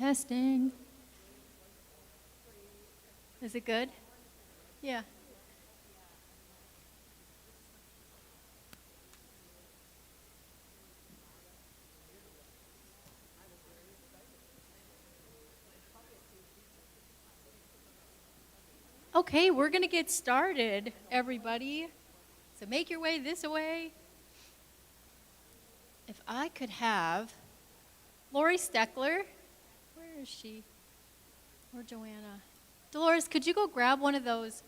Testing. Is it good? Yeah. Okay, we're going to get started, everybody. So make your way this way. If I could have Lori Steckler. Where is she? Or Joanna? Dolores, could you go grab one of those?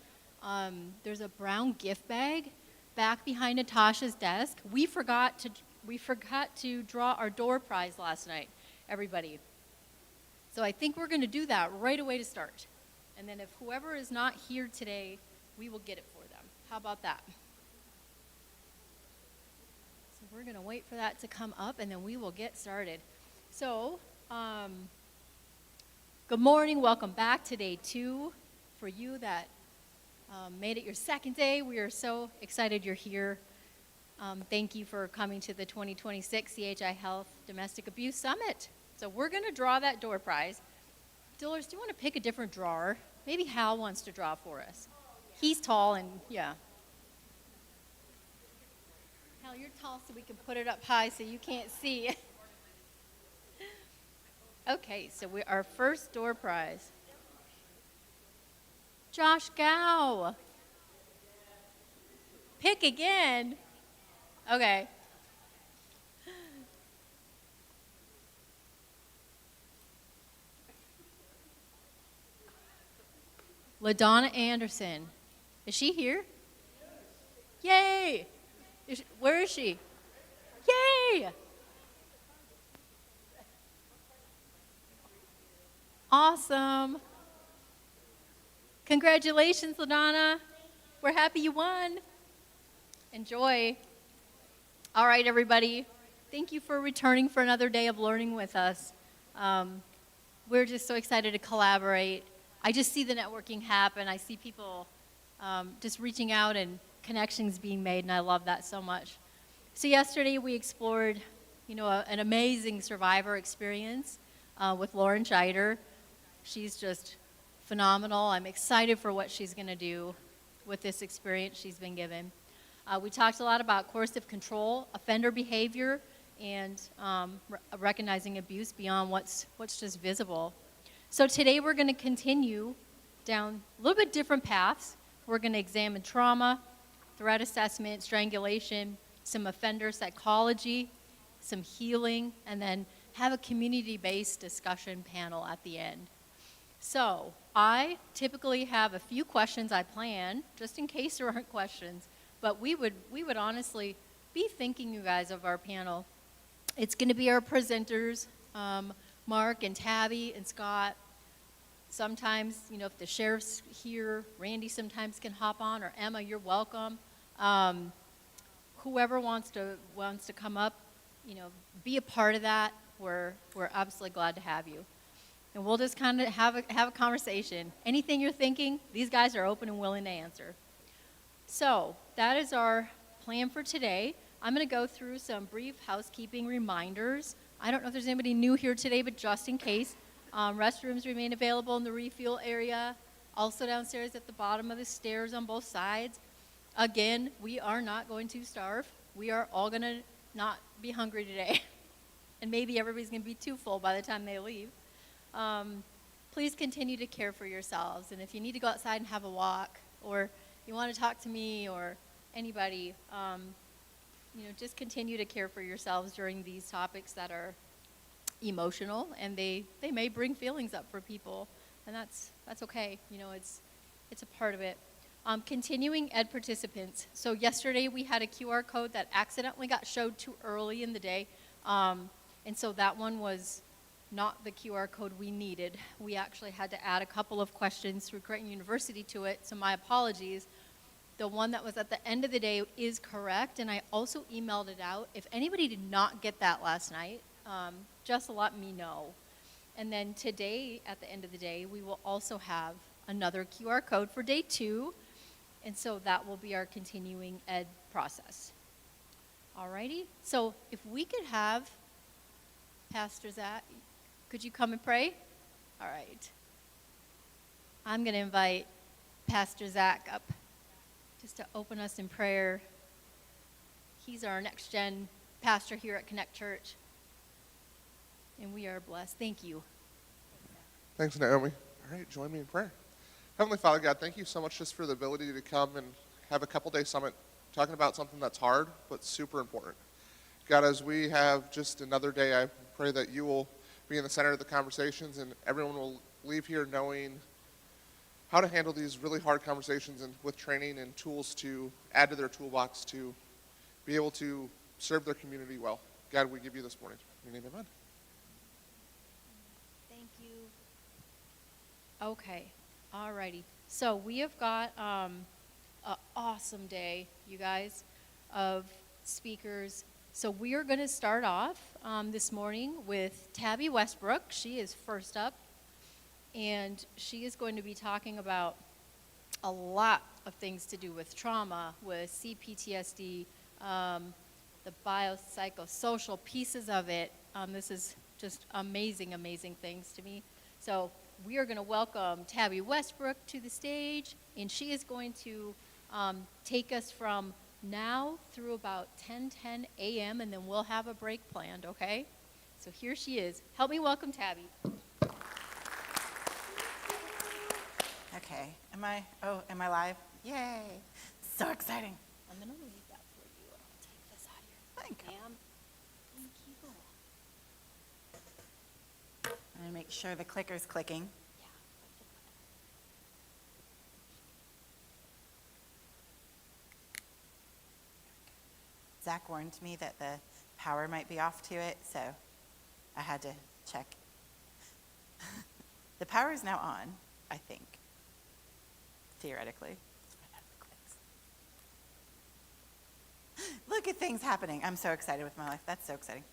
There's a brown gift bag back behind Natasha's desk. We forgot to draw our door prize last night, everybody. So I think we're going to do that right away to start. And then if whoever is not here today, we will get it for them. How about that? So we're going to wait for that to come up, and then we will get started. So, good morning. Welcome back to day 2. For you that made it your second day, we are so excited you're here. Thank you for coming to the 2026 CHI Health Domestic Abuse Summit. So we're going to draw that door prize. Dillers, do you want to pick a different drawer? Maybe Hal wants to draw for us. He's tall and, yeah. Hal, you're tall so we can put it up high so you can't see. Okay, so our first door prize. Josh Gow. Pick again. Okay. LaDonna Anderson. Is she here? Yay! Where is she? Yay! Awesome. Congratulations, LaDonna. We're happy you won. Enjoy. All right, everybody. Thank you for returning for another day of learning with us. We're just so excited to collaborate. I just see the networking happen. I see people just reaching out and connections being made, and I love that so much. So yesterday we explored, an amazing survivor experience with Lauren Scheider. She's just phenomenal. I'm excited for what she's going to do with this experience she's been given. We talked a lot about coercive control, offender behavior, and recognizing abuse beyond what's just visible. So today we're going to continue down a little bit different paths. We're going to examine trauma, threat assessment, strangulation, some offender psychology, some healing, and then have a community-based discussion panel at the end. So I typically have a few questions I plan, just in case there aren't questions, but we would honestly be thinking, you guys, of our panel. It's going to be our presenters, Mark and Tabby and Scott. Sometimes, if the sheriff's here, Randy sometimes can hop on, or Emma, you're welcome. Whoever wants to come up, be a part of that. We're absolutely glad to have you. And we'll just kind of have a conversation. Anything you're thinking, these guys are open and willing to answer. So that is our plan for today. I'm going to go through some brief housekeeping reminders. I don't know if there's anybody new here today, but just in case, restrooms remain available in the refuel area, also downstairs at the bottom of the stairs on both sides. Again, we are not going to starve. We are all going to not be hungry today. And maybe everybody's going to be too full by the time they leave. Please continue to care for yourselves. And if you need to go outside and have a walk, or you want to talk to me or anybody, just continue to care for yourselves during these topics that are emotional, and they may bring feelings up for people, and that's okay. It's a part of it. Continuing ed participants. So yesterday we had a QR code that accidentally got showed too early in the day, and so that one was not the QR code we needed. We actually had to add a couple of questions through Creighton University to it, so my apologies. The one that was at the end of the day is correct, and I also emailed it out. If anybody did not get that last night, just let me know. And then today, at the end of the day, we will also have another QR code for day 2, and so that will be our continuing ed process. Alrighty, so if we could have Pastor Zach, could you come and pray? All right. I'm going to invite Pastor Zach up just to open us in prayer. He's our next gen pastor here at Connect Church. And we are blessed. Thank you. Thanks, Naomi. All right, join me in prayer. Heavenly Father, God, thank you so much just for the ability to come and have a couple-day summit talking about something that's hard but super important. God, as we have just another day, I pray that you will be in the center of the conversations and everyone will leave here knowing how to handle these really hard conversations and with training and tools to add to their toolbox to be able to serve their community well. God, we give you this morning. In your name, amen. Thank you. Okay. All righty. So we have got an awesome day, you guys, of speakers. So we are going to start off this morning with Tabby Westbrook. She is first up, and she is going to be talking about a lot of things to do with trauma, with CPTSD, the biopsychosocial pieces of it. This is just amazing, amazing things to me. So we are going to welcome Tabby Westbrook to the stage, and she is going to take us from now through about 10:10 a.m., and then we'll have a break planned, okay? So here she is. Help me welcome Tabby. Okay, am I live? Yay, so exciting. I'm going to leave that for you. I'll take this out of your Thank you. Ma'am. Thank you. I'm gonna make sure the clicker's clicking. Yeah. Zach warned me that the power might be off to it, so I had to check. The power is now on, I think, theoretically. Look at things happening. I'm so excited with my life. That's so exciting.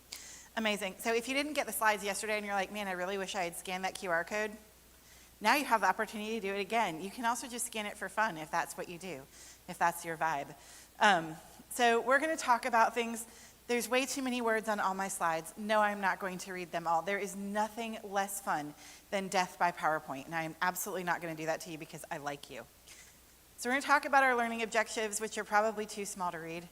Amazing. So if you didn't get the slides yesterday and you're like, man, I really wish I had scanned that QR code, now you have the opportunity to do it again. You can also just scan it for fun if that's what you do, if that's your vibe. So we're going to talk about things. There's way too many words on all my slides. No, I'm not going to read them all. There is nothing less fun than death by PowerPoint, and I am absolutely not going to do that to you because I like you. So we're going to talk about our learning objectives, which are probably too small to read.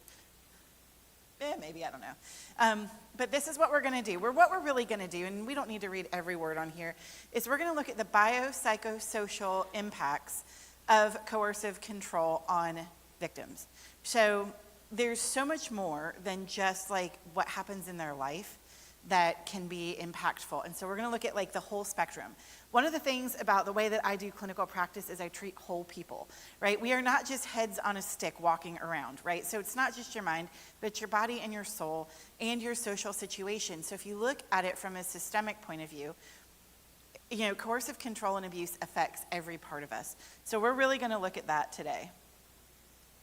Maybe, I don't know. But this is what we're going to do. What we're really going to do, and we don't need to read every word on here, is we're going to look at the biopsychosocial impacts of coercive control on victims. So there's so much more than just like what happens in their life that can be impactful. And so we're going to look at like the whole spectrum. One of the things about the way that I do clinical practice is I treat whole people, right? We are not just heads on a stick walking around, right? So it's not just your mind, but it's your body and your soul and your social situation. So if you look at it from a systemic point of view, you know, coercive control and abuse affects every part of us. So we're really going to look at that today.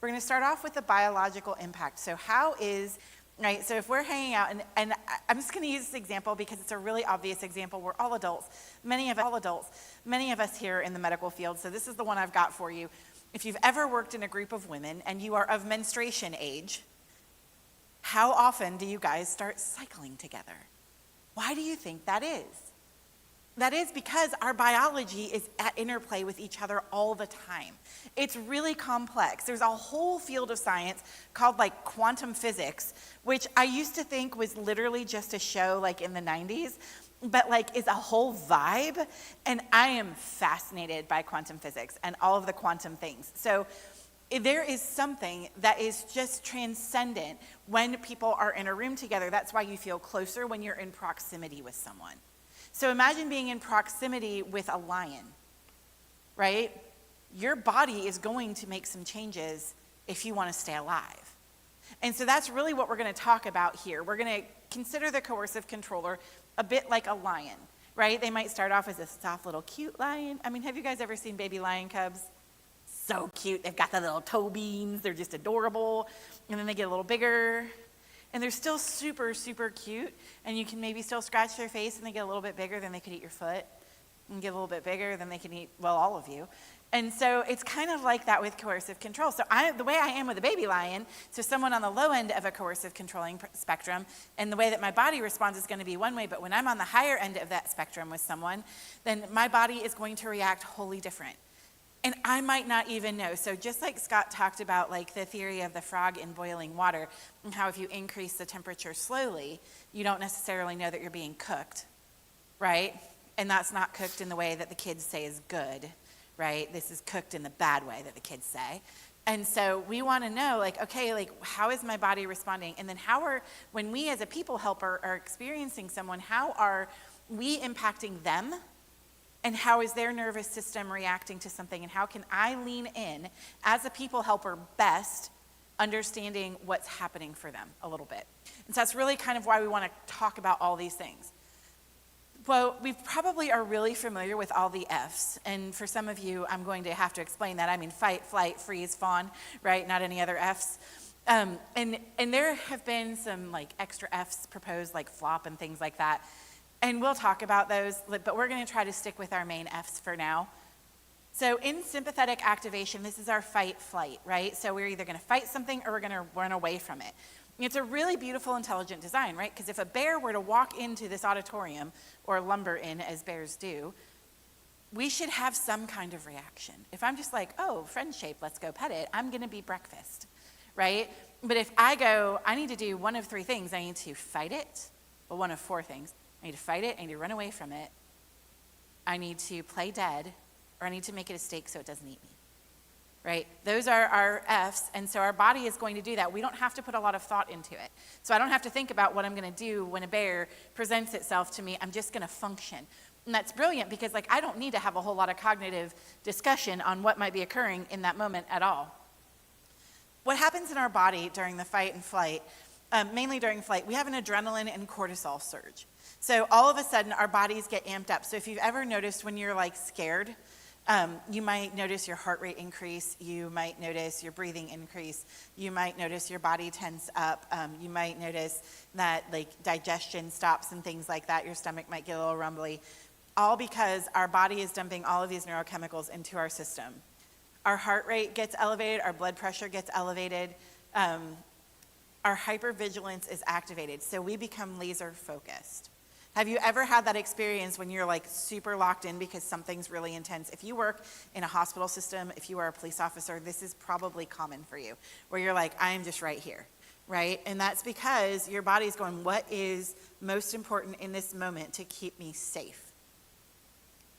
We're going to start off with the biological impact. So how is, right, so if we're hanging out, and I'm just going to use this example because it's a really obvious example. We're all adults, many of us here in the medical field. So this is the one I've got for you. If you've ever worked in a group of women and you are of menstruation age, how often do you guys start cycling together? Why do you think that is? That is because our biology is at interplay with each other all the time. It's really complex. There's a whole field of science called like quantum physics, which I used to think was literally just a show like in the 90s, but like is a whole vibe. And I am fascinated by quantum physics and all of the quantum things. So there is something that is just transcendent when people are in a room together. That's why you feel closer when you're in proximity with someone. So imagine being in proximity with a lion, right? Your body is going to make some changes if you want to stay alive. And so that's really what we're going to talk about here. We're going to consider the coercive controller a bit like a lion, right? They might start off as a soft little cute lion. I mean, have you guys ever seen baby lion cubs? So cute. They've got the little toe beams. They're just adorable. And then they get a little bigger. And they're still super, super cute, and you can maybe still scratch their face and they get a little bit bigger, then they could eat your foot. and get a little bit bigger, then they can eat, well, all of you. And so it's kind of like that with coercive control. So the way I am with a baby lion, so someone on the low end of a coercive controlling spectrum, and the way that my body responds is going to be one way, but when I'm on the higher end of that spectrum with someone, then my body is going to react wholly different. And I might not even know. So just like Scott talked about, like the theory of the frog in boiling water, and how if you increase the temperature slowly, you don't necessarily know that you're being cooked, right? And that's not cooked in the way that the kids say is good, right? This is cooked in the bad way that the kids say. And so we want to know, like, okay, like, how is my body responding? And then when we as a people helper are experiencing someone, how are we impacting them? And how is their nervous system reacting to something? And how can I lean in as a people helper best, understanding what's happening for them a little bit? And so that's really kind of why we want to talk about all these things. Well, we probably are really familiar with all the Fs. And for some of you, I'm going to have to explain that. I mean, fight, flight, freeze, fawn, right? Not any other Fs. And there have been some like extra Fs proposed, like flop and things like that. And we'll talk about those, but we're going to try to stick with our main Fs for now. So in sympathetic activation, this is our fight, flight, right? So we're either going to fight something or we're going to run away from it. It's a really beautiful, intelligent design, right? Because if a bear were to walk into this auditorium, or lumber in, as bears do, we should have some kind of reaction. If I'm just like, oh, friend shape, let's go pet it, I'm going to be breakfast, right? But if I go, I need to do one of three things. I need to fight it, well, one of four things. I need to fight it, I need to run away from it, I need to play dead, or I need to make it a steak so it doesn't eat me. Right? Those are our Fs, and so our body is going to do that. We don't have to put a lot of thought into it. So I don't have to think about what I'm going to do when a bear presents itself to me. I'm just going to function. And that's brilliant because like I don't need to have a whole lot of cognitive discussion on what might be occurring in that moment at all. What happens in our body during the fight and flight, mainly during flight, we have an adrenaline and cortisol surge. So all of a sudden our bodies get amped up. So if you've ever noticed when you're like scared, you might notice your heart rate increase, you might notice your breathing increase, you might notice your body tense up, you might notice that like digestion stops and things like that, your stomach might get a little rumbly, all because our body is dumping all of these neurochemicals into our system. Our heart rate gets elevated, our blood pressure gets elevated, our hypervigilance is activated, so we become laser focused. Have you ever had that experience when you're like super locked in because something's really intense? If you work in a hospital system, if you are a police officer, this is probably common for you, where you're like, I am just right here, right? And that's because your body's going, what is most important in this moment to keep me safe?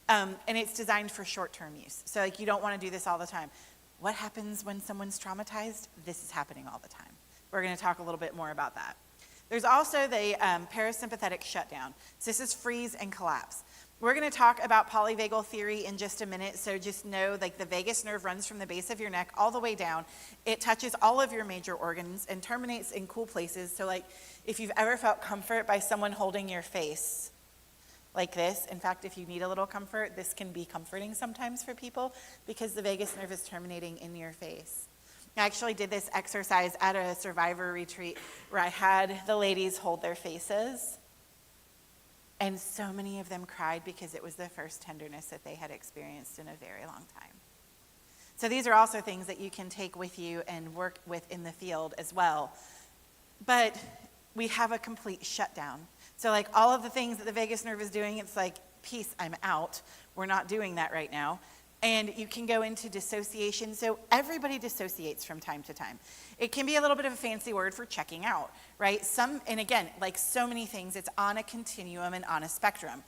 And it's designed for short-term use. So like you don't want to do this all the time. What happens when someone's traumatized? This is happening all the time. We're going to talk a little bit more about that. There's also the parasympathetic shutdown. So this is freeze and collapse. We're going to talk about polyvagal theory in just a minute, so just know like the vagus nerve runs from the base of your neck all the way down. It touches all of your major organs and terminates in cool places. So like if you've ever felt comfort by someone holding your face like this, in fact, if you need a little comfort, this can be comforting sometimes for people because the vagus nerve is terminating in your face. I actually did this exercise at a survivor retreat where I had the ladies hold their faces, and so many of them cried because it was the first tenderness that they had experienced in a very long time. So these are also things that you can take with you and work with in the field as well. But we have a complete shutdown. So like all of the things that the vagus nerve is doing, it's like, peace, I'm out. We're not doing that right now. And you can go into dissociation. So everybody dissociates from time to time. It can be a little bit of a fancy word for checking out, right? And again, like so many things, it's on a continuum and on a spectrum.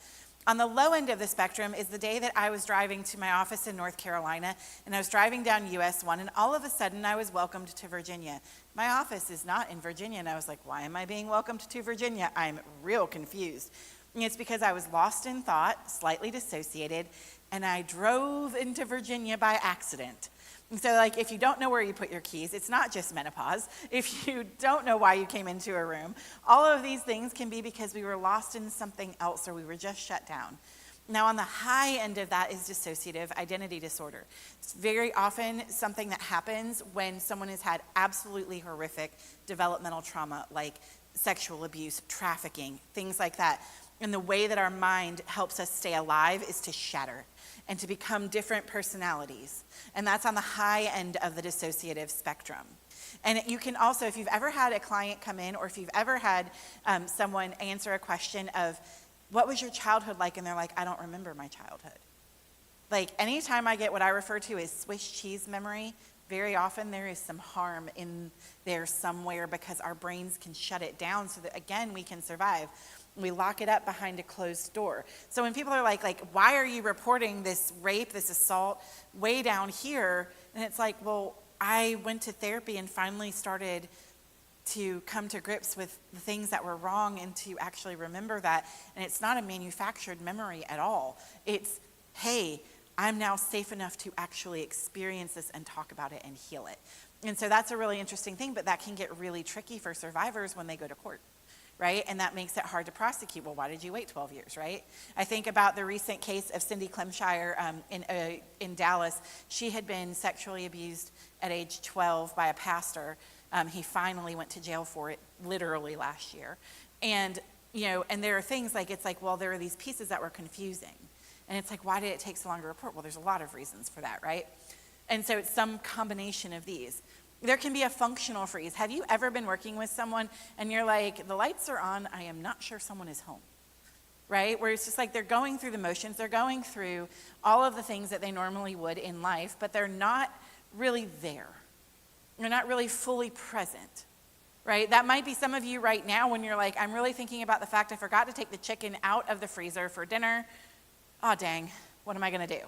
On the low end of the spectrum is the day that I was driving to my office in North Carolina, and I was driving down US 1, and all of a sudden I was welcomed to Virginia. My office is not in Virginia, and I was like, why am I being welcomed to Virginia? I'm real confused. And it's because I was lost in thought, slightly dissociated, and I drove into Virginia by accident. And so like if you don't know where you put your keys, it's not just menopause. If you don't know why you came into a room, all of these things can be because we were lost in something else or we were just shut down. Now on the high end of that is dissociative identity disorder. It's very often something that happens when someone has had absolutely horrific developmental trauma like sexual abuse, trafficking, things like that. and the way that our mind helps us stay alive is to shatter and to become different personalities. And that's on the high end of the dissociative spectrum. And you can also, if you've ever had a client come in, or if you've ever had someone answer a question of, what was your childhood like? And they're like, I don't remember my childhood. Like, anytime I get what I refer to as Swiss cheese memory, very often there is some harm in there somewhere, because our brains can shut it down so that, again, we can survive. We lock it up behind a closed door. So when people are like, why are you reporting this rape, this assault way down here? And it's like, well, I went to therapy and finally started to come to grips with the things that were wrong and to actually remember that. And it's not a manufactured memory at all. It's, hey, I'm now safe enough to actually experience this and talk about it and heal it. And so that's a really interesting thing, but that can get really tricky for survivors when they go to court, right? And that makes it hard to prosecute. Well, why did you wait 12 years, right? I think about the recent case of Cindy Clemshire in Dallas. She had been sexually abused at age 12 by a pastor. He finally went to jail for it literally last year. And, and there are things like, it's like, well, there are these pieces that were confusing. And it's like, why did it take so long to report? Well, there's a lot of reasons for that, right? And so it's some combination of these. There can be a functional freeze. Have you ever been working with someone and you're like, the lights are on, I am not sure someone is home, right? Where it's just like they're going through the motions, they're going through all of the things that they normally would in life, but they're not really there. They're not really fully present, right? That might be some of you right now when you're like, I'm really thinking about the fact I forgot to take the chicken out of the freezer for dinner. Oh, dang, what am I going to do?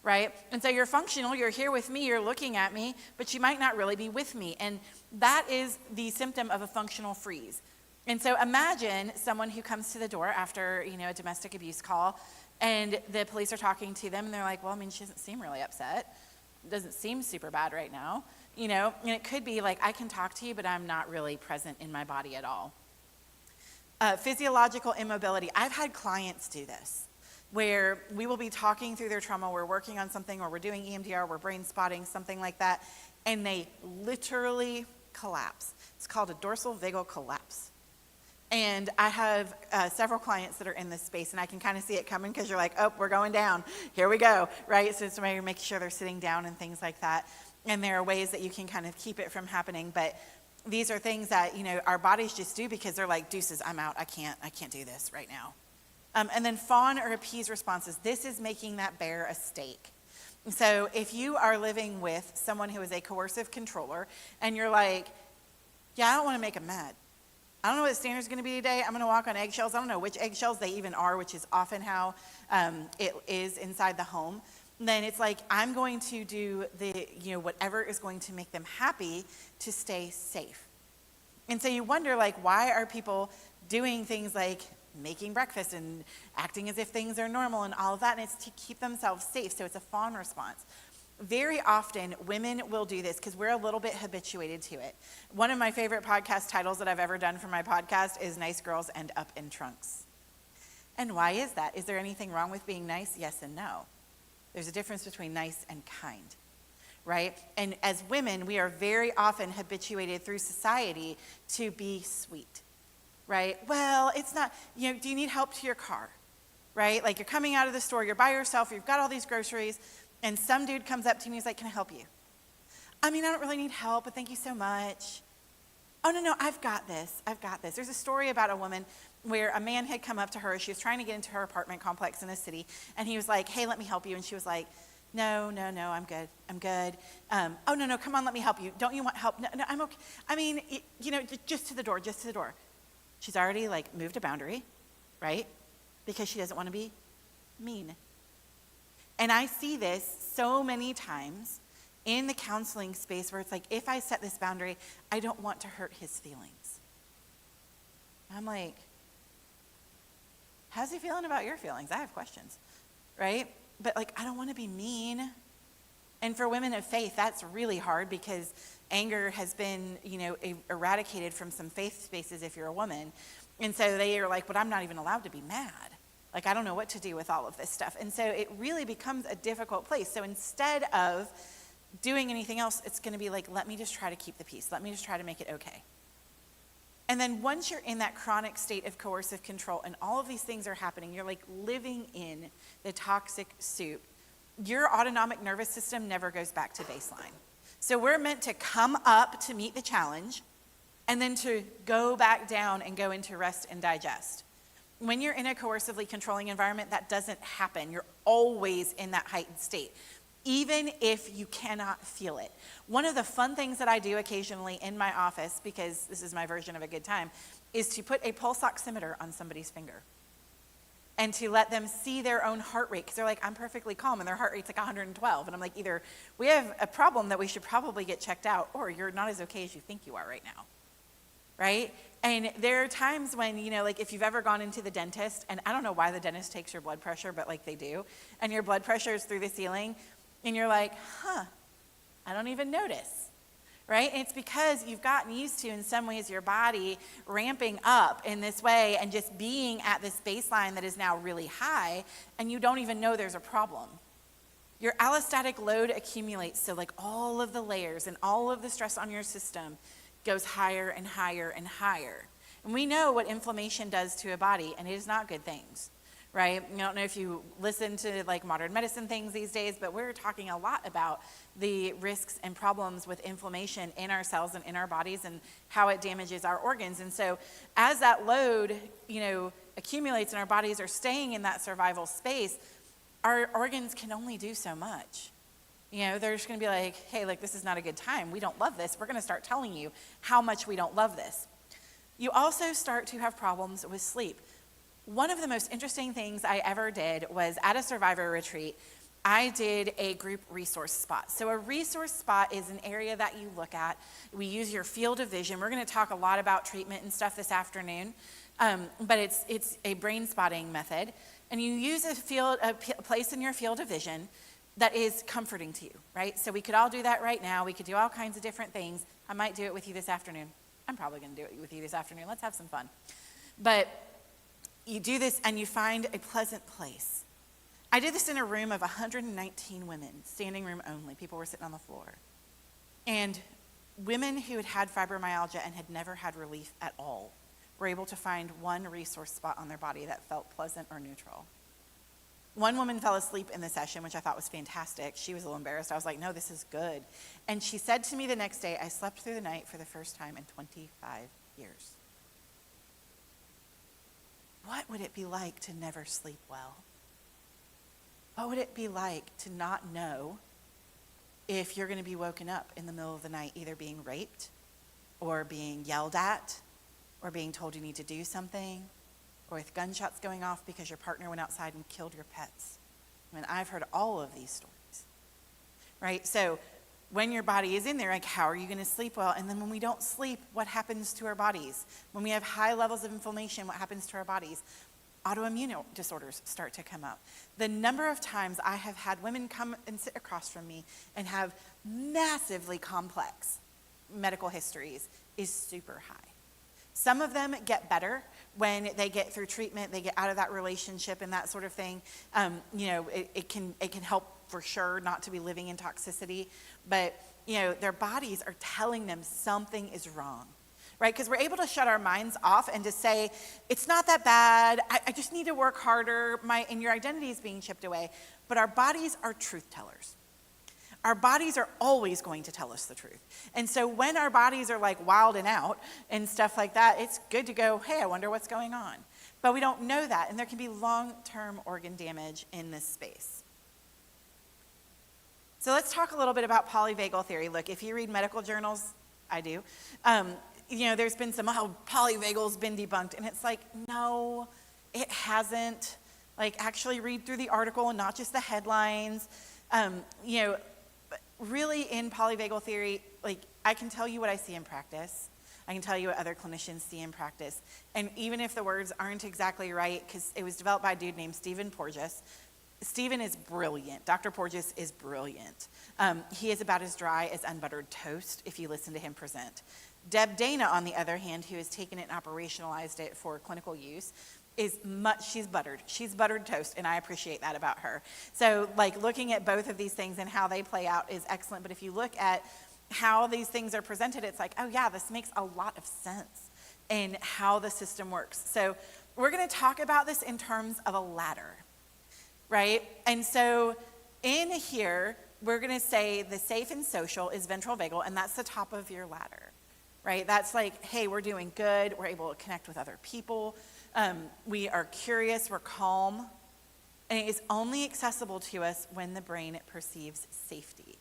Right? And so you're functional, you're here with me, you're looking at me, but you might not really be with me. And that is the symptom of a functional freeze. And so imagine someone who comes to the door after, a domestic abuse call, and the police are talking to them, and they're like, well, she doesn't seem really upset. It doesn't seem super bad right now. And it could be like, I can talk to you, but I'm not really present in my body at all. Physiological immobility. I've had clients do this, where we will be talking through their trauma, we're working on something, or we're doing EMDR, we're brain spotting, something like that, and they literally collapse. It's called a dorsal vagal collapse. And I have several clients that are in this space, and I can kind of see it coming, because you're like, oh, we're going down. Here we go, right? So you're making sure they're sitting down and things like that. And there are ways that you can kind of keep it from happening, but these are things that, our bodies just do, because they're like, deuces, I'm out, I can't do this right now. And then fawn or appease responses. This is making that bear a steak. So if you are living with someone who is a coercive controller, and you're like, yeah, I don't want to make them mad. I don't know what the standard's going to be today. I'm going to walk on eggshells. I don't know which eggshells they even are, which is often how it is inside the home. Then it's like, I'm going to do whatever is going to make them happy to stay safe. And so you wonder, like, why are people doing things like making breakfast and acting as if things are normal and all of that, and it's to keep themselves safe. So it's a fawn response. Very often women will do this because we're a little bit habituated to it. One of my favorite podcast titles that I've ever done for my podcast is Nice Girls End Up in Trunks. And why is that? Is there anything wrong with being nice? Yes and no. There's a difference between nice and kind, right? And as women, we are very often habituated through society to be sweet. Right? Well, it's not, do you need help to your car? Right? Like, you're coming out of the store, you're by yourself, you've got all these groceries, and some dude comes up to me and he's like, can I help you? I don't really need help, but thank you so much. Oh, no, I've got this. There's a story about a woman where a man had come up to her. She was trying to get into her apartment complex in the city, and he was like, hey, let me help you. And she was like, no, I'm good. Oh, no, come on, let me help you. Don't you want help? No, I'm okay. Just to the door. She's already moved a boundary, right? Because she doesn't want to be mean. And I see this so many times in the counseling space where it's like, if I set this boundary, I don't want to hurt his feelings. I'm like, how's he feeling about your feelings? I have questions, right? But I don't want to be mean. And for women of faith, that's really hard, because anger has been, eradicated from some faith spaces if you're a woman. And so they are like, but I'm not even allowed to be mad. I don't know what to do with all of this stuff. And so it really becomes a difficult place. So instead of doing anything else, it's going to be like, let me just try to keep the peace. Let me just try to make it okay. And then once you're in that chronic state of coercive control and all of these things are happening, you're like living in the toxic soup, your autonomic nervous system never goes back to baseline. So we're meant to come up to meet the challenge and then to go back down and go into rest and digest. When you're in a coercively controlling environment, that doesn't happen. You're always in that heightened state, even if you cannot feel it. One of the fun things that I do occasionally in my office, because this is my version of a good time, is to put a pulse oximeter on somebody's finger and to let them see their own heart rate, because they're like, I'm perfectly calm, and their heart rate's like 112. And I'm like, either we have a problem that we should probably get checked out, or you're not as okay as you think you are right now, right? And there are times when, you know, like if you've ever gone into the dentist, and I don't know why the dentist takes your blood pressure, but like they do, and your blood pressure is through the ceiling, and you're like, I don't even notice, right? And it's because you've gotten used to, in some ways, your body ramping up in this way and just being at this baseline that is now really high, and you don't even know there's a problem. Your allostatic load accumulates, so like all of the layers and all of the stress on your system goes higher and higher and higher. And we know what inflammation does to a body, and it is not good things, right? I don't know if you listen to like modern medicine things these days, but we're talking a lot about the risks and problems with inflammation in our cells and in our bodies and how it damages our organs. And so as that load, you know, accumulates and our bodies are staying in that survival space, our organs can only do so much. You know, they're just going to be like, hey, like, this is not a good time. We don't love this. We're going to start telling you how much we don't love this. You also start to have problems with sleep. One of the most interesting things I ever did was at a survivor retreat, I did a group resource spot. So a resource spot is an area that you look at. We use your field of vision. We're going to talk a lot about treatment and stuff this afternoon, but it's a brain spotting method. And you use a place in your field of vision that is comforting to you, right? So we could all do that right now. We could do all kinds of different things. I might do it with you this afternoon. I'm probably going to do it with you this afternoon. Let's have some fun. But you do this and you find a pleasant place. I did this in a room of 119 women, standing room only. People were sitting on the floor. And women who had had fibromyalgia and had never had relief at all were able to find one resource spot on their body that felt pleasant or neutral. One woman fell asleep in the session, which I thought was fantastic. She was a little embarrassed. I was like, no, this is good. And she said to me the next day, I slept through the night for the first time in 25 years. What would it be like to never sleep well? What would it be like to not know if you're going to be woken up in the middle of the night, either being raped or being yelled at or being told you need to do something, or with gunshots going off because your partner went outside and killed your pets? I mean, I've heard all of these stories, right? So when your body is in there, like, how are you going to sleep well? And then when we don't sleep, what happens to our bodies? When we have high levels of inflammation, what happens to our bodies? Autoimmune disorders start to come up. The number of times I have had women come and sit across from me and have massively complex medical histories is super high. Some of them get better when they get through treatment, they get out of that relationship and that sort of thing. You know, it can help for sure not to be living in toxicity, but you know, their bodies are telling them something is wrong, right? Because we're able to shut our minds off and to say, it's not that bad, I just need to work harder, and your identity is being chipped away. But our bodies are truth tellers. Our bodies are always going to tell us the truth. And so when our bodies are like wilding out and stuff like that, it's good to go, hey, I wonder what's going on. But we don't know that, and there can be long-term organ damage in this space. So let's talk a little bit about polyvagal theory. Look, if you read medical journals, I do, you know, there's been some, polyvagal's been debunked. And it's like, no, it hasn't. Like, actually read through the article and not just the headlines. You know, really in polyvagal theory, like, I can tell you what I see in practice. I can tell you what other clinicians see in practice. And even if the words aren't exactly right, because it was developed by a dude named Stephen Porges. Stephen is brilliant. Dr. Porges is brilliant. He is about as dry as unbuttered toast if you listen to him present. Deb Dana, on the other hand, who has taken it and operationalized it for clinical use, she's buttered toast, and I appreciate that about her. So like looking at both of these things and how they play out is excellent, but if you look at how these things are presented, it's like, oh yeah, this makes a lot of sense. in how the system works. So we're going to talk about this in terms of a ladder, right? And so in here, we're going to say the safe and social is ventral vagal, and that's the top of your ladder, right? That's like, hey, we're doing good. We're able to connect with other people. We are curious. We're calm. And it is only accessible to us when the brain perceives safety.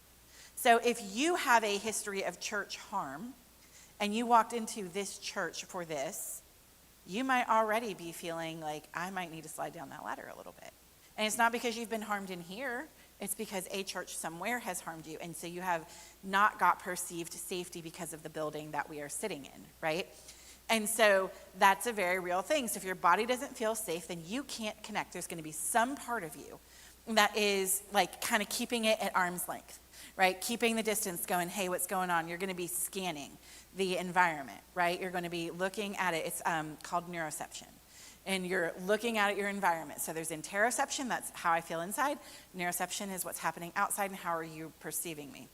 So if you have a history of church harm, and you walked into this church for this, you might already be feeling like, I might need to slide down that ladder a little bit. And it's not because you've been harmed in here. It's because a church somewhere has harmed you. And so you have not got perceived safety because of the building that we are sitting in, right? And so that's a very real thing. So if your body doesn't feel safe, then you can't connect. There's going to be some part of you that is like kind of keeping it at arm's length, right? Keeping the distance, going, hey, what's going on? You're going to be scanning the environment, right? You're going to be looking at it. It's called neuroception. And you're looking at your environment. So there's interoception, that's how I feel inside. Neuroception is what's happening outside and how are you perceiving me.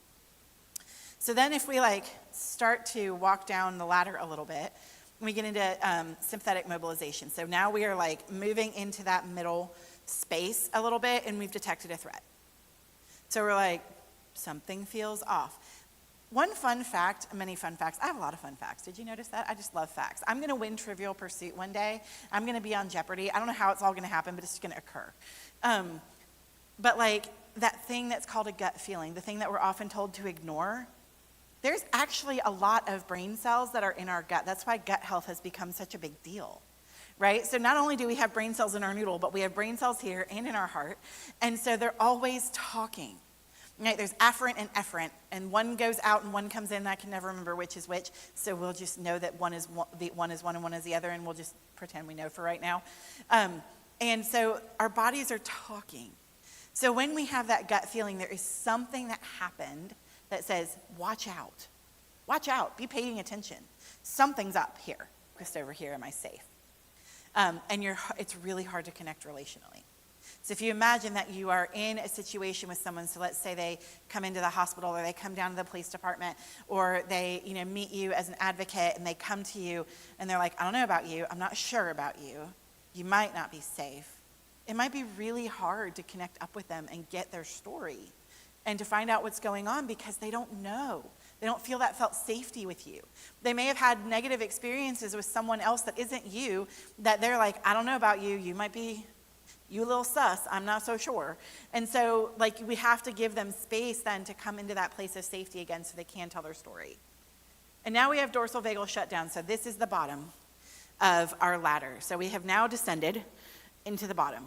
So then if we like start to walk down the ladder a little bit, we get into sympathetic mobilization. So now we are like moving into that middle space a little bit and we've detected a threat. So we're like, something feels off. One fun fact, many fun facts. I have a lot of fun facts. Did you notice that? I just love facts. I'm going to win Trivial Pursuit one day. I'm going to be on Jeopardy. I don't know how it's all going to happen, but it's just going to occur. But like that thing that's called a gut feeling, the thing that we're often told to ignore, there's actually a lot of brain cells that are in our gut. That's why gut health has become such a big deal, right? So not only do we have brain cells in our noodle, but we have brain cells here and in our heart. And so they're always talking. Right, there's afferent and efferent, and one goes out and one comes in. I can never remember which is which, so we'll just know that one is one and one is the other, and we'll just pretend we know for right now. And so our bodies are talking. So when we have that gut feeling, there is something that happened that says, watch out, be paying attention. Something's up here, just over here, am I safe? And it's really hard to connect relationally. So if you imagine that you are in a situation with someone, so let's say they come into the hospital or they come down to the police department or they meet you as an advocate and they come to you and they're like, I don't know about you, I'm not sure about you, you might not be safe. It might be really hard to connect up with them and get their story and to find out what's going on because they don't know. They don't feel that felt safety with you. They may have had negative experiences with someone else that isn't you that they're like, I don't know about you, you might be you a little sus, I'm not so sure. And so like we have to give them space then to come into that place of safety again so they can tell their story. And now we have dorsal vagal shutdown. So this is the bottom of our ladder. So we have now descended into the bottom.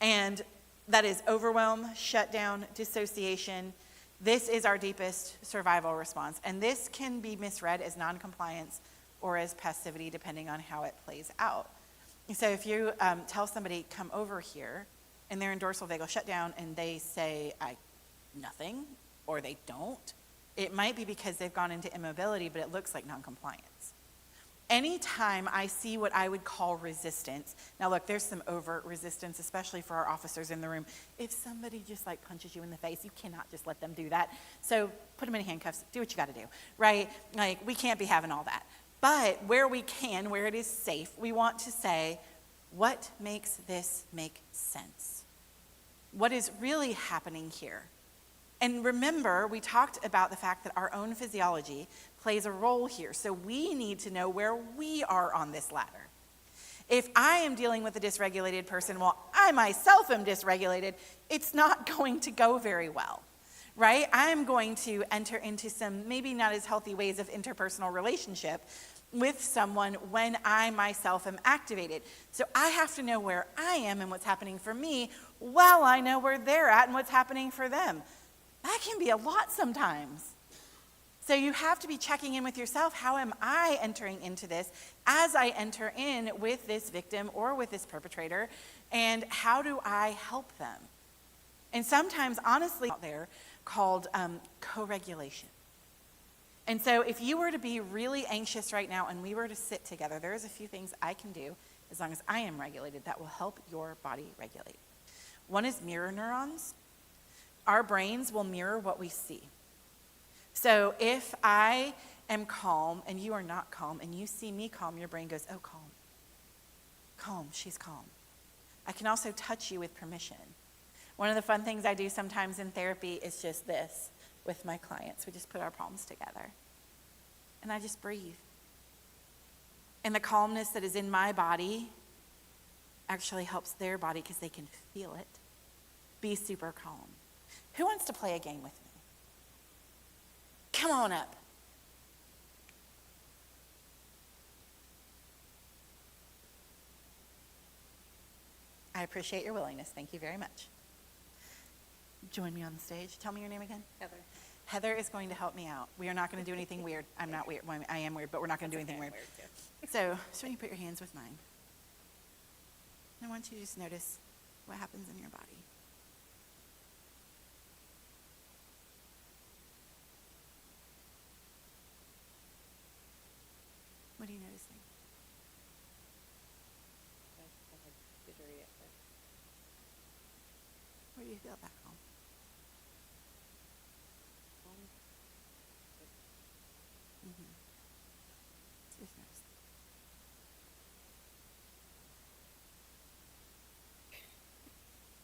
And that is overwhelm, shutdown, dissociation. This is our deepest survival response. And this can be misread as noncompliance or as passivity depending on how it plays out. So if you tell somebody, come over here, and they're in dorsal vagal shutdown, and they say, nothing, or they don't, it might be because they've gone into immobility, but it looks like noncompliance. Anytime I see what I would call resistance, now look, there's some overt resistance, especially for our officers in the room. If somebody just like punches you in the face, you cannot just let them do that. So put them in handcuffs, do what you got to do, right? Like, we can't be having all that. But where we can, where it is safe, we want to say, what makes this make sense? What is really happening here? And remember, we talked about the fact that our own physiology plays a role here. So we need to know where we are on this ladder. If I am dealing with a dysregulated person while I myself am dysregulated, it's not going to go very well. Right? I'm going to enter into some maybe not as healthy ways of interpersonal relationship with someone when I myself am activated. So I have to know where I am and what's happening for me while I know where they're at and what's happening for them. That can be a lot sometimes. So you have to be checking in with yourself. How am I entering into this as I enter in with this victim or with this perpetrator? And how do I help them? And sometimes, honestly, out there, called co-regulation. And so if you were to be really anxious right now and we were to sit together, there's a few things I can do as long as I am regulated that will help your body regulate. One is mirror neurons. Our brains will mirror what we see. So if I am calm and you are not calm and you see me calm, your brain goes, oh, calm. Calm, she's calm. I can also touch you with permission. One of the fun things I do sometimes in therapy is just this with my clients. We just put our palms together and I just breathe. And the calmness that is in my body actually helps their body because they can feel it. Be super calm. Who wants to play a game with me? Come on up. I appreciate your willingness. Thank you very much. Join me on the stage. Tell me your name again. Heather. Heather is going to help me out. We are not going to do anything weird. I'm not weird. Well, I am weird, but we're not going to do anything weird. So when you put your hands with mine, I want you to just notice what happens in your body. What are you noticing? Where do you feel back home? Mm-hmm. Just notice.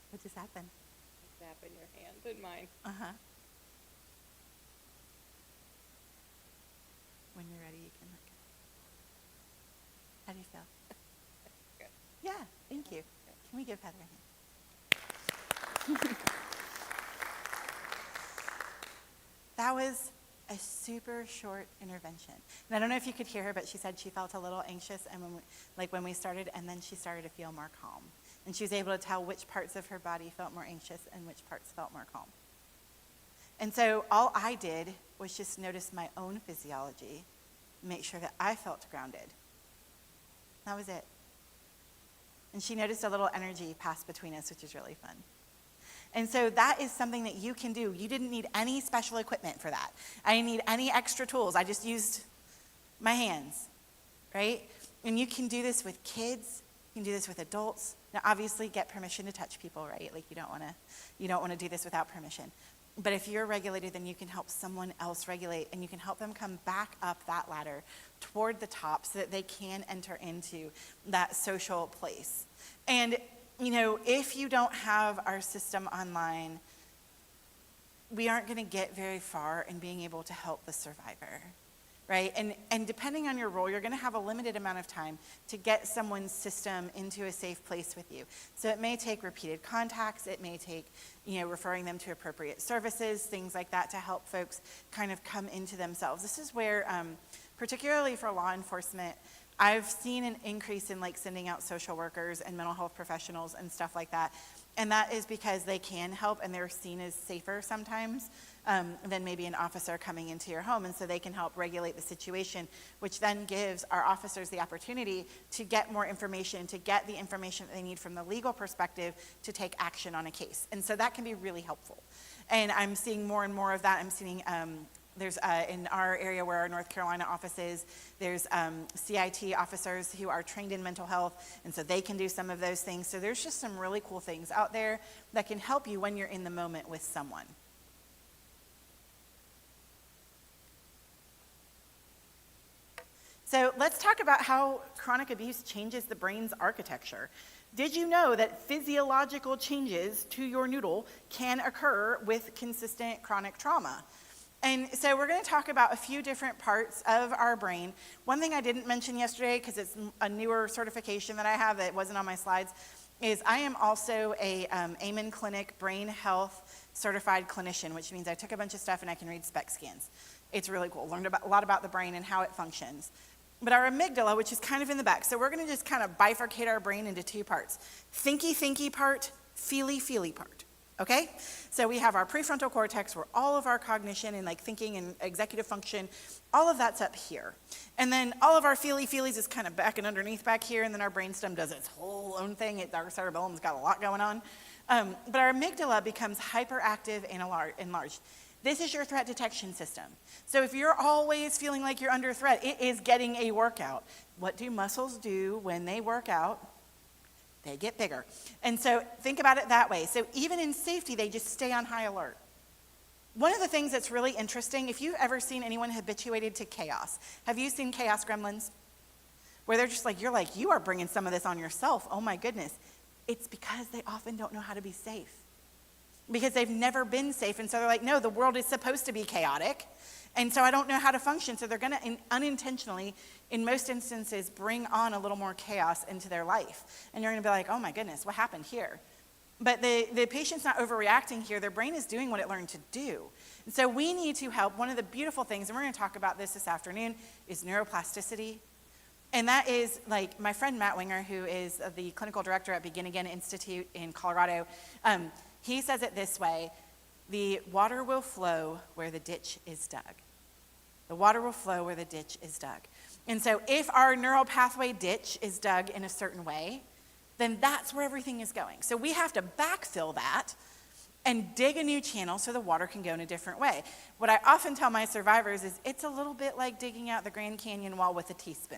What just happened? Zap in your hand and mine. Uh-huh. When you're ready, you can let go. How do you feel? Good. Yeah, thank you. Can we give Heather a hand? That was a super short intervention. And I don't know if you could hear her, but she said she felt a little anxious and when we started, and then she started to feel more calm. And she was able to tell which parts of her body felt more anxious and which parts felt more calm. And so all I did was just notice my own physiology, make sure that I felt grounded. That was it. And she noticed a little energy pass between us, which is really fun. And so that is something that you can do. You didn't need any special equipment for that. I didn't need any extra tools. I just used my hands, right? And you can do this with kids. You can do this with adults. Now, obviously, get permission to touch people, right? Like you don't want to do this without permission. But if you're regulated, then you can help someone else regulate, and you can help them come back up that ladder toward the top so that they can enter into that social place. And if you don't have our system online, we aren't going to get very far in being able to help the survivor, right? And depending on your role, you're going to have a limited amount of time to get someone's system into a safe place with you. So it may take repeated contacts. It may take, referring them to appropriate services, things like that to help folks kind of come into themselves. This is where, particularly for law enforcement, I've seen an increase in sending out social workers and mental health professionals and stuff like that. And that is because they can help and they're seen as safer sometimes than maybe an officer coming into your home. And so they can help regulate the situation, which then gives our officers the opportunity to get more information, to get the information that they need from the legal perspective to take action on a case. And so that can be really helpful. And I'm seeing more and more of that. I'm seeing there's in our area where our North Carolina office is, there's CIT officers who are trained in mental health, and so they can do some of those things. So there's just some really cool things out there that can help you when you're in the moment with someone. So let's talk about how chronic abuse changes the brain's architecture. Did you know that physiological changes to your noodle can occur with consistent chronic trauma? And so we're going to talk about a few different parts of our brain. One thing I didn't mention yesterday, because it's a newer certification that I have that wasn't on my slides, is I am also a Amen Clinic brain health certified clinician, which means I took a bunch of stuff and I can read SPECT scans. It's really cool. Learned a lot about the brain and how it functions. But our amygdala, which is kind of in the back, so we're going to just kind of bifurcate our brain into two parts. Thinky part, feely part. Okay? So we have our prefrontal cortex where all of our cognition and thinking and executive function, all of that's up here. And then all of our feelies is kind of back and underneath back here, and then our brainstem does its whole own thing. Our cerebellum's got a lot going on. But our amygdala becomes hyperactive and enlarged. This is your threat detection system. So if you're always feeling like you're under threat, it is getting a workout. What do muscles do when they work out? They get bigger. And so think about it that way. So even in safety, they just stay on high alert. One of the things that's really interesting, if you've ever seen anyone habituated to chaos, have you seen Chaos Gremlins? Where they're just like, you're like, you are bringing some of this on yourself. Oh my goodness. It's because they often don't know how to be safe. Because they've never been safe. And so they're like, no, the world is supposed to be chaotic. And so I don't know how to function. So they're going to unintentionally, in most instances, bring on a little more chaos into their life. And you're going to be like, oh my goodness, what happened here? But the patient's not overreacting here. Their brain is doing what it learned to do. And so we need to help. One of the beautiful things, and we're going to talk about this afternoon, is neuroplasticity. And that is, like, my friend Matt Winger, who is the clinical director at Begin Again Institute in Colorado, he says it this way: the water will flow where the ditch is dug. The water will flow where the ditch is dug. And so if our neural pathway ditch is dug in a certain way, then that's where everything is going. So we have to backfill that and dig a new channel so the water can go in a different way. What I often tell my survivors is it's a little bit like digging out the Grand Canyon wall with a teaspoon.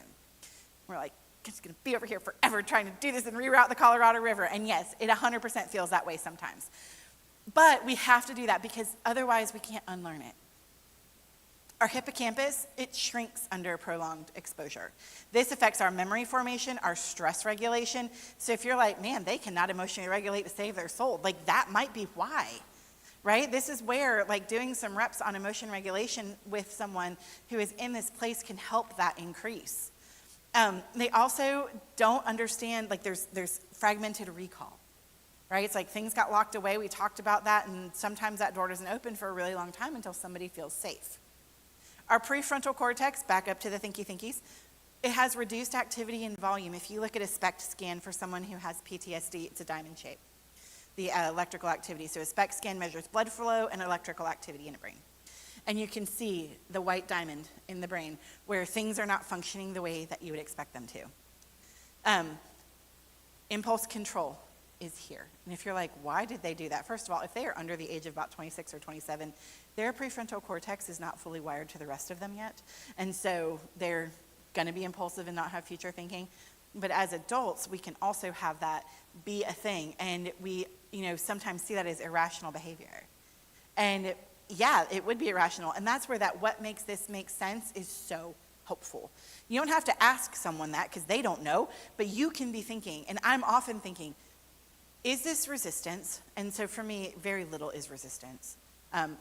We're like, it's going to be over here forever trying to do this and reroute the Colorado River. And yes, it 100% feels that way sometimes. But we have to do that because otherwise we can't unlearn it. Our hippocampus, it shrinks under prolonged exposure. This affects our memory formation, our stress regulation. So if you're like, man, they cannot emotionally regulate to save their soul, like that might be why, right? This is where, like, doing some reps on emotion regulation with someone who is in this place can help that increase. They also don't understand, like, there's fragmented recall, right? It's like things got locked away. We talked about that, and sometimes that door doesn't open for a really long time until somebody feels safe. Our prefrontal cortex, back up to the thinkies, it has reduced activity and volume. If you look at a SPECT scan for someone who has PTSD, it's a diamond shape, the electrical activity. So a SPECT scan measures blood flow and electrical activity in the brain. And you can see the white diamond in the brain where things are not functioning the way that you would expect them to. Impulse control is here. And if you're like, why did they do that? First of all, if they are under the age of about 26 or 27, their prefrontal cortex is not fully wired to the rest of them yet. And so they're going to be impulsive and not have future thinking. But as adults, we can also have that be a thing. And we, sometimes see that as irrational behavior. And yeah, it would be irrational. And that's where that what makes this make sense is so helpful. You don't have to ask someone that because they don't know, but you can be thinking, and I'm often thinking, is this resistance? And so for me, very little is resistance.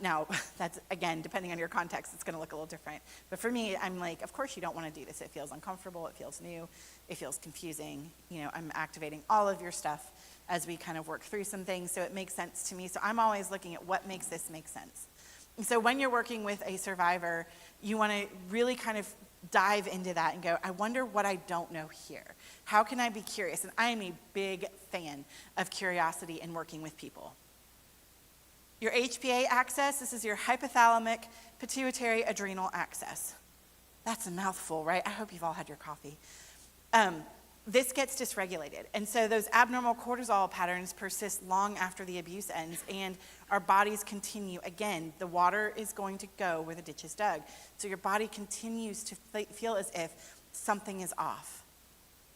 Now, that's, again, depending on your context, it's going to look a little different. But for me, I'm like, of course you don't want to do this. It feels uncomfortable. It feels new. It feels confusing. I'm activating all of your stuff as we kind of work through some things, so it makes sense to me. So I'm always looking at what makes this make sense. And so when you're working with a survivor, you want to really kind of dive into that and go, I wonder what I don't know here. How can I be curious? And I am a big fan of curiosity in working with people. Your HPA axis, this is your hypothalamic pituitary adrenal axis. That's a mouthful, right? I hope you've all had your coffee. This gets dysregulated. And so those abnormal cortisol patterns persist long after the abuse ends, and our bodies continue. Again, the water is going to go where the ditch is dug. So your body continues to feel as if something is off,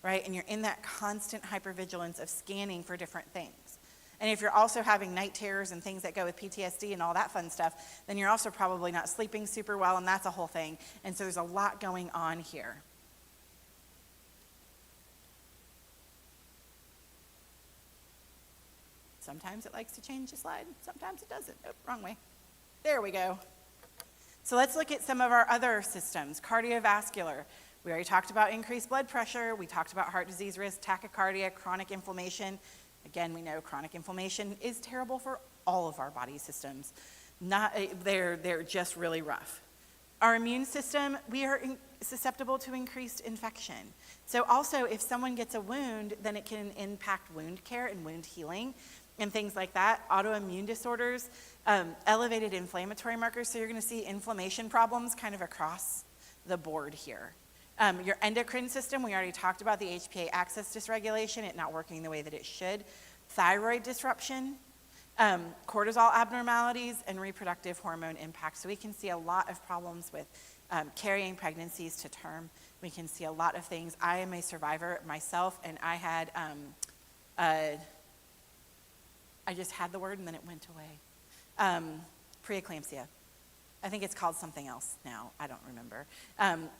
right? And you're in that constant hypervigilance of scanning for different things. And if you're also having night terrors and things that go with PTSD and all that fun stuff, then you're also probably not sleeping super well, and that's a whole thing. And so there's a lot going on here. Sometimes it likes to change the slide, sometimes it doesn't. Oh, wrong way. There we go. So let's look at some of our other systems. Cardiovascular. We already talked about increased blood pressure. We talked about heart disease risk, tachycardia, chronic inflammation. Again, we know chronic inflammation is terrible for all of our body systems. They're just really rough. Our immune system, we are susceptible to increased infection. So also, if someone gets a wound, then it can impact wound care and wound healing and things like that. Autoimmune disorders, elevated inflammatory markers. So you're going to see inflammation problems kind of across the board here. Your endocrine system, we already talked about the HPA axis dysregulation, it not working the way that it should. Thyroid disruption, cortisol abnormalities, and reproductive hormone impacts. So we can see a lot of problems with carrying pregnancies to term. We can see a lot of things. I am a survivor myself, and I had, I just had the word and then it went away. preeclampsia. I think it's called something else now. I don't remember.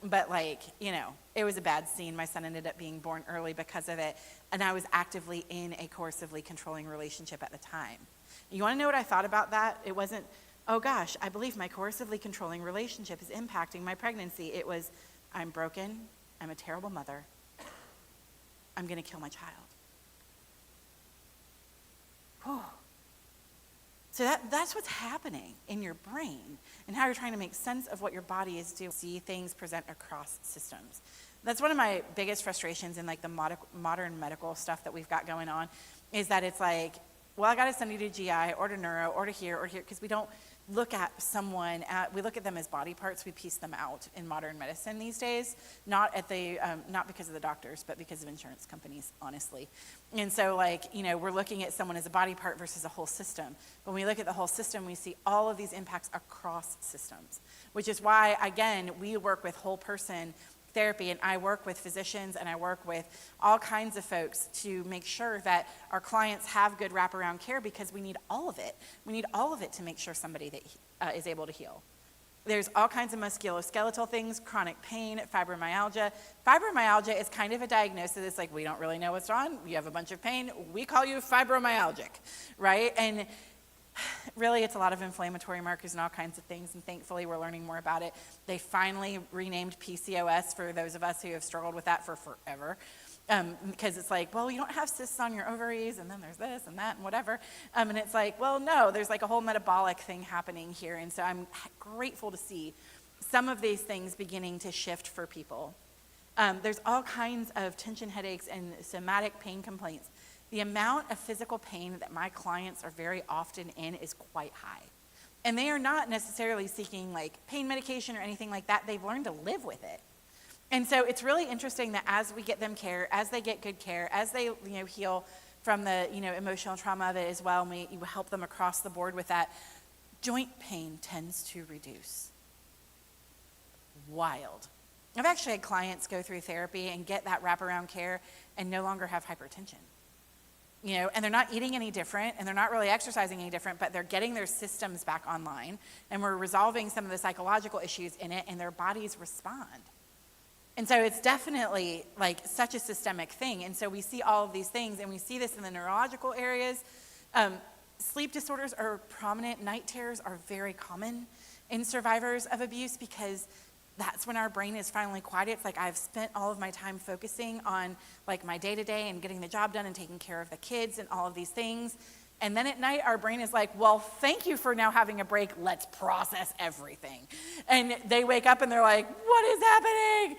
But like, you know, it was a bad scene. My son ended up being born early because of it. And I was actively in a coercively controlling relationship at the time. You want to know what I thought about that? It wasn't, oh gosh, I believe my coercively controlling relationship is impacting my pregnancy. It was, I'm broken. I'm a terrible mother. I'm going to kill my child. Whew. So that's what's happening in your brain and how you're trying to make sense of what your body is doing. See things present across systems. That's one of my biggest frustrations in like the modern medical stuff that we've got going on, is that it's like, well, I got to send you to GI or to neuro or to here, because we don't look at someone, we look at them as body parts, we piece them out in modern medicine these days, not because of the doctors, but because of insurance companies, honestly. And so like, you know, we're looking at someone as a body part versus a whole system. When we look at the whole system, we see all of these impacts across systems, which is why, again, we work with whole person therapy, and I work with physicians and I work with all kinds of folks to make sure that our clients have good wraparound care, because we need all of it. We need all of it to make sure somebody that is able to heal. There's all kinds of musculoskeletal things, chronic pain, fibromyalgia. Fibromyalgia is kind of a diagnosis. It's like, we don't really know what's wrong. You have a bunch of pain. We call you fibromyalgic, right? And really, it's a lot of inflammatory markers and all kinds of things, and thankfully we're learning more about it. They finally renamed PCOS for those of us who have struggled with that for forever, because it's like, well, you don't have cysts on your ovaries, and then there's this and that and whatever, and it's like, well, no, there's like a whole metabolic thing happening here, and so I'm grateful to see some of these things beginning to shift for people. There's all kinds of tension headaches and somatic pain complaints. The amount of physical pain that my clients are very often in is quite high. And they are not necessarily seeking like pain medication or anything like that. They've learned to live with it. And so it's really interesting that as we get them care, as they get good care, as they heal from the emotional trauma of it as well, and you help them across the board with that, joint pain tends to reduce. Wild. I've actually had clients go through therapy and get that wraparound care and no longer have hypertension. And they're not eating any different, and they're not really exercising any different, but they're getting their systems back online, and we're resolving some of the psychological issues in it, and their bodies respond. And so it's definitely like such a systemic thing. And so we see all of these things, and we see this in the neurological areas. Sleep disorders are prominent. Night terrors are very common in survivors of abuse, because that's when our brain is finally quiet. It's like, I've spent all of my time focusing on like my day-to-day and getting the job done and taking care of the kids and all of these things. And then at night, our brain is like, well, thank you for now having a break. Let's process everything. And they wake up and they're like, what is happening?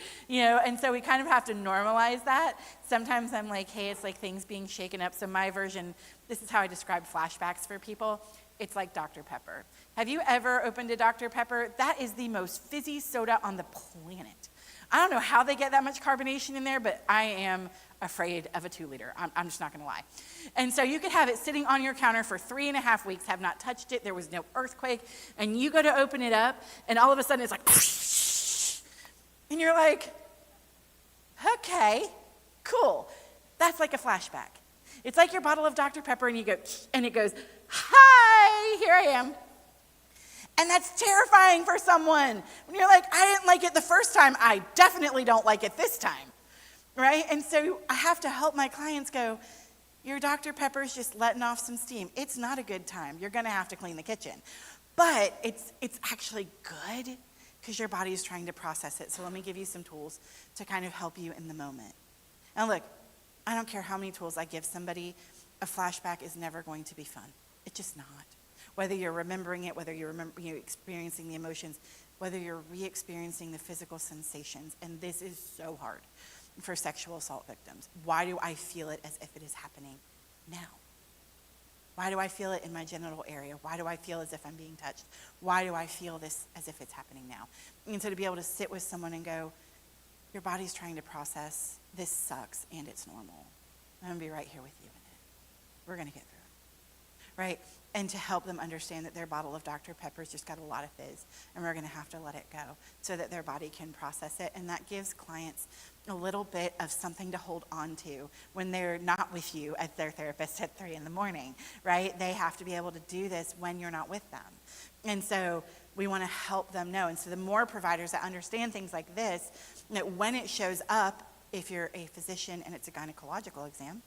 And so we kind of have to normalize that. Sometimes I'm like, hey, it's like things being shaken up. So my version, this is how I describe flashbacks for people. It's like Dr. Pepper. Have you ever opened a Dr. Pepper? That is the most fizzy soda on the planet. I don't know how they get that much carbonation in there, but I am afraid of a 2-liter. I'm just not going to lie. And so you could have it sitting on your counter for 3.5 weeks, have not touched it, there was no earthquake, and you go to open it up, and all of a sudden it's like, and you're like, okay, cool. That's like a flashback. It's like your bottle of Dr. Pepper, and you go, and it goes, hi, here I am. And that's terrifying for someone. When you're like, I didn't like it the first time, I definitely don't like it this time, right? And so I have to help my clients go, your Dr. Pepper's just letting off some steam. It's not a good time. You're gonna have to clean the kitchen. But it's actually good, because your body is trying to process it. So let me give you some tools to kind of help you in the moment. And look, I don't care how many tools I give somebody, a flashback is never going to be fun. It's just not. Whether you're remembering it, whether you're experiencing the emotions, whether you're re-experiencing the physical sensations, and this is so hard for sexual assault victims. Why do I feel it as if it is happening now? Why do I feel it in my genital area? Why do I feel as if I'm being touched? Why do I feel this as if it's happening now? And so to be able to sit with someone and go, your body's trying to process, this sucks and it's normal. I'm gonna be right here with you in it. We're gonna get through it. right? And to help them understand that their bottle of Dr. Pepper's just got a lot of fizz, and we're going to have to let it go so that their body can process it. And that gives clients a little bit of something to hold on to when they're not with you as their therapist at 3 a.m, right? They have to be able to do this when you're not with them. And so we want to help them know. And so the more providers that understand things like this, that when it shows up, if you're a physician and it's a gynecological exam,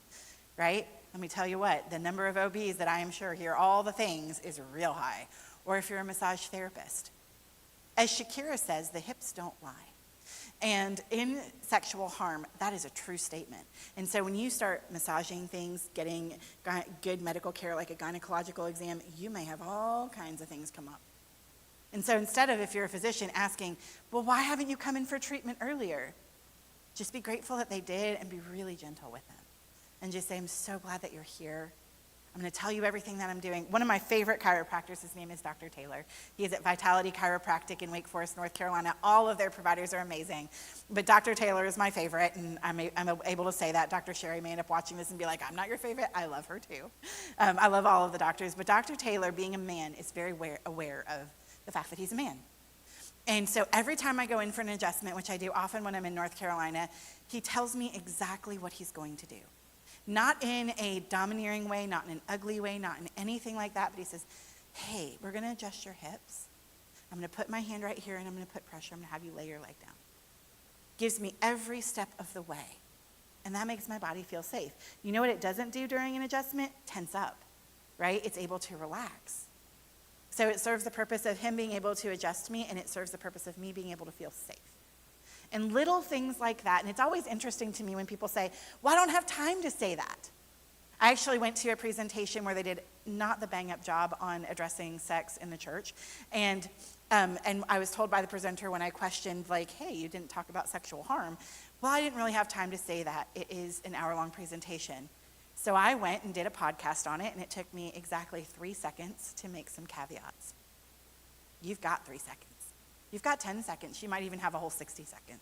right? Let me tell you what, the number of OBs that I am sure hear all the things is real high. Or if you're a massage therapist. As Shakira says, the hips don't lie. And in sexual harm, that is a true statement. And so when you start massaging things, getting good medical care like a gynecological exam, you may have all kinds of things come up. And so instead of, if you're a physician, asking, well, why haven't you come in for treatment earlier? Just be grateful that they did and be really gentle with them. And just say, I'm so glad that you're here. I'm going to tell you everything that I'm doing. One of my favorite chiropractors, his name is Dr. Taylor. He is at Vitality Chiropractic in Wake Forest, North Carolina. All of their providers are amazing. But Dr. Taylor is my favorite, and I'm able to say that. Dr. Sherry may end up watching this and be like, I'm not your favorite. I love her too. I love all of the doctors. But Dr. Taylor, being a man, is very aware of the fact that he's a man. And so every time I go in for an adjustment, which I do often when I'm in North Carolina, he tells me exactly what he's going to do. Not in a domineering way, not in an ugly way, not in anything like that, but he says, hey, we're going to adjust your hips. I'm going to put my hand right here and I'm going to put pressure. I'm going to have you lay your leg down. Gives me every step of the way. And that makes my body feel safe. You know what it doesn't do during an adjustment? Tense up, right? It's able to relax. So it serves the purpose of him being able to adjust me, and it serves the purpose of me being able to feel safe. And little things like that, and it's always interesting to me when people say, well, I don't have time to say that. I actually went to a presentation where they did not the bang-up job on addressing sex in the church, and I was told by the presenter when I questioned, like, hey, you didn't talk about sexual harm. Well, I didn't really have time to say that. It is an hour-long presentation. So I went and did a podcast on it, and it took me exactly 3 seconds to make some caveats. You've got 3 seconds. You've got 10 seconds. You might even have a whole 60 seconds.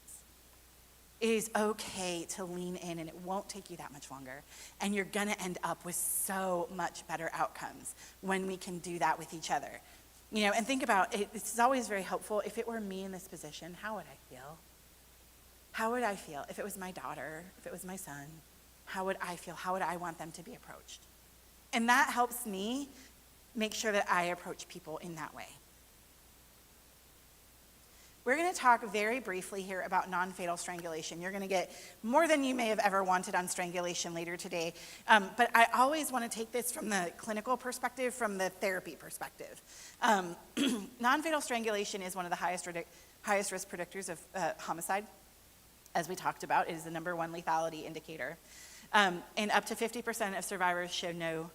It is okay to lean in, and it won't take you that much longer. And you're going to end up with so much better outcomes when we can do that with each other. You know, and think about it. It's always very helpful. If it were me in this position, how would I feel? How would I feel if it was my daughter, if it was my son? How would I feel? How would I want them to be approached? And that helps me make sure that I approach people in that way. We're going to talk very briefly here about non-fatal strangulation. You're going to get more than you may have ever wanted on strangulation later today. But I always want to take this from the clinical perspective, from the therapy perspective. Non-fatal strangulation is one of the highest risk predictors of homicide. As we talked about, it is the number one lethality indicator. And up to 50% of survivors show no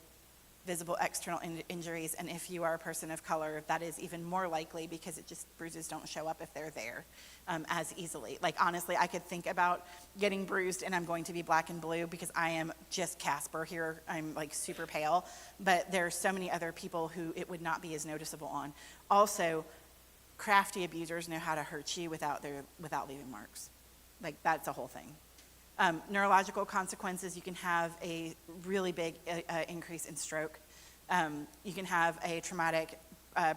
visible external injuries, and if you are a person of color, that is even more likely because bruises don't show up if they're there as easily. Like, honestly, I could think about getting bruised and I'm going to be black and blue because I am just Casper here. I'm like super pale, but there are so many other people who it would not be as noticeable on. Also, crafty abusers know how to hurt you without leaving marks. Like, that's a whole thing. Neurological consequences, you can have a really big increase in stroke. You can have a traumatic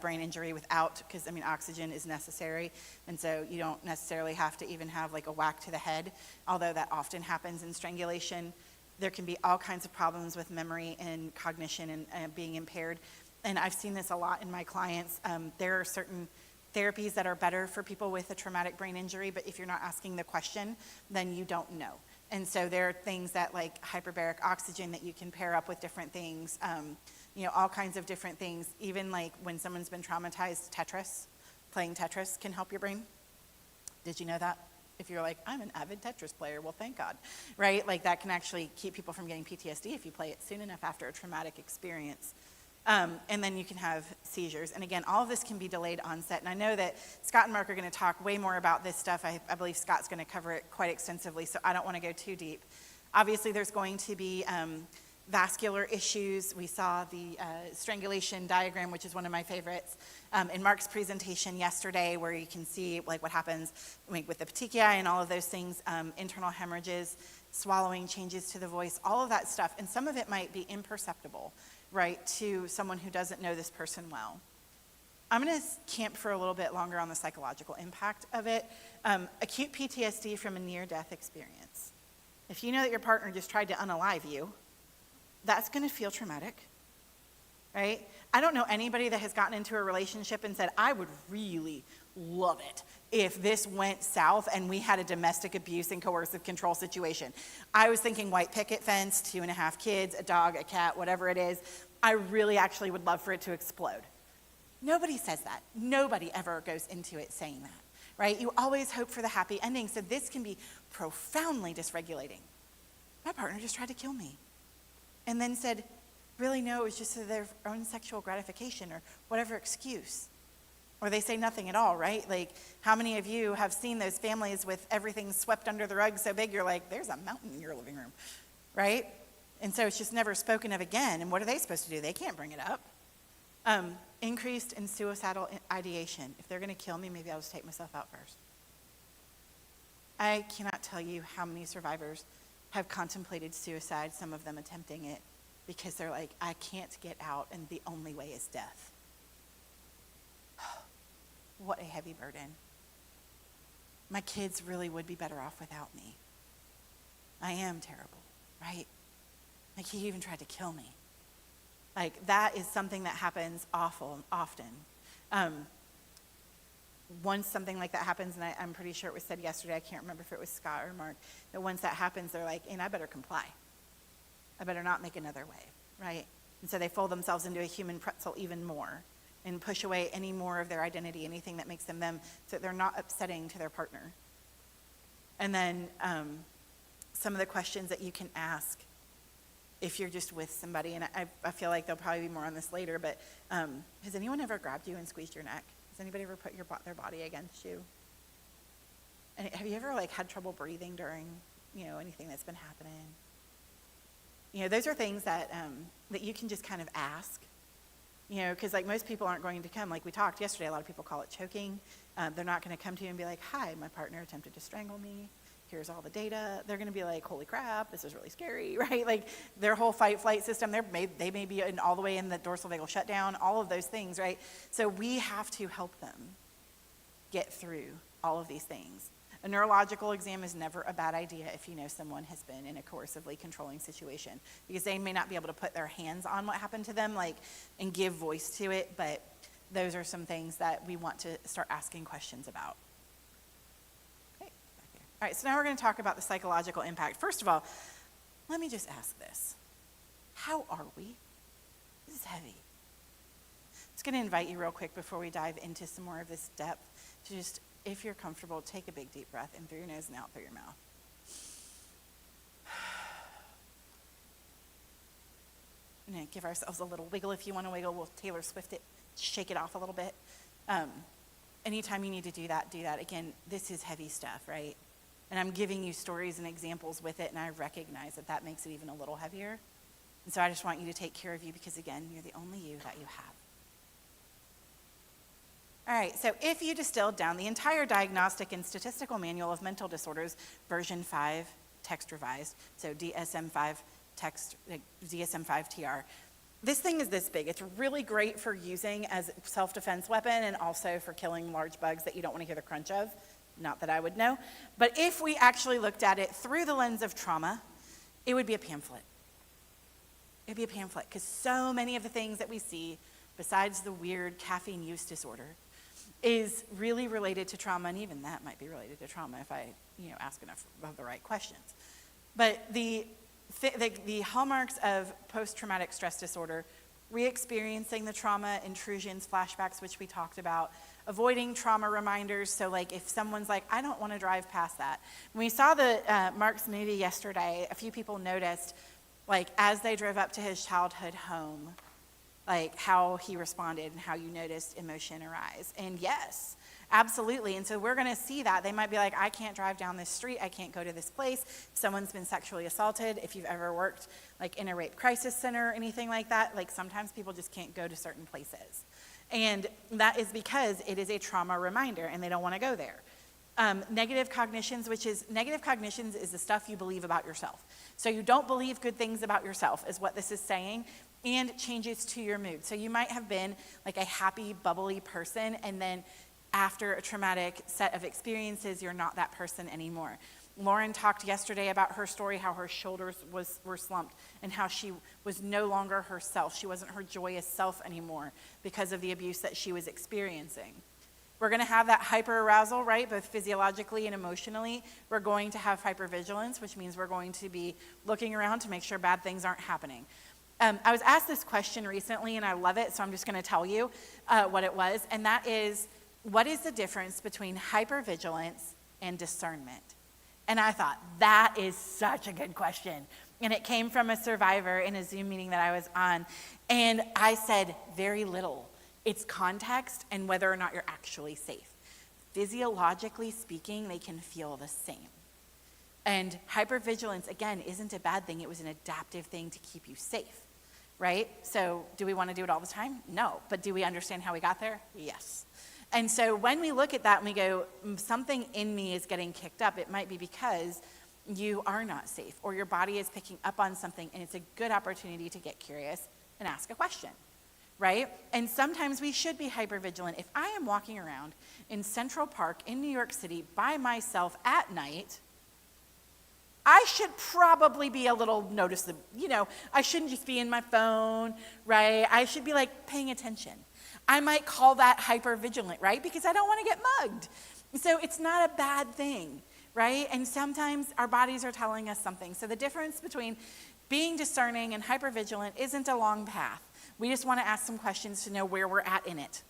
brain injury without, because oxygen is necessary, and so you don't necessarily have to even have like a whack to the head, although that often happens in strangulation. There can be all kinds of problems with memory and cognition and being impaired, and I've seen this a lot in my clients. There are certain therapies that are better for people with a traumatic brain injury, but if you're not asking the question, then you don't know. And so there are things that like hyperbaric oxygen that you can pair up with different things, all kinds of different things. Even like when someone's been traumatized, playing Tetris can help your brain. Did you know that? If you're like, I'm an avid Tetris player, well, thank God, right? Like that can actually keep people from getting PTSD if you play it soon enough after a traumatic experience. And then you can have seizures. And again, all of this can be delayed onset. And I know that Scott and Mark are going to talk way more about this stuff. I believe Scott's going to cover it quite extensively, so I don't want to go too deep. Obviously, there's going to be vascular issues. We saw the strangulation diagram, which is one of my favorites, in Mark's presentation yesterday, where you can see like what happens with the petechiae and all of those things, internal hemorrhages, swallowing, changes to the voice, all of that stuff. And some of it might be imperceptible, right, to someone who doesn't know this person well. I'm going to camp for a little bit longer on the psychological impact of it. Acute PTSD from a near-death experience. If you know that your partner just tried to unalive you, that's going to feel traumatic, right? I don't know anybody that has gotten into a relationship and said, I would really love it if this went south and we had a domestic abuse and coercive control situation. I was thinking white picket fence, 2.5 kids, a dog, a cat, whatever it is. I really actually would love for it to explode. Nobody says that. Nobody ever goes into it saying that, right? You always hope for the happy ending, so this can be profoundly dysregulating. My partner just tried to kill me and then said, really, no, it was just for their own sexual gratification or whatever excuse. Or they say nothing at all, right? Like, how many of you have seen those families with everything swept under the rug so big, you're like, there's a mountain in your living room, right? And so it's just never spoken of again. And what are they supposed to do? They can't bring it up. Increased in suicidal ideation. If they're going to kill me, maybe I'll just take myself out first. I cannot tell you how many survivors have contemplated suicide, some of them attempting it, because they're like, I can't get out, and the only way is death. What a heavy burden. My kids really would be better off without me. I am terrible, right? Like, he even tried to kill me. Like, that is something that happens often. Once something like that happens, and I'm pretty sure it was said yesterday, I can't remember if it was Scott or Mark, that once that happens, they're like, and I better comply. I better not make another wave, right? And so they fold themselves into a human pretzel even more and push away any more of their identity, anything that makes them them, so that they're not upsetting to their partner. And then some of the questions that you can ask if you're just with somebody, and I feel like there'll probably be more on this later, but has anyone ever grabbed you and squeezed your neck? Has anybody ever put their body against you? And have you ever like had trouble breathing during, anything that's been happening? Those are things that that you can just kind of ask, because like most people aren't going to come. Like we talked yesterday, a lot of people call it choking. They're not going to come to you and be like, hi, my partner attempted to strangle me. Here's all the data. They're going to be like, holy crap, this is really scary, right? Like their whole fight-flight system, they may be all the way in the dorsal vagal shutdown, all of those things, right? So we have to help them get through all of these things. A neurological exam is never a bad idea if you know someone has been in a coercively controlling situation, because they may not be able to put their hands on what happened to them, and give voice to it, but those are some things that we want to start asking questions about. All right, so now we're going to talk about the psychological impact. First of all, let me just ask this. How are we? This is heavy. I'm just going to invite you real quick before we dive into some more of this depth to just, if you're comfortable, take a big deep breath in through your nose and out through your mouth. And then give ourselves a little wiggle. If you want to wiggle, we'll Taylor Swift it, shake it off a little bit. Anytime you need to do that, do that. Again, this is heavy stuff, right? And I'm giving you stories and examples with it, and I recognize that makes it even a little heavier. And so I just want you to take care of you because, again, you're the only you that you have. All right, so if you distilled down the entire Diagnostic and Statistical Manual of Mental Disorders, version 5, text revised, so DSM-5 text, DSM-5-TR, this thing is this big. It's really great for using as a self-defense weapon and also for killing large bugs that you don't want to hear the crunch of. Not that I would know. But if we actually looked at it through the lens of trauma, it would be a pamphlet. It'd be a pamphlet, because so many of the things that we see, besides the weird caffeine use disorder, is really related to trauma, and even that might be related to trauma if I ask enough of the right questions. But the hallmarks of post-traumatic stress disorder: re-experiencing the trauma, intrusions, flashbacks, which we talked about, avoiding trauma reminders. So like if someone's like, I don't want to drive past that. When we saw the Mark's movie yesterday, a few people noticed, like as they drove up to his childhood home, like how he responded and how you noticed emotion arise. And yes, absolutely. And so we're going to see that. They might be like, I can't drive down this street. I can't go to this place. If someone's been sexually assaulted, if you've ever worked like in a rape crisis center or anything like that, like sometimes people just can't go to certain places. And that is because it is a trauma reminder and they don't want to go there. Negative cognitions is the stuff you believe about yourself. So you don't believe good things about yourself is what this is saying. and changes to your mood. So you might have been like a happy, bubbly person, and then after a traumatic set of experiences, you're not that person anymore. Lauren talked yesterday about her story, how her shoulders were slumped, and how she was no longer herself. She wasn't her joyous self anymore because of the abuse that she was experiencing. We're going to have that hyperarousal, right, both physiologically and emotionally. We're going to have hypervigilance, which means we're going to be looking around to make sure bad things aren't happening. I was asked this question recently, and I love it, so I'm just going to tell you what it was, and that is, what is the difference between hypervigilance and discernment? And I thought, that is such a good question. And it came from a survivor in a Zoom meeting that I was on. And I said, very little. It's context and whether or not you're actually safe. Physiologically speaking, they can feel the same. And hypervigilance, again, isn't a bad thing. It was an adaptive thing to keep you safe, right? So do we want to do it all the time? No. But do we understand how we got there? Yes. And so when we look at that and we go, something in me is getting kicked up, it might be because you are not safe or your body is picking up on something, and it's a good opportunity to get curious and ask a question, right? And sometimes we should be hypervigilant. If I am walking around in Central Park in New York City by myself at night, I should probably be a little noticeable. I shouldn't just be in my phone, right? I should be like paying attention. I might call that hypervigilant, right? Because I don't want to get mugged. So it's not a bad thing, right? And sometimes our bodies are telling us something. So the difference between being discerning and hypervigilant isn't a long path. We just want to ask some questions to know where we're at in it.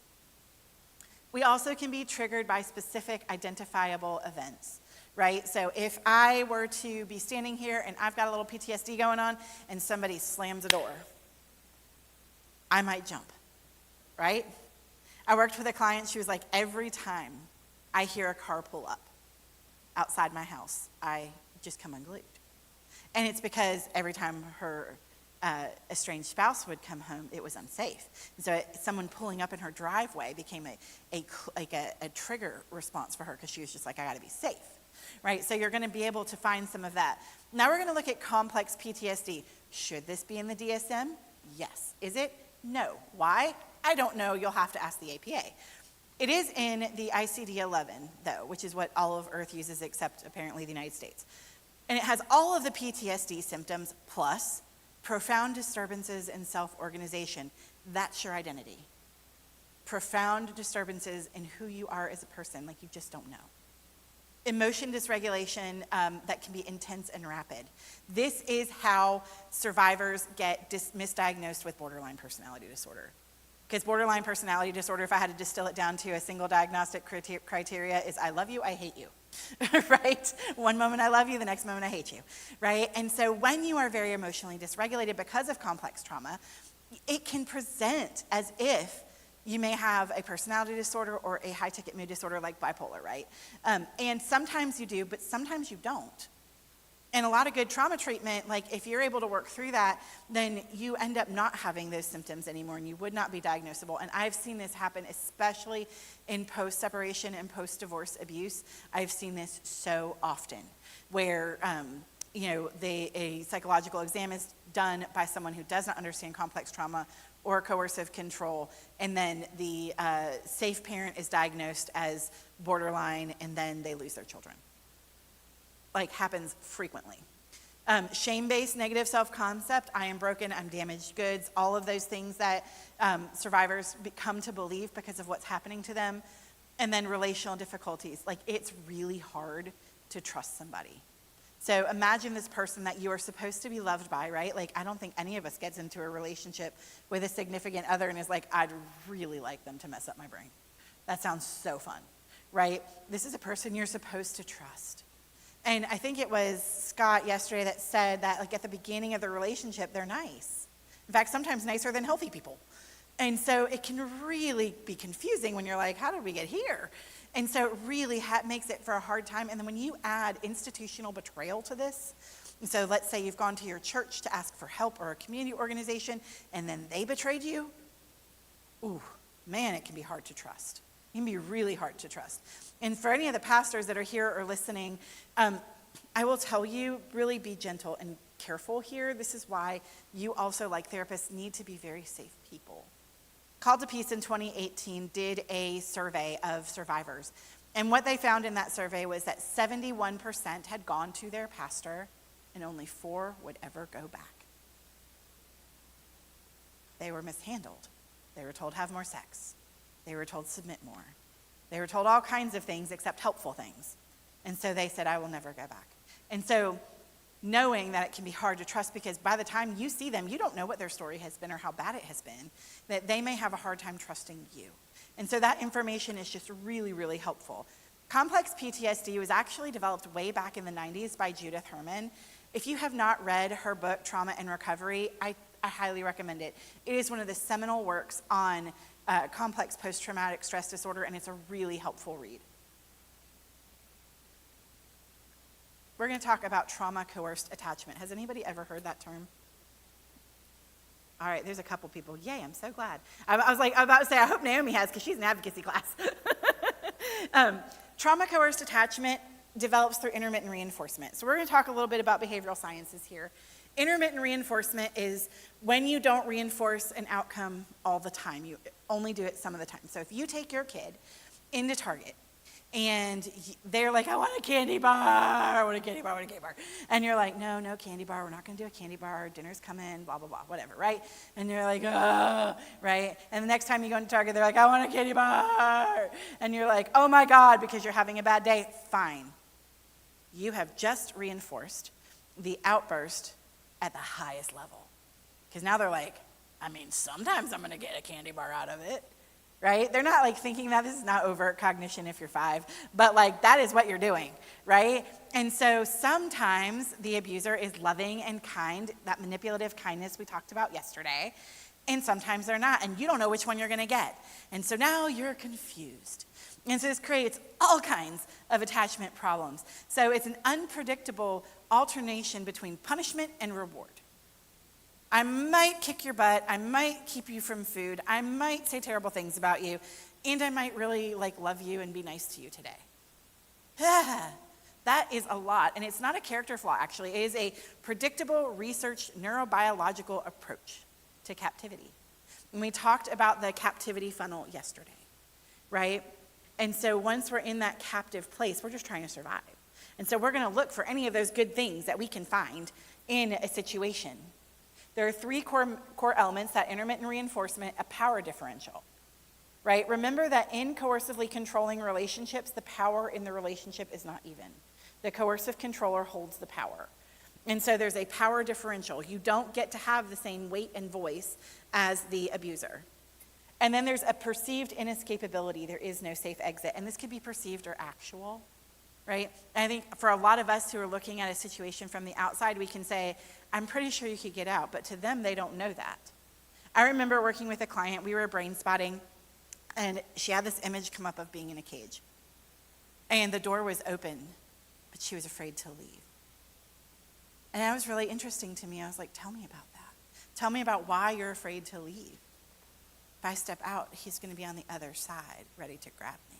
We also can be triggered by specific identifiable events, right? So if I were to be standing here and I've got a little PTSD going on and somebody slams a door, I might jump. Right? I worked with a client, she was like, every time I hear a car pull up outside my house, I just come unglued. And it's because every time her estranged spouse would come home, it was unsafe. And so someone pulling up in her driveway became a trigger response for her, because she was just like, I gotta be safe, right? So you're gonna be able to find some of that. Now we're gonna look at complex PTSD. Should this be in the DSM? Yes. Is it? No. Why? I don't know. You'll have to ask the APA. It is in the ICD-11, though, which is what all of Earth uses except apparently the United States. And it has all of the PTSD symptoms plus profound disturbances in self-organization. That's your identity. Profound disturbances in who you are as a person, like you just don't know. Emotion dysregulation that can be intense and rapid. This is how survivors get misdiagnosed with borderline personality disorder. Because borderline personality disorder, if I had to distill it down to a single diagnostic criteria, is I love you, I hate you, right? One moment I love you, the next moment I hate you, right? And so when you are very emotionally dysregulated because of complex trauma, it can present as if you may have a personality disorder or a high-ticket mood disorder like bipolar, right? And sometimes you do, but sometimes you don't. And a lot of good trauma treatment, like if you're able to work through that, then you end up not having those symptoms anymore and you would not be diagnosable. And I've seen this happen, especially in post-separation and post-divorce abuse. I've seen this so often where, a psychological exam is done by someone who does not understand complex trauma or coercive control, and then the safe parent is diagnosed as borderline, and then they lose their children. Like, happens frequently. Shame-based negative self-concept, I am broken, I'm damaged goods, all of those things that survivors come to believe because of what's happening to them. And then relational difficulties, like it's really hard to trust somebody. So imagine this person that you are supposed to be loved by, right? Like, I don't think any of us gets into a relationship with a significant other and is like, I'd really like them to mess up my brain. That sounds so fun, right? This is a person you're supposed to trust. And I think it was Scott yesterday that said that, like, at the beginning of the relationship, they're nice. In fact, sometimes nicer than healthy people. And so it can really be confusing when you're like, how did we get here? And so it really makes it for a hard time. And then when you add institutional betrayal to this, and so let's say you've gone to your church to ask for help or a community organization, and then they betrayed you, ooh, man, it can be hard to trust. It can be really hard to trust. And for any of the pastors that are here or listening, I will tell you, really be gentle and careful here. This is why you also, like therapists, need to be very safe people. Called to Peace in 2018 did a survey of survivors. And what they found in that survey was that 71% had gone to their pastor and only 4 would ever go back. They were mishandled. They were told have more sex. They were told submit more. They were told all kinds of things except helpful things. And so they said, I will never go back. And so knowing that it can be hard to trust, because by the time you see them, you don't know what their story has been or how bad it has been, that they may have a hard time trusting you. And so that information is just really, really helpful. Complex PTSD was actually developed way back in the 90s by Judith Herman. If you have not read her book, Trauma and Recovery, I highly recommend it. It is one of the seminal works on complex post-traumatic stress disorder, and it's a really helpful read. We're going to talk about trauma-coerced attachment. Has anybody ever heard that term? All right, there's a couple people. Yay, I'm so glad. I was about to say, I hope Naomi has, because she's in advocacy class. Trauma-coerced attachment develops through intermittent reinforcement. So we're going to talk a little bit about behavioral sciences here. Intermittent reinforcement is when you don't reinforce an outcome all the time. You only do it some of the time. So if you take your kid into Target, and they're like, I want a candy bar, I want a candy bar, I want a candy bar. And you're like, no candy bar, we're not gonna do a candy bar, dinner's coming, blah, blah, blah, whatever, right? And you're like, right? And the next time you go into Target, they're like, I want a candy bar. And you're like, oh my God, because you're having a bad day. Fine. You have just reinforced the outburst at the highest level. Because now they're like, I mean, sometimes I'm gonna get a candy bar out of it. Right? They're not like thinking that. This is not overt cognition if you're 5, but like that is what you're doing, right? And so sometimes the abuser is loving and kind, that manipulative kindness we talked about yesterday, and sometimes they're not, and you don't know which one you're gonna get. And so now you're confused. And so this creates all kinds of attachment problems. So it's an unpredictable alternation between punishment and reward. I might kick your butt, I might keep you from food, I might say terrible things about you, and I might really love you and be nice to you today. That is a lot, and it's not a character flaw actually, it is a predictable researched neurobiological approach to captivity. And we talked about the captivity funnel yesterday, right? And so once we're in that captive place, we're just trying to survive. And so we're gonna look for any of those good things that we can find in a situation. There are 3 core elements: that intermittent reinforcement, a power differential, right? Remember that in coercively controlling relationships, the power in the relationship is not even. The coercive controller holds the power. And so there's a power differential. You don't get to have the same weight and voice as the abuser. And then there's a perceived inescapability. There is no safe exit. And this could be perceived or actual, right? And I think for a lot of us who are looking at a situation from the outside, we can say, I'm pretty sure you could get out, but to them, they don't know that. I remember working with a client, we were brain spotting, and she had this image come up of being in a cage. And the door was open, but she was afraid to leave. And that was really interesting to me. I was like, tell me about that. Tell me about why you're afraid to leave. If I step out, he's gonna be on the other side, ready to grab me.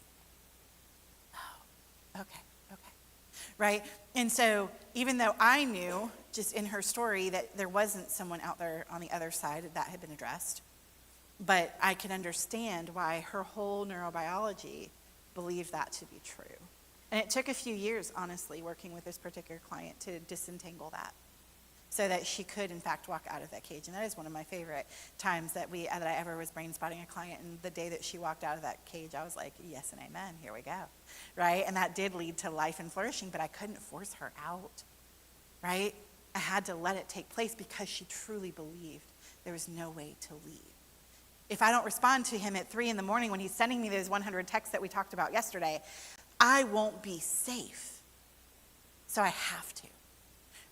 Oh, okay. Right? And so even though I knew just in her story that there wasn't someone out there on the other side that had been addressed, but I could understand why her whole neurobiology believed that to be true. And it took a few years, honestly, working with this particular client to disentangle that so that she could, in fact, walk out of that cage. And that is one of my favorite times that I ever was brain spotting a client. And the day that she walked out of that cage, I was like, yes and amen, here we go, right? And that did lead to life and flourishing, but I couldn't force her out, right? I had to let it take place because she truly believed there was no way to leave. If I don't respond to him at 3 in the morning when he's sending me those 100 texts that we talked about yesterday, I won't be safe. So I have to.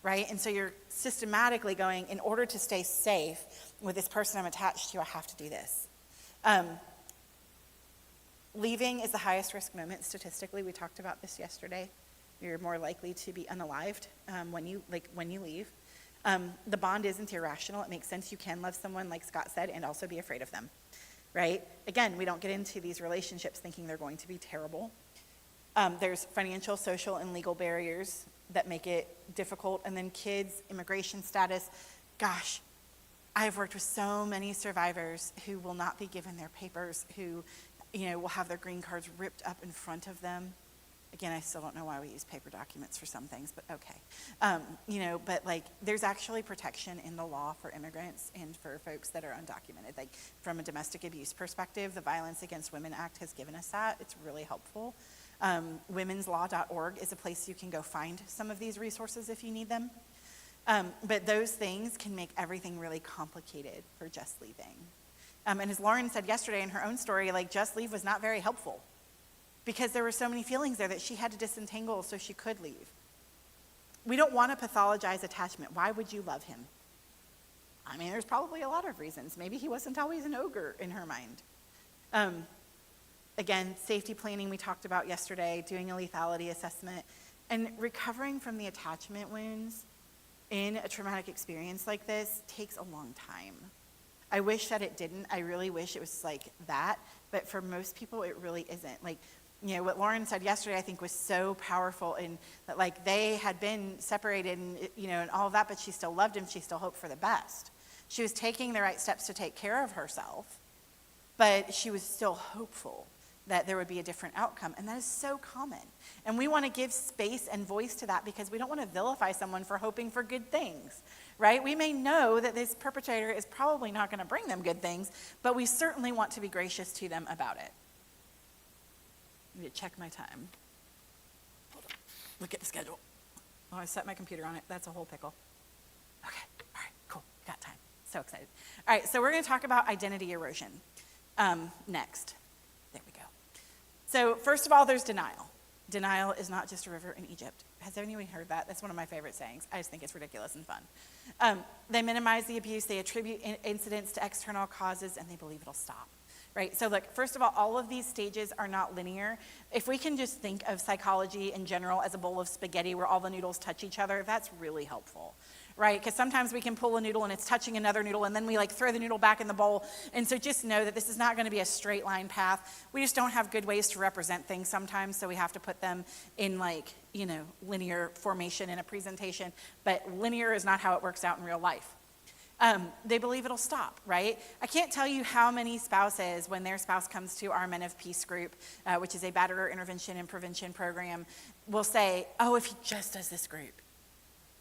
Right? And so you're systematically going, in order to stay safe with this person I'm attached to, I have to do this. Leaving is the highest risk moment statistically. We talked about this yesterday. You're more likely to be unalived when you leave. The bond isn't irrational. It makes sense. You can love someone, like Scott said, and also be afraid of them. Right? Again, we don't get into these relationships thinking they're going to be terrible. There's financial, social, and legal barriers that make it difficult. And then kids, immigration status. Gosh, I've worked with so many survivors who will not be given their papers, who, will have their green cards ripped up in front of them. Again, I still don't know why we use paper documents for some things, but okay. But like, there's actually protection in the law for immigrants and for folks that are undocumented. Like, from a domestic abuse perspective, the Violence Against Women Act has given us that. It's really helpful. Womenslaw.org is a place you can go find some of these resources if you need them. But those things can make everything really complicated for just leaving. And as Lauren said yesterday in her own story, like, just leave was not very helpful because there were so many feelings there that she had to disentangle so she could leave. We don't want to pathologize attachment. Why would you love him? I mean, there's probably a lot of reasons. Maybe he wasn't always an ogre in her mind. Again, safety planning we talked about yesterday, doing a lethality assessment, and recovering from the attachment wounds in a traumatic experience like this takes a long time. I wish that it didn't. I really wish it was like that. But for most people, it really isn't. Like, what Lauren said yesterday, I think was so powerful in that, like, they had been separated and, and all of that, but she still loved him. She still hoped for the best. She was taking the right steps to take care of herself, but she was still hopeful that there would be a different outcome. And that is so common. And we want to give space and voice to that because we don't want to vilify someone for hoping for good things, right? We may know that this perpetrator is probably not going to bring them good things, but we certainly want to be gracious to them about it. I need to check my time. Hold on. Look at the schedule. Oh, I set my computer on it. That's a whole pickle. Okay. All right. Cool. Got time. So excited. All right. So we're going to talk about identity erosion next. There we go. So first of all, there's denial. Denial is not just a river in Egypt. Has anyone heard that? That's one of my favorite sayings. I just think it's ridiculous and fun. They minimize the abuse. They attribute incidents to external causes, and they believe it'll stop. Right? So look, first of all of these stages are not linear. If we can just think of psychology in general as a bowl of spaghetti where all the noodles touch each other, that's really helpful. Right? Because sometimes we can pull a noodle and it's touching another noodle and then we throw the noodle back in the bowl. And so just know that this is not going to be a straight line path. We just don't have good ways to represent things sometimes, so we have to put them in linear formation in a presentation. But linear is not how it works out in real life. They believe it'll stop, right? I can't tell you how many spouses, when their spouse comes to our Men of Peace group, which is a batterer intervention and prevention program, will say, oh, if he just does this group.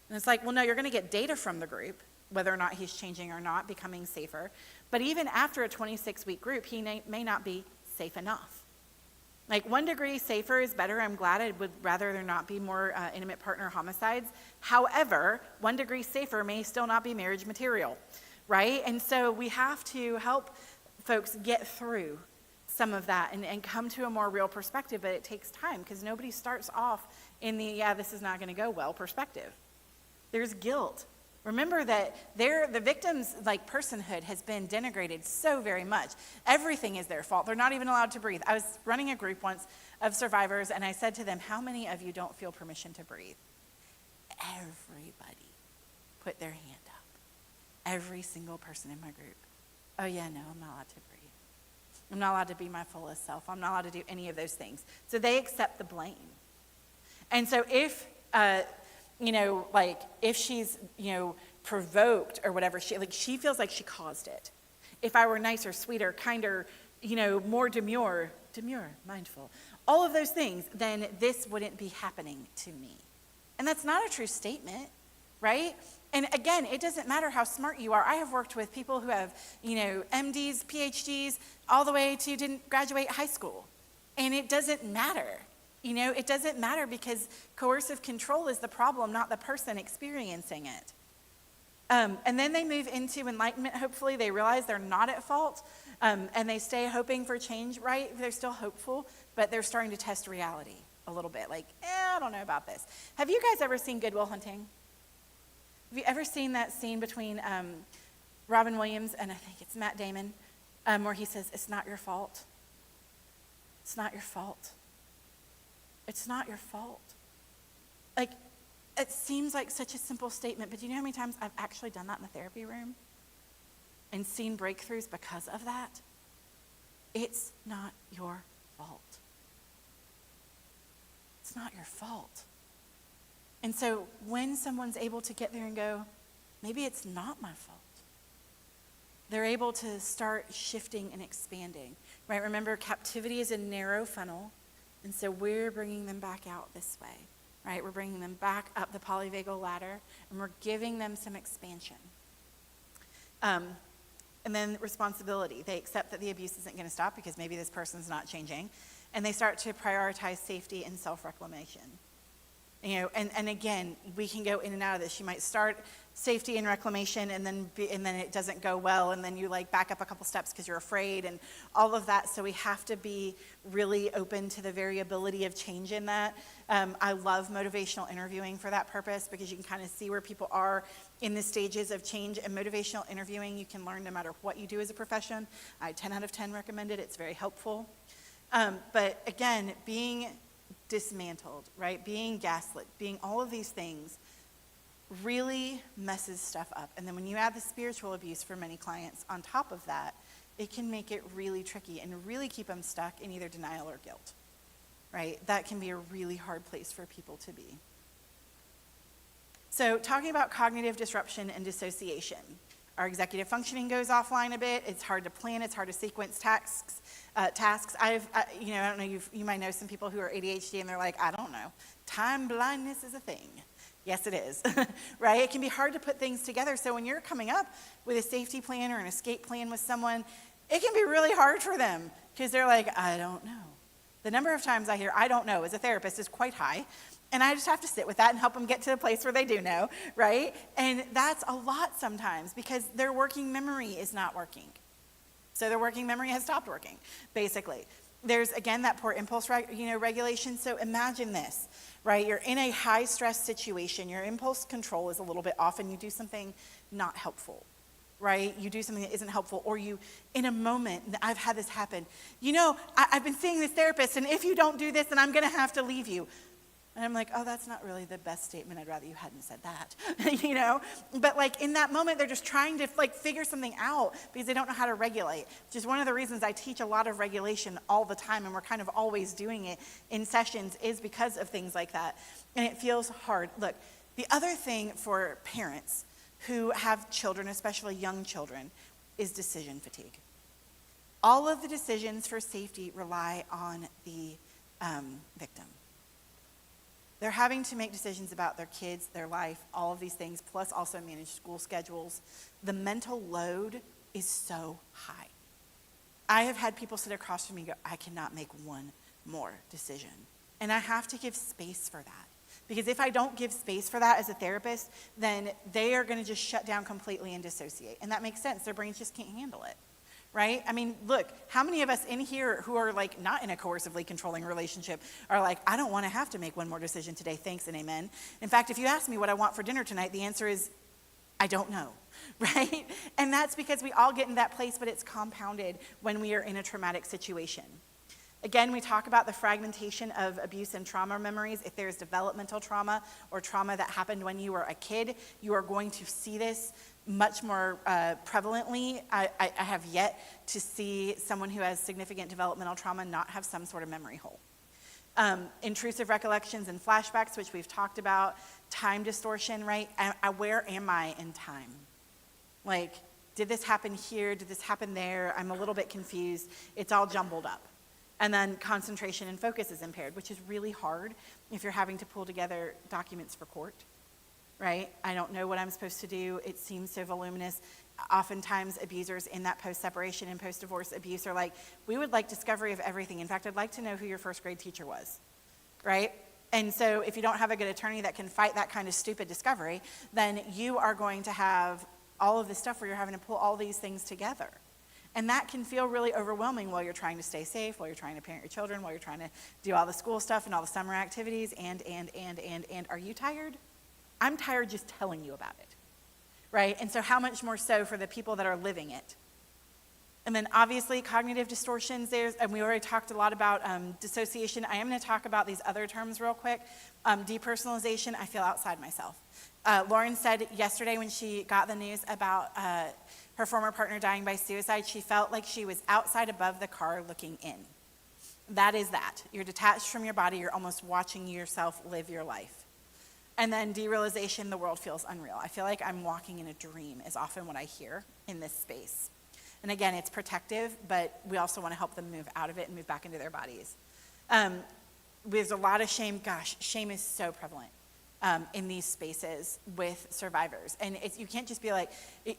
And it's like, well, no, you're going to get data from the group, whether or not he's changing or not, becoming safer. But even after a 26-week group, he may not be safe enough. Like, 1 degree safer is better. I'm glad. I would rather there not be more intimate partner homicides. However, 1 degree safer may still not be marriage material, right? And so we have to help folks get through some of that and come to a more real perspective, but it takes time because nobody starts off in the, this is not going to go well perspective. There's guilt. Remember that the victim's personhood has been denigrated so very much. Everything is their fault. They're not even allowed to breathe. I was running a group once of survivors, and I said to them, how many of you don't feel permission to breathe? Everybody put their hand up. Every single person in my group. Oh yeah, no, I'm not allowed to breathe. I'm not allowed to be my fullest self. I'm not allowed to do any of those things. So they accept the blame. And so if if she's, provoked or whatever, she feels like she caused it. If I were nicer, sweeter, kinder, more demure, mindful, all of those things, then this wouldn't be happening to me. And that's not a true statement, right? And again, it doesn't matter how smart you are. I have worked with people who have, MDs, PhDs, all the way to didn't graduate high school. And it doesn't matter. It doesn't matter because coercive control is the problem, not the person experiencing it. And then they move into enlightenment, hopefully. They realize they're not at fault, and they stay hoping for change, right? They're still hopeful, but they're starting to test reality a little bit. I don't know about this. Have you guys ever seen Good Will Hunting? Have you ever seen that scene between Robin Williams and I think it's Matt Damon, where he says, it's not your fault. It's not your fault. It's not your fault. It seems like such a simple statement, but do you know how many times I've actually done that in the therapy room and seen breakthroughs because of that? It's not your fault. It's not your fault. And so when someone's able to get there and go, maybe it's not my fault, they're able to start shifting and expanding, right? Remember, captivity is a narrow funnel, and so we're bringing them back out this way, right? We're bringing them back up the polyvagal ladder, and we're giving them some expansion. And then responsibility. They accept that the abuse isn't going to stop because maybe this person's not changing, and they start to prioritize safety and self-reclamation. You know, and again, we can go in and out of this. You might start safety and reclamation, and then it doesn't go well, and then you like back up a couple steps because you're afraid, and all of that. So we have to be really open to the variability of change in that. I love motivational interviewing for that purpose because you can kind of see where people are in the stages of change. And motivational interviewing, you can learn no matter what you do as a profession. I 10 out of 10 recommend it. It's very helpful. But again, being dismantled, right? Being gaslit, being all of these things really messes stuff up. And then when you add the spiritual abuse for many clients on top of that, it can make it really tricky and really keep them stuck in either denial or guilt, right? That can be a really hard place for people to be. So talking about cognitive disruption and dissociation. Our executive functioning goes offline a bit. It's hard to plan. It's hard to sequence tasks. I don't know, you might know some people who are ADHD and they're like, I don't know, time blindness is a thing. Yes, it is, right? It can be hard to put things together. So when you're coming up with a safety plan or an escape plan with someone, it can be really hard for them because they're like, I don't know. The number of times I hear I don't know as a therapist is quite high. And I just have to sit with that and help them get to the place where they do know, right? And that's a lot sometimes because their working memory is not working. So their working memory has stopped working, basically. There's, again, that poor impulse regulation. So imagine this, right? You're in a high-stress situation. Your impulse control is a little bit off, and you do something not helpful, right? You do something that isn't helpful, or you, in a moment, I've had this happen. You know, I've been seeing this therapist, and if you don't do this, then I'm going to have to leave you. And I'm like, oh, that's not really the best statement. I'd rather you hadn't said that, you know? But like in that moment, they're just trying to like figure something out because they don't know how to regulate, which is one of the reasons I teach a lot of regulation all the time, and we're kind of always doing it in sessions is because of things like that. And it feels hard. Look, the other thing for parents who have children, especially young children, is decision fatigue. All of the decisions for safety rely on the victim. They're having to make decisions about their kids, their life, all of these things, plus also manage school schedules. The mental load is so high. I have had people sit across from me and go, I cannot make one more decision. And I have to give space for that. Because if I don't give space for that as a therapist, then they are going to just shut down completely and dissociate. And that makes sense. Their brains just can't handle it. Right? I mean, look, how many of us in here who are like not in a coercively controlling relationship are like, I don't want to have to make one more decision today, thanks and amen. In fact, if you ask me what I want for dinner tonight, the answer is, I don't know, right? And that's because we all get in that place, but it's compounded when we are in a traumatic situation. Again, we talk about the fragmentation of abuse and trauma memories. If there's developmental trauma or trauma that happened when you were a kid, you are going to see this much more prevalently. I have yet to see someone who has significant developmental trauma not have some sort of memory hole. Intrusive recollections and flashbacks, which we've talked about. Time distortion, right? Where am I in time? Like, did this happen here? Did this happen there? I'm a little bit confused. It's all jumbled up. And then concentration and focus is impaired, which is really hard if you're having to pull together documents for court. Right? I don't know what I'm supposed to do. It seems so voluminous. Oftentimes, abusers in that post-separation and post-divorce abuse are like, we would like discovery of everything. In fact, I'd like to know who your first grade teacher was. Right? And so if you don't have a good attorney that can fight that kind of stupid discovery, then you are going to have all of this stuff where you're having to pull all these things together. And that can feel really overwhelming while you're trying to stay safe, while you're trying to parent your children, while you're trying to do all the school stuff and all the summer activities, and are you tired? I'm tired just telling you about it, right? And so how much more so for the people that are living it? And then obviously cognitive distortions, and we already talked a lot about dissociation. I am going to talk about these other terms real quick. Depersonalization, I feel outside myself. Lauren said yesterday when she got the news about her former partner dying by suicide, she felt like she was outside above the car looking in. That is that. You're detached from your body. You're almost watching yourself live your life. And then derealization, the world feels unreal. I feel like I'm walking in a dream is often what I hear in this space. And again, it's protective, but we also want to help them move out of it and move back into their bodies. There's a lot of shame. Gosh, shame is so prevalent in these spaces with survivors. And you can't just be like,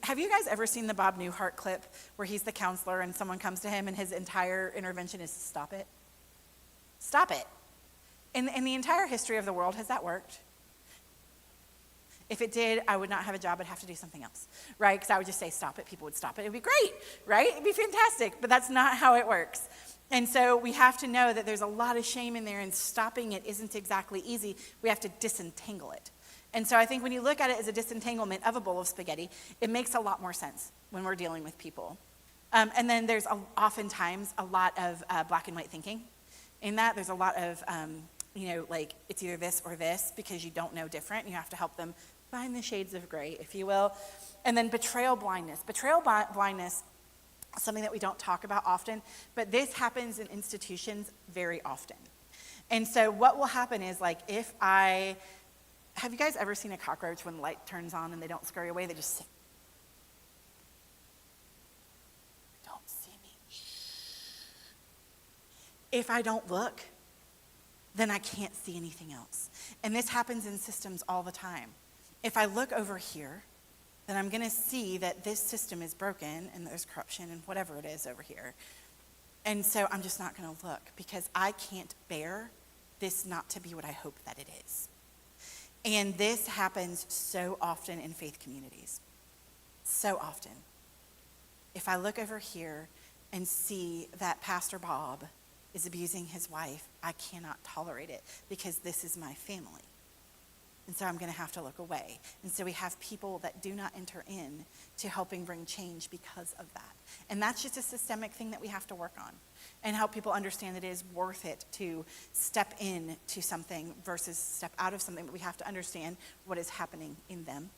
have you guys ever seen the Bob Newhart clip where he's the counselor and someone comes to him and his entire intervention is stop it? Stop it. In the entire history of the world, has that worked? If it did, I would not have a job. I'd have to do something else, right? Because I would just say, stop it. People would stop it. It would be great, right? It'd be fantastic. But that's not how it works. And so we have to know that there's a lot of shame in there, and stopping it isn't exactly easy. We have to disentangle it. And so I think when you look at it as a disentanglement of a bowl of spaghetti, it makes a lot more sense when we're dealing with people. And then there's oftentimes a lot of black and white thinking. In that, there's a lot of, like it's either this or this because you don't know different. And you have to help them find the shades of gray, if you will. And then betrayal blindness. Betrayal blindness, something that we don't talk about often, but this happens in institutions very often. And so what will happen is, like, have you guys ever seen a cockroach when the light turns on and they don't scurry away? They just sit. Don't see me. If I don't look, then I can't see anything else. And this happens in systems all the time. If I look over here, then I'm going to see that this system is broken and there's corruption and whatever it is over here. And so I'm just not going to look because I can't bear this not to be what I hope that it is. And this happens so often in faith communities. So often. If I look over here and see that Pastor Bob is abusing his wife, I cannot tolerate it because this is my family. And so I'm going to have to look away. And so we have people that do not enter in to helping bring change because of that. And that's just a systemic thing that we have to work on and help people understand that it is worth it to step in to something versus step out of something. But we have to understand what is happening in them.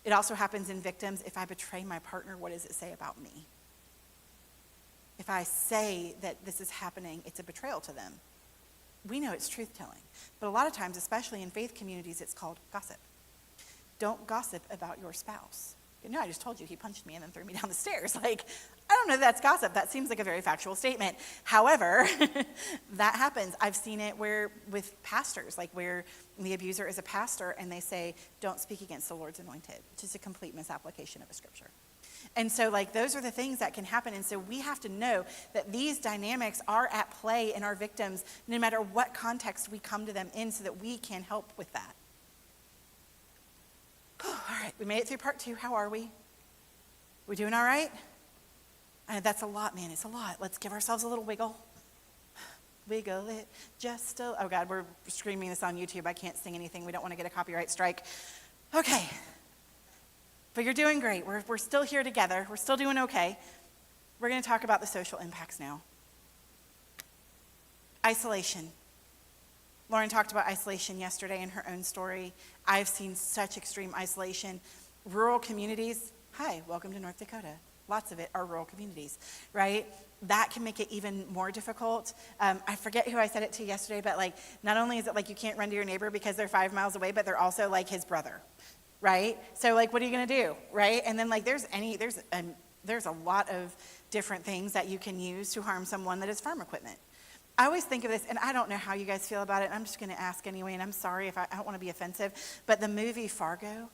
It also happens in victims. If I betray my partner, what does it say about me? If I say that this is happening, it's a betrayal to them. We know it's truth-telling. But a lot of times, especially in faith communities, it's called gossip. Don't gossip about your spouse. No, I just told you he punched me and then threw me down the stairs. Like, I don't know if that's gossip. That seems like a very factual statement. However, that happens. I've seen it with pastors, like where the abuser is a pastor and they say, don't speak against the Lord's anointed, which is a complete misapplication of a scripture. And so, like, those are the things that can happen. And so we have to know that these dynamics are at play in our victims, no matter what context we come to them in, so that we can help with that. All right, we made it through part 2. How are we? We doing all right? That's a lot, man. It's a lot. Let's give ourselves a little wiggle. Wiggle it just a... Oh, God, we're screaming this on YouTube. I can't sing anything. We don't want to get a copyright strike. Okay. But you're doing great. We're still here together. We're still doing okay. We're going to talk about the social impacts now. Isolation. Lauren talked about isolation yesterday in her own story. I've seen such extreme isolation. Rural communities, hi, welcome to North Dakota. Lots of it are rural communities, right? That can make it even more difficult. I forget who I said it to yesterday, but like, not only is it like you can't run to your neighbor because they're 5 miles away, but they're also like his brother. Right? So like, what are you going to do? Right? And then like, there's a lot of different things that you can use to harm someone that is farm equipment. I always think of this, and I don't know how you guys feel about it. I'm just going to ask anyway, and I'm sorry if I don't want to be offensive, but the movie Fargo,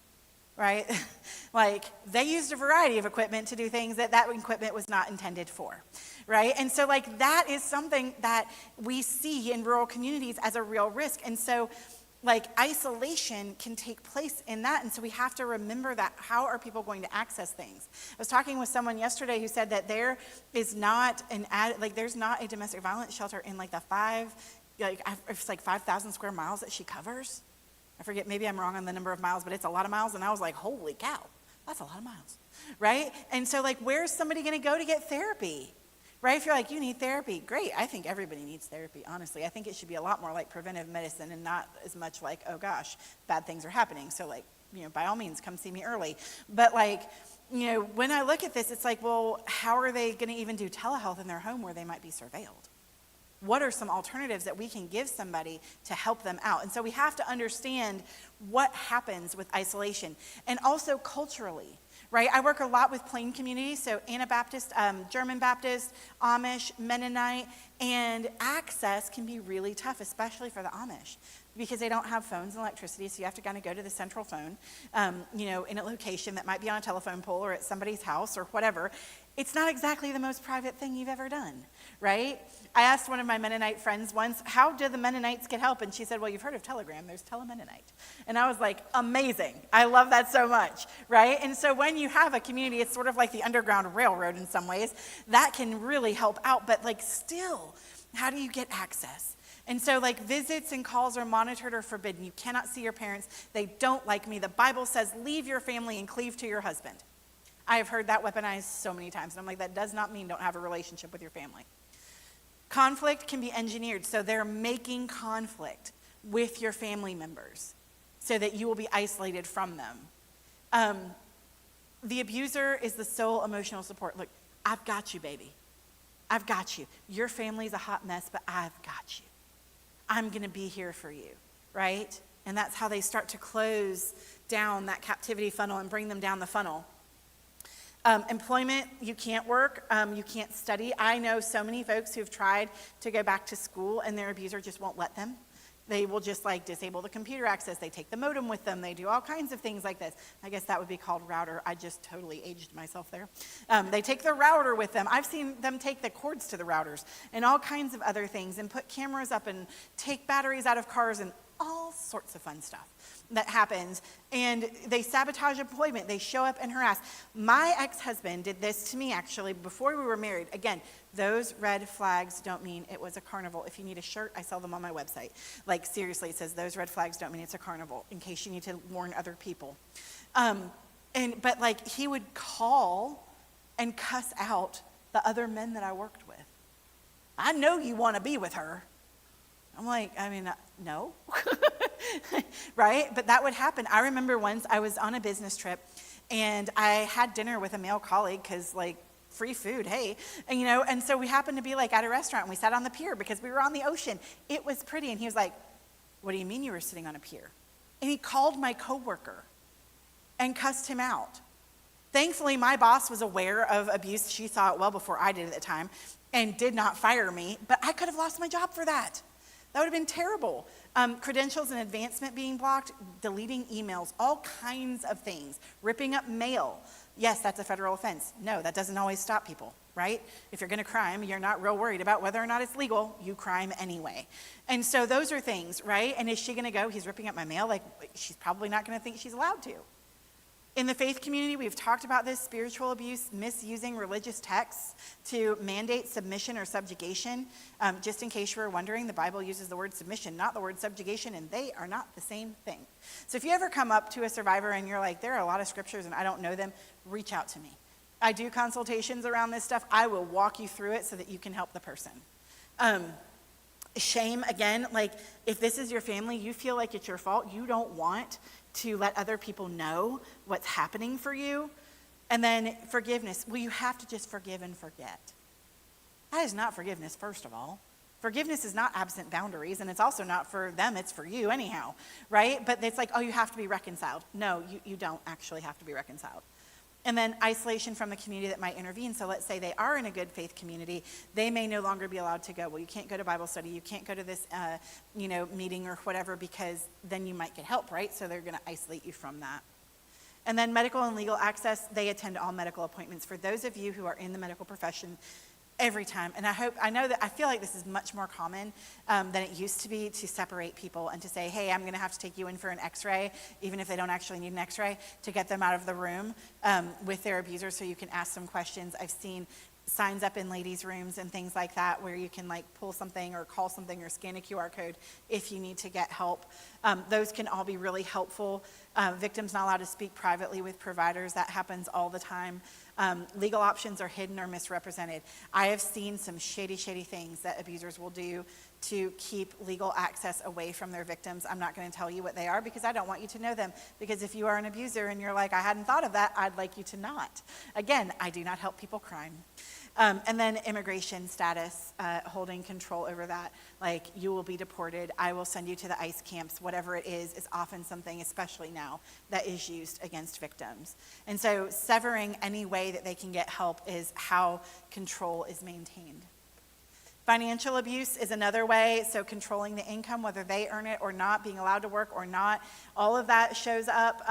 right? Like, they used a variety of equipment to do things that equipment was not intended for, right? And so like, that is something that we see in rural communities as a real risk. And so like, isolation can take place in that, and so we have to remember that. How are people going to access things? I was talking with someone yesterday who said that there is not there's not a domestic violence shelter in like it's like 5,000 square miles that she covers. I forget, maybe I'm wrong on the number of miles, but it's a lot of miles, and I was like, holy cow, that's a lot of miles, right? And so like, where's somebody going to go to get therapy? Right? If you're like, you need therapy, great. I think everybody needs therapy, honestly. I think it should be a lot more like preventive medicine and not as much like, oh gosh, bad things are happening. So like, by all means, come see me early. But like, when I look at this, it's like, well, how are they going to even do telehealth in their home where they might be surveilled? What are some alternatives that we can give somebody to help them out? And so we have to understand what happens with isolation, and also culturally, right? I work a lot with plain communities, so Anabaptist, German Baptist, Amish, Mennonite, and access can be really tough, especially for the Amish, because they don't have phones and electricity, so you have to kind of go to the central phone, in a location that might be on a telephone pole or at somebody's house or whatever. It's not exactly the most private thing you've ever done, right? I asked one of my Mennonite friends once, how do the Mennonites get help? And she said, well, you've heard of Telegram, there's Telemennonite. And I was like, amazing. I love that so much, right? And so when you have a community, it's sort of like the Underground Railroad in some ways, that can really help out, but still, how do you get access? And so visits and calls are monitored or forbidden. You cannot see your parents. They don't like me. The Bible says, leave your family and cleave to your husband. I have heard that weaponized so many times. And I'm like, that does not mean don't have a relationship with your family. Conflict can be engineered. So they're making conflict with your family members so that you will be isolated from them. The abuser is the sole emotional support. Look, I've got you, baby. I've got you. Your family's a hot mess, but I've got you. I'm going to be here for you, right? And that's how they start to close down that captivity funnel and bring them down the funnel. Employment, you can't work, you can't study. I know so many folks who've tried to go back to school and their abuser just won't let them. They will just disable the computer access. They take the modem with them. They do all kinds of things like this. I guess that would be called router. I just totally aged myself there. They take the router with them. I've seen them take the cords to the routers and all kinds of other things and put cameras up and take batteries out of cars and all sorts of fun stuff that happens. And they sabotage employment. They show up and harass. My ex-husband did this to me actually before we were married. Again, those red flags don't mean it was a carnival. If you need a shirt, I sell them on my website. Seriously, it says those red flags don't mean it's a carnival, in case you need to warn other people. But he would call and cuss out the other men that I worked with. I know you want to be with her. I'm like, no. Right? But that would happen. I remember once I was on a business trip and I had dinner with a male colleague because free food, hey, and so we happened to be at a restaurant and we sat on the pier because we were on the ocean. It was pretty. And he was like, what do you mean you were sitting on a pier? And he called my coworker and cussed him out. Thankfully, my boss was aware of abuse. She saw it well before I did at the time and did not fire me, but I could have lost my job for that. That would have been terrible. Credentials and advancement being blocked, deleting emails, all kinds of things, ripping up mail. Yes, that's a federal offense. No, that doesn't always stop people, right? If you're going to crime, you're not real worried about whether or not it's legal. You crime anyway. And so those are things, right? And is she going to go, he's ripping up my mail? She's probably not going to think she's allowed to. In the faith community, we've talked about this, spiritual abuse, misusing religious texts to mandate submission or subjugation. Just in case you were wondering, the Bible uses the word submission, not the word subjugation, and they are not the same thing. So if you ever come up to a survivor and you're like, there are a lot of scriptures and I don't know them, reach out to me. I do consultations around this stuff. I will walk you through it so that you can help the person. Shame, again, if this is your family, you feel like it's your fault, you don't want to let other people know what's happening for you. And then forgiveness. Well, you have to just forgive and forget. That is not forgiveness, first of all. Forgiveness is not absent boundaries, and it's also not for them, it's for you anyhow, right? But it's you have to be reconciled. No, you don't actually have to be reconciled. And then isolation from the community that might intervene. So let's say they are in a good faith community. They may no longer be allowed to go. Well, you can't go to Bible study. You can't go to this, meeting or whatever, because then you might get help, right? So they're going to isolate you from that. And then medical and legal access. They attend all medical appointments. For those of you who are in the medical profession, every time, and I feel like this is much more common than it used to be, to separate people and to say, hey, I'm going to have to take you in for an x-ray, even if they don't actually need an x-ray, to get them out of the room with their abuser so you can ask some questions. I've seen signs up in ladies' rooms and things like that where you can pull something or call something or scan a QR code if you need to get help. Those can all be really helpful. Victims not allowed to speak privately with providers. That happens all the time. Legal options are hidden or misrepresented. I have seen some shady things that abusers will do to keep legal access away from their victims. I'm not going to tell you what they are because I don't want you to know them. Because if you are an abuser and you're like, I hadn't thought of that, I'd like you to not. Again, I do not help people crime. And then immigration status, holding control over that. Like, you will be deported, I will send you to the ICE camps, whatever it is often something, especially now, that is used against victims. And so severing any way that they can get help is how control is maintained. Financial abuse is another way, so controlling the income, whether they earn it or not, being allowed to work or not, all of that shows up.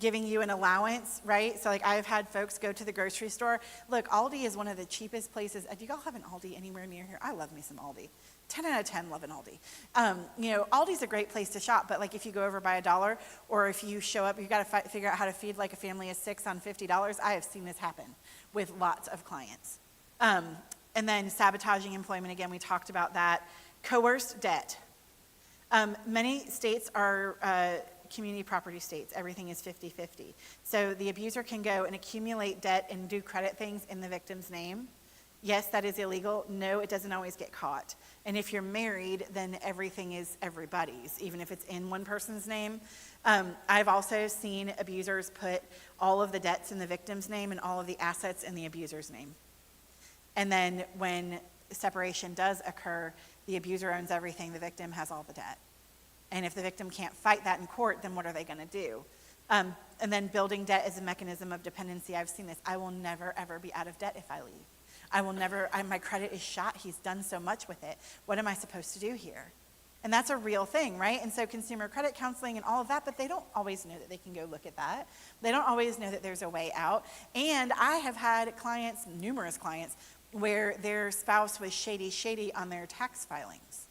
Giving you an allowance, right? So like I've had folks go to the grocery store. Look, Aldi is one of the cheapest places. Do y'all have an Aldi anywhere near here? I love me some Aldi. 10 out of 10 love an Aldi. Aldi's a great place to shop, but like if you go over by $1 or if you show up, you got to figure out how to feed like a family of 6 on $50. I have seen this happen with lots of clients. And then sabotaging employment, again, we talked about that. Coerced debt. Many states are community property states. Everything is 50-50. So the abuser can go and accumulate debt and do credit things in the victim's name. Yes, that is illegal. No, it doesn't always get caught. And if you're married, then everything is everybody's, even if it's in one person's name. I've also seen abusers put all of the debts in the victim's name and all of the assets in the abuser's name. And then when separation does occur, the abuser owns everything, the victim has all the debt. And if the victim can't fight that in court, then what are they going to do? And then building debt as a mechanism of dependency. I've seen this. I will never, ever be out of debt if I leave. I will never, my credit is shot. He's done so much with it. What am I supposed to do here? And that's a real thing, right? And so consumer credit counseling and all of that, but they don't always know that they can go look at that. They don't always know that there's a way out. And I have had clients, numerous clients, where their spouse was shady on their tax filings.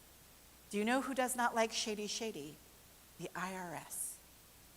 Do you know who does not like shady? The IRS.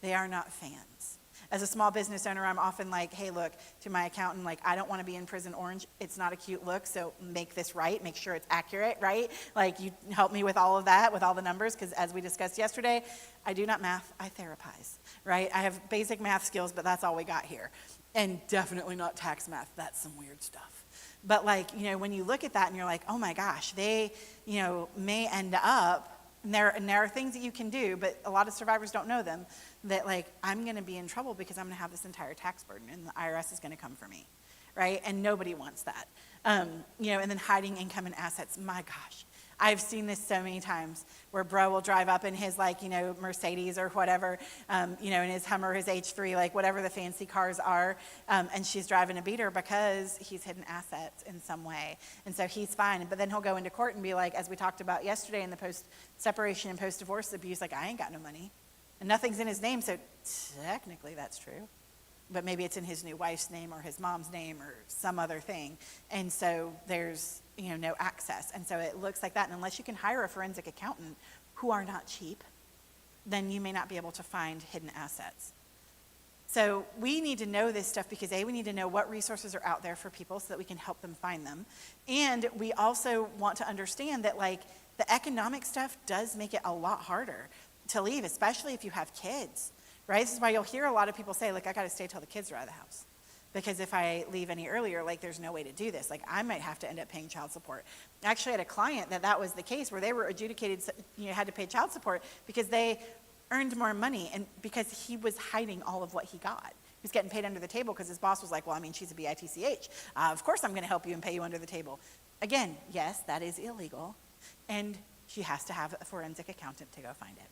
They are not fans. As a small business owner, I'm often like, hey, look, to my accountant, like, I don't want to be in prison orange. It's not a cute look, so make this right. Make sure it's accurate, right? Like, you help me with all of that, with all the numbers, because as we discussed yesterday, I do not math, I therapize, right? I have basic math skills, but that's all we got here. And definitely not tax math. That's some weird stuff. But like, when you look at that and you're like, oh my gosh, they, may end up, and there are things that you can do, but a lot of survivors don't know them, that like, I'm going to be in trouble because I'm going to have this entire tax burden and the IRS is going to come for me, right? And nobody wants that. And then hiding income and assets. My gosh, I've seen this so many times where bro will drive up in his Mercedes or whatever, in his Hummer, his H3, like whatever the fancy cars are, and she's driving a beater because he's hidden assets in some way. And so he's fine. But then he'll go into court and be like, as we talked about yesterday in the post-separation and post-divorce abuse, like, I ain't got no money. And nothing's in his name, so technically that's true. But maybe it's in his new wife's name or his mom's name or some other thing. And so there's, no access. And so it looks like that. And unless you can hire a forensic accountant, who are not cheap, then you may not be able to find hidden assets. So we need to know this stuff because we need to know what resources are out there for people so that we can help them find them. And we also want to understand that the economic stuff does make it a lot harder to leave, especially if you have kids. Right? This is why you'll hear a lot of people say, I got to stay till the kids are out of the house. Because if I leave any earlier, there's no way to do this. I might have to end up paying child support. I actually had a client that was the case where they were adjudicated, had to pay child support because they earned more money and because he was hiding all of what he got. He was getting paid under the table because his boss was like, well, she's a BITCH. Of course I'm going to help you and pay you under the table. Again, yes, that is illegal. And she has to have a forensic accountant to go find it.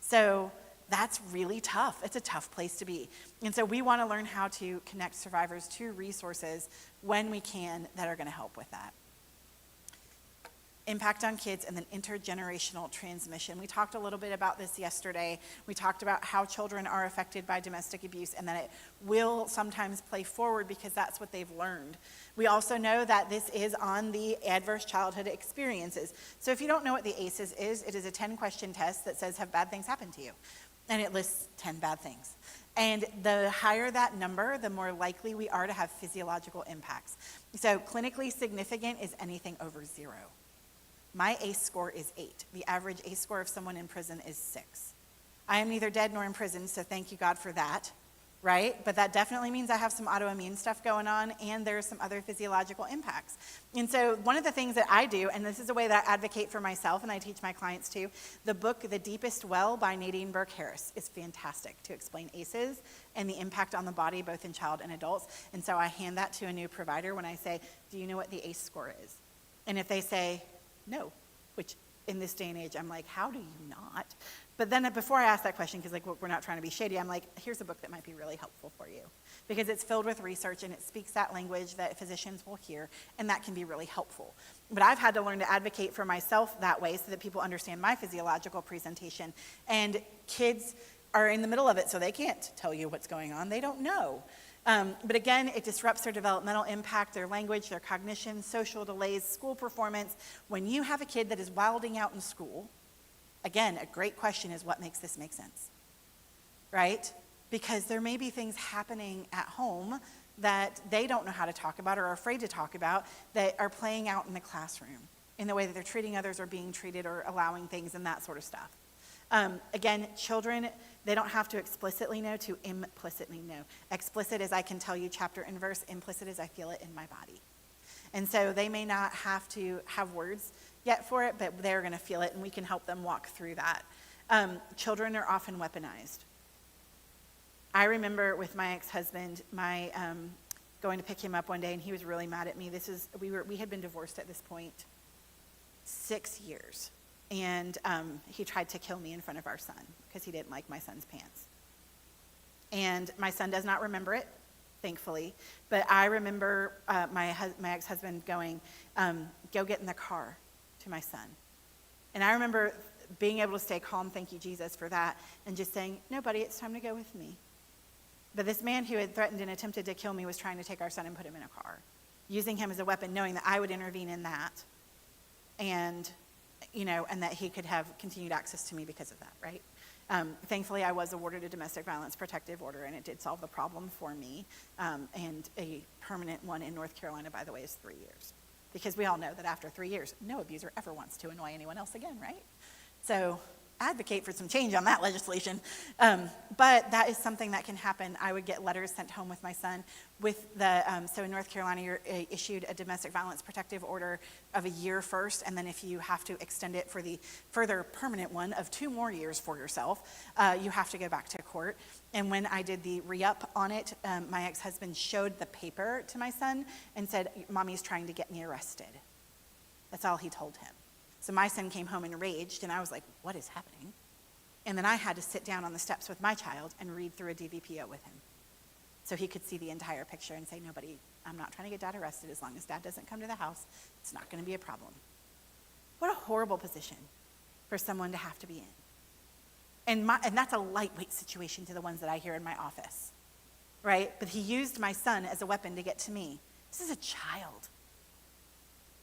So that's really tough. It's a tough place to be. And so we want to learn how to connect survivors to resources when we can that are going to help with that. Impact on kids and then intergenerational transmission. We talked a little bit about this yesterday. We talked about how children are affected by domestic abuse and that it will sometimes play forward because that's what they've learned. We also know that this is on the adverse childhood experiences. So if you don't know what the ACEs is, it is a 10-question test that says, have bad things happened to you? And it lists 10 bad things. And the higher that number, the more likely we are to have physiological impacts. So clinically significant is anything over 0. My ACE score is 8. The average ACE score of someone in prison is 6. I am neither dead nor in prison, so thank you, God, for that. right? But that definitely means I have some autoimmune stuff going on, and there's some other physiological impacts. And so one of the things that I do, and this is a way that I advocate for myself and I teach my clients too, the book The Deepest Well by Nadine Burke Harris is fantastic to explain ACEs and the impact on the body, both in child and adults. And so I hand that to a new provider when I say, do you know what the ACE score is? And if they say no, which in this day and age, I'm like, how do you not? But then before I ask that question, because like we're not trying to be shady, I'm like, here's a book that might be really helpful for you. Because it's filled with research and it speaks that language that physicians will hear, and that can be really helpful. But I've had to learn to advocate for myself that way so that people understand my physiological presentation. And kids are in the middle of it, so they can't tell you what's going on. They don't know. But again, it disrupts their developmental impact, their language, their cognition, social delays, school performance. When you have a kid that is wilding out in school, again, a great question is, what makes this make sense? Right? Because there may be things happening at home that they don't know how to talk about or are afraid to talk about that are playing out in the classroom in the way that they're treating others or being treated or allowing things and that sort of stuff. Again, children, they don't have to explicitly know to implicitly know. Explicit is I can tell you chapter and verse. Implicit is I feel it in my body. And so they may not have to have words yet for it, but they're going to feel it, and we can help them walk through that. Children are often weaponized. I remember with my ex-husband, going to pick him up one day, and he was really mad at me. We had been divorced at this point 6 years. And he tried to kill me in front of our son because he didn't like my son's pants. And my son does not remember it, thankfully. But I remember my ex-husband going, go get in the car to my son. And I remember being able to stay calm, thank you, Jesus, for that, and just saying, no, buddy, it's time to go with me. But this man who had threatened and attempted to kill me was trying to take our son and put him in a car, using him as a weapon, knowing that I would intervene in that. And and that he could have continued access to me because of that, right? Thankfully, I was awarded a domestic violence protective order, and it did solve the problem for me. And a permanent one in North Carolina, by the way, is 3 years. Because we all know that after 3 years, no abuser ever wants to annoy anyone else again, right? So advocate for some change on that legislation. But that is something that can happen. I would get letters sent home with my son with so in North Carolina, you're issued a domestic violence protective order of a year first, and then if you have to extend it for the further permanent one of 2 more years for yourself, you have to go back to court. And when I did the re-up on it, my ex-husband showed the paper to my son and said, Mommy's trying to get me arrested. That's all he told him. So my son came home enraged, and I was like, what is happening? And then I had to sit down on the steps with my child and read through a DVPO with him so he could see the entire picture and say, nobody, I'm not trying to get Dad arrested. As long as Dad doesn't come to the house, it's not going to be a problem. What a horrible position for someone to have to be in. And that's a lightweight situation to the ones that I hear in my office, right? But he used my son as a weapon to get to me. This is a child.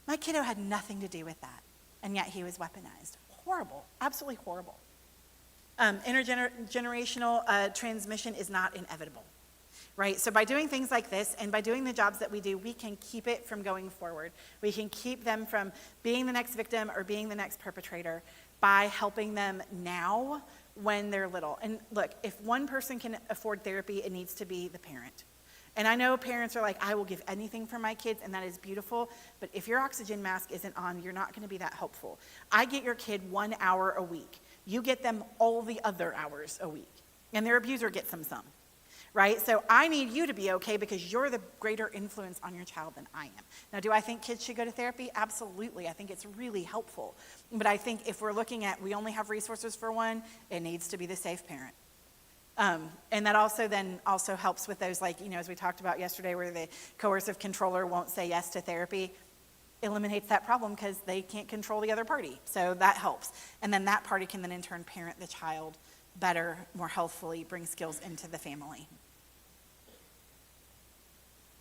My kiddo had nothing to do with that. And yet he was weaponized. Horrible, absolutely horrible. Intergenerational transmission is not inevitable, right? So by doing things like this and by doing the jobs that we do, we can keep it from going forward. We can keep them from being the next victim or being the next perpetrator by helping them now when they're little. And look, if one person can afford therapy, it needs to be the parent. And I know parents are like, I will give anything for my kids, and that is beautiful, but if your oxygen mask isn't on, you're not going to be that helpful. I get your kid 1 hour a week. You get them all the other hours a week, and their abuser gets them some, right? So I need you to be okay because you're the greater influence on your child than I am. Now, do I think kids should go to therapy? Absolutely. I think it's really helpful. But I think if we're looking at we only have resources for one, it needs to be the safe parent. And that also helps with those, like, as we talked about yesterday, where the coercive controller won't say yes to therapy, eliminates that problem because they can't control the other party. So that helps. And then that party can then in turn parent the child better, more healthfully, bring skills into the family.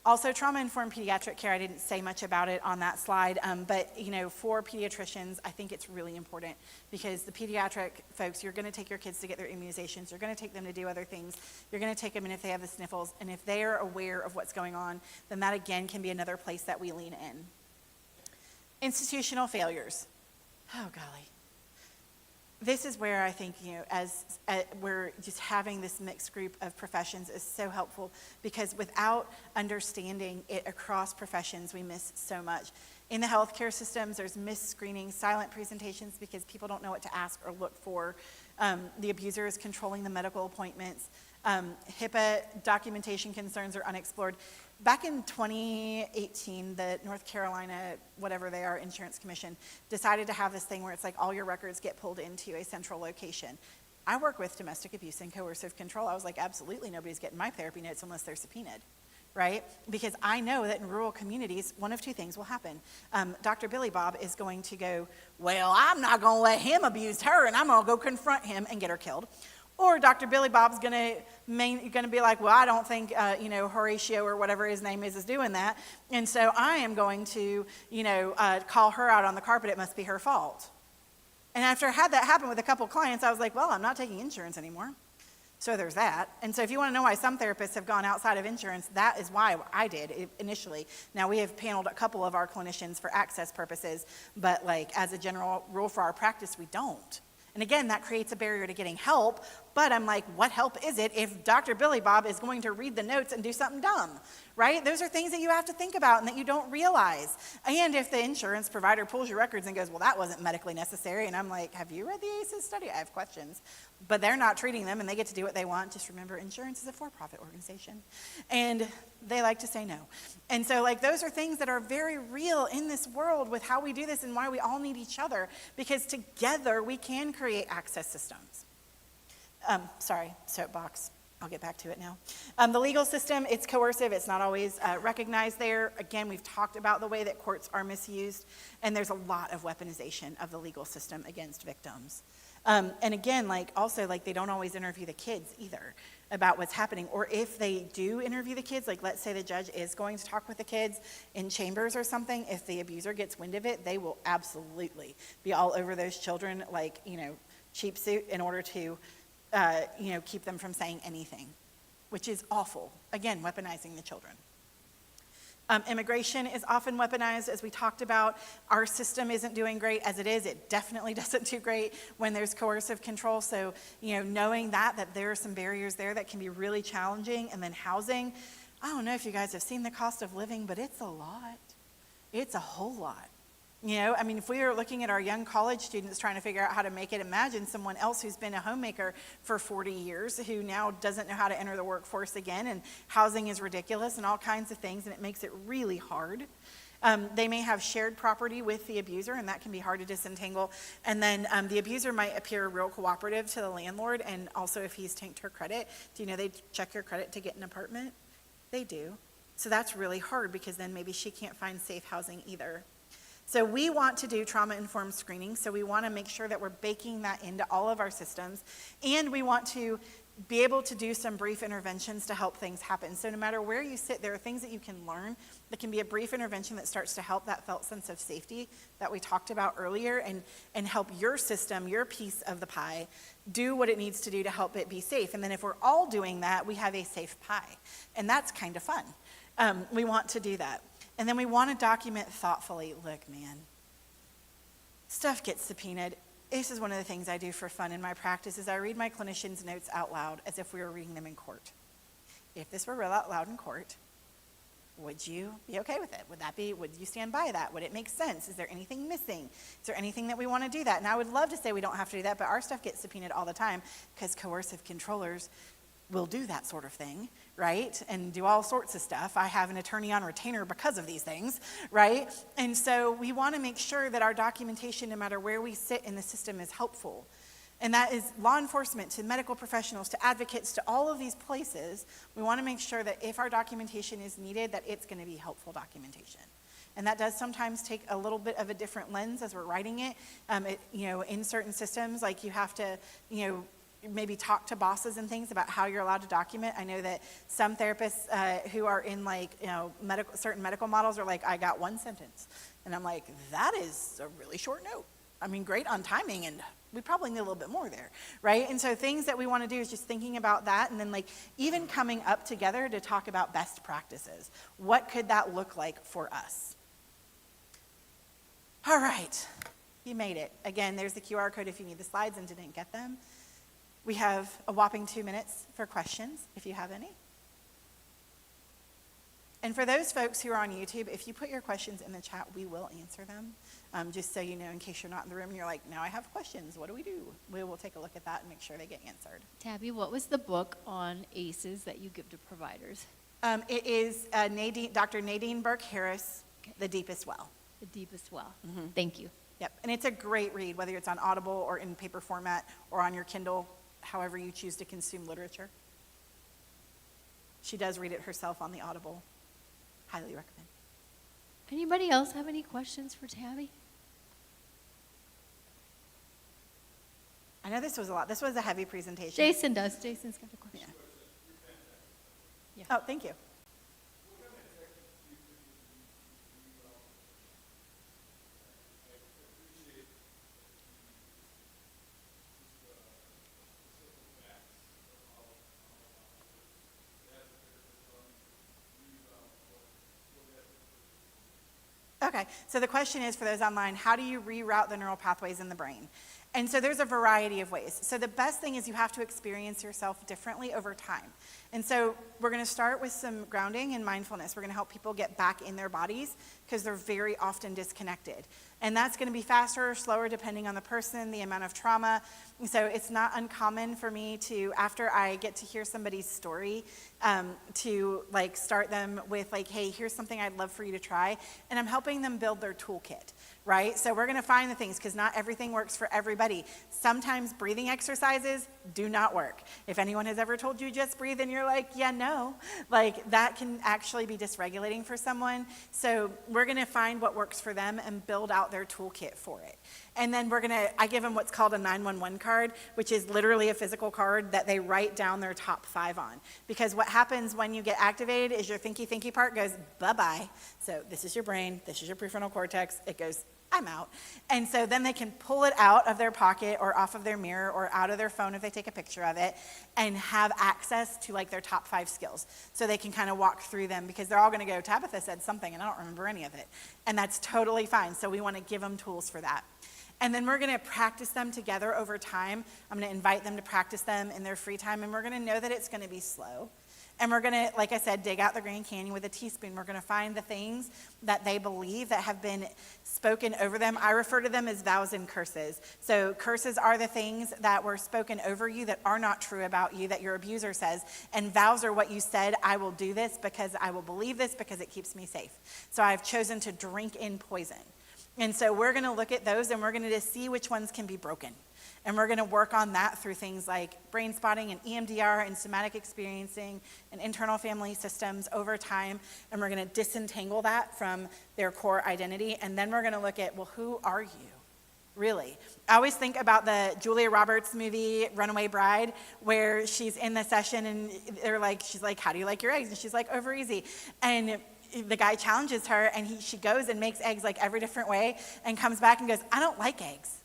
Also, trauma-informed pediatric care, I didn't say much about it on that slide, but for pediatricians, I think it's really important because the pediatric folks, you're going to take your kids to get their immunizations, you're going to take them to do other things, you're going to take them in if they have the sniffles, and if they are aware of what's going on, then that again can be another place that we lean in. Institutional failures. Oh, golly. this is where I think, as we're just having this mixed group of professions is so helpful, because without understanding it across professions, we miss so much. In the healthcare systems, there's missed screenings, silent presentations because people don't know what to ask or look for. The abuser is controlling the medical appointments. HIPAA documentation concerns are unexplored. Back in 2018, the North Carolina, whatever they are, Insurance Commission, decided to have this thing where it's like all your records get pulled into a central location. I work with domestic abuse and coercive control. I was like, absolutely nobody's getting my therapy notes unless they're subpoenaed, right? Because I know that in rural communities, one of two things will happen. Dr. Billy Bob is going to go, well, I'm not going to let him abuse her, and I'm going to go confront him and get her killed. Or Dr. Billy Bob's going to be like, well, I don't think, Horatio or whatever his name is doing that. And so I am going to, call her out on the carpet. It must be her fault. And after I had that happen with a couple clients, I was like, well, I'm not taking insurance anymore. So there's that. And so if you want to know why some therapists have gone outside of insurance, that is why I did initially. Now, we have paneled a couple of our clinicians for access purposes, but as a general rule for our practice, we don't. And again, that creates a barrier to getting help, but I'm like, what help is it if Dr. Billy Bob is going to read the notes and do something dumb, right? Those are things that you have to think about and that you don't realize. And if the insurance provider pulls your records and goes, well, that wasn't medically necessary, and I'm like, have you read the ACEs study? I have questions. But they're not treating them, and they get to do what they want. Just remember, insurance is a for-profit organization, and they like to say no. And so, those are things that are very real in this world with how we do this and why we all need each other, because together we can create access systems. Sorry, soapbox. I'll get back to it now. The legal system, it's coercive. It's not always recognized there. Again, we've talked about the way that courts are misused, and there's a lot of weaponization of the legal system against victims. And again, they don't always interview the kids either about what's happening. Or if they do interview the kids, let's say the judge is going to talk with the kids in chambers or something, if the abuser gets wind of it, they will absolutely be all over those children cheap suit in order to keep them from saying anything, which is awful. Again, weaponizing the children. Immigration is often weaponized, as we talked about. Our system isn't doing great as it is. It definitely doesn't do great when there's coercive control. So, knowing that there are some barriers there that can be really challenging. And then housing, I don't know if you guys have seen the cost of living, but it's a lot. It's a whole lot. If we are looking at our young college students trying to figure out how to make it, imagine someone else who's been a homemaker for 40 years who now doesn't know how to enter the workforce again, and housing is ridiculous and all kinds of things, and it makes it really hard. They may have shared property with the abuser, and that can be hard to disentangle. And then the abuser might appear real cooperative to the landlord, and also if he's tanked her credit. Do you know they check your credit to get an apartment? They do. So that's really hard, because then maybe she can't find safe housing either. So we want to do trauma-informed screening, so we want to make sure that we're baking that into all of our systems, and we want to be able to do some brief interventions to help things happen. So no matter where you sit, there are things that you can learn that can be a brief intervention that starts to help that felt sense of safety that we talked about earlier, and help your system, your piece of the pie, do what it needs to do to help it be safe. And then if we're all doing that, we have a safe pie, and that's kind of fun. We want to do that. And then we want to document thoughtfully. Look, man, stuff gets subpoenaed. This is one of the things I do for fun in my practice, is I read my clinicians' notes out loud as if we were reading them in court. If this were read out loud in court, would you be okay with it? Would you stand by that? Would it make sense? Is there anything missing? Is there anything that we want to do that? And I would love to say we don't have to do that, but our stuff gets subpoenaed all the time because coercive controllers will do that sort of thing, right? And do all sorts of stuff. I have an attorney on retainer because of these things, right? And so we want to make sure that our documentation, no matter where we sit in the system, is helpful. And that is law enforcement, to medical professionals, to advocates, to all of these places. We want to make sure that if our documentation is needed, that it's going to be helpful documentation. And that does sometimes take a little bit of a different lens as we're writing it. In certain systems, you have to, maybe talk to bosses and things about how you're allowed to document. I know that some therapists who are in certain medical models are like, I got one sentence. And I'm like, that is a really short note. Great on timing, and we probably need a little bit more there, right? And so things that we want to do is just thinking about that, and then even coming up together to talk about best practices. What could that look like for us? All right. you made it. Again, there's the QR code if you need the slides and didn't get them. We have a whopping 2 minutes for questions, if you have any. And for those folks who are on YouTube, if you put your questions in the chat, we will answer them. Just so you know, in case you're not in the room and you're like, now I have questions, what do? We will take a look at that and make sure they get answered. Tabby, what was the book on ACEs that you give to providers? It is Dr. Nadine Burke-Harris, The Deepest Well. The Deepest Well. Thank you. Yep, and it's a great read, whether it's on Audible or in paper format or on your Kindle, however you choose to consume literature. She does read it herself on the Audible. Highly recommend. Anybody else have any questions for Tabby? I know this was a lot. This was a heavy presentation. Jason does. Jason's got a question. Yeah. Oh, thank you. Okay, so the question is for those online, how do you reroute the neural pathways in the brain? And so there's a variety of ways. So the best thing is you have to experience yourself differently over time. And so we're going to start with some grounding and mindfulness. We're going to help people get back in their bodies because they're very often disconnected. And that's going to be faster or slower depending on the person, the amount of trauma. And so it's not uncommon for me to, after I get to hear somebody's story, to like start them with like, hey, here's something I'd love for you to try. And I'm helping them build their toolkit, right? So we're going to find the things because not everything works for everybody. Sometimes breathing exercises do not work. If anyone has ever told you just breathe and you're like, yeah, no, like that can actually be dysregulating for someone. So we're going to find what works for them and build out their toolkit for it. And then I give them what's called a 911 card, which is literally a physical card that they write down their top 5 on. Because what happens when you get activated is your thinky part goes bye-bye. So this is your brain, this is your prefrontal cortex, it goes, I'm out. And so then they can pull it out of their pocket or off of their mirror or out of their phone if they take a picture of it and have access to like their top 5 skills. So they can kind of walk through them because they're all going to go, Tabitha said something and I don't remember any of it. And that's totally fine. So we want to give them tools for that. And then we're going to practice them together over time. I'm going to invite them to practice them in their free time, and we're going to know that it's going to be slow. And we're going to, like I said, dig out the Grand Canyon with a teaspoon. We're going to find the things that they believe that have been spoken over them. I refer to them as vows and curses. So curses are the things that were spoken over you that are not true about you, that your abuser says. And vows are what you said, I will do this because I will believe this because it keeps me safe. So I've chosen to drink in poison. And so we're going to look at those and we're going to see which ones can be broken. And we're going to work on that through things like brain spotting and EMDR and somatic experiencing and internal family systems over time. And we're going to disentangle that from their core identity. And then we're going to look at, well, who are you? Really? I always think about the Julia Roberts movie, Runaway Bride, where she's in the session and she's like, how do you like your eggs? And she's like, over easy. And the guy challenges her and she goes and makes eggs like every different way and comes back and goes, I don't like eggs.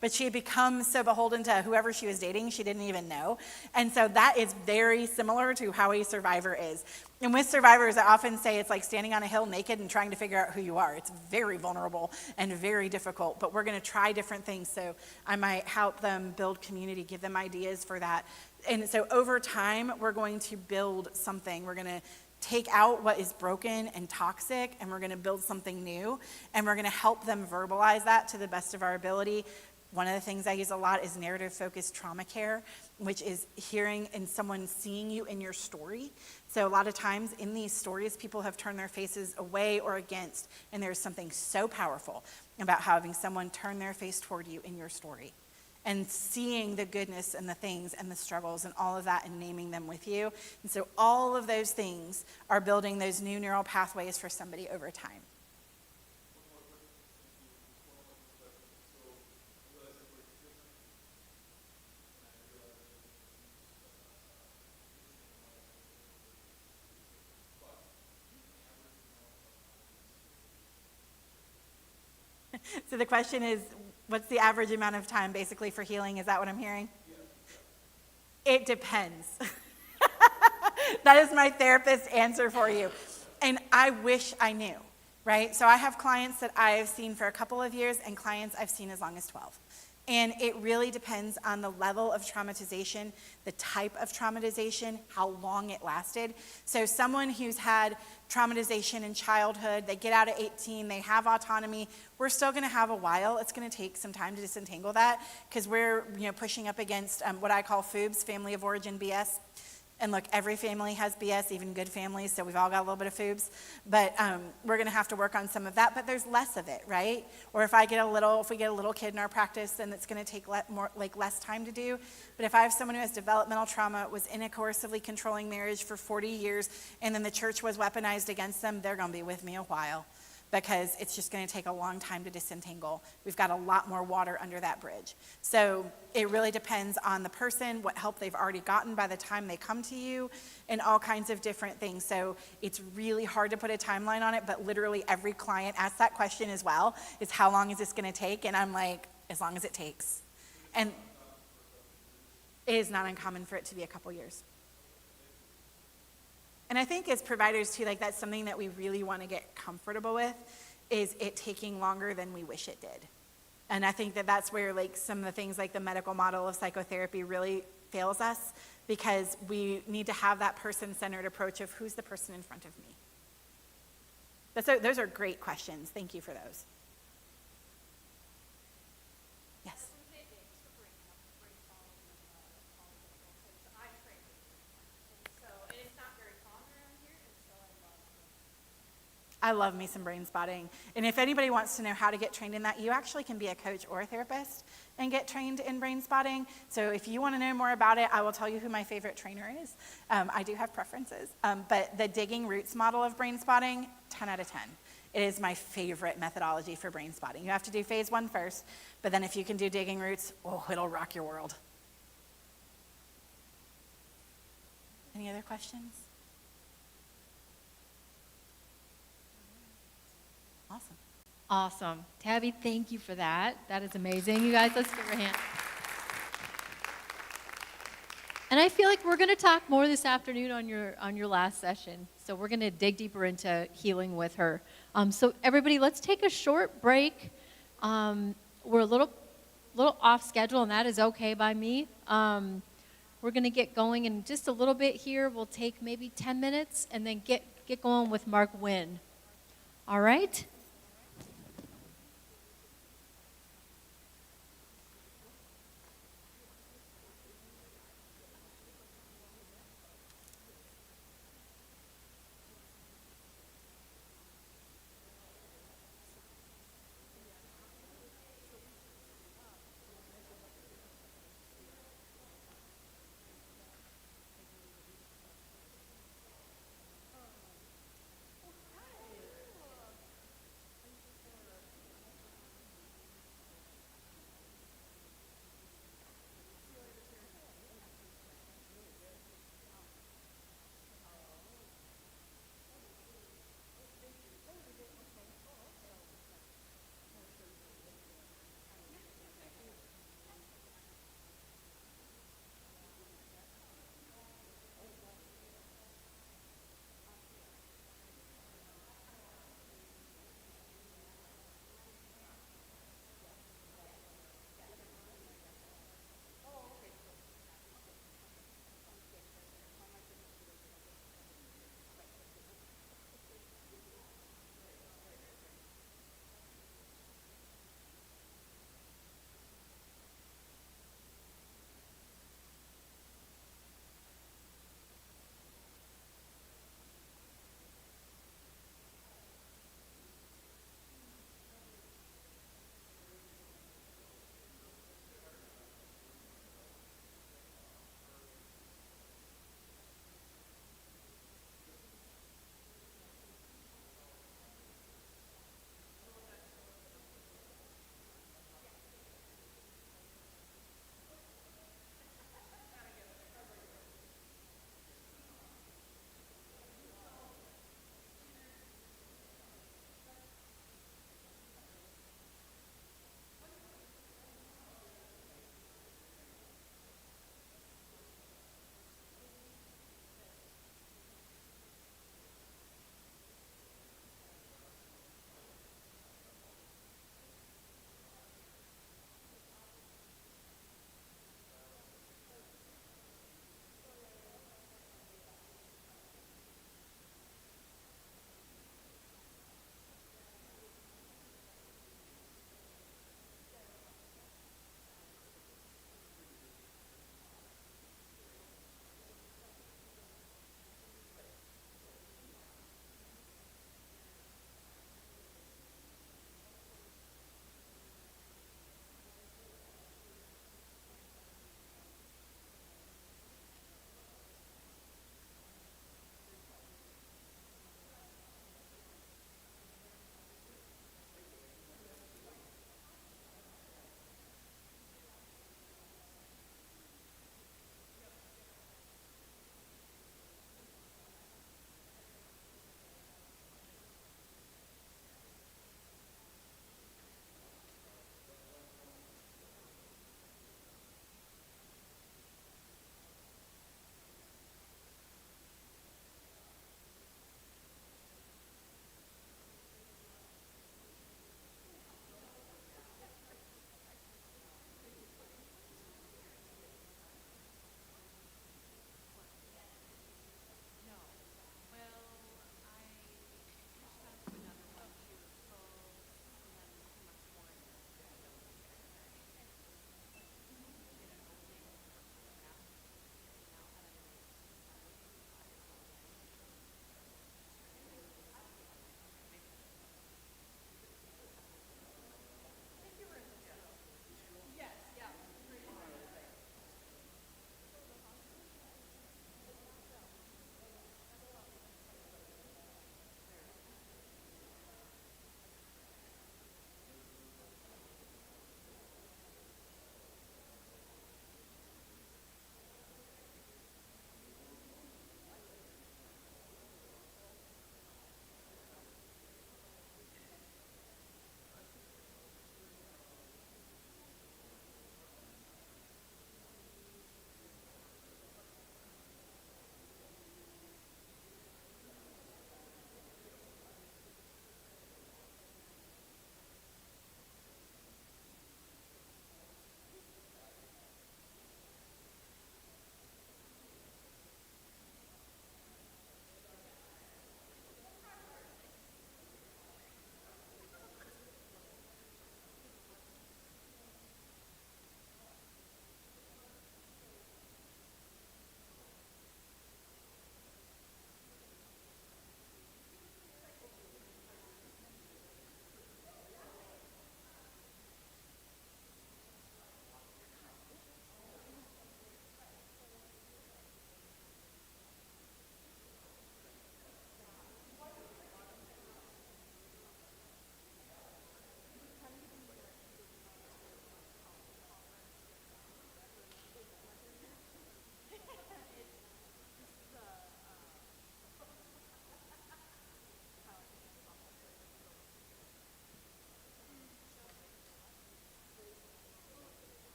But she had become so beholden to whoever she was dating, she didn't even know. And so that is very similar to how a survivor is. And with survivors, I often say it's like standing on a hill naked and trying to figure out who you are. It's very vulnerable and very difficult, but we're going to try different things. So I might help them build community, give them ideas for that. And so over time, we're going to build something. We're going to take out what is broken and toxic, and we're going to build something new, and we're going to help them verbalize that to the best of our ability. One of the things I use a lot is narrative-focused trauma care, which is hearing and someone seeing you in your story. So a lot of times in these stories, people have turned their faces away or against, and there's something so powerful about having someone turn their face toward you in your story and seeing the goodness and the things and the struggles and all of that and naming them with you. And so all of those things are building those new neural pathways for somebody over time. So the question is, what's the average amount of time basically for healing? Is that what I'm hearing? It depends. That is my therapist's answer for you. And I wish I knew. right? So I have clients that I've seen for a couple of years and clients I've seen as long as 12. And it really depends on the level of traumatization, the type of traumatization, how long it lasted. So someone who's had traumatization in childhood, they get out at 18, they have autonomy, we're still gonna have a while. It's gonna take some time to disentangle that because we're pushing up against what I call FOOBS, family of origin BS. And look, every family has BS, even good families, so we've all got a little bit of FOOBS. But we're gonna have to work on some of that, but there's less of it, right? Or if we get a little kid in our practice, then it's gonna take less time to do. But if I have someone who has developmental trauma, was in a coercively controlling marriage for 40 years, and then the church was weaponized against them, they're gonna be with me a while. Because it's just going to take a long time to disentangle. We've got a lot more water under that bridge. So it really depends on the person, what help they've already gotten by the time they come to you, and all kinds of different things. So it's really hard to put a timeline on it, but literally every client asks that question as well, is how long is this going to take? And I'm like, as long as it takes. And it is not uncommon for it to be a couple years. And I think as providers too, like that's something that we really want to get comfortable with, is it taking longer than we wish it did. And I think that that's where like some of the things like the medical model of psychotherapy really fails us, because we need to have that person-centered approach of who's the person in front of me. Those are great questions. Thank you for those. Yes. I love me some brain spotting. And if anybody wants to know how to get trained in that, you actually can be a coach or a therapist and get trained in brain spotting. So if you want to know more about it, I will tell you who my favorite trainer is. I do have preferences. But the digging roots model of brain spotting, 10 out of 10. It is my favorite methodology for brain spotting. You have to do phase 1 first, but then if you can do digging roots, oh, it'll rock your world. Any other questions? Awesome. Awesome. Tabby, thank you for that. That is amazing. You guys, let's give her a hand. And I feel like we're going to talk more this afternoon on your last session. So we're going to dig deeper into healing with her. So everybody, let's take a short break. We're a little off schedule, and that is okay by me. We're going to get going in just a little bit here. We'll take maybe 10 minutes and then get going with Mark Wynn. All right?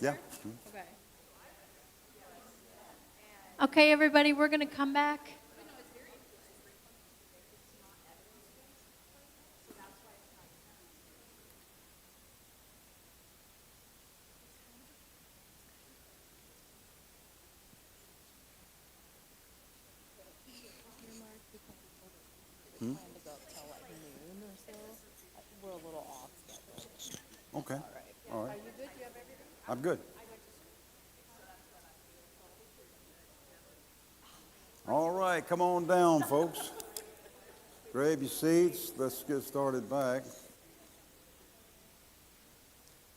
Yeah. Okay. Okay, everybody, we're going to come back. Plan to go till like noon or so. We're a little off schedule. Okay. All Are right. you good? Do you have everything? I'm good. All right, come on down, folks. Grab your seats. Let's get started back.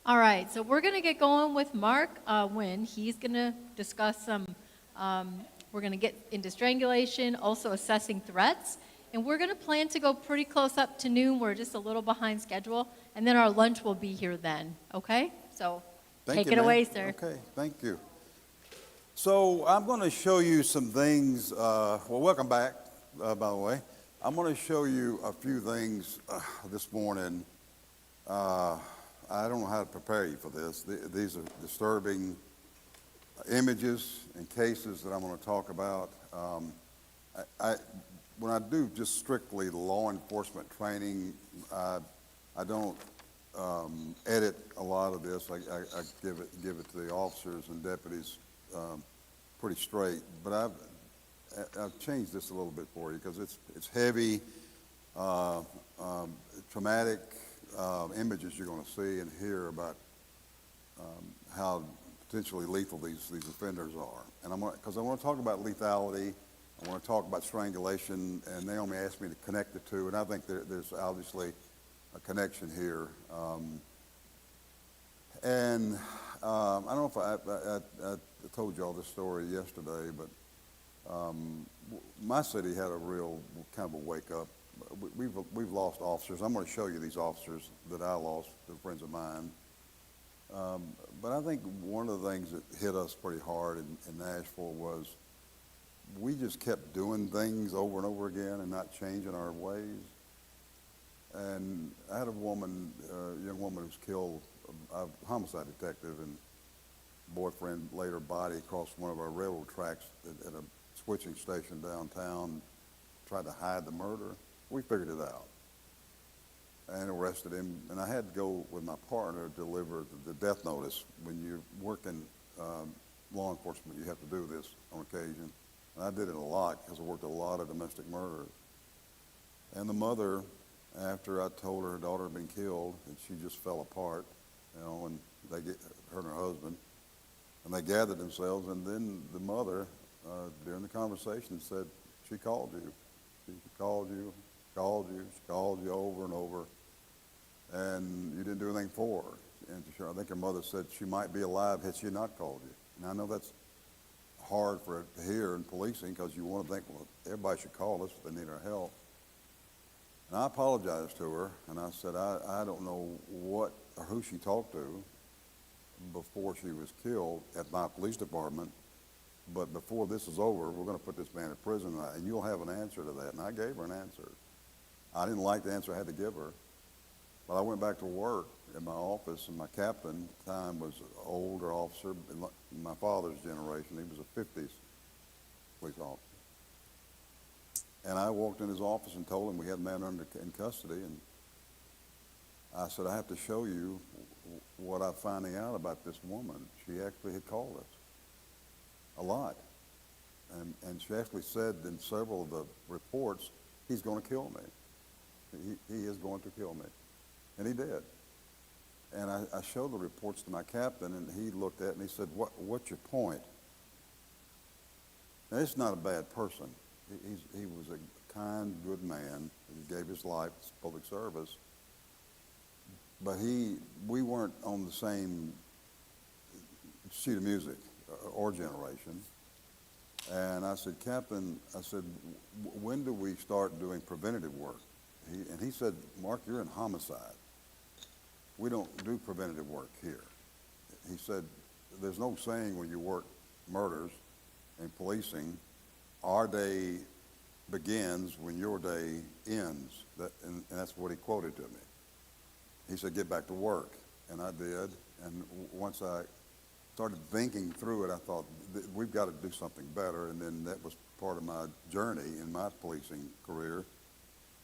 All right, so we're going to get going with Mark Wynn. He's going to discuss we're going to get into strangulation, also assessing threats. And we're going to plan to go pretty close up to noon. We're just a little behind schedule. And then our lunch will be here then, okay? So Thank take you, it ma'am. away, sir. Okay, thank you. So I'm going to show you some things. Well, welcome back, by the way. I'm going to show you a few things this morning. I don't know how to prepare you for this. These are disturbing images and cases that I'm going to talk about. When I do just strictly law enforcement training, I don't edit a lot of this. I give it to the officers and deputies pretty straight. But I've changed this a little bit for you because it's heavy, traumatic images you're going to see and hear about how potentially lethal these offenders are. And because I want to talk about lethality, I want to talk about strangulation, and Naomi asked me to connect the two, and I think there's obviously a connection here. And I don't know if I told you all this story yesterday, but my city had a real kind of a wake up. We've lost officers. I'm going to show you these officers that I lost. They're friends of mine. But I think one of the things that hit us pretty hard in Nashville was we just kept doing things over and over again and not changing our ways. And I had a young woman who was killed, a homicide detective, and boyfriend laid her body across one of our railroad tracks at a switching station downtown, tried to hide the murder. We figured it out and arrested him. And I had to go with my partner to deliver the death notice. When you work in law enforcement, you have to do this on occasion. And I did it a lot because I worked a lot of domestic murders. And the mother, after I told her daughter had been killed, and she just fell apart, and her and her husband, and they gathered themselves, and then the mother, during the conversation, said, she called you. She called you over and over, and you didn't do anything for her. And I think her mother said she might be alive had she not called you. And I know that's hard for it to hear in policing because you want to think, well, everybody should call us if they need our help. And I apologized to her, and I said, I don't know what or who she talked to before she was killed at my police department, but before this is over, we're going to put this man in prison, and you'll have an answer to that. And I gave her an answer. I didn't like the answer I had to give her, but I went back to work in my office, and my captain at the time was an older officer in my father's generation. He was a 50s police officer. And I walked in his office and told him we had a man in custody, and I said, I have to show you what I'm finding out about this woman. She actually had called us a lot. And she actually said in several of the reports, he's going to kill me. He is going to kill me. And he did. And I showed the reports to my captain, and he looked at it and he said, what's your point? Now, this is not a bad person. He was a kind, good man. He gave his life to public service. But we weren't on the same sheet of music or generation. And I said, Captain, when do we start doing preventative work? And he said, Mark, you're in homicide. We don't do preventative work here. He said, there's no saying when you work murders and policing, our day begins when your day ends. And that's what he quoted to me. He said, get back to work. And I did. And once I started thinking through it, I thought, we've got to do something better. And then that was part of my journey in my policing career,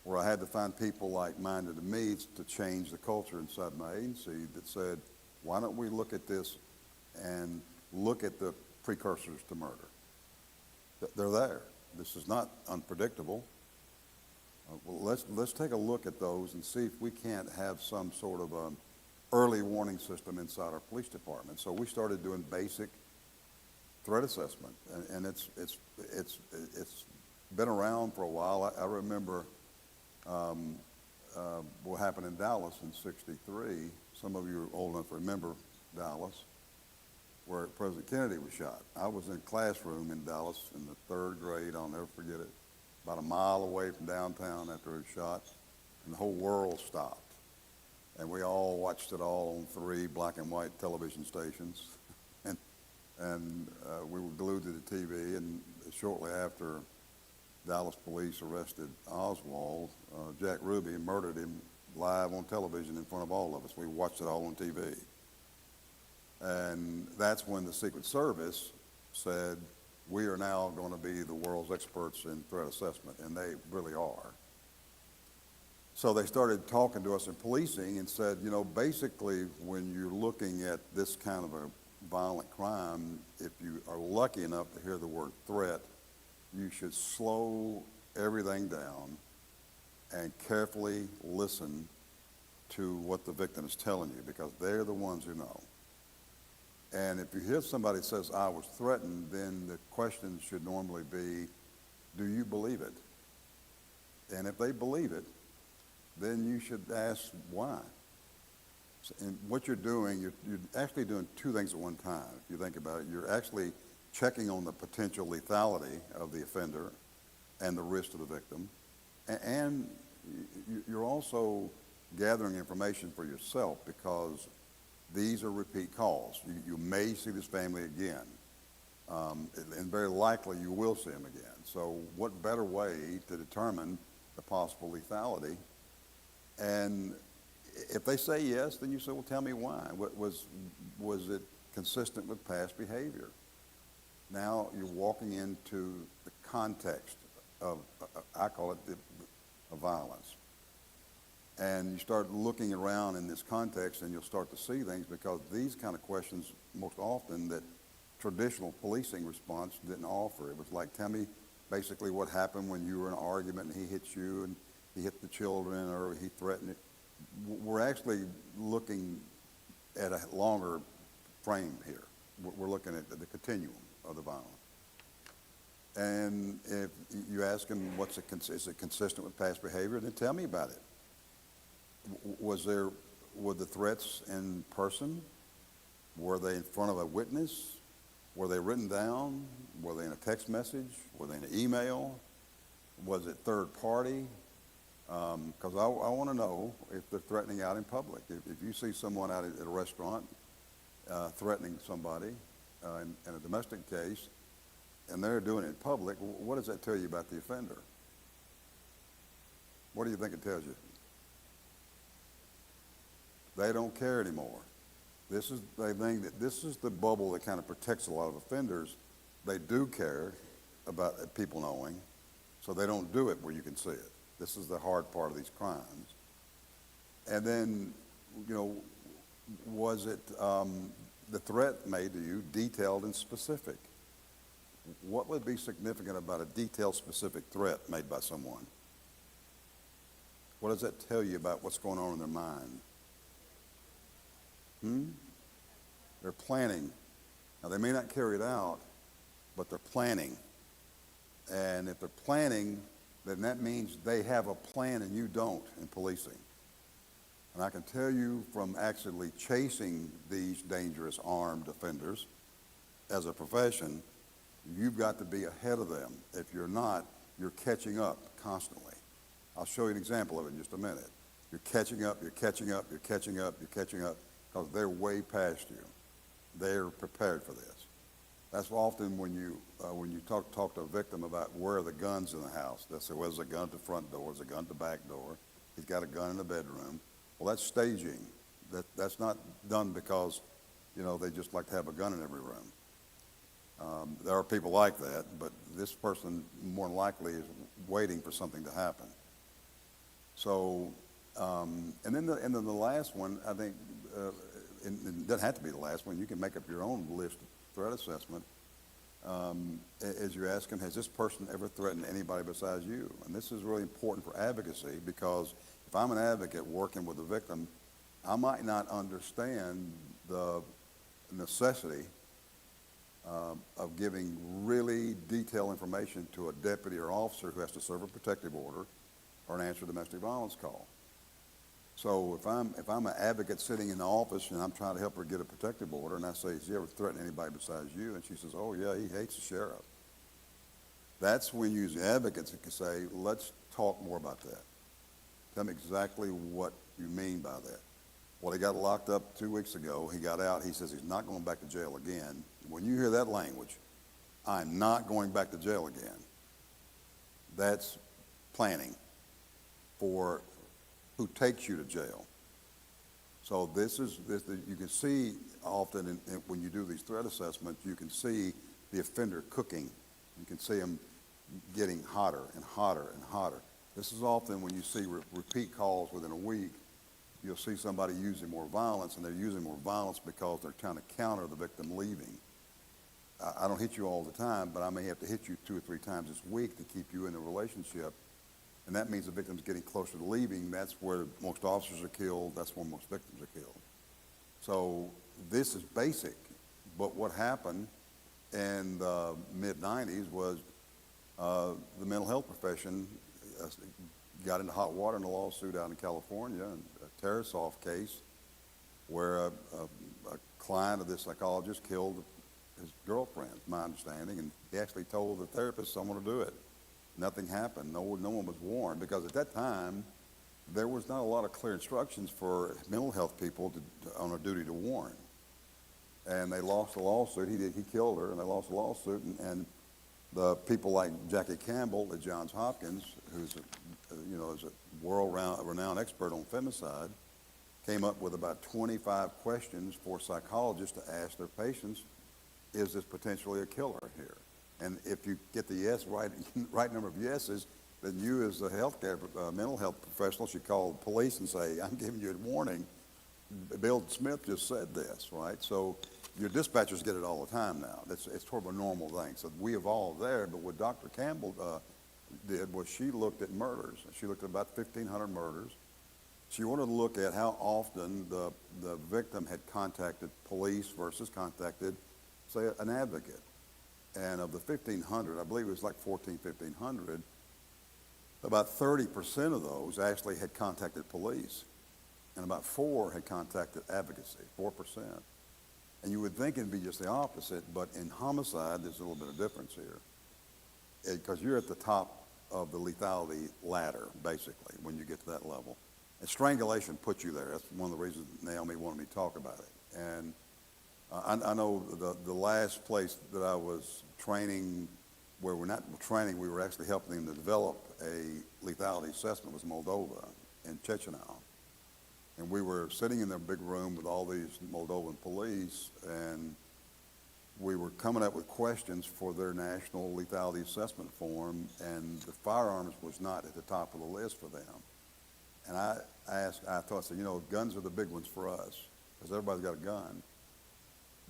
where I had to find people like-minded to me to change the culture inside my agency that said, why don't we look at this and look at the precursors to murder? They're there. This is not unpredictable. Well, let's take a look at those and see if we can't have some sort of early warning system inside our police department. So we started doing basic threat assessment, and it's been around for a while. I remember what happened in Dallas in '63. Some of you are old enough to remember Dallas, where President Kennedy was shot. I was in a classroom in Dallas in the 3rd grade. I'll never forget it. About a mile away from downtown after he was shot, and the whole world stopped. And we all watched it all on 3 black and white television stations. and we were glued to the TV, and shortly after Dallas police arrested Oswald, Jack Ruby murdered him live on television in front of all of us. We watched it all on TV. And that's when the Secret Service said, we are now going to be the world's experts in threat assessment, and they really are. So they started talking to us in policing and said, you know, basically when you're looking at this kind of a violent crime, if you are lucky enough to hear the word threat, you should slow everything down and carefully listen to what the victim is telling you, because they're the ones who know. And if you hear somebody says, I was threatened, then the question should normally be, do you believe it? And if they believe it, then you should ask why. And what you're doing, you're actually doing 2 things at one time. If you think about it, you're actually checking on the potential lethality of the offender and the risk to the victim. And you're also gathering information for yourself, because these are repeat calls. You may see this family again, and very likely you will see them again. So what better way to determine the possible lethality? And if they say yes, then you say, well, tell me why. Was it consistent with past behavior? Now you're walking into the context of, I call it of violence. And you start looking around in this context, and you'll start to see things, because these kind of questions, most often, that traditional policing response didn't offer. It was like, tell me basically what happened when you were in an argument and he hit you and he hit the children, or he threatened it. We're actually looking at a longer frame here. We're looking at the continuum of the violence. And if you ask him, is it consistent with past behavior, then tell me about it. Were the threats in person? Were they in front of a witness? Were they written down? Were they in a text message? Were they in an email? Was it third party? Because I want to know if they're threatening out in public. If you see someone out at a restaurant threatening somebody in a domestic case, and they're doing it in public, what does that tell you about the offender? What do you think it tells you? They don't care anymore. They think that this is the bubble that kind of protects a lot of offenders. They do care about people knowing, so they don't do it where you can see it. This is the hard part of these crimes. And then, was it the threat made to you detailed and specific? What would be significant about a detailed, specific threat made by someone? What does that tell you about what's going on in their mind? They're planning. Now, they may not carry it out, but they're planning. And if they're planning, then that means they have a plan and you don't in policing. And I can tell you from actually chasing these dangerous armed offenders as a profession, you've got to be ahead of them. If you're not, you're catching up constantly. I'll show you an example of it in just a minute. You're catching up, you're catching up, you're catching up, you're catching up, because they're way past you. They're prepared for this. That's often when you talk to a victim about where are the guns in the house. They'll say, well, there's a gun at the front door, there's a gun at the back door, he's got a gun in the bedroom. Well, that's staging. That's not done because You know, they just like to have a gun in every room. There are people like that, but this person more than likely is waiting for something to happen. So, and then the last one, I think, and it doesn't have to be the last one. You can make up your own list of threat assessment. As you ask them, has this person ever threatened anybody besides you? And this is really important for advocacy, because if I'm an advocate working with a victim, I might not understand the necessity of giving really detailed information to a deputy or officer who has to serve a protective order or an answer to a domestic violence call. So if I'm an advocate sitting in the office and I'm trying to help her get a protective order, and I say, has he ever threatened anybody besides you? And she says, oh yeah, he hates the sheriff. That's when you use advocates and can say, let's talk more about that. Tell me exactly what you mean by that. Well, he got locked up 2 weeks ago. He got out. He says he's not going back to jail again. When you hear that language, I'm not going back to jail again, that's planning for who takes you to jail. So you can see often when you do these threat assessments, you can see the offender cooking. You can see him getting hotter and hotter and hotter. This is often when you see repeat calls within a week, you'll see somebody using more violence, and they're using more violence because they're trying to counter the victim leaving. I don't hit you all the time, but I may have to hit you 2 or 3 times this week to keep you in the relationship. And that means the victim's getting closer to leaving. That's where most officers are killed. That's where most victims are killed. So this is basic. But what happened in the mid-90s was the mental health profession got into hot water in a lawsuit out in California, a Tarasoff case, where a client of this psychologist killed his girlfriend, my understanding, and he actually told the therapist, I'm going to do it. Nothing happened. No one was warned, because at that time, there was not a lot of clear instructions for mental health people on a duty to warn. And they lost the lawsuit. He killed her, and they lost the lawsuit. And the people like Jackie Campbell at Johns Hopkins, who's is a world-renowned expert on femicide, came up with about 25 questions for psychologists to ask their patients, is this potentially a killer here? And if you get the yes right number of yeses, then you as a mental health professional should call the police and say, I'm giving you a warning. Bill Smith just said this, right? So your dispatchers get it all the time now. It's sort of a normal thing. So we evolved there, but what Dr. Campbell did was she looked at murders. She looked at about 1,500 murders. She wanted to look at how often the victim had contacted police versus contacted, say, an advocate. And of the 1,500, I believe it was like 1,500, about 30% of those actually had contacted police, and about 4 had contacted advocacy, 4%. And you would think it'd be just the opposite, but in homicide, there's a little bit of difference here, because you're at the top of the lethality ladder, basically, when you get to that level. And strangulation puts you there. That's one of the reasons Naomi wanted me to talk about it. And I know the last place that I was training, where we're not training, we were actually helping them to develop a lethality assessment, was Moldova in Chisinau. And we were sitting in their big room with all these Moldovan police, and we were coming up with questions for their national lethality assessment form, and the firearms was not at the top of the list for them. And I said, guns are the big ones for us, because everybody's got a gun.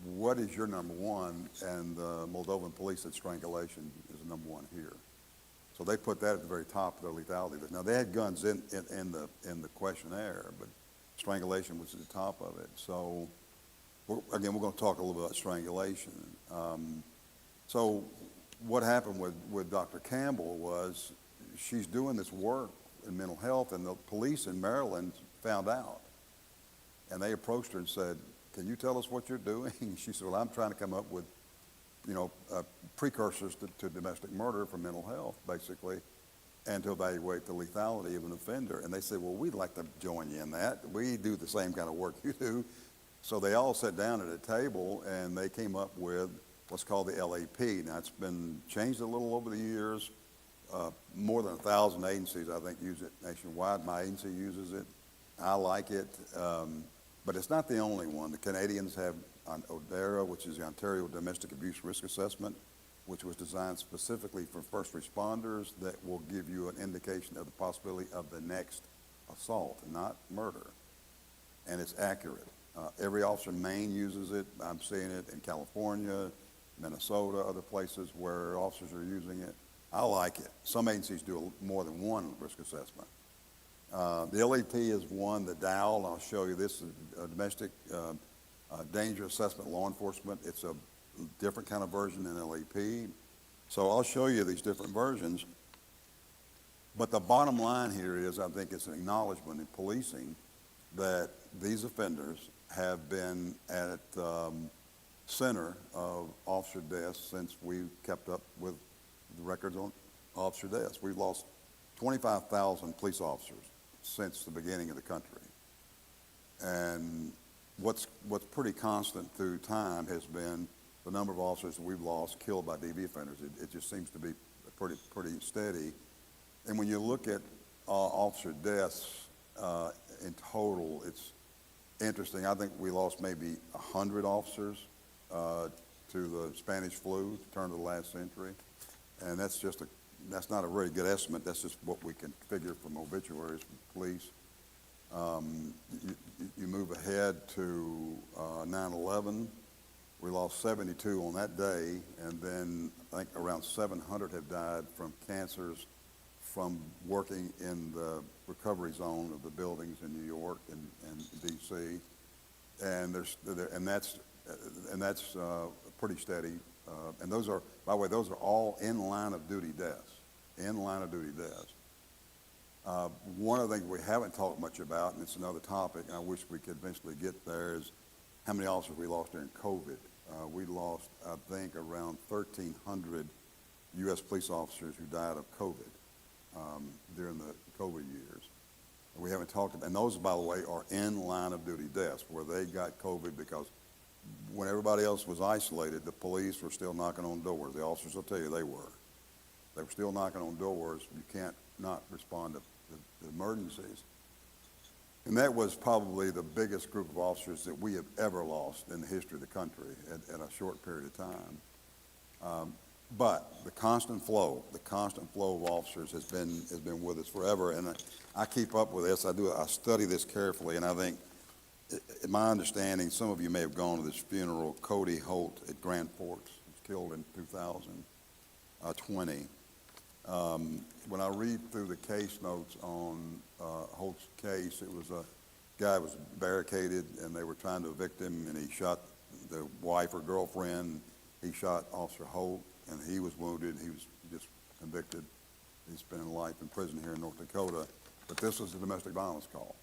What is your number one? And the Moldovan police said strangulation is the number one here. So they put that at the very top of their lethality list. Now, they had guns in the questionnaire, but strangulation was at the top of it. So, we're going to talk a little bit about strangulation. So what happened with Dr. Campbell was she's doing this work in mental health, and the police in Maryland found out. And they approached her and said, can you tell us what you're doing? She said, well, I'm trying to come up with, precursors to domestic murder for mental health, basically, and to evaluate the lethality of an offender. And they said, well, we'd like to join you in that. We do the same kind of work you do. So they all sat down at a table, and they came up with what's called the LAP. Now, it's been changed a little over the years. More than 1,000 agencies, I think, use it nationwide. My agency uses it. I like it. But it's not the only one. The Canadians have on ODERA, which is the Ontario Domestic Abuse Risk Assessment, which was designed specifically for first responders that will give you an indication of the possibility of the next assault, not murder. And it's accurate. Every officer in Maine uses it. I'm seeing it in California, Minnesota, other places where officers are using it. I like it. Some agencies do more than one risk assessment. The LAP is one, the DOWL, and I'll show you this, Domestic Danger Assessment Law Enforcement. It's a different kind of version than LAP. So I'll show you these different versions. But the bottom line here is, I think it's an acknowledgement in policing that these offenders have been at center of officer deaths since we kept up with the records on officer deaths. We've lost 25,000 police officers since the beginning of the country. And what's pretty constant through time has been the number of officers that we've lost killed by DV offenders. It just seems to be pretty steady. And when you look at officer deaths in total, it's interesting. I think we lost maybe 100 officers to the Spanish flu, turn of the last century. And that's not a very good estimate. That's just what we can figure from obituaries from police. You move ahead to 9/11. We lost 72 on that day, and then I think around 700 have died from cancers from working in the recovery zone of the buildings in New York and D.C. And that's pretty steady. And those are, by the way, those are all in line of duty deaths. In line of duty deaths. One of the things we haven't talked much about, and it's another topic, and I wish we could eventually get there, is how many officers we lost during COVID. We lost, I think, around 1,300 U.S. police officers who died of COVID during the COVID years. And we haven't talked about, and those, by the way, are in line of duty deaths, where they got COVID because when everybody else was isolated, the police were still knocking on doors. The officers will tell you they were. They were still knocking on doors. You can't not respond to emergencies. And that was probably the biggest group of officers that we have ever lost in the history of the country at a short period of time. But the constant flow of officers has been with us forever. And I keep up with this. I study this carefully, and I think, in my understanding, some of you may have gone to this funeral. Cody Holt at Grand Forks was killed in 2020. When I read through the case notes on Holt's case, it was a guy was barricaded, and they were trying to evict him, and he shot the wife or girlfriend. He shot Officer Holt, and he was wounded. He was just convicted. He's spending life in prison here in North Dakota. But this was a domestic violence call.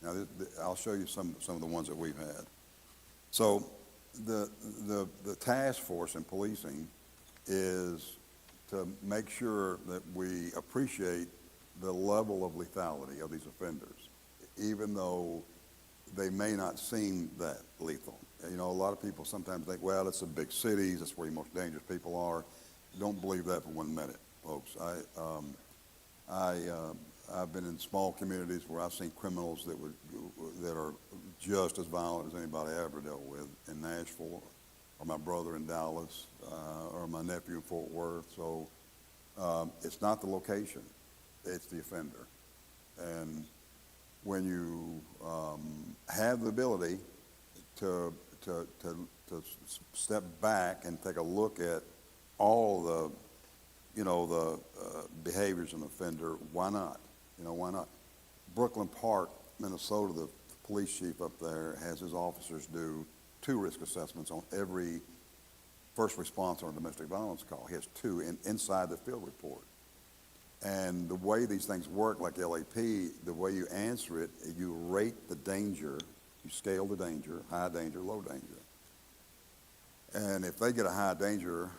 Now, I'll show you some of the ones that we've had. So the task force in policing is to make sure that we appreciate the level of lethality of these offenders, even though they may not seem that lethal. You know, a lot of people sometimes think, well, it's the big cities, that's where the most dangerous people are. Don't believe that for 1 minute, folks. I've been in small communities where I've seen criminals that are just as violent as anybody I ever dealt with in Nashville, or my brother in Dallas, or my nephew in Fort Worth. So it's not the location, it's the offender. And when you have the ability to step back and take a look at all the behaviors of an offender, why not? Why not? Brooklyn Park, Minnesota, the police chief up there has his officers do 2 risk assessments on every first response on a domestic violence call. He has 2 inside the field report. And the way these things work, like LAP, the way you answer it, you rate the danger, you scale the danger, high danger, low danger. And if they get a high danger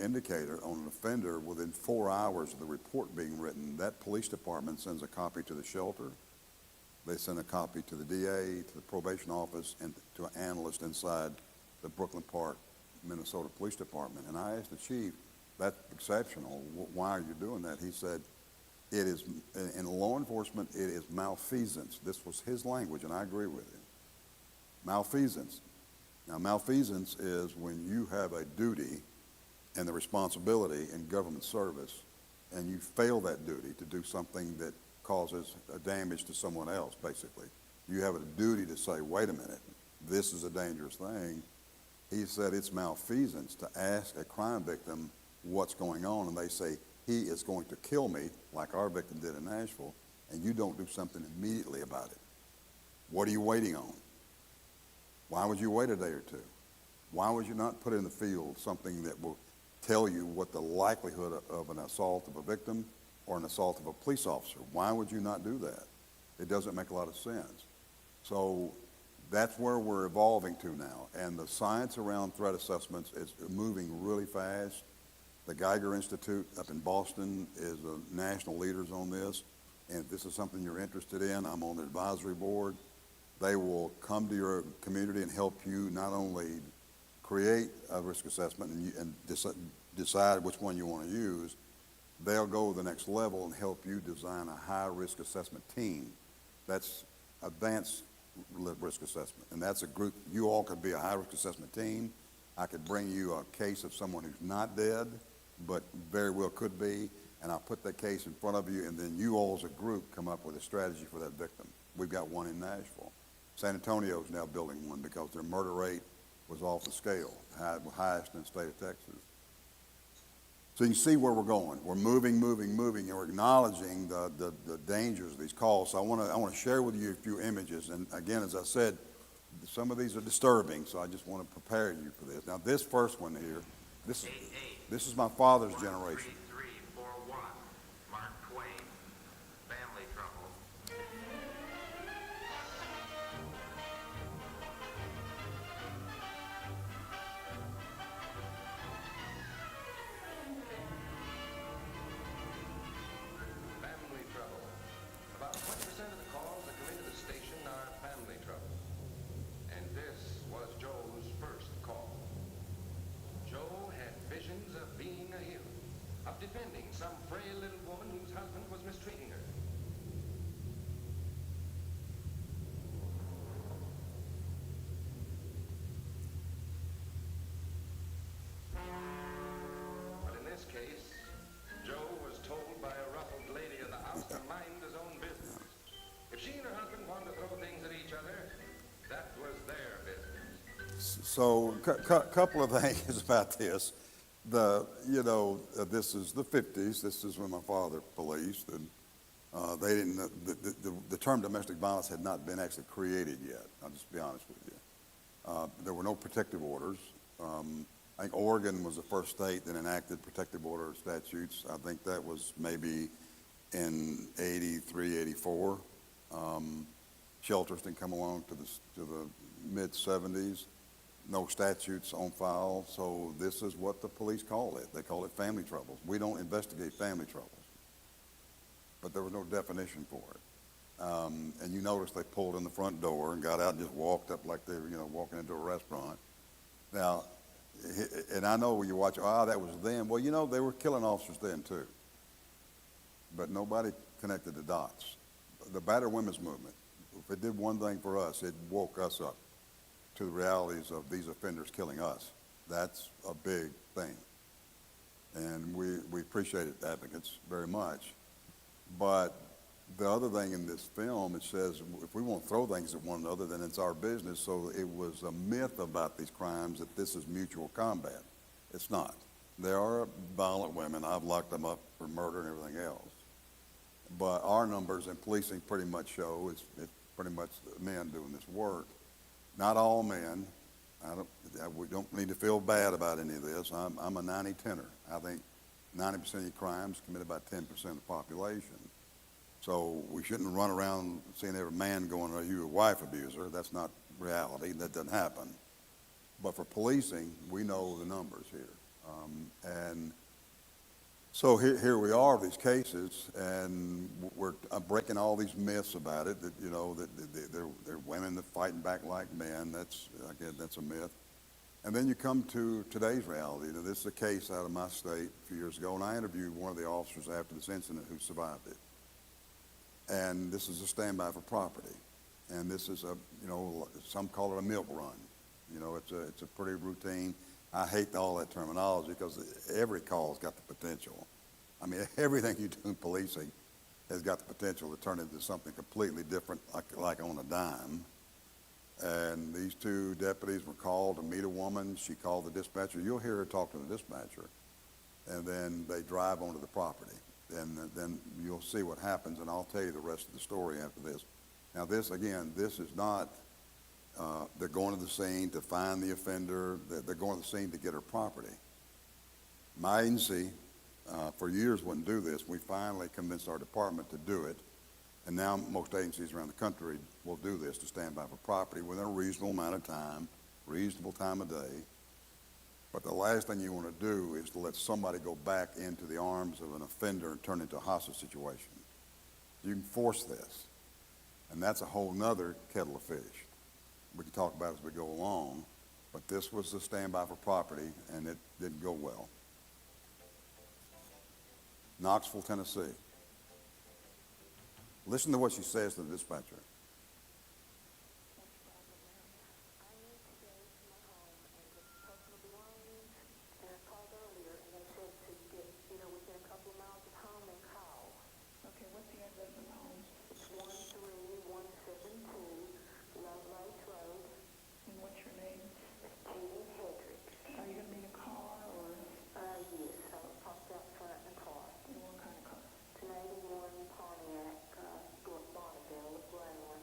indicator on an offender within 4 hours of the report being written, that police department sends a copy to the shelter. They send a copy to the DA, to the probation office, and to an analyst inside the Brooklyn Park, Minnesota Police Department. And I asked the chief, that's exceptional. Why are you doing that? He said, it is, in law enforcement, it is malfeasance. This was his language, and I agree with him. Malfeasance Now, malfeasance is when you have a duty and the responsibility in government service, and you fail that duty to do something that causes a damage to someone else, basically. You have a duty to say, wait a minute, this is a dangerous thing. He said it's malfeasance to ask a crime victim what's going on, and they say, he is going to kill me, like our victim did in Nashville, and you don't do something immediately about it. What are you waiting on? Why would you wait a day or two? Why would you not put in the field something that will tell you what the likelihood of an assault of a victim or an assault of a police officer? Why would you not do that? It doesn't make a lot of sense. So that's where we're evolving to now. And the science around threat assessments is moving really fast. The Geiger Institute up in Boston is the national leaders on this. And if this is something you're interested in, I'm on the advisory board. They will come to your community and help you not only create a risk assessment and decide which one you want to use, they'll go to the next level and help you design a high-risk assessment team. That's advanced risk assessment, and that's a group. You all could be a high-risk assessment team. I could bring you a case of someone who's not dead, but very well could be, and I'll put that case in front of you, and then you all as a group come up with a strategy for that victim. We've got one in Nashville. San Antonio is now building one because their murder rate was off the scale, highest in the state of Texas. So you can see where we're going. We're moving, and we're acknowledging the dangers of these calls. So I want to share with you a few images. And again, as I said, some of these are disturbing, so I just want to prepare you for this. Now, this first one here, this is my father's generation. 3341, Mark Twain, family trouble. Family trouble. About 20% of the calls that come into the station are family trouble. And this was Joe's first call. Joe had visions of being a hero, of defending some frail little woman whose husband was mistreating her. But in this case, Joe was told by a ruffled lady of the house to mind his own business. If she and her husband wanted to throw things at each other, that was their business. So, couple of things about this. This is the 50s. This is when my father policed, and they didn't. The term domestic violence had not been actually created yet. I'll just be honest with you. There were no protective orders. I think Oregon was the first state that enacted protective order statutes. I think that was maybe in 83, 84. Shelters didn't come along to the mid 70s. No statutes on file, so this is what the police call it. They call it family troubles. We don't investigate family troubles, but there was no definition for it. And you notice they pulled in the front door and got out and just walked up like they were, walking into a restaurant. Now, and I know you watch, that was then. Well, they were killing officers then too, but nobody connected the dots. The Battered Women's Movement, if it did one thing for us, it woke us up to the realities of these offenders killing us. That's a big thing. And we appreciate it, advocates, very much. But the other thing in this film, it says if we won't throw things at one another, then it's our business. So it was a myth about these crimes that this is mutual combat. It's not. There are violent women. I've locked them up for murder and everything else. But our numbers in policing pretty much show it's pretty much men doing this work. Not all men. We don't need to feel bad about any of this. I'm a 90-10er. I think 90% of your crimes committed by 10% of the population. So we shouldn't run around seeing every man going, "Are you a wife abuser?" That's not reality. That doesn't happen. But for policing, we know the numbers here. And so here we are, these cases, and we're breaking all these myths about it, that, that they're women that fighting back like men. That's a myth. And then you come to today's reality. Now, this is a case out of my state a few years ago, and I interviewed one of the officers after this incident who survived it. And this is a standby for property. And this is some call it a milk run. You know, it's a pretty routine. I hate all that terminology because every call's got the potential. I mean, everything you do in policing has got the potential to turn into something completely different, like on a dime. And these two deputies were called to meet a woman. She called the dispatcher. You'll hear her talk to the dispatcher. And then they drive onto the property. And then you'll see what happens, and I'll tell you the rest of the story after this. Now, this, again, this is not, they're going to the scene to find the offender. They're going to the scene to get her property. My agency, for years, wouldn't do this. We finally convinced our department to do it. And now most agencies around the country will do this, to stand by for property within a reasonable amount of time, reasonable time of day. But the last thing you want to do is to let somebody go back into the arms of an offender and turn into a hostage situation. You can force this, and that's a whole nother kettle of fish. We can talk about it as we go along, but this was a standby for property, and it didn't go well. Knoxville, Tennessee. Listen to what she says to the dispatcher. Okay, what's the address of the home? It's 13172 Love Light Road, And what's your name? Judy Hedrick. Are you gonna be in a car or Yes, I was parked out front in the car. what kind of car? It's an 81 Pontiac, Bonneville with runway.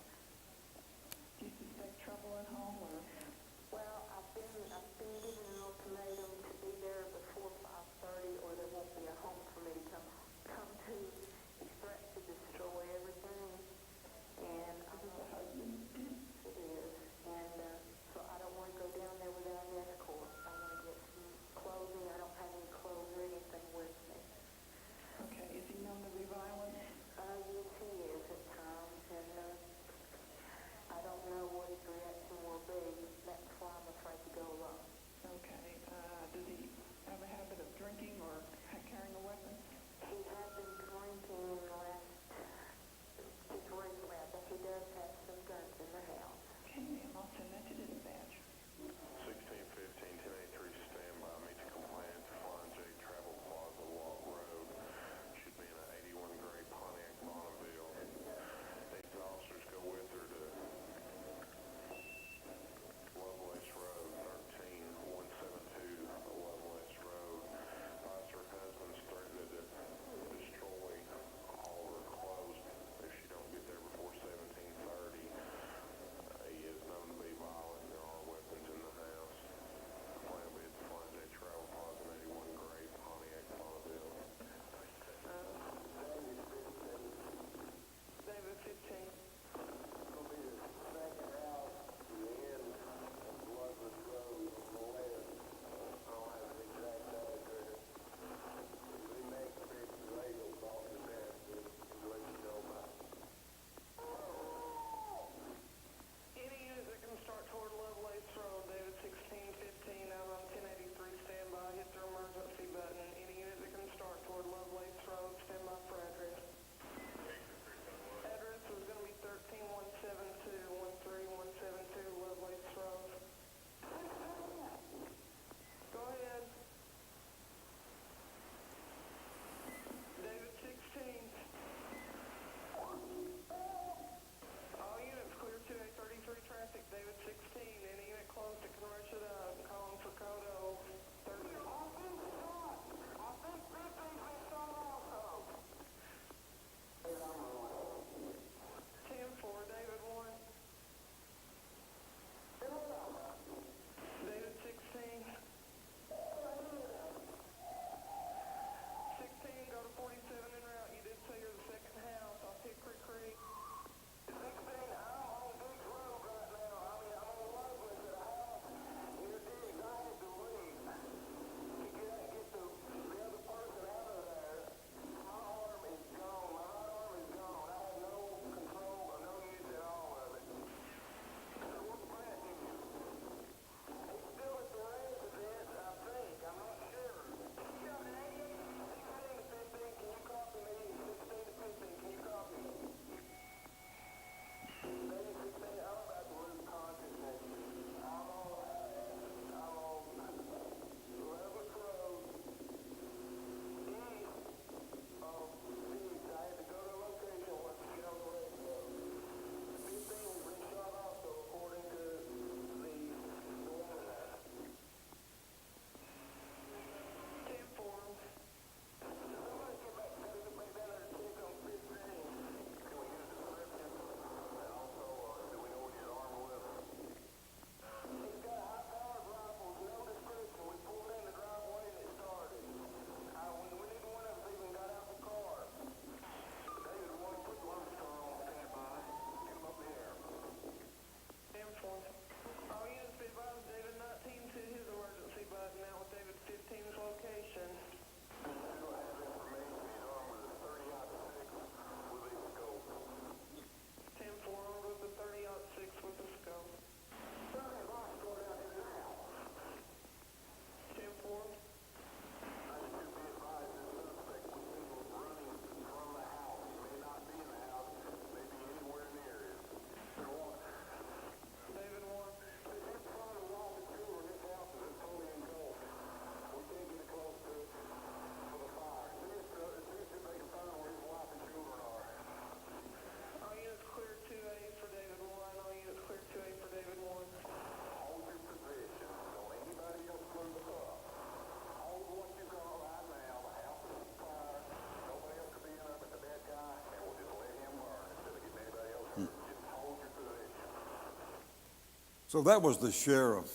So that was the sheriff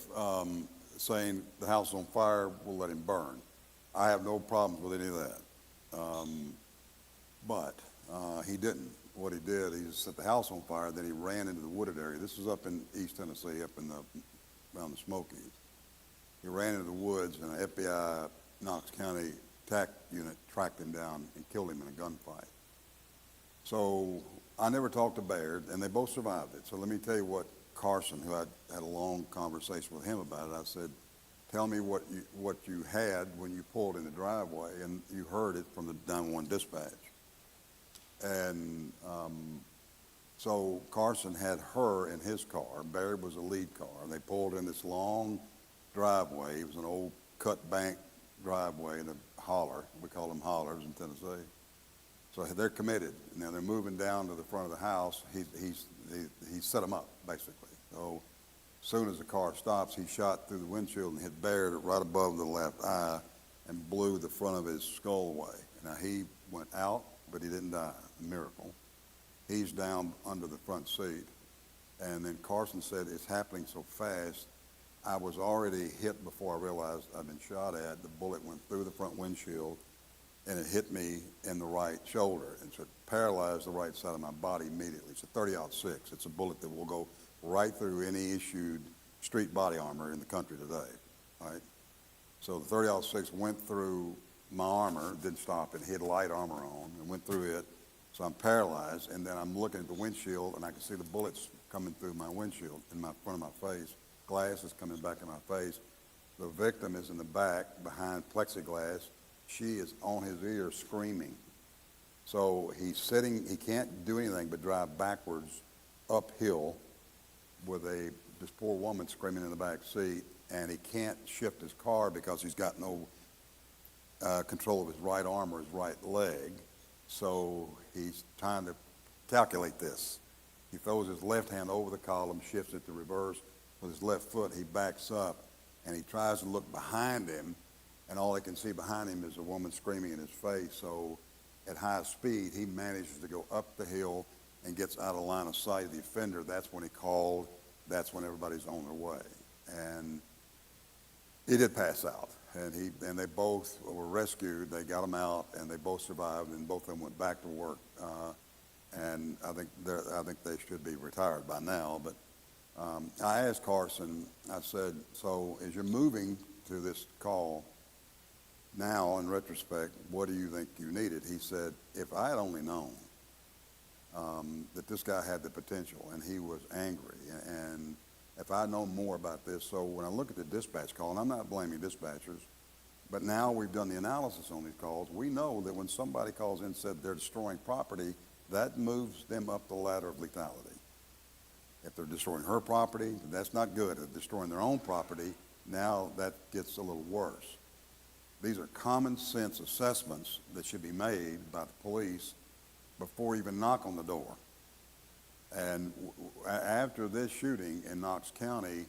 saying the house is on fire, we'll let him burn. I have no problems with any of that. But he didn't. What he did, he set the house on fire, then he ran into the wooded area. This was up in East Tennessee, up in around the Smokies. He ran into the woods, and an FBI Knox County TAC unit tracked him down and killed him in a gunfight. So I never talked to Baird, and they both survived it. So let me tell you what Carson, who I had a long conversation with him about it, I said, tell me what you had when you pulled in the driveway, and you heard it from the 911 dispatch. And so Carson had her in his car. Baird was a lead car. And they pulled in this long driveway. It was an old cut bank driveway in a holler. We call them hollers in Tennessee. So they're committed. Now they're moving down to the front of the house. He set them up, basically. So as soon as the car stops, he shot through the windshield and hit Baird right above the left eye and blew the front of his skull away. Now he went out, but he didn't die. A miracle. He's down under the front seat. And then Carson said, it's happening so fast, I was already hit before I realized I'd been shot at. The bullet went through the front windshield, and it hit me in the right shoulder. And so it paralyzed the right side of my body immediately. It's a 30-06. It's a bullet that will go right through any issued street body armor in the country today, right? So the 30-06 went through my armor, didn't stop it, hit light armor on, and went through it. So I'm paralyzed, and then I'm looking at the windshield, and I can see the bullets coming through my windshield in my front of my face. Glass is coming back in my face. The victim is in the back behind plexiglass. She is on his ear screaming. So he's sitting, he can't do anything but drive backwards uphill with this poor woman screaming in the back seat, and he can't shift his car because he's got no control of his right arm or his right leg. So he's trying to calculate this. He throws his left hand over the column, shifts it to reverse. With his left foot, he backs up, and he tries to look behind him, and all he can see behind him is a woman screaming in his face. So at high speed, he manages to go up the hill and gets out of line of sight of the offender. That's when he called. That's when everybody's on their way. And he did pass out. And they both were rescued. They got him out, and they both survived, and both of them went back to work. And I think they should be retired by now. But I asked Carson, I said, so as you're moving to this call now, in retrospect, what do you think you needed? He said, if I had only known that this guy had the potential, and he was angry, and if I'd known more about this. So when I look at the dispatch call, and I'm not blaming dispatchers, but now we've done the analysis on these calls, we know that when somebody calls in and said they're destroying property, that moves them up the ladder of lethality. If they're destroying her property, that's not good. If they're destroying their own property, now that gets a little worse. These are common sense assessments that should be made by the police before you even knock on the door. And after this shooting in Knox County,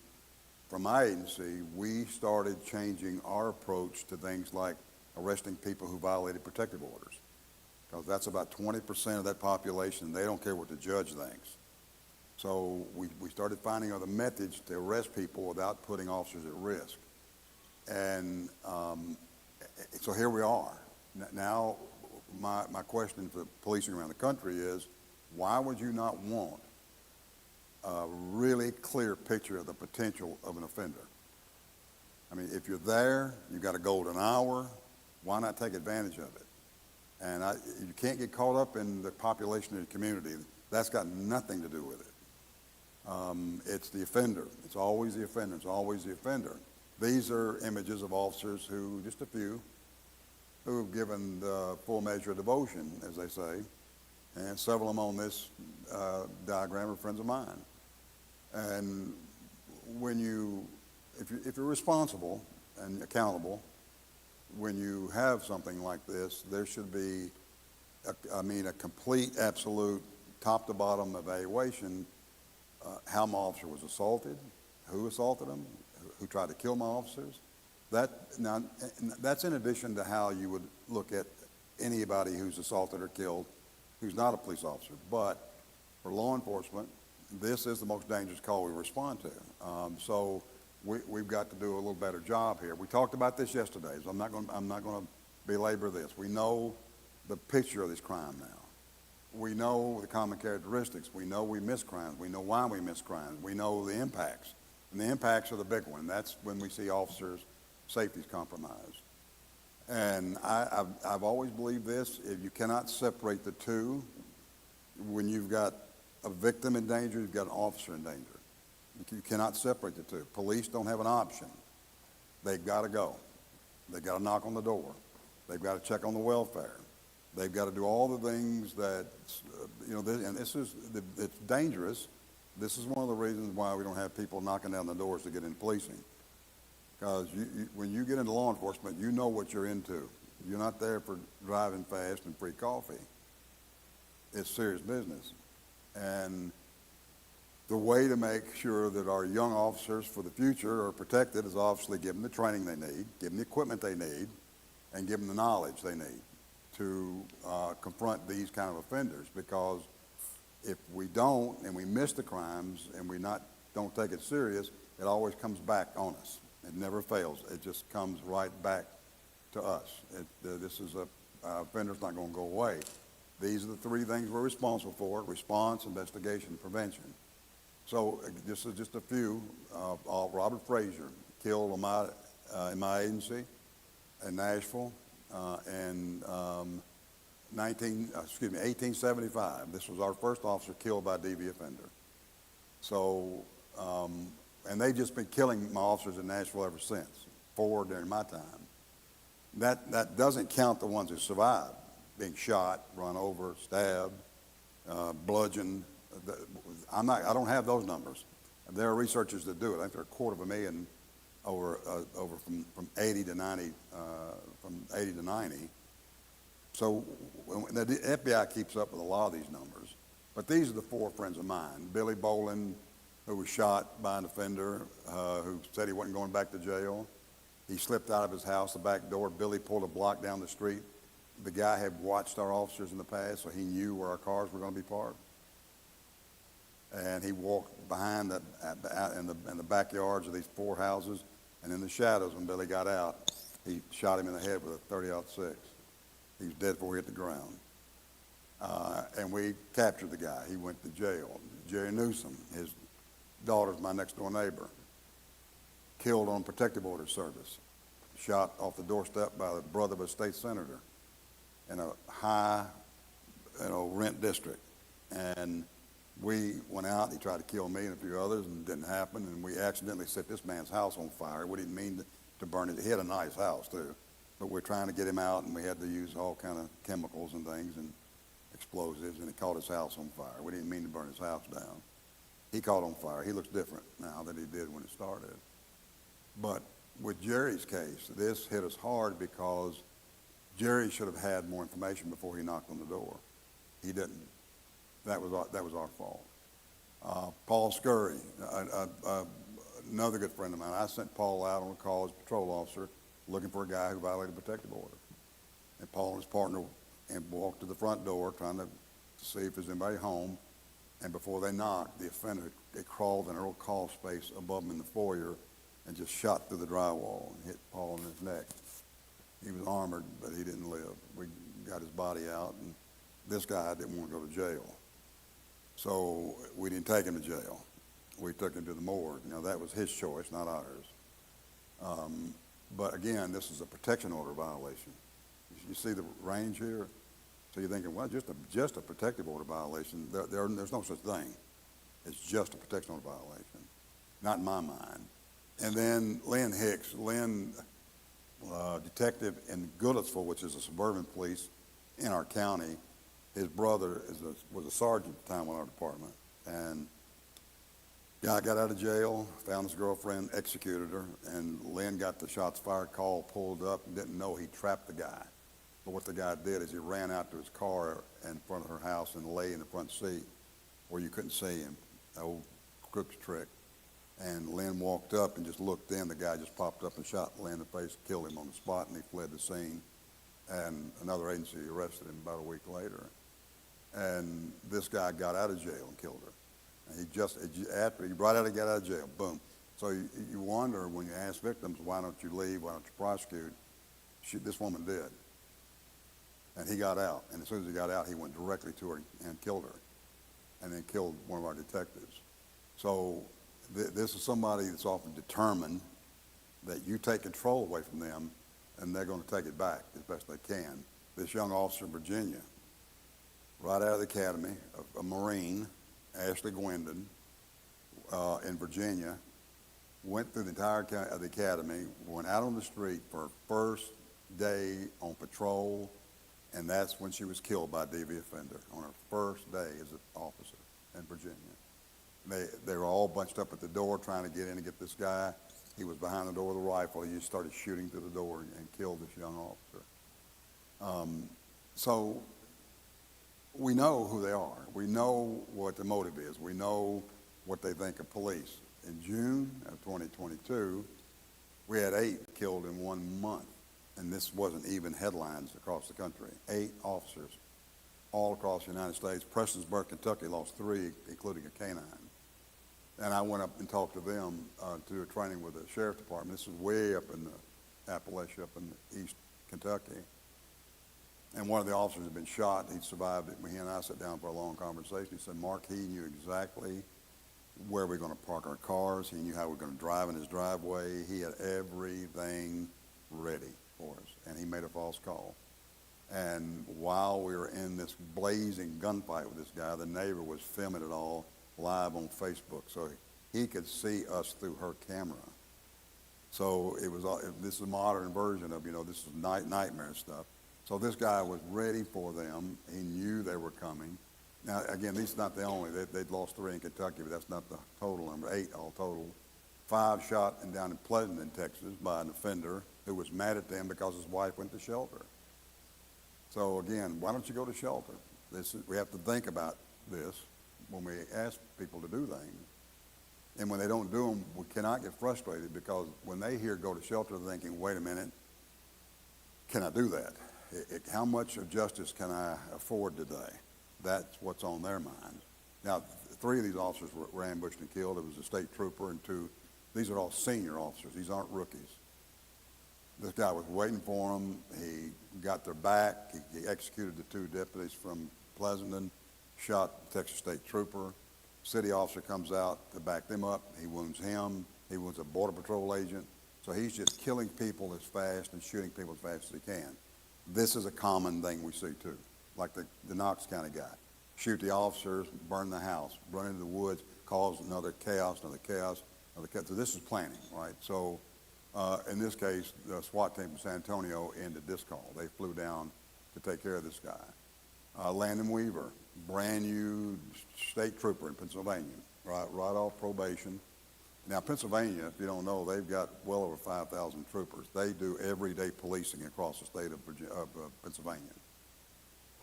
from my agency, we started changing our approach to things like arresting people who violated protective orders, because that's about 20% of that population. They don't care what the judge thinks. So we started finding other methods to arrest people without putting officers at risk. And so here we are. Now, my question for policing around the country is, why would you not want a really clear picture of the potential of an offender? I mean, if you're there, you've got a golden hour, why not take advantage of it? And you can't get caught up in the population of the community. That's got nothing to do with it. It's the offender. It's always the offender. It's always the offender. These are images of officers who, just a few, who have given the full measure of devotion, as they say, and several of them on this diagram are friends of mine. And if you're responsible and accountable, when you have something like this, there should be, a complete, absolute, top to bottom evaluation. How my officer was assaulted, who assaulted him, who tried to kill my officers. That's in addition to how you would look at anybody who's assaulted or killed who's not a police officer. But for law enforcement, this is the most dangerous call we respond to. So we've got to do a little better job here. We talked about this yesterday, so I'm not going to belabor this. We know the picture of this crime now. We know the common characteristics. We know we miss crimes. We know why we miss crimes. We know the impacts. And the impacts are the big one. That's when we see officers' safety is compromised. And I've always believed this. If you cannot separate the two, when you've got a victim in danger, you've got an officer in danger. You cannot separate the two. Police don't have an option. They've got to go. They've got to knock on the door. They've got to check on the welfare. They've got to do all the things that, it's dangerous. This is one of the reasons why we don't have people knocking down the doors to get into policing. Because when you get into law enforcement, you know what you're into. You're not there for driving fast and free coffee. It's serious business. And the way to make sure that our young officers for the future are protected is obviously give them the training they need, give them the equipment they need, and give them the knowledge they need to confront these kind of offenders. Because if we don't, and we miss the crimes, and we don't take it serious, it always comes back on us. It never fails. It just comes right back to us. Offender's not going to go away. These are the three things we're responsible for: response, investigation, and prevention. So this is just a few. Robert Frazier, killed in my agency in Nashville in 1875. This was our first officer killed by a DV offender. So, and they've just been killing my officers in Nashville ever since, 4 during my time. That doesn't count the ones who survived, being shot, run over, stabbed, bludgeoned. I don't have those numbers. There are researchers that do it. I think there are 250,000 over from 80 to 90, from 80 to 90. So the FBI keeps up with a lot of these numbers. But these are the 4 friends of mine. Billy Boland, who was shot by an offender, who said he wasn't going back to jail. He slipped out of his house, the back door. Billy pulled a block down the street. The guy had watched our officers in the past, so he knew where our cars were going to be parked. And he walked behind in the backyards of these 4 houses, and in the shadows, when Billy got out, he shot him in the head with a .30-06. He was dead before he hit the ground. And we captured the guy. He went to jail. Jerry Newsom, his daughter's my next-door neighbor, killed on protective order service, shot off the doorstep by the brother of a state senator in a high, rent district. And we went out, he tried to kill me and a few others, and it didn't happen, and we accidentally set this man's house on fire. We didn't mean to burn it. He had a nice house, too. But we're trying to get him out, and we had to use all kind of chemicals and things and explosives, and it caught his house on fire. We didn't mean to burn his house down. He caught on fire. He looks different now than he did when it started. But with Jerry's case, this hit us hard because Jerry should have had more information before he knocked on the door. He didn't. That was our fault. Paul Scurry, another good friend of mine. I sent Paul out on a call as a patrol officer looking for a guy who violated a protective order. And Paul and his partner walked to the front door trying to see if there's anybody home. And before they knocked, the offender had crawled in a little crawl space above him in the foyer and just shot through the drywall and hit Paul in his neck. He was armored, but he didn't live. We got his body out, and this guy didn't want to go to jail. So we didn't take him to jail. We took him to the morgue. Now, that was his choice, not ours. But again, this is a protection order violation. You see the range here? So you're thinking, well, just a protective order violation. There's no such thing. It's just a protection order violation. Not in my mind. And then Lynn Hicks, detective in Goodlettsville, which is a suburban police in our county. His brother was a sergeant at the time in our department. And guy got out of jail, found his girlfriend, executed her, and Lynn got the shots fired call, pulled up, and didn't know he trapped the guy. But what the guy did is he ran out to his car in front of her house and lay in the front seat where you couldn't see him. That old crook's trick. And Lynn walked up and just looked in. The guy just popped up and shot Lynn in the face, killed him on the spot, and he fled the scene. And another agency arrested him about a week later. And this guy got out of jail and killed her. After he right out, he got out of jail, boom. So you wonder when you ask victims, why don't you leave, why don't you prosecute? This woman did. And he got out, and as soon as he got out, he went directly to her and killed her, and then killed one of our detectives. So this is somebody that's often determined that you take control away from them, and they're going to take it back as best they can. This young officer in Virginia, right out of the academy, a Marine, Ashley Gwendon, in Virginia, went through the entire of the academy, went out on the street for her first day on patrol, and that's when she was killed by a DV offender, on her first day as an officer in Virginia. They were all bunched up at the door trying to get in and get this guy. He was behind the door with a rifle. He just started shooting through the door and killed this young officer. So we know who they are. We know what the motive is. We know what they think of police. In June of 2022, we had 8 killed in 1 month, and this wasn't even headlines across the country. 8 officers all across the United States. Prestonsburg, Kentucky lost 3, including a canine. And I went up and talked to them to do a training with the sheriff's department. This is way up in the Appalachia, up in the East Kentucky. And one of the officers had been shot. He'd survived it. He and I sat down for a long conversation. He said, Mark, he knew exactly where we're going to park our cars. He knew how we're going to drive in his driveway. He had everything ready for us, and he made a false call. And while we were in this blazing gunfight with this guy, the neighbor was filming it all live on Facebook, so he could see us through her camera. So it was this is a modern version of, this is nightmare stuff. So this guy was ready for them. He knew they were coming. Now, again, these are not the only. They'd lost 3 in Kentucky, but that's not the total number. 8 all total. 5 shot and down in Pleasanton, Texas, by an offender who was mad at them because his wife went to shelter. So again, why don't you go to shelter? We have to think about this when we ask people to do things. And when they don't do them, we cannot get frustrated, because when they hear go to shelter, they're thinking, wait a minute, can I do that? How much of justice can I afford today? That's what's on their minds. Now, 3 of these officers were ambushed and killed. It was a state trooper and 2. These are all senior officers. These aren't rookies. This guy was waiting for them. He got their back. He executed the 2 deputies from Pleasanton, shot the Texas state trooper. City officer comes out to back them up. He wounds him. He wounds a Border Patrol agent. So he's just killing people as fast and shooting people as fast as he can. This is a common thing we see too, like the Knox County guy. Shoot the officers, burn the house, run into the woods, cause another chaos. So this is planning, right? So in this case, the SWAT team from San Antonio ended this call. They flew down to take care of this guy. Landon Weaver, brand new state trooper in Pennsylvania, right off probation. Now, Pennsylvania, if you don't know, they've got well over 5,000 troopers. They do everyday policing across the state of Pennsylvania.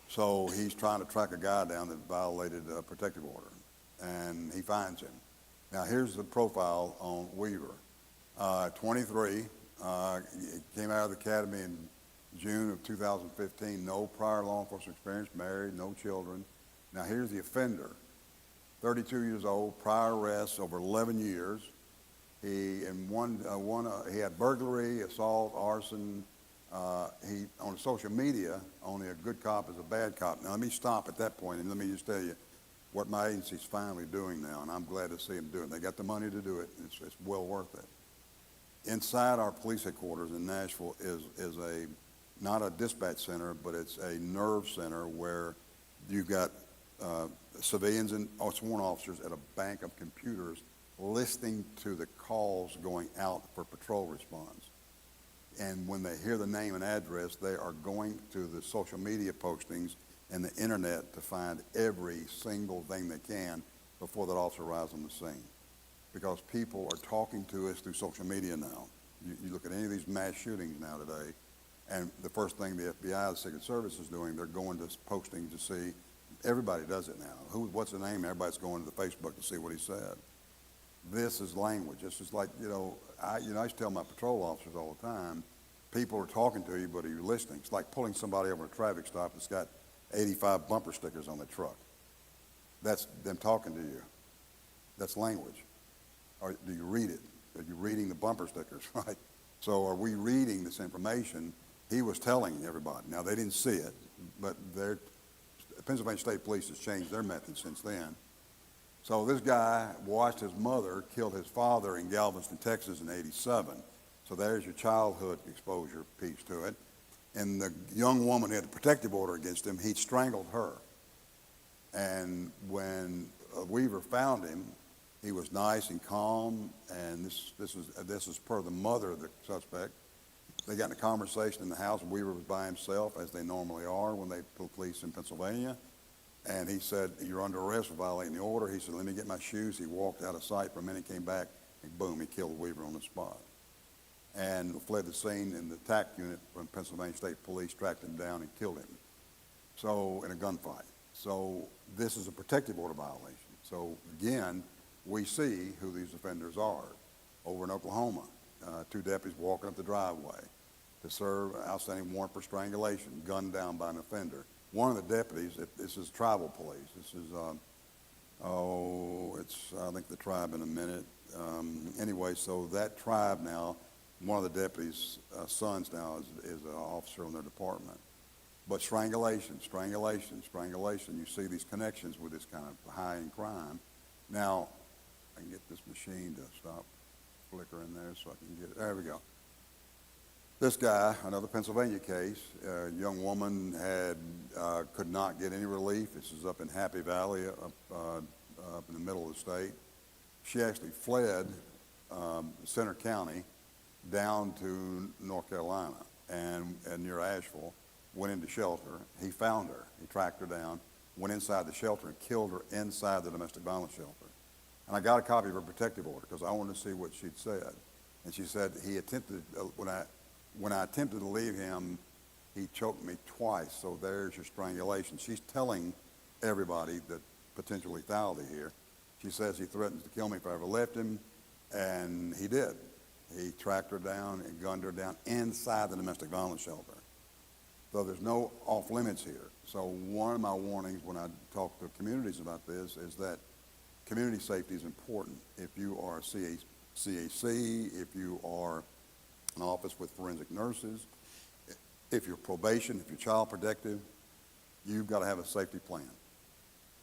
So he's trying to track a guy down that violated a protective order, and he finds him. Now, here's the profile on Weaver. 23, came out of the academy in June of 2015, no prior law enforcement experience, married, no children. Now, here's the offender, 32 years old, prior arrests over 11 years. He had burglary, assault, arson. He on social media, only a good cop is a bad cop. Now let me stop at that point and let me just tell you what my agency's finally doing now, and I'm glad to see them do it. They got the money to do it. It's well worth it. Inside our police headquarters in Nashville is not a dispatch center, but it's a nerve center where you've got civilians and sworn officers at a bank of computers listening to the calls going out for patrol response. And when they hear the name and address, they are going to the social media postings and the internet to find every single thing they can before that officer arrives on the scene. Because people are talking to us through social media now. You look at any of these mass shootings now today, and the first thing the FBI, the Secret Service is doing, they're going to postings to see. Everybody does it now. What's the name? Everybody's going to the Facebook to see what he said. This is language. This is like, I used to tell my patrol officers all the time, people are talking to you, but are you listening? It's like pulling somebody over a traffic stop that's got 85 bumper stickers on the truck. That's them talking to you. That's language. Or do you read it? Are you reading the bumper stickers, right? So are we reading this information? He was telling everybody. Now, they didn't see it, but Pennsylvania State Police has changed their methods since then. So this guy watched his mother kill his father in Galveston, Texas in '87. So there's your childhood exposure piece to it. And the young woman who had a protective order against him, he'd strangled her. And when Weaver found him, he was nice and calm, and this is per the mother of the suspect. They got in a conversation in the house, and Weaver was by himself, as they normally are when they pull police in Pennsylvania. And he said, "You're under arrest for violating the order." He said, "Let me get my shoes." He walked out of sight for a minute, came back, and boom, he killed Weaver on the spot. And fled the scene, and the TAC unit from Pennsylvania State Police tracked him down and killed him. So, in a gunfight. So, this is a protective order violation. So, again, we see who these offenders are. Over in Oklahoma, 2 deputies walking up the driveway to serve an outstanding warrant for strangulation, gunned down by an offender. One of the deputies, this is tribal police. This is, I think the tribe in a minute. Anyway, so that tribe now, one of the deputies' sons now is an officer in their department. But strangulation, you see these connections with this kind of high-end crime. Now, I can get this machine to stop flickering there so I can get it. There we go. This guy, another Pennsylvania case, a young woman could not get any relief. This is up in Happy Valley, up in the middle of the state. She actually fled Center County down to North Carolina and near Asheville, went into shelter. He found her. He tracked her down, went inside the shelter and killed her inside the domestic violence shelter. And I got a copy of her protective order because I wanted to see what she'd said. And she said he attempted, when I attempted to leave him, he choked me twice. So there's your strangulation. She's telling everybody the potential lethality here. She says he threatens to kill me if I ever left him, and he did. He tracked her down and gunned her down inside the domestic violence shelter. So there's no off limits here. So one of my warnings when I talk to communities about this is that community safety is important. If you are a CAC, if you are an office with forensic nurses, if you're probation, if you're child protective, you've got to have a safety plan.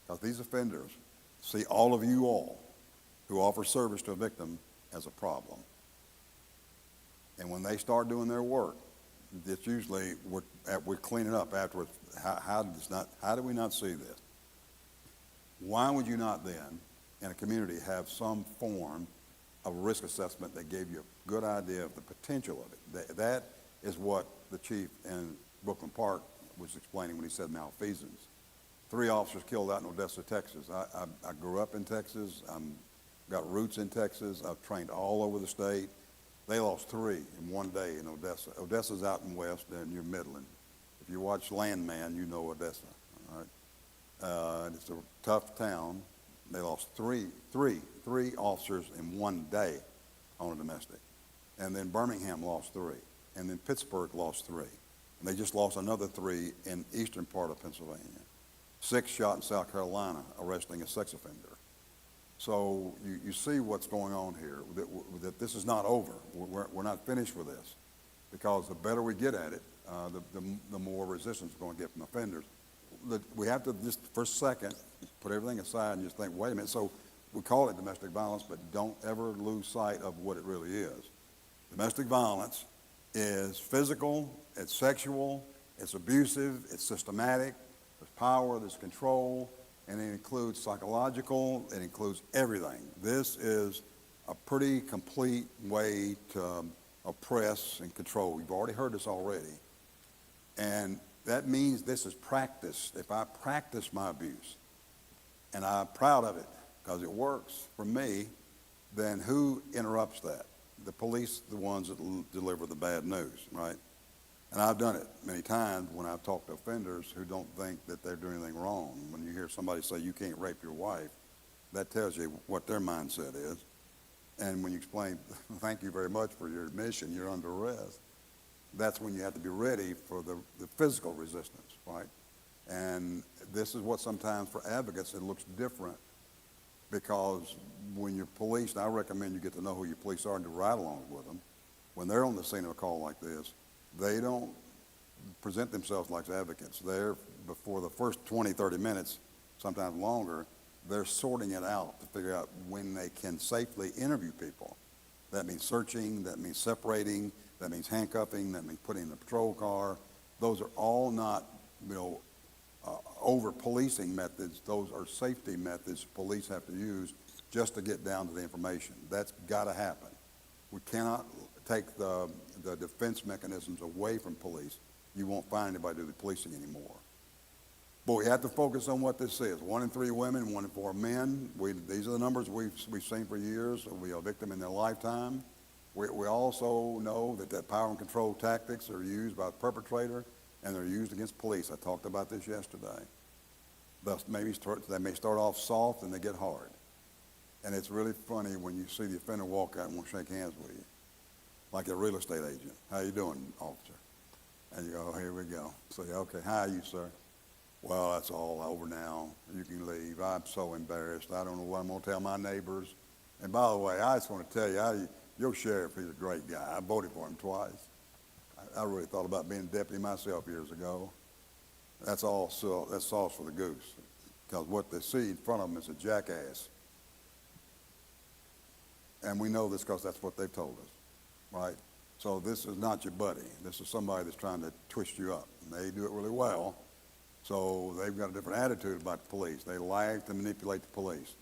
Because these offenders see all of you all who offer service to a victim as a problem. And when they start doing their work, it's usually we're cleaning up afterwards. How do we not see this? Why would you not then, in a community, have some form of risk assessment that gave you a good idea of the potential of it? That is what the chief in Brooklyn Park was explaining when he said malfeasance. 3 officers killed out in Odessa, Texas. I grew up in Texas. Got roots in Texas. I've trained all over the state. They lost 3 in one day in Odessa. Odessa's out in west, near Midland. If you watch Landman, you know Odessa. All right? It's a tough town. They lost three officers in one day on a domestic. And then Birmingham lost 3. And then Pittsburgh lost 3. And they just lost another 3 in eastern part of Pennsylvania. 6 shot in South Carolina, arresting a sex offender. So you see what's going on here, that this is not over. We're not finished with this, because the better we get at it, the more resistance we're going to get from offenders. We have to just, for a second, put everything aside and just think, wait a minute, so we call it domestic violence, but don't ever lose sight of what it really is. Domestic violence is physical, it's sexual, it's abusive, it's systematic, there's power, there's control, and it includes psychological, it includes everything. This is a pretty complete way to oppress and control. You've already heard this already. And that means this is practiced. If I practice my abuse, and I'm proud of it because it works for me, then who interrupts that? The police, the ones that deliver the bad news, right? And I've done it many times when I've talked to offenders who don't think that they're doing anything wrong. When you hear somebody say you can't rape your wife, that tells you what their mindset is. And when you explain, thank you very much for your admission, you're under arrest, that's when you have to be ready for the physical resistance, right? And this is what sometimes for advocates it looks different because when you're policed, I recommend you get to know who your police are and to ride along with them. When they're on the scene of a call like this, they don't present themselves like advocates. They're, before the first 20, 30 minutes, sometimes longer, they're sorting it out to figure out when they can safely interview people. That means searching, that means separating, that means handcuffing, that means putting in a patrol car. Those are all not, over-policing methods. Those are safety methods police have to use just to get down to the information. That's got to happen. We cannot take the defense mechanisms away from police. You won't find anybody do the policing anymore. But we have to focus on what this is. 1 in 3 women, 1 in 4 men. These are the numbers we've seen for years. We are a victim in their lifetime. We also know that power and control tactics are used by the perpetrator, and they're used against police. I talked about this yesterday. They may start off soft and they get hard. And it's really funny when you see the offender walk out and want to shake hands with you, like a real estate agent. How you doing, officer? And you go, oh, here we go. Say, okay, how are you, sir? Well, that's all over now. You can leave. I'm so embarrassed. I don't know what I'm going to tell my neighbors. And by the way, I just want to tell you, your sheriff, he's a great guy. I voted for him twice. I really thought about being a deputy myself years ago. That's all. So that's sauce for the goose, because what they see in front of them is a jackass. And we know this because that's what they've told us, right? So this is not your buddy. This is somebody that's trying to twist you up. And they do it really well. So they've got a different attitude about the police. They like to manipulate the police.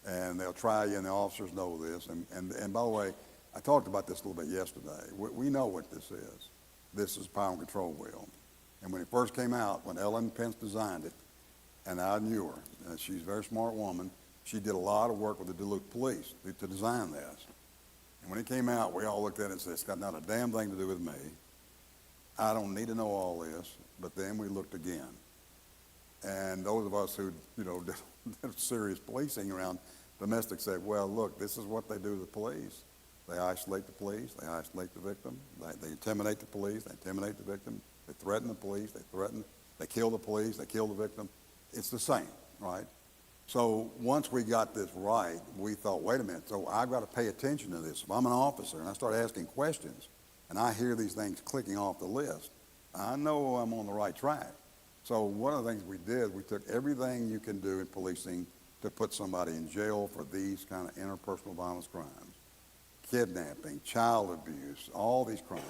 And they'll try you, and the officers know this. And by the way, I talked about this a little bit yesterday. We know what this is. This is power and control wheel. And when it first came out, when Ellen Pence designed it, and I knew her, and she's a very smart woman, she did a lot of work with the Duluth police to design this. And when it came out, we all looked at it and said, it's got not a damn thing to do with me. I don't need to know all this. But then we looked again. And those of us who, did serious policing around domestic said, well, look, this is what they do to the police. They isolate the police. They isolate the victim. They intimidate the police. They intimidate the victim. They threaten the police. They kill the police. They kill the victim. It's the same, right? So once we got this right, we thought, wait a minute, so I've got to pay attention to this. If I'm an officer and I start asking questions and I hear these things clicking off the list, I know I'm on the right track. So one of the things we did, we took everything you can do in policing to put somebody in jail for these kind of interpersonal violence crimes, kidnapping, child abuse, all these crimes,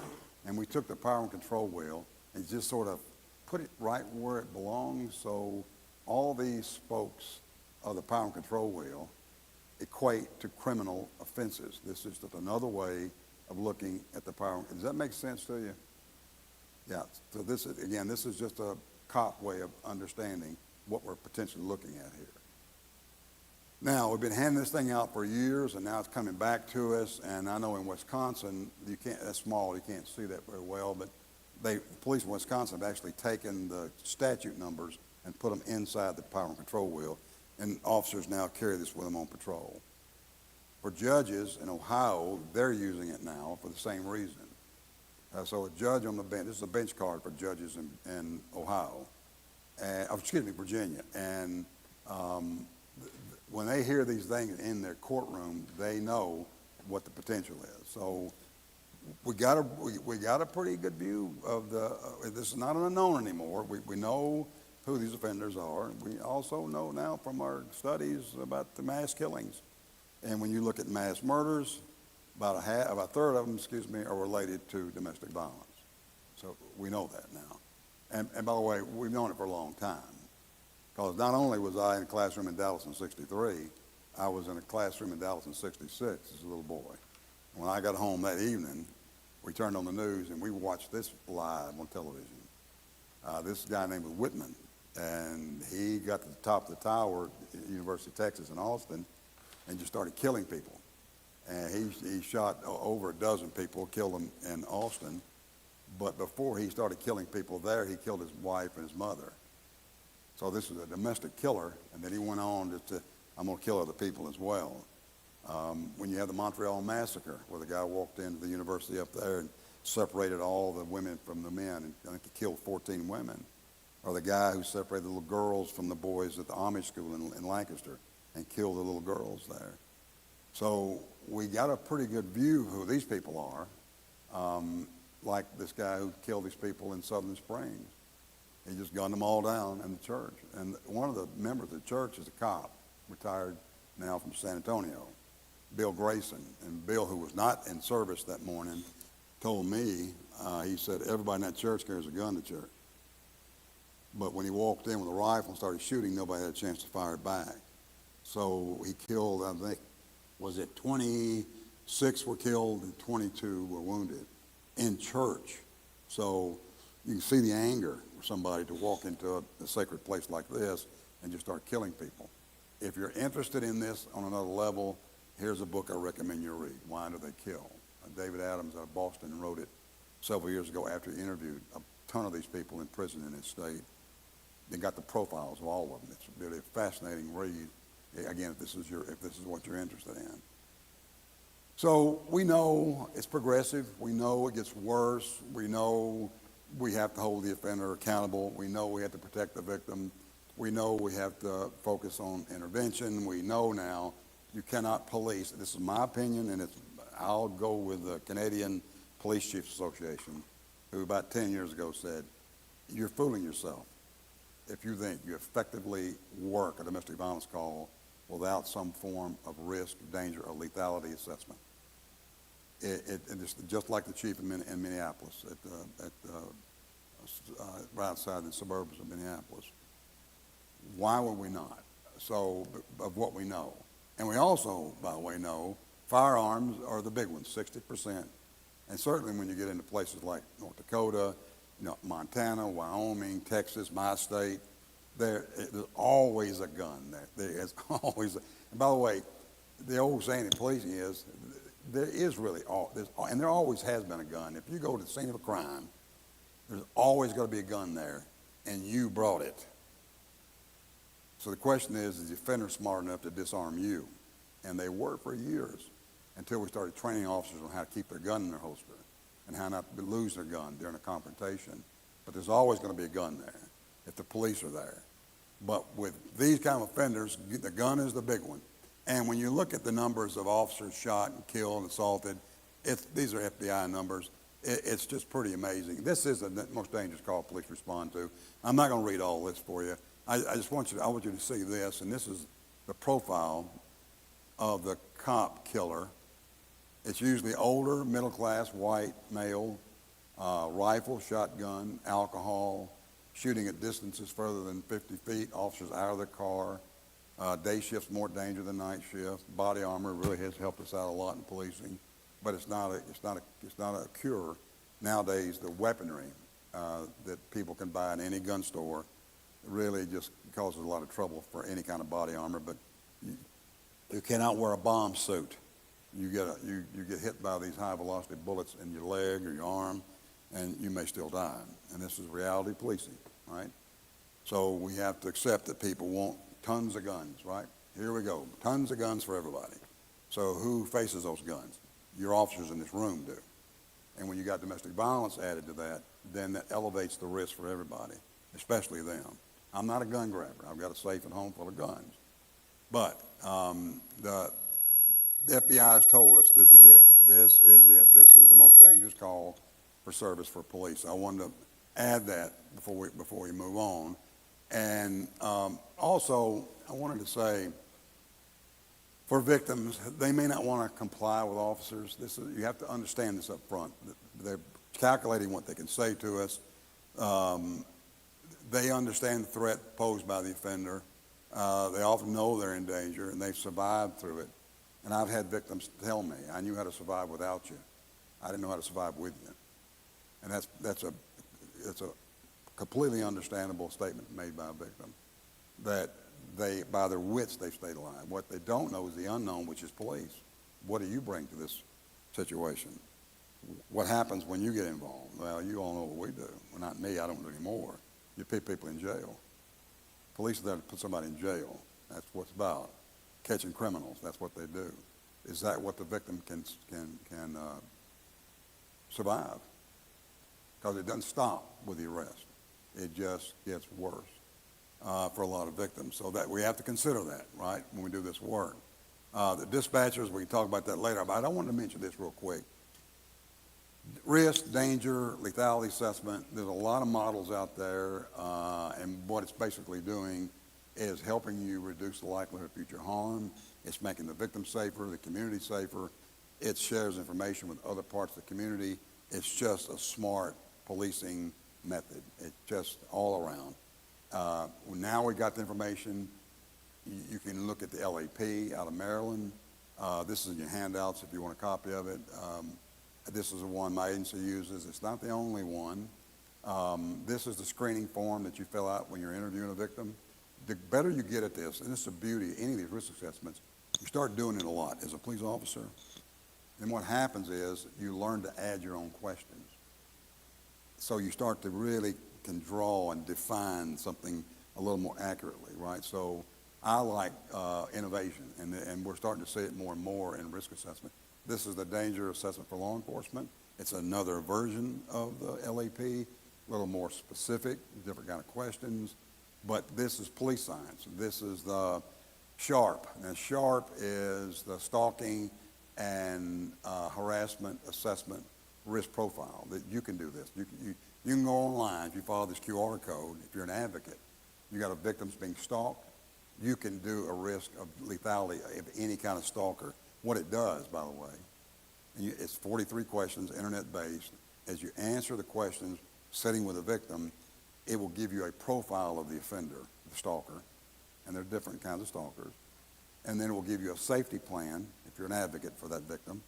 and we took the power and control wheel and just sort of put it right where it belongs, so all these spokes of the power and control wheel equate to criminal offenses. This is just another way of looking at the power. Does that make sense to you? Yeah, so this is just a cop way of understanding what we're potentially looking at here. Now, we've been handing this thing out for years, and now it's coming back to us, and I know in Wisconsin, that's small, you can't see that very well, but the police in Wisconsin have actually taken the statute numbers and put them inside the power and control wheel, and officers now carry this with them on patrol. For judges in Ohio, they're using it now for the same reason. So a judge on the bench, this is a bench card for judges in Ohio, Virginia. And when they hear these things in their courtroom, they know what the potential is. So we got a pretty good view of this is not an unknown anymore. We know who these offenders are. We also know now from our studies about the mass killings. And when you look at mass murders, about a third of them, are related to domestic violence. So we know that now. And by the way, we've known it for a long time. Because not only was I in a classroom in Dallas in '63, I was in a classroom in Dallas in '66 as a little boy. When I got home that evening, we turned on the news and we watched this live on television. This guy named Whitman, and he got to the top of the tower at University of Texas in Austin and just started killing people. And he shot over a dozen people, killed them in Austin. But before he started killing people there, he killed his wife and his mother. So this is a domestic killer, and then he went on to I'm going to kill other people as well. When you have the Montreal Massacre, where the guy walked into the university up there and separated all the women from the men, and I think he killed 14 women. Or the guy who separated the little girls from the boys at the Amish school in Lancaster. and killed the little girls there. So we got a pretty good view of who these people are, like this guy who killed these people in Southern Springs. He just gunned them all down in the church. And one of the members of the church is a cop, retired now from San Antonio, Bill Grayson. And Bill, who was not in service that morning, told me, he said, everybody in that church carries a gun to church. But when he walked in with a rifle and started shooting, nobody had a chance to fire it back. So he killed, I think, was it 26 were killed and 22 were wounded in church. So you can see the anger of somebody to walk into a sacred place like this and just start killing people. If you're interested in this on another level, here's a book I recommend you read, Why Do They Kill? David Adams out of Boston wrote it several years ago after he interviewed a ton of these people in prison in his state. They got the profiles of all of them. It's really a fascinating read. Again, if this is what you're interested in. So we know it's progressive. We know it gets worse. We know we have to hold the offender accountable. We know we have to protect the victim. We know we have to focus on intervention. We know now you cannot police. This is my opinion, and I'll go with the Canadian Police Chiefs Association, who about 10 years ago said, you're fooling yourself if you think you effectively work a domestic violence call without some form of risk, danger, or lethality assessment. Just like the chief in Minneapolis, right outside the suburbs of Minneapolis. Why would we not? So, of what we know. And we also, by the way, know firearms are the big ones, 60%. And certainly when you get into places like North Dakota, Montana, Wyoming, Texas, my state, there's always a gun there. There is always and by the way, the old saying in policing is, there is really, and there always has been a gun. If you go to the scene of a crime, there's always going to be a gun there, and you brought it. So the question is the offender smart enough to disarm you? And they were for years, until we started training officers on how to keep their gun in their holster and how not to lose their gun during a confrontation. But there's always going to be a gun there if the police are there. But with these kind of offenders, the gun is the big one. And when you look at the numbers of officers shot and killed and assaulted, these are FBI numbers. It's just pretty amazing. This is the most dangerous call police respond to. I'm not going to read all this for you. I want you to see this, and this is the profile of the cop killer. It's usually older, middle-class, white, male, rifle, shotgun, alcohol, shooting at distances further than 50 feet, officers out of the car, day shift's more danger than night shift. Body armor really has helped us out a lot in policing, but it's not a cure. Nowadays, the weaponry that people can buy in any gun store really just causes a lot of trouble for any kind of body armor. But you cannot wear a bomb suit. You get hit by these high velocity bullets in your leg or your arm, and you may still die. And this is reality policing, right? So we have to accept that people want tons of guns, right? Here we go, tons of guns for everybody. So who faces those guns? Your officers in this room do. And when you got domestic violence added to that, then that elevates the risk for everybody, especially them. I'm not a gun grabber. I've got a safe at home full of guns. But the FBI has told us this is it. This is it. This is the most dangerous call for service for police. I wanted to add that before we move on. And also, I wanted to say, for victims, they may not want to comply with officers. You have to understand this up front. They're calculating what they can say to us. They understand the threat posed by the offender. They often know they're in danger, and they've survived through it. And I've had victims tell me, I knew how to survive without you. I didn't know how to survive with you. And that's a completely understandable statement made by a victim, that by their wits, they've stayed alive. What they don't know is the unknown, which is police. What do you bring to this situation? What happens when you get involved? Well, you all know what we do. Well, not me, I don't do anymore. You put people in jail. Police are there to put somebody in jail. That's what it's about. Catching criminals, that's what they do. Is that what the victim can survive? Because it doesn't stop with the arrest. It just gets worse. for a lot of victims. So that we have to consider that, right, when we do this work. The dispatchers, we can talk about that later, but I want to mention this real quick. Risk, danger, lethality assessment, there's a lot of models out there, and what it's basically doing is helping you reduce the likelihood of future harm. It's making the victim safer, the community safer. It shares information with other parts of the community. It's just a smart policing method. It's just all around. Now we got the information. You can look at the LAP out of Maryland. This is in your handouts if you want a copy of it. This is the one my agency uses. It's not the only one. This is the screening form that you fill out when you're interviewing a victim. The better you get at this, and this is the beauty of any of these risk assessments, you start doing it a lot as a police officer. And what happens is you learn to add your own questions. So you start to really can draw and define something a little more accurately, right? So I like innovation, and we're starting to see it more and more in risk assessment. This is the danger assessment for law enforcement. It's another version of the LAP, a little more specific, different kind of questions. But this is police science. This is the SHARP. Now, SHARP is the stalking and harassment assessment risk profile. That you can do this. You can go online if you follow this QR code. If you're an advocate, you got a victim being stalked, you can do a risk of lethality of any kind of stalker. What it does, by the way, it's 43 questions, internet-based. As you answer the questions, sitting with a victim, it will give you a profile of the offender, the stalker, and there are different kinds of stalkers. And then it will give you a safety plan, if you're an advocate for that victim.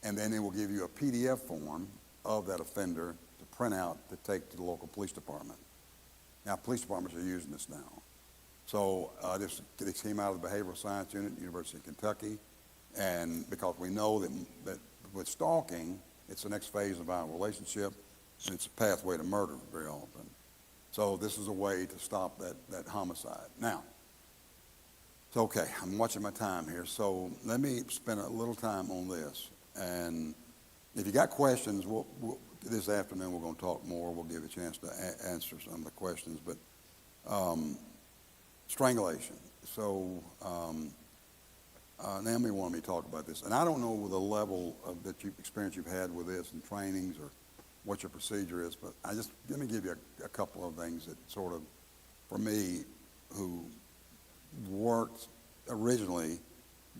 And then it will give you a PDF form of that offender to print out to take to the local police department. Now, police departments are using this now. So this came out of the Behavioral Science Unit, University of Kentucky. And because we know that with stalking, it's the next phase of a violent relationship, and it's a pathway to murder very often. So this is a way to stop that homicide. Now, it's okay, I'm watching my time here, so let me spend a little time on this. And if you got questions, this afternoon we're going to talk more. We'll give you a chance to answer some of the questions. But strangulation. So Naomi wanted me to talk about this. And I don't know the level of experience you've had with this and trainings or what your procedure is, but let me give you a couple of things that sort of, for me, who worked originally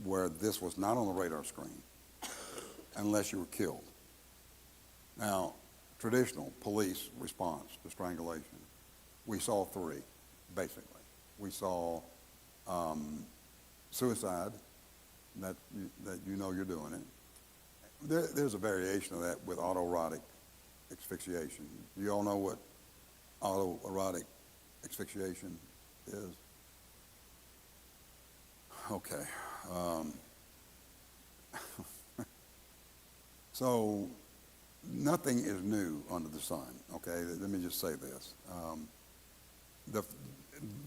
where this was not on the radar screen unless you were killed. Now, traditional police response to strangulation, we saw three, basically. We saw suicide, that you know you're doing it. There's a variation of that with autoerotic asphyxiation. You all know what autoerotic asphyxiation is? Okay. So nothing is new under the sun, okay? Let me just say this.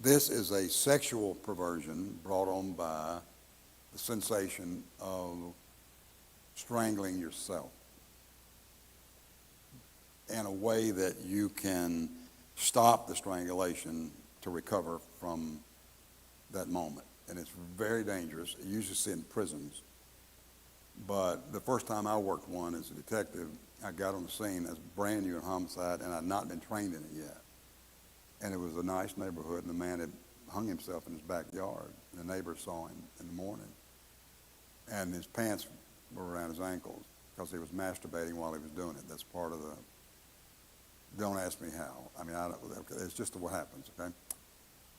This is a sexual perversion brought on by the sensation of strangling yourself in a way that you can stop the strangulation to recover from that moment. And it's very dangerous. You usually see it in prisons. But the first time I worked one as a detective, I got on the scene as brand new in homicide, and I'd not been trained in it yet. And it was a nice neighborhood, and the man had hung himself in his backyard. And the neighbors saw him in the morning. And his pants were around his ankles because he was masturbating while he was doing it. That's part of the, don't ask me how. I mean, it's just what happens, okay?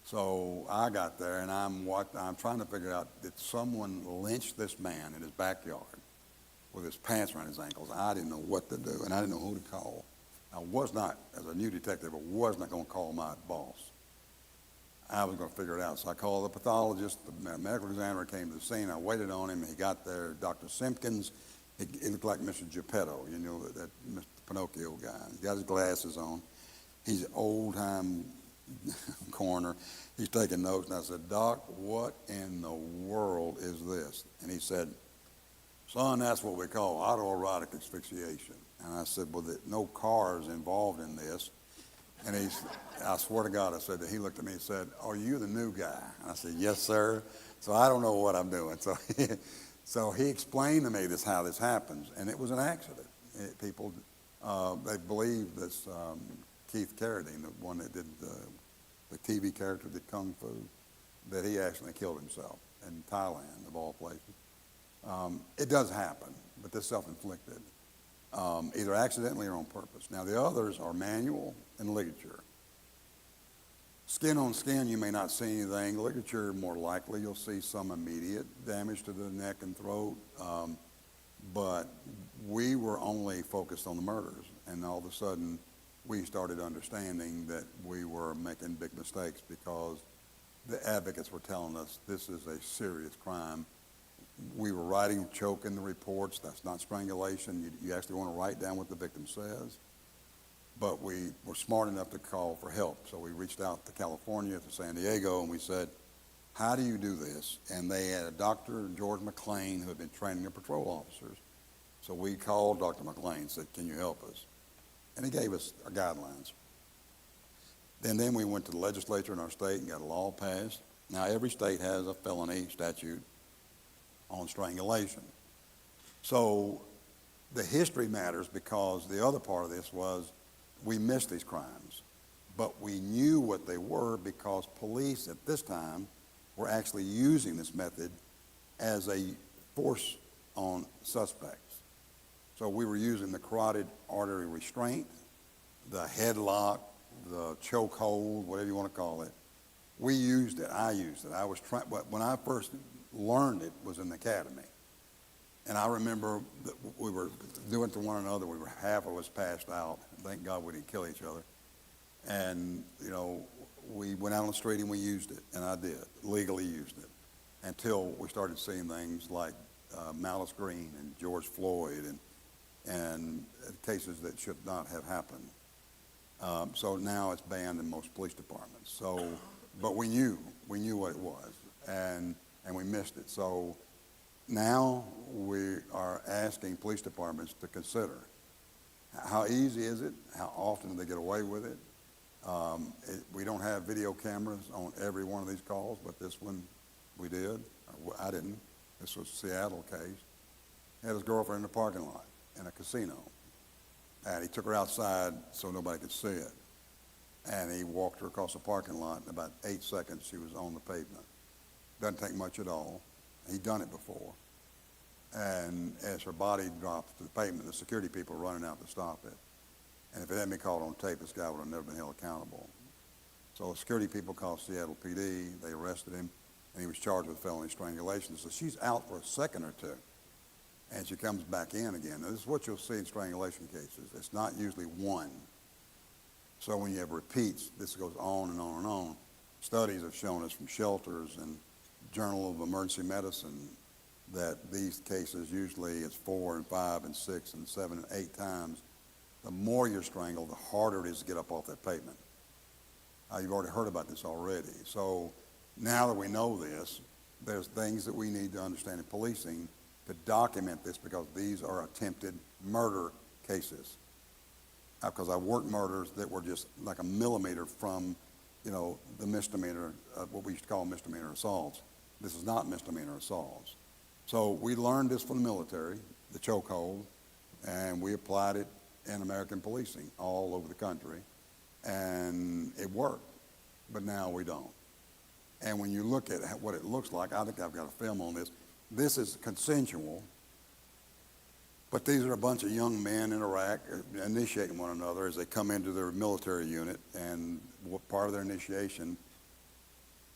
So I got there, and I'm trying to figure out, did someone lynch this man in his backyard with his pants around his ankles? I didn't know what to do, and I didn't know who to call. I was not, as a new detective, I was not going to call my boss. I was going to figure it out. So I called the pathologist. The medical examiner came to the scene. I waited on him. He got there. Dr. Simpkins, he looked like Mr. Geppetto, you know, that Mr. Pinocchio guy. He got his glasses on. He's an old-time coroner. He's taking notes. And I said, Doc, what in the world is this? And he said, son, that's what we call autoerotic asphyxiation. And I said, well, no cars involved in this. And I swear to God, I said that he looked at me and said, "Are you the new guy?" And I said, "Yes, sir." So I don't know what I'm doing. So he explained to me how this happens, and it was an accident. People, they believe this Keith Carradine, the one that did the TV character did Kung Fu, that he actually killed himself in Thailand, of all places. It does happen, but this self-inflicted, either accidentally or on purpose. Now, the others are manual and ligature. Skin on skin, you may not see anything. Ligature, more likely, you'll see some immediate damage to the neck and throat. But we were only focused on the murders, and all of a sudden, we started understanding that we were making big mistakes because the advocates were telling us this is a serious crime. We were writing choke in the reports. That's not strangulation. You actually want to write down what the victim says. But we were smart enough to call for help. So we reached out to California, to San Diego, and we said, how do you do this? And they had a Dr. George McLean who had been training the patrol officers. So we called Dr. McLean and said, can you help us? And he gave us our guidelines. Then we went to the legislature in our state and got a law passed. Now, every state has a felony statute on strangulation. So the history matters because the other part of this was we missed these crimes, but we knew what they were because police at this time were actually using this method as a force on suspects. So we were using the carotid artery restraint, the headlock, the chokehold, whatever you want to call it. We used it. I used it. But when I first learned it was in the academy. And I remember that we were doing it to one another. Half of us passed out. Thank God we didn't kill each other. And, we went out on the street and we used it. And I did, legally used it, until we started seeing things like Malice Green and George Floyd and cases that should not have happened. So now it's banned in most police departments. But we knew what it was, and we missed it. So now we are asking police departments to consider how easy is it, how often do they get away with it. We don't have video cameras on every one of these calls, but this one we did. I didn't. This was a Seattle case. He had his girlfriend in the parking lot in a casino. And he took her outside so nobody could see it. And he walked her across the parking lot. In about 8 seconds, she was on the pavement. Doesn't take much at all. He'd done it before. And as her body dropped to the pavement, the security people were running out to stop it. And if it hadn't been caught on tape, this guy would have never been held accountable. So security people called Seattle PD. They arrested him, and he was charged with felony strangulation. So she's out for a second or two. And she comes back in again. Now, this is what you'll see in strangulation cases. It's not usually one. So when you have repeats, this goes on and on and on. Studies have shown us from shelters and Journal of Emergency Medicine that these cases usually it's 4 and 5 and 6 and 7 and 8 times. The more you're strangled, the harder it is to get up off that pavement. You've already heard about this already. So now that we know this, there's things that we need to understand in policing to document this because these are attempted murder cases. Because I worked murders that were just like a millimeter from, the misdemeanor, what we used to call misdemeanor assaults. This is not misdemeanor assaults. So we learned this from the military, the chokehold, and we applied it in American policing all over the country. And it worked, but now we don't. And when you look at what it looks like, I think I've got a film on this. This is consensual, but these are a bunch of young men in Iraq initiating one another as they come into their military unit, and part of their initiation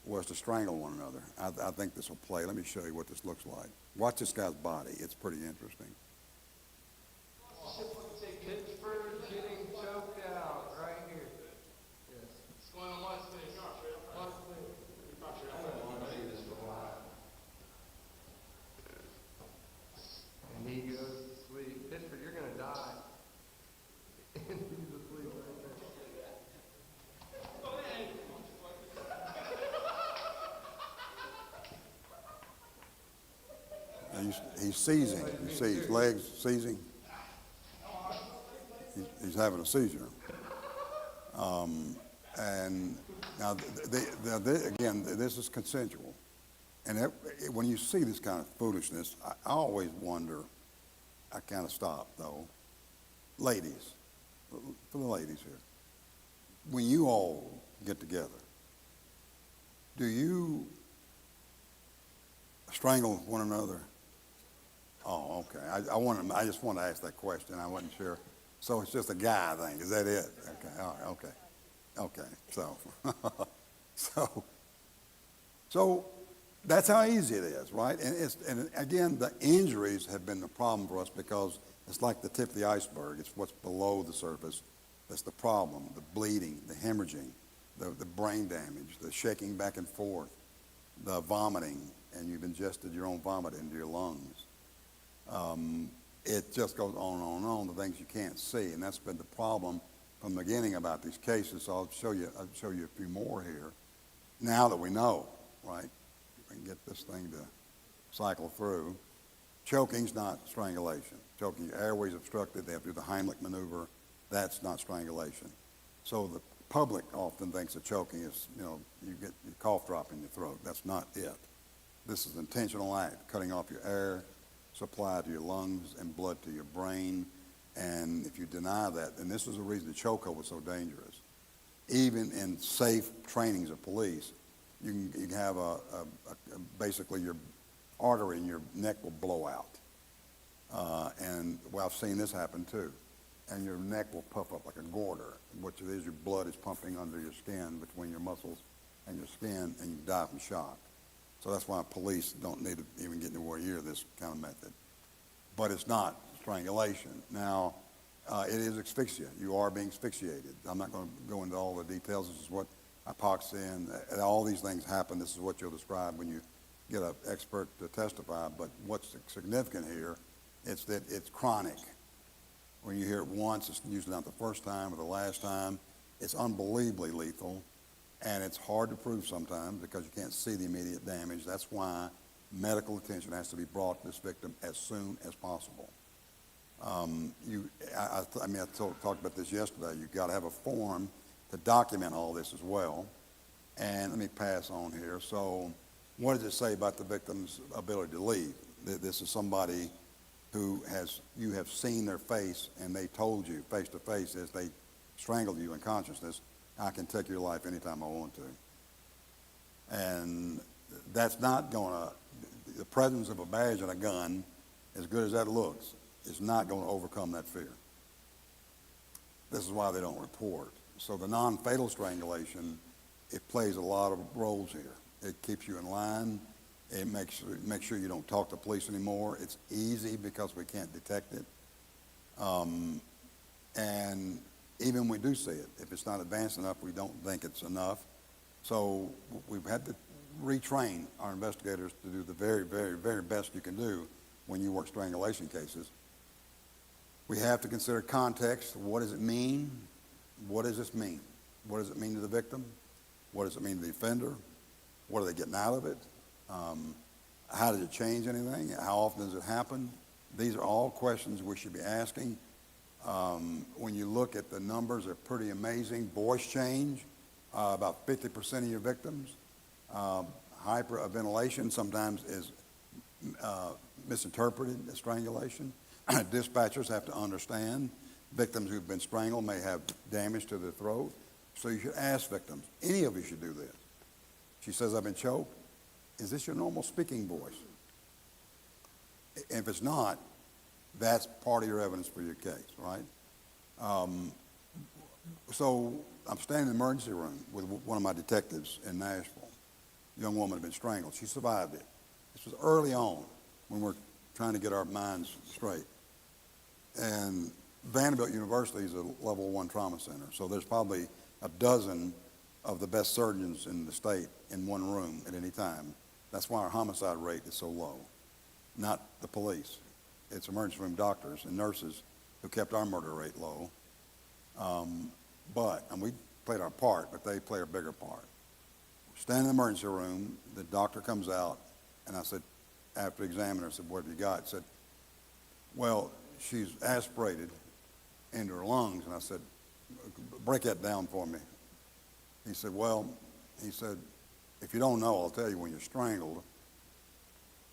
was to strangle one another. I think this will play. Let me show you what this looks like. Watch this guy's body. It's pretty interesting. Pittsburgh getting choked out right here. Yes. What's going on? Watch this. Watch this. I see this for a while. And he goes to sleep. Pittsburgh, you're going to die. And he's asleep right there. He's seizing. You see his legs seizing. He's having a seizure. And now, again, this is consensual. And when you see this kind of foolishness, I always wonder, I kind of stop though. Ladies, for the ladies here, when you all get together, do you strangle one another? Oh, okay. I just wanted to ask that question. I wasn't sure. So it's just a guy thing. Is that it? Okay. All right. Okay. Okay. So that's how easy it is, right? And again, the injuries have been the problem for us because it's like the tip of the iceberg. It's what's below the surface that's the problem. The bleeding, the hemorrhaging, the brain damage, the shaking back and forth, the vomiting, and you've ingested your own vomit into your lungs. It just goes on and on and on, the things you can't see, and that's been the problem from the beginning about these cases. So I'll show you a few more here. Now that we know, right, we can get this thing to cycle through. Choking's not strangulation. Choking, your airways obstructed, they have to do the Heimlich maneuver. That's not strangulation. So the public often thinks that choking is, you get your cough drop in your throat. That's not it. This is an intentional act, cutting off your air supply to your lungs and blood to your brain. And if you deny that, and this is the reason the chokehold was so dangerous. Even in safe trainings of police, you can have basically your artery in your neck will blow out. And I've seen this happen too. And your neck will puff up like a goiter, which it is your blood is pumping under your skin, between your muscles and your skin, and you die from shock. So that's why police don't need to even get anywhere near this kind of method. But it's not strangulation. Now, it is asphyxia. You are being asphyxiated. I'm not going to go into all the details. This is what hypoxia and all these things happen. This is what you'll describe when you get an expert to testify. But what's significant here is that it's chronic. When you hear it once, it's usually not the first time or the last time. It's unbelievably lethal. And it's hard to prove sometimes because you can't see the immediate damage. That's why medical attention has to be brought to this victim as soon as possible. I talked about this yesterday. You've got to have a form to document all this as well. And let me pass on here. So what does it say about the victim's ability to leave? This is somebody who you have seen their face and they told you face to face as they strangled you in consciousness, I can take your life anytime I want to. And that's not going to, the presence of a badge and a gun, as good as that looks, is not going to overcome that fear. This is why they don't report. So the non-fatal strangulation, it plays a lot of roles here. It keeps you in line. It makes sure you don't talk to police anymore. It's easy because we can't detect it. And even when we do see it, if it's not advanced enough, we don't think it's enough. So we've had to retrain our investigators to do the very, very, very best you can do when you work strangulation cases. We have to consider context. What does it mean? What does this mean? What does it mean to the victim? What does it mean to the offender? What are they getting out of it? How does it change anything? How often does it happen? These are all questions we should be asking. When you look at the numbers, they're pretty amazing. Voice change, about 50% of your victims. Hyperventilation sometimes is misinterpreted as strangulation. Dispatchers have to understand victims who've been strangled may have damage to their throat. So you should ask victims. Any of you should do this. She says, I've been choked. Is this your normal speaking voice? If it's not, that's part of your evidence for your case, right? So I'm standing in the emergency room with one of my detectives in Nashville. A young woman had been strangled. She survived it. This was early on when we're trying to get our minds straight. And Vanderbilt University is a level 1 trauma center. So there's probably a dozen of the best surgeons in the state in one room at any time. That's why our homicide rate is so low. Not the police. It's emergency room doctors and nurses who kept our murder rate low. And we played our part, but they play a bigger part. We're standing in the emergency room, the doctor comes out, and I said, after examining her, I said, what have you got? He said, well, she's aspirated into her lungs. And I said, break that down for me. He said, well, he said, if you don't know, I'll tell you, when you're strangled,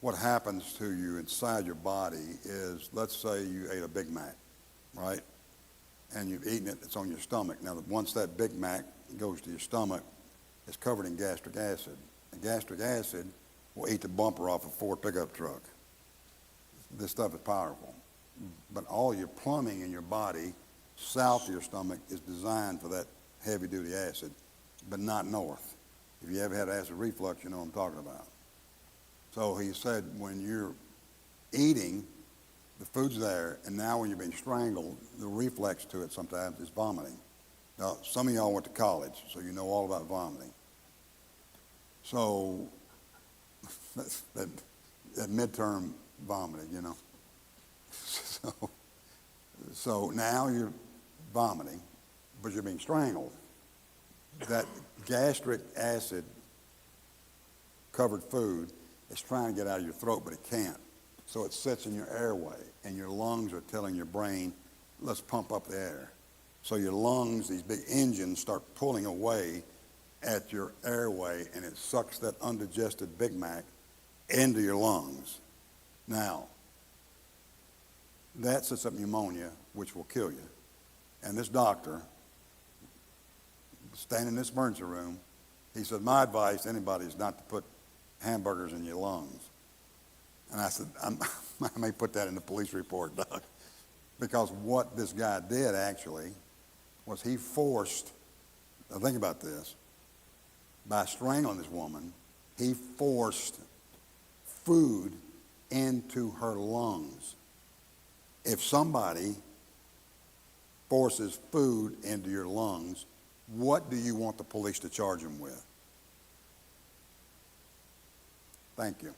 what happens to you inside your body is, let's say you ate a Big Mac, right? And you've eaten it, it's on your stomach. Now, once that Big Mac goes to your stomach, it's covered in gastric acid. And gastric acid will eat the bumper off a Ford pickup truck. This stuff is powerful. But all your plumbing in your body, south of your stomach, is designed for that heavy-duty acid, but not north. If you ever had acid reflux, you know what I'm talking about. So he said, when you're eating, the food's there, and now when you're being strangled, the reflex to it sometimes is vomiting. Now, some of y'all went to college, so you know all about vomiting. So, that midterm vomiting, you know. So now you're vomiting, but you're being strangled. That gastric acid covered food is trying to get out of your throat, but it can't. So it sits in your airway, and your lungs are telling your brain, let's pump up the air. So your lungs, these big engines, start pulling away at your airway, and it sucks that undigested Big Mac into your lungs. Now, that sets up pneumonia, which will kill you. And this doctor, standing in this emergency room, he said, my advice to anybody is not to put hamburgers in your lungs. And I said, I may put that in the police report, Doc. Because what this guy did, actually, was he forced, now think about this, by strangling this woman, he forced food into her lungs. If somebody forces food into your lungs, what do you want the police to charge them with? Thank you.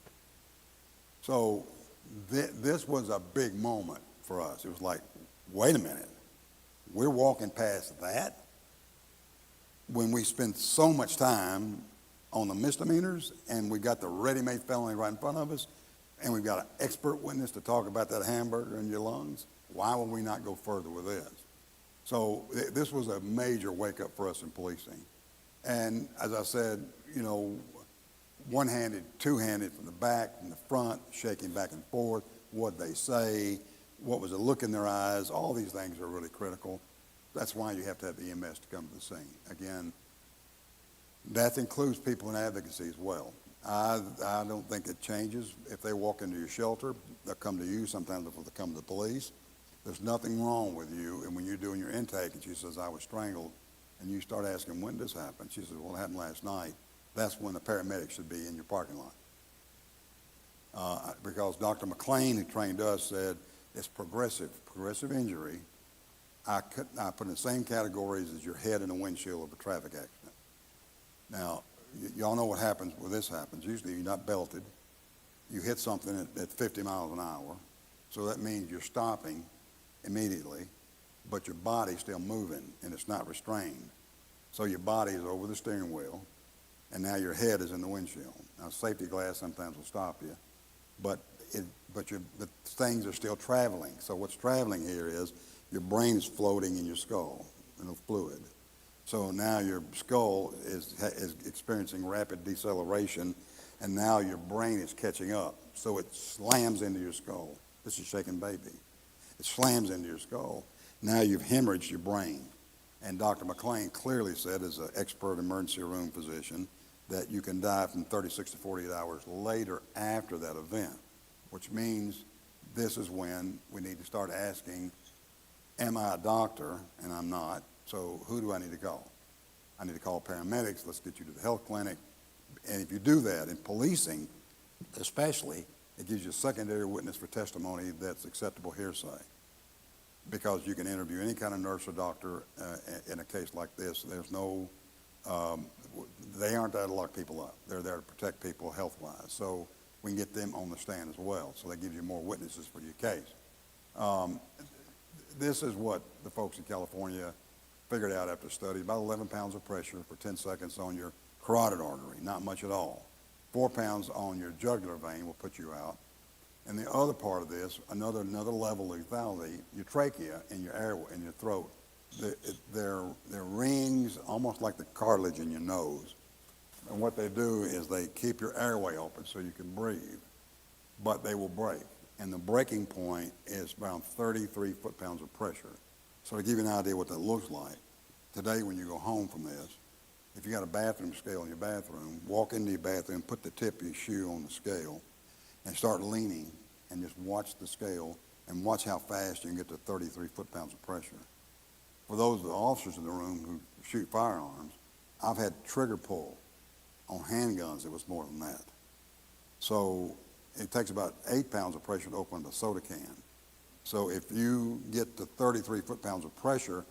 So this was a big moment for us. It was like, wait a minute, we're walking past that when we spend so much time on the misdemeanors, and we got the ready-made felony right in front of us, and we've got an expert witness to talk about that hamburger in your lungs. Why would we not go further with this? So this was a major wake-up for us in policing. And as I said, you know, one-handed, two-handed from the back, from the front, shaking back and forth, what they say, what was the look in their eyes, all these things are really critical. That's why you have to have the EMS to come to the scene. Again, that includes people in advocacy as well. I don't think it changes. If they walk into your shelter, they'll come to you. Sometimes they'll come to the police. There's nothing wrong with you. And when you're doing your intake and she says, I was strangled, and you start asking, when did this happen? She says, well, it happened last night. That's when the paramedic should be in your parking lot. Because Dr. McLean, who trained us, said it's progressive injury. I put in the same categories as your head in the windshield of a traffic accident. Now, y'all know what happens when this happens. Usually you're not belted. You hit something at 50 miles an hour. So that means you're stopping immediately, but your body's still moving and it's not restrained. So your body is over the steering wheel, and now your head is in the windshield. Now, safety glass sometimes will stop you, but the things are still traveling. So what's traveling here is your brain is floating in your skull, in a fluid. So now your skull is experiencing rapid deceleration, and now your brain is catching up. So it slams into your skull. This is shaking baby. It slams into your skull. Now you've hemorrhaged your brain. And Dr. McLean clearly said, as an expert emergency room physician, that you can die from 36 to 48 hours later after that event, which means this is when we need to start asking, am I a doctor? And I'm not. So who do I need to call? I need to call paramedics. Let's get you to the health clinic. And if you do that in policing, especially, it gives you a secondary witness for testimony that's acceptable hearsay. Because you can interview any kind of nurse or doctor in a case like this. There's no, they aren't there to lock people up. They're there to protect people health-wise. So we can get them on the stand as well. So that gives you more witnesses for your case. This is what the folks in California figured out after study. About 11 pounds of pressure for 10 seconds on your carotid artery, not much at all. 4 pounds on your jugular vein will put you out. And the other part of this, another level of lethality, your trachea in your airway, in your throat, they're rings, almost like the cartilage in your nose. And what they do is they keep your airway open so you can breathe, but they will break. And the breaking point is around 33 foot-pounds of pressure. So to give you an idea what that looks like, today when you go home from this, if you got a bathroom scale in your bathroom, walk into your bathroom, put the tip of your shoe on the scale, and start leaning, and just watch the scale, and watch how fast you can get to 33 foot-pounds of pressure. For those of the officers in the room who shoot firearms, I've had trigger pull on handguns that was more than that. So it takes about 8 pounds of pressure to open a soda can. So if you get to 33 foot-pounds of pressure,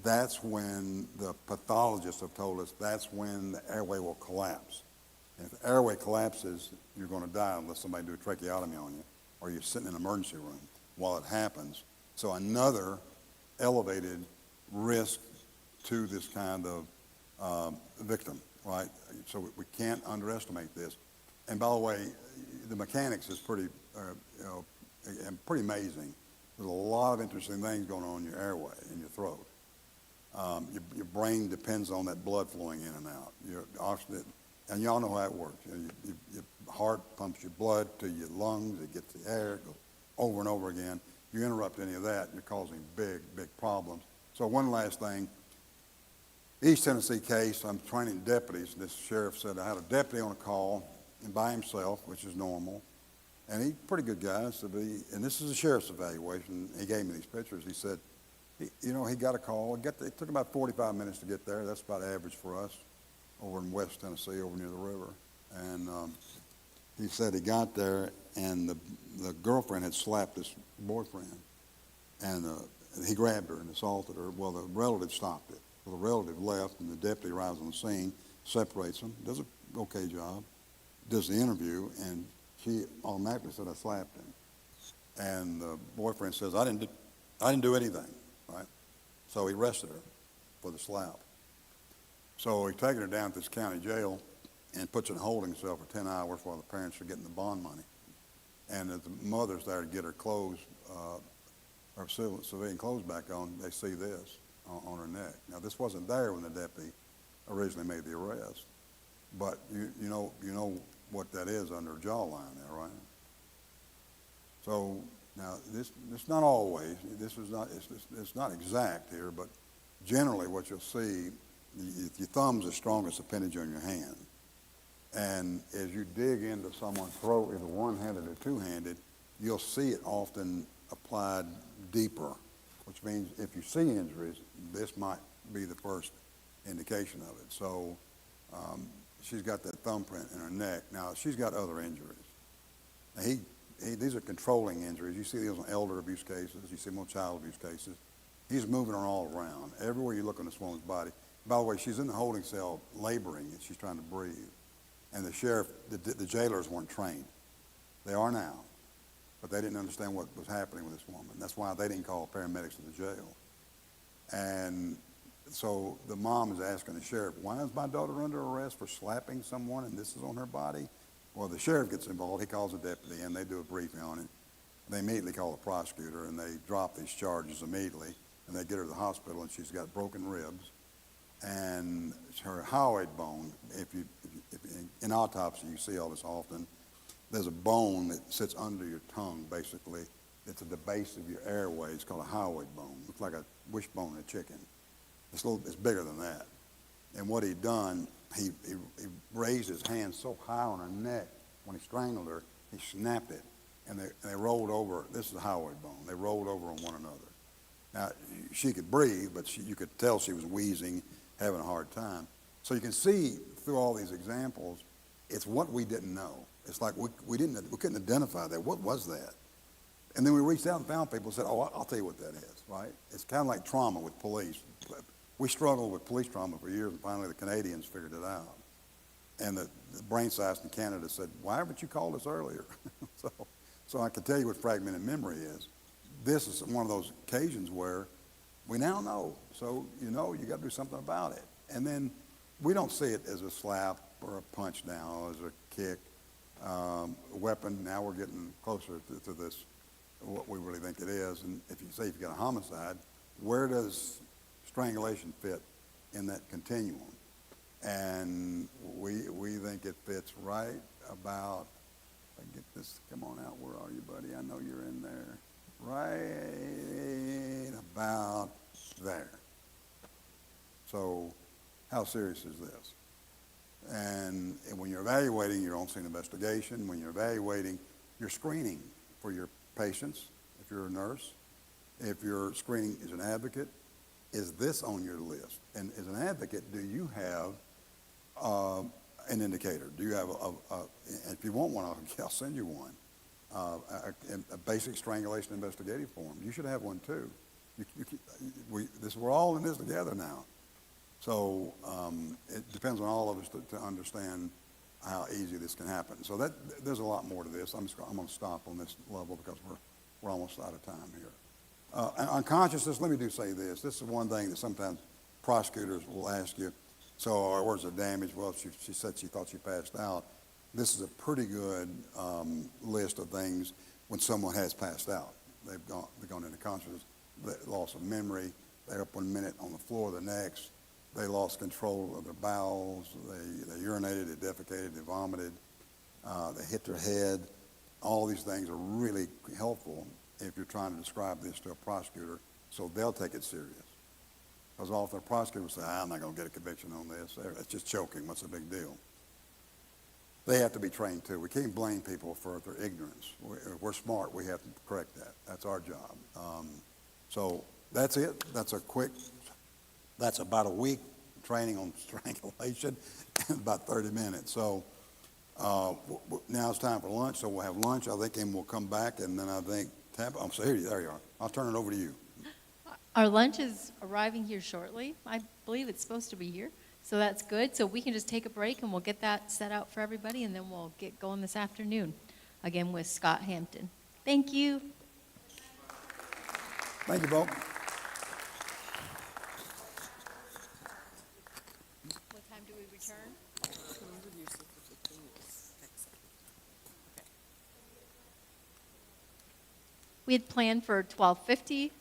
that's when the pathologists have told us that's when the airway will collapse. And if the airway collapses, you're going to die unless somebody do a tracheotomy on you, or you're sitting in an emergency room while it happens. So another elevated risk to this kind of victim, right? So we can't underestimate this. And by the way, the mechanics is pretty amazing. There's a lot of interesting things going on in your airway, in your throat. Your brain depends on that blood flowing in and out. Your oxygen, and y'all know how it works. Your heart pumps your blood to your lungs. It gets the air, it goes over and over again. You interrupt any of that, you're causing big, big problems. So one last thing. East Tennessee case, I'm training deputies. This sheriff said I had a deputy on a call and by himself, which is normal. And he's a pretty good guy. So and this is a sheriff's evaluation. He gave me these pictures. He said, he got a call. It took about 45 minutes to get there. That's about average for us over in West Tennessee, over near the river. And he said he got there, and the girlfriend had slapped his boyfriend. And he grabbed her and assaulted her. Well, the relative stopped it. Well, the relative left, and the deputy arrives on the scene, separates them, does an okay job, does the interview, and she automatically said, I slapped him. And the boyfriend says, I didn't do anything, right? So he arrested her for the slap. So he's taking her down to this county jail and puts her in a holding cell for 10 hours while the parents are getting the bond money. And as the mother's there to get her clothes, her civilian clothes back on, they see this on her neck. Now, this wasn't there when the deputy originally made the arrest, but you know what that is under a jawline there, right? So now this not always. This is not. It's not exact here, but generally what you'll see, your thumb's the strongest appendage on your hand, and as you dig into someone's throat, either one-handed or two-handed, you'll see it often applied deeper, which means if you see injuries, this might be the first indication of it. So she's got that thumbprint in her neck. Now, she's got other injuries. Now, these are controlling injuries. You see these on elder abuse cases. You see them on child abuse cases. He's moving her all around. Everywhere you look on this woman's body. By the way, she's in the holding cell laboring, and she's trying to breathe. And the sheriff, the jailers weren't trained. They are now. But they didn't understand what was happening with this woman. That's why they didn't call paramedics to the jail. And so the mom is asking the sheriff, why is my daughter under arrest for slapping someone and this is on her body? Well, the sheriff gets involved. He calls a deputy, and they do a briefing on it. They immediately call the prosecutor, and they drop these charges immediately, and they get her to the hospital, and she's got broken ribs. And her hyoid bone, if in autopsy you see all this often, there's a bone that sits under your tongue, basically. It's at the base of your airway. It's called a hyoid bone. Looks like a wishbone in a chicken. It's bigger than that. And what he'd done, he raised his hand so high on her neck when he strangled her, he snapped it. And they rolled over. This is a hyoid bone. They rolled over on one another. Now, she could breathe, but you could tell she was wheezing, having a hard time. So you can see through all these examples, it's what we didn't know. It's like we couldn't identify that. What was that? And then we reached out and found people and said, oh, I'll tell you what that is, right? It's kind of like trauma with police. We struggled with police trauma for years, and finally the Canadians figured it out. And the brain science in Canada said, why haven't you called us earlier? So I can tell you what fragmented memory is. This is one of those occasions where we now know. So you got to do something about it. And then we don't see it as a slap or a punch now, as a kick, a weapon. Now we're getting closer to this, what we really think it is. And if you got a homicide, where does strangulation fit in that continuum? And we think it fits right about, if I get this, come on out, where are you, buddy? I know you're in there. Right about there. So how serious is this? And when you're evaluating your own scene investigation, when you're evaluating your screening for your patients, if you're a nurse, if you're screening as an advocate, is this on your list? And as an advocate, do you have an indicator? Do you have if you want one, I'll send you one. A basic strangulation investigative form. You should have one too. We're all in this together now. So it depends on all of us to understand how easy this can happen. So there's a lot more to this. I'm going to stop on this level because we're almost out of time here. And unconsciousness, let me say this. This is one thing that sometimes prosecutors will ask you. So where's the damage? Well, she said she thought she passed out. This is a pretty good list of things when someone has passed out. They've gone into consciousness, loss of memory. They're up 1 minute on the floor the next. They lost control of their bowels. They urinated, they defecated, they vomited. They hit their head. All these things are really helpful if you're trying to describe this to a prosecutor, so they'll take it serious. Because often a prosecutor will say, I'm not going to get a conviction on this. It's just choking. What's the big deal? They have to be trained too. We can't blame people for their ignorance. We're smart. We have to correct that. That's our job. So that's it. That's about a week training on strangulation in about 30 minutes. So now it's time for lunch. So we'll have lunch, I think, and we'll come back. And then I think, I'm sorry, there you are. I'll turn it over to you. Our lunch is arriving here shortly. I believe it's supposed to be here. So that's good. So we can just take a break and we'll get that set out for everybody and then we'll get going this afternoon again with Scott Hampton. Thank you. Thank you, Bo. What time do we return? We had planned for 12:50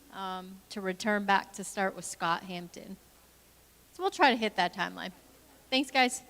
to return back to start with Scott Hampton. So we'll try to hit that timeline. Thanks, guys.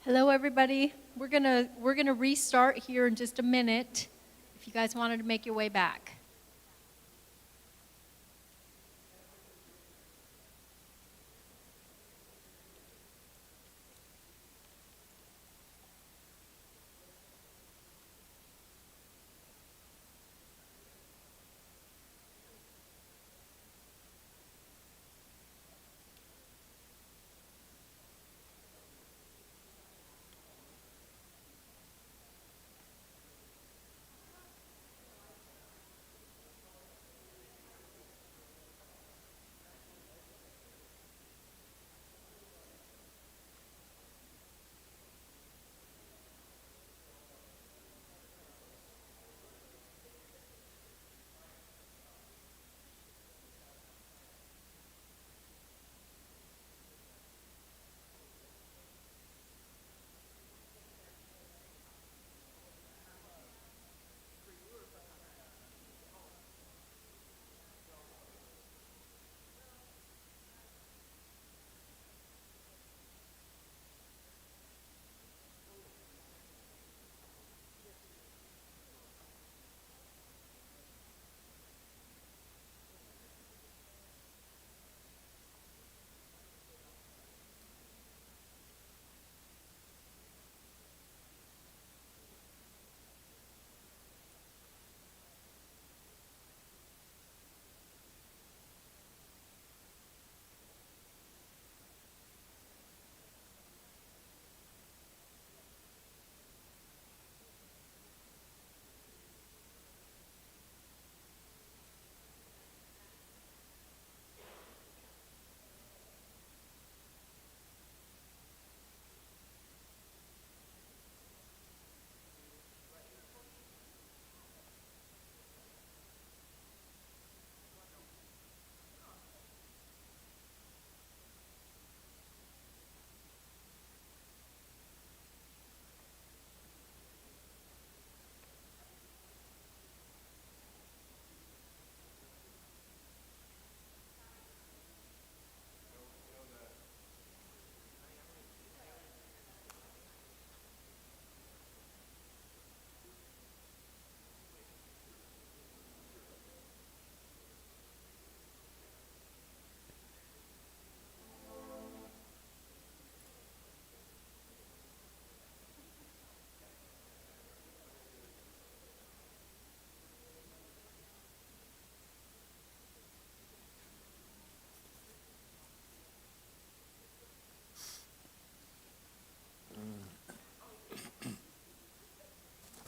Hello, everybody. We're gonna restart here in just a minute. If you guys wanted to make your way back.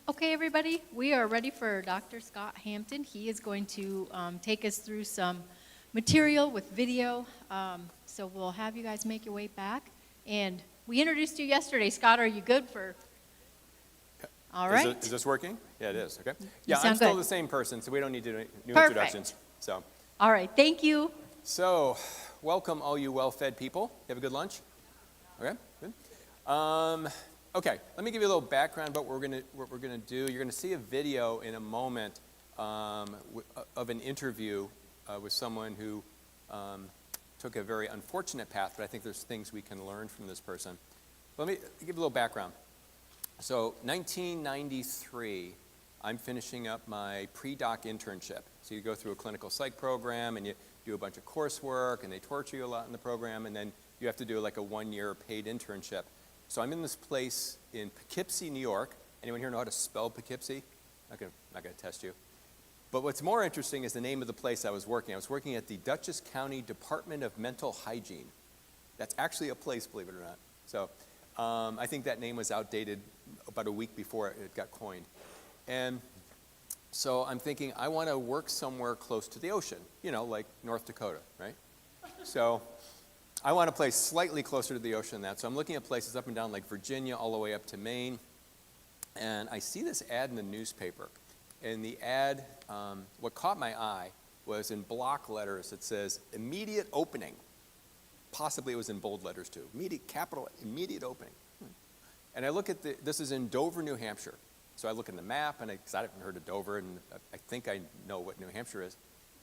Okay, everybody, we are ready for Dr. Scott Hampton. He is going to take us through some material with video. So we'll have you guys make your way back. And we introduced you yesterday. Scott, are you good for? All right. Is this working? Yeah, it is. Okay. Yeah, I'm sound still good. the same person, so we don't need to do new Perfect. introductions. So, All right, thank you. welcome all you well-fed people. You have a good lunch? Okay, good. Okay, let me give you a little background about what we're gonna do. You're gonna see a video in a moment of an interview with someone who took a very unfortunate path, but I think there's things we can learn from this person. Let me give you a little background. So 1993, I'm finishing up my pre-doc internship. So you go through a clinical psych program and you do a bunch of coursework and they torture you a lot in the program and then you have to do like a 1-year paid internship. So I'm in this place in Poughkeepsie, New York. Anyone here know how to spell Poughkeepsie? Not gonna test you. But what's more interesting is the name of the place I was working. I was working at the Dutchess County Department of Mental Hygiene. That's actually a place, believe it or not. So I think that name was outdated about a week before it got coined. And so I'm thinking, I want to work somewhere close to the ocean, you know, like North Dakota, right? So I want a place slightly closer to the ocean than that. So I'm looking at places up and down like Virginia all the way up to Maine. And I see this ad in the newspaper. And the ad, what caught my eye was in block letters. It says, immediate opening. Possibly it was in bold letters too. Immediate opening. And I look at this is in Dover, New Hampshire. So I look in the map, and because I haven't heard of Dover, and I think I know what New Hampshire is.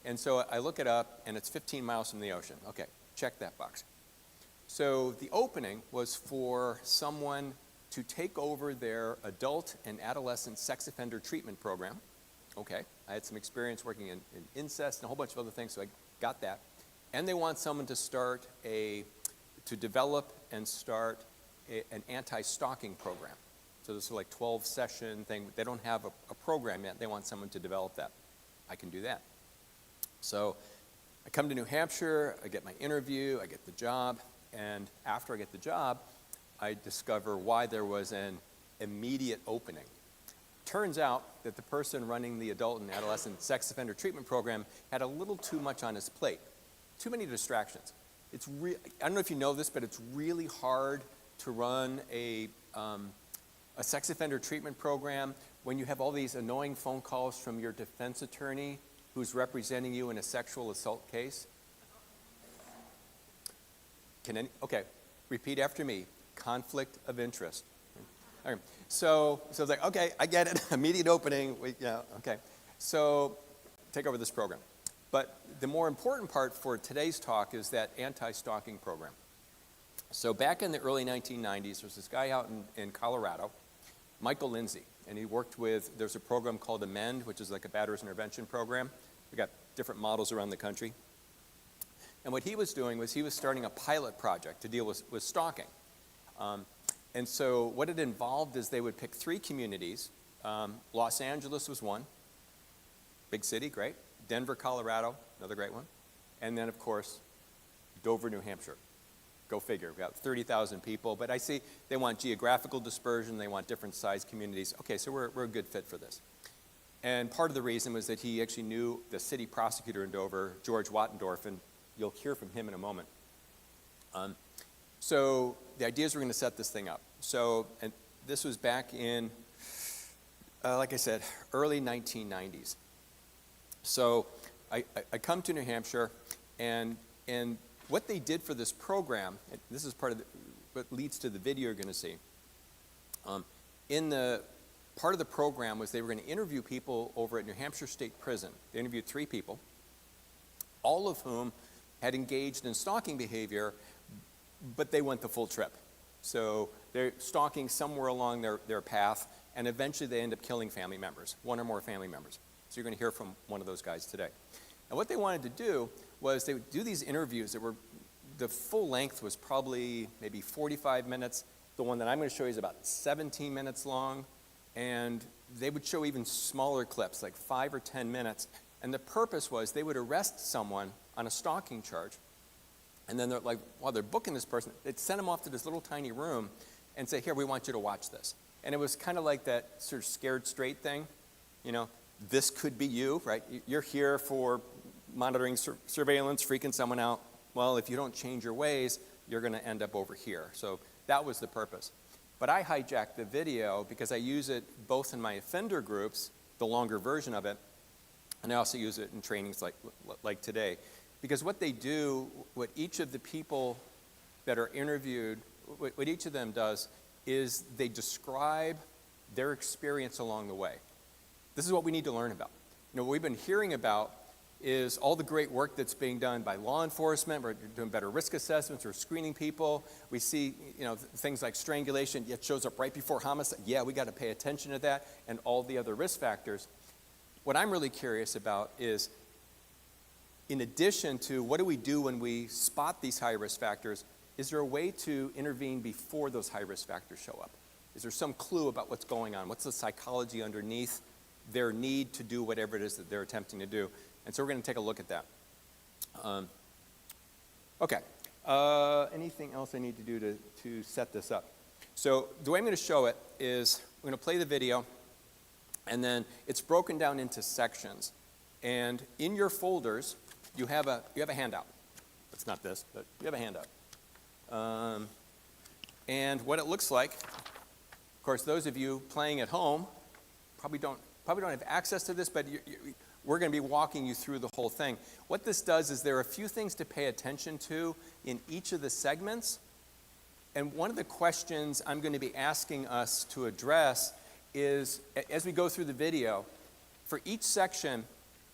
And so I look it up, and it's 15 miles from the ocean. Okay, check that box. So the opening was for someone to take over their adult and adolescent sex offender treatment program. Okay, I had some experience working in incest and a whole bunch of other things, so I got that. And they want someone to develop and start an anti-stalking program. So this is like 12-session thing. They don't have a program yet. They want someone to develop that. I can do that. So I come to New Hampshire, I get my interview, I get the job, and after I get the job, I discover why there was an immediate opening. Turns out that the person running the adult and adolescent sex offender treatment program had a little too much on his plate, too many distractions. I don't know if you know this, but it's really hard to run a sex offender treatment program when you have all these annoying phone calls from your defense attorney who's representing you in a sexual assault case. Okay, repeat after me. Conflict of interest. Okay. So it's like, okay, I get it. Immediate opening. Okay. So take over this program. But the more important part for today's talk is that anti-stalking program. So back in the early 1990s, there was this guy out in Colorado, Michael Lindsay, and he worked with, there's a program called Amend, which is like a batterers intervention program. We got different models around the country. And what he was doing was he was starting a pilot project to deal with stalking. And so what it involved is they would pick 3 communities. Los Angeles was one, big city, great. Denver, Colorado, another great one. And then, of course, Dover, New Hampshire. Go figure, we got 30,000 people, but I see they want geographical dispersion, they want different size communities. Okay, so we're a good fit for this. And part of the reason was that he actually knew the city prosecutor in Dover, George Wattendorf, and you'll hear from him in a moment. So the idea is we're going to set this thing up. So, and this was back in, like I said, early 1990s. So I come to New Hampshire, and what they did for this program, and this is part of what leads to the video you're going to see. In the part of the program was they were going to interview people over at New Hampshire State Prison. They interviewed 3 people, all of whom had engaged in stalking behavior, but they went the full trip. So they're stalking somewhere along their path, and eventually they end up killing family members, 1 or more family members. So you're going to hear from one of those guys today. And what they wanted to do was they would do these interviews that were, the full length was probably maybe 45 minutes. The one that I'm going to show you is about 17 minutes long. And they would show even smaller clips, like 5 or 10 minutes. And the purpose was they would arrest someone on a stalking charge. And then they're like, while they're booking this person, they'd send them off to this little tiny room and say, here, we want you to watch this. And it was kind of like that sort of scared straight thing. You know, this could be you, right? You're here for monitoring surveillance, freaking someone out. Well, if you don't change your ways, you're going to end up over here. So that was the purpose. But I hijacked the video because I use it both in my offender groups, the longer version of it, and I also use it in trainings like today. Because what they do, what each of the people that are interviewed, what each of them does is they describe their experience along the way. This is what we need to learn about. You know, what we've been hearing about is all the great work that's being done by law enforcement. We're doing better risk assessments. We're screening people. We see, you know, things like strangulation. It shows up right before homicide. Yeah, we got to pay attention to that and all the other risk factors. What I'm really curious about is, in addition to what do we do when we spot these high risk factors, is there a way to intervene before those high risk factors show up? Is there some clue about what's going on? What's the psychology underneath their need to do whatever it is that they're attempting to do? And so we're going to take a look at that. Okay. Anything else I need to do to set this up? So the way I'm going to show it is we're going to play the video, and then it's broken down into sections. And in your folders, you have a handout. It's not this, but you have a handout. And what it looks like, of course, those of you playing at home probably don't have access to this, but we're going to be walking you through the whole thing. What this does is there are a few things to pay attention to in each of the segments. And one of the questions I'm going to be asking us to address is, as we go through the video, for each section,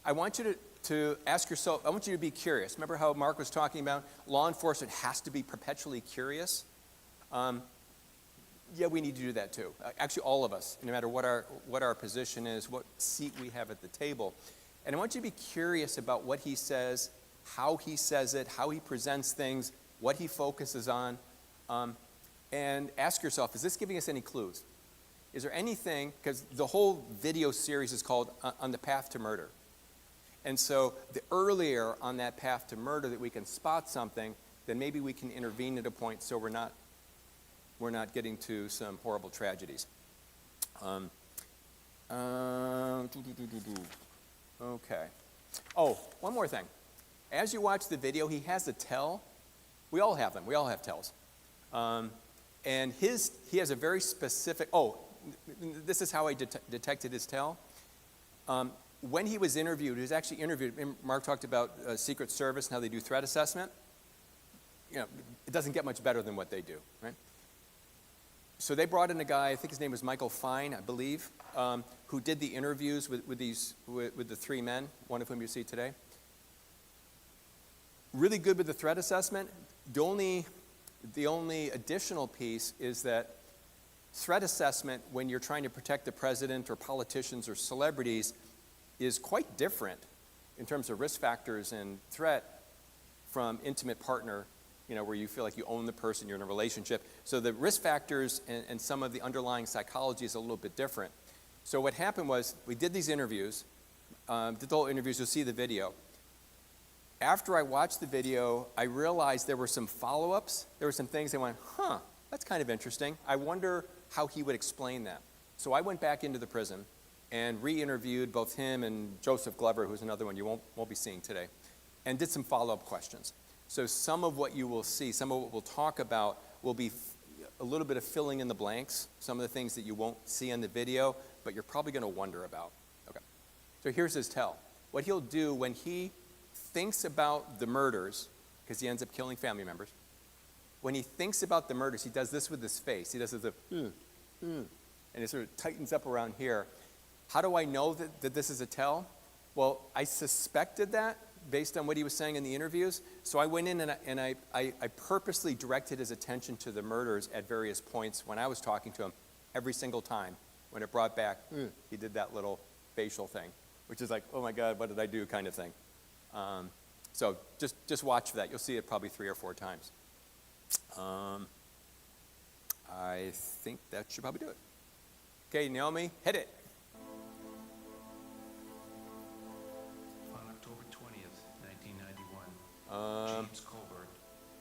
I want you to ask yourself, I want you to be curious. Remember how Mark was talking about law enforcement has to be perpetually curious? Yeah, we need to do that too. Actually, all of us, no matter what our position is, what seat we have at the table. And I want you to be curious about what he says, how he says it, how he presents things, what he focuses on, and ask yourself, is this giving us any clues? Is there anything, because the whole video series is called On the Path to Murder. And so the earlier on that path to murder that we can spot something, then maybe we can intervene at a point so we're not getting to some horrible tragedies. Okay. Oh, one more thing. As you watch the video, he has a tell. We all have them. We all have tells. And he has a very specific, this is how I detected his tell. When he was interviewed, he was actually interviewed, Mark talked about Secret Service and how they do threat assessment. You know, it doesn't get much better than what they do, right? So they brought in a guy, I think his name was Michael Fine, I believe, who did the interviews with the three men, one of whom you see today. Really good with the threat assessment. The only additional piece is that threat assessment, when you're trying to protect the president or politicians or celebrities, is quite different in terms of risk factors and threat from intimate partner, where you feel like you own the person, you're in a relationship. So the risk factors and some of the underlying psychology is a little bit different. So what happened was, we did these interviews, did the whole interviews, you'll see the video. After I watched the video, I realized there were some follow-ups. There were some things I went, that's kind of interesting. I wonder how he would explain that. So I went back into the prison and re-interviewed both him and Joseph Glover, who's another one you won't be seeing today, and did some follow-up questions. So some of what you will see, some of what we'll talk about will be a little bit of filling in the blanks, some of the things that you won't see in the video, but you're probably going to wonder about. Okay. So here's his tell. What he'll do when he thinks about the murders, because he ends up killing family members, when he thinks about the murders, he does this with his face. He does this, and it sort of tightens up around here. How do I know that this is a tell? Well, I suspected that based on what he was saying in the interviews. So I went in and I purposely directed his attention to the murders at various points when I was talking to him. Every single time when it brought back, he did that little facial thing, which is like, oh my God, what did I do kind of thing. So just watch for that. You'll see it probably 3 or 4 times. I think that should probably do it. Okay, Naomi, hit it. On October 20th, 1991, James Colbert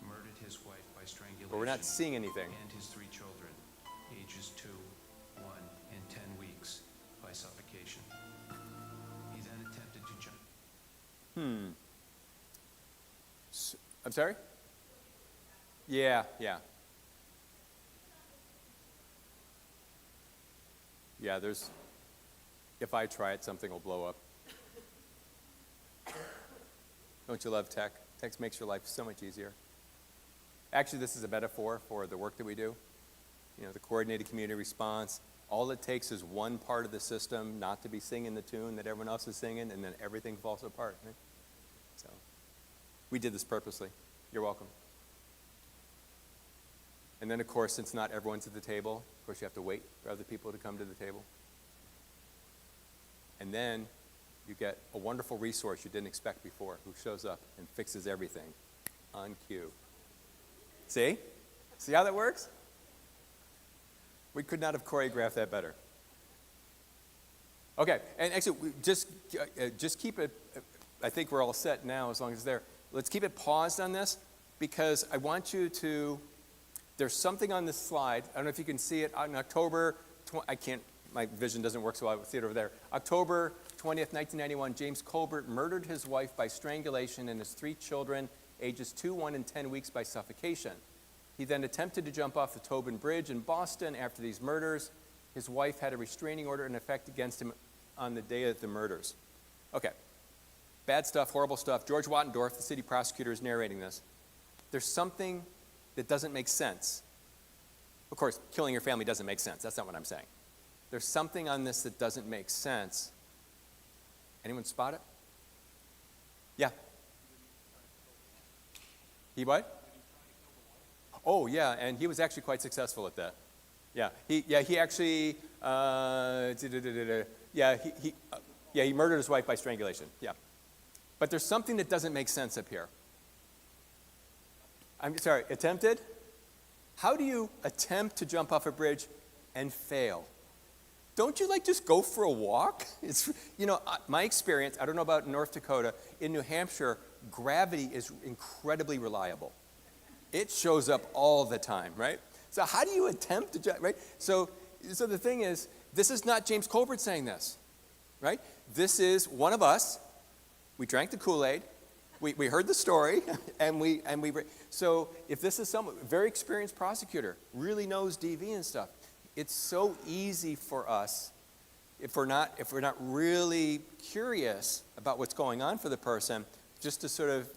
murdered his wife by strangulation. But we're not seeing anything. And his 3 children, ages 2, 1, and 10 weeks, by suffocation. He then attempted to jump. I'm sorry? Yeah. Yeah, if I try it, something will blow up. Don't you love tech? Tech makes your life so much easier. Actually, this is a metaphor for the work that we do. The coordinated community response. All it takes is one part of the system not to be singing the tune that everyone else is singing, and then everything falls apart. Right? So, we did this purposely. You're welcome. And then, of course, since not everyone's at the table, of course, you have to wait for other people to come to the table. And then you get a wonderful resource you didn't expect before, who shows up and fixes everything on cue. See? See how that works? We could not have choreographed that better. Okay, and actually, just keep it, I think we're all set now as long as it's there. Let's keep it paused on this, because I want you to, there's something on this slide. I don't know if you can see it. On October, my vision doesn't work so well. I see it over there. October 20th, 1991, James Colbert murdered his wife by strangulation and his 3 children, ages 2, 1, and 10 weeks, by suffocation. He then attempted to jump off the Tobin Bridge in Boston after these murders. His wife had a restraining order in effect against him on the day of the murders. Okay. Bad stuff, horrible stuff. George Wattendorf, the city prosecutor, is narrating this. There's something that doesn't make sense. Of course, killing your family doesn't make sense. That's not what I'm saying. There's something on this that doesn't make sense. Anyone spot it? Yeah. He what? Oh, yeah, and he was actually quite successful at that. He actually, he murdered his wife by strangulation, yeah. But there's something that doesn't make sense up here. I'm sorry, attempted? How do you attempt to jump off a bridge and fail? Don't you just go for a walk? It's, my experience, I don't know about North Dakota, in New Hampshire, gravity is incredibly reliable. It shows up all the time, right? So how do you attempt to jump, right? So the thing is, this is not James Colbert saying this, right? This is one of us. We drank the Kool-Aid. We heard the story, so if this is someone, very experienced prosecutor, really knows DV and stuff, it's so easy for us, if we're not really curious about what's going on for the person, just to sort of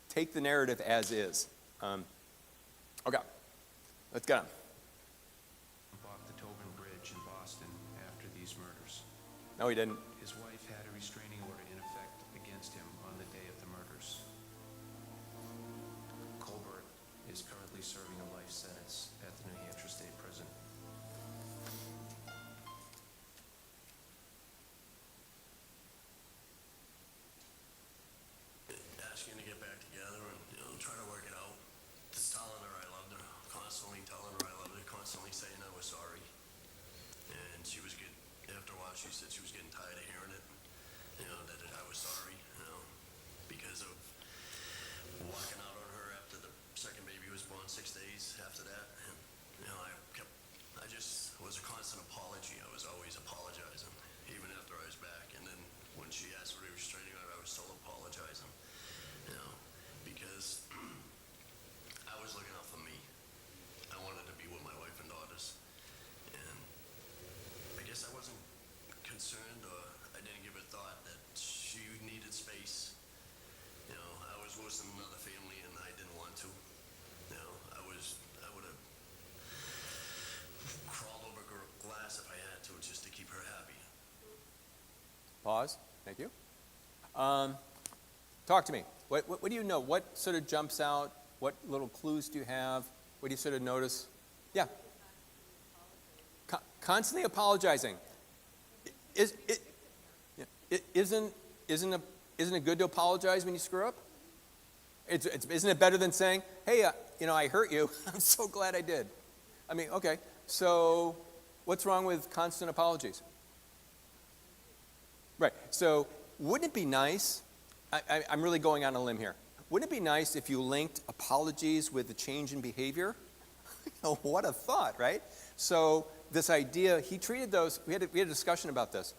take the narrative as is. Okay, let's go. Off the Tobin Bridge in Boston after these murders. No, he didn't. His wife had a restraining order in effect against him on the day of the murders. Colbert is currently serving a life sentence at the New Hampshire State Prison. Asking to get back together and, try to work it out. Just telling her I loved her, constantly telling her I loved her, constantly saying I was sorry. And she was after a while she said she was getting tired of hearing it, that I was sorry, because of walking out on her after the second baby was born 6 days after that. And, I just was a constant apology. I was always apologizing, even after I was back. And then when she asked for a restraining order, I was still apologizing, because I was looking out for me. I wanted to be with my wife and daughters. And I guess I wasn't concerned, or I didn't give a thought that she needed space. I was losing another family and I didn't want to. I would have crawled over glass if I had to, just to keep her happy. Pause. Thank you. Talk to me. What do you know? What sort of jumps out? What little clues do you have? What do you sort of notice? Yeah. Constantly apologizing. Isn't it good to apologize when you screw up? Isn't it better than saying, hey, I hurt you. I'm so glad I did. I mean, okay. So what's wrong with constant apologies? Right. So wouldn't it be nice, I'm really going on a limb here. Wouldn't it be nice if you linked apologies with the change in behavior? What a thought, right? So this idea, he treated those, we had a discussion about this,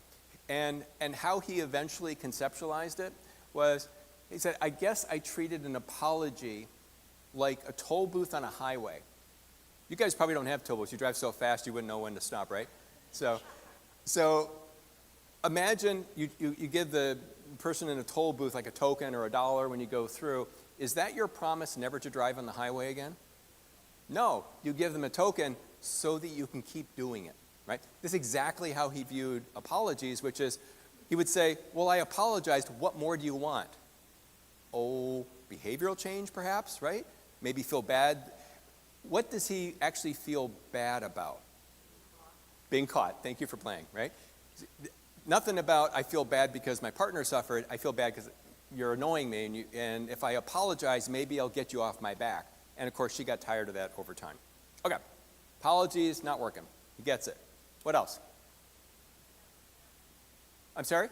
and how he eventually conceptualized it was, he said, I guess I treated an apology like a toll booth on a highway. You guys probably don't have toll booths. You drive so fast you wouldn't know when to stop, right? So imagine you give the person in a toll booth like a token or $1 when you go through. Is that your promise never to drive on the highway again? No, you give them a token so that you can keep doing it, right? This is exactly how he viewed apologies, which is, he would say, well, I apologized, what more do you want? Oh, behavioral change perhaps, right? Maybe feel bad. What does he actually feel bad about? Being caught. Thank you for playing, right? Nothing about I feel bad because my partner suffered. I feel bad because you're annoying me, and if I apologize, maybe I'll get you off my back. And of course, she got tired of that over time. Okay, apologies, not working. He gets it. What else? I'm sorry?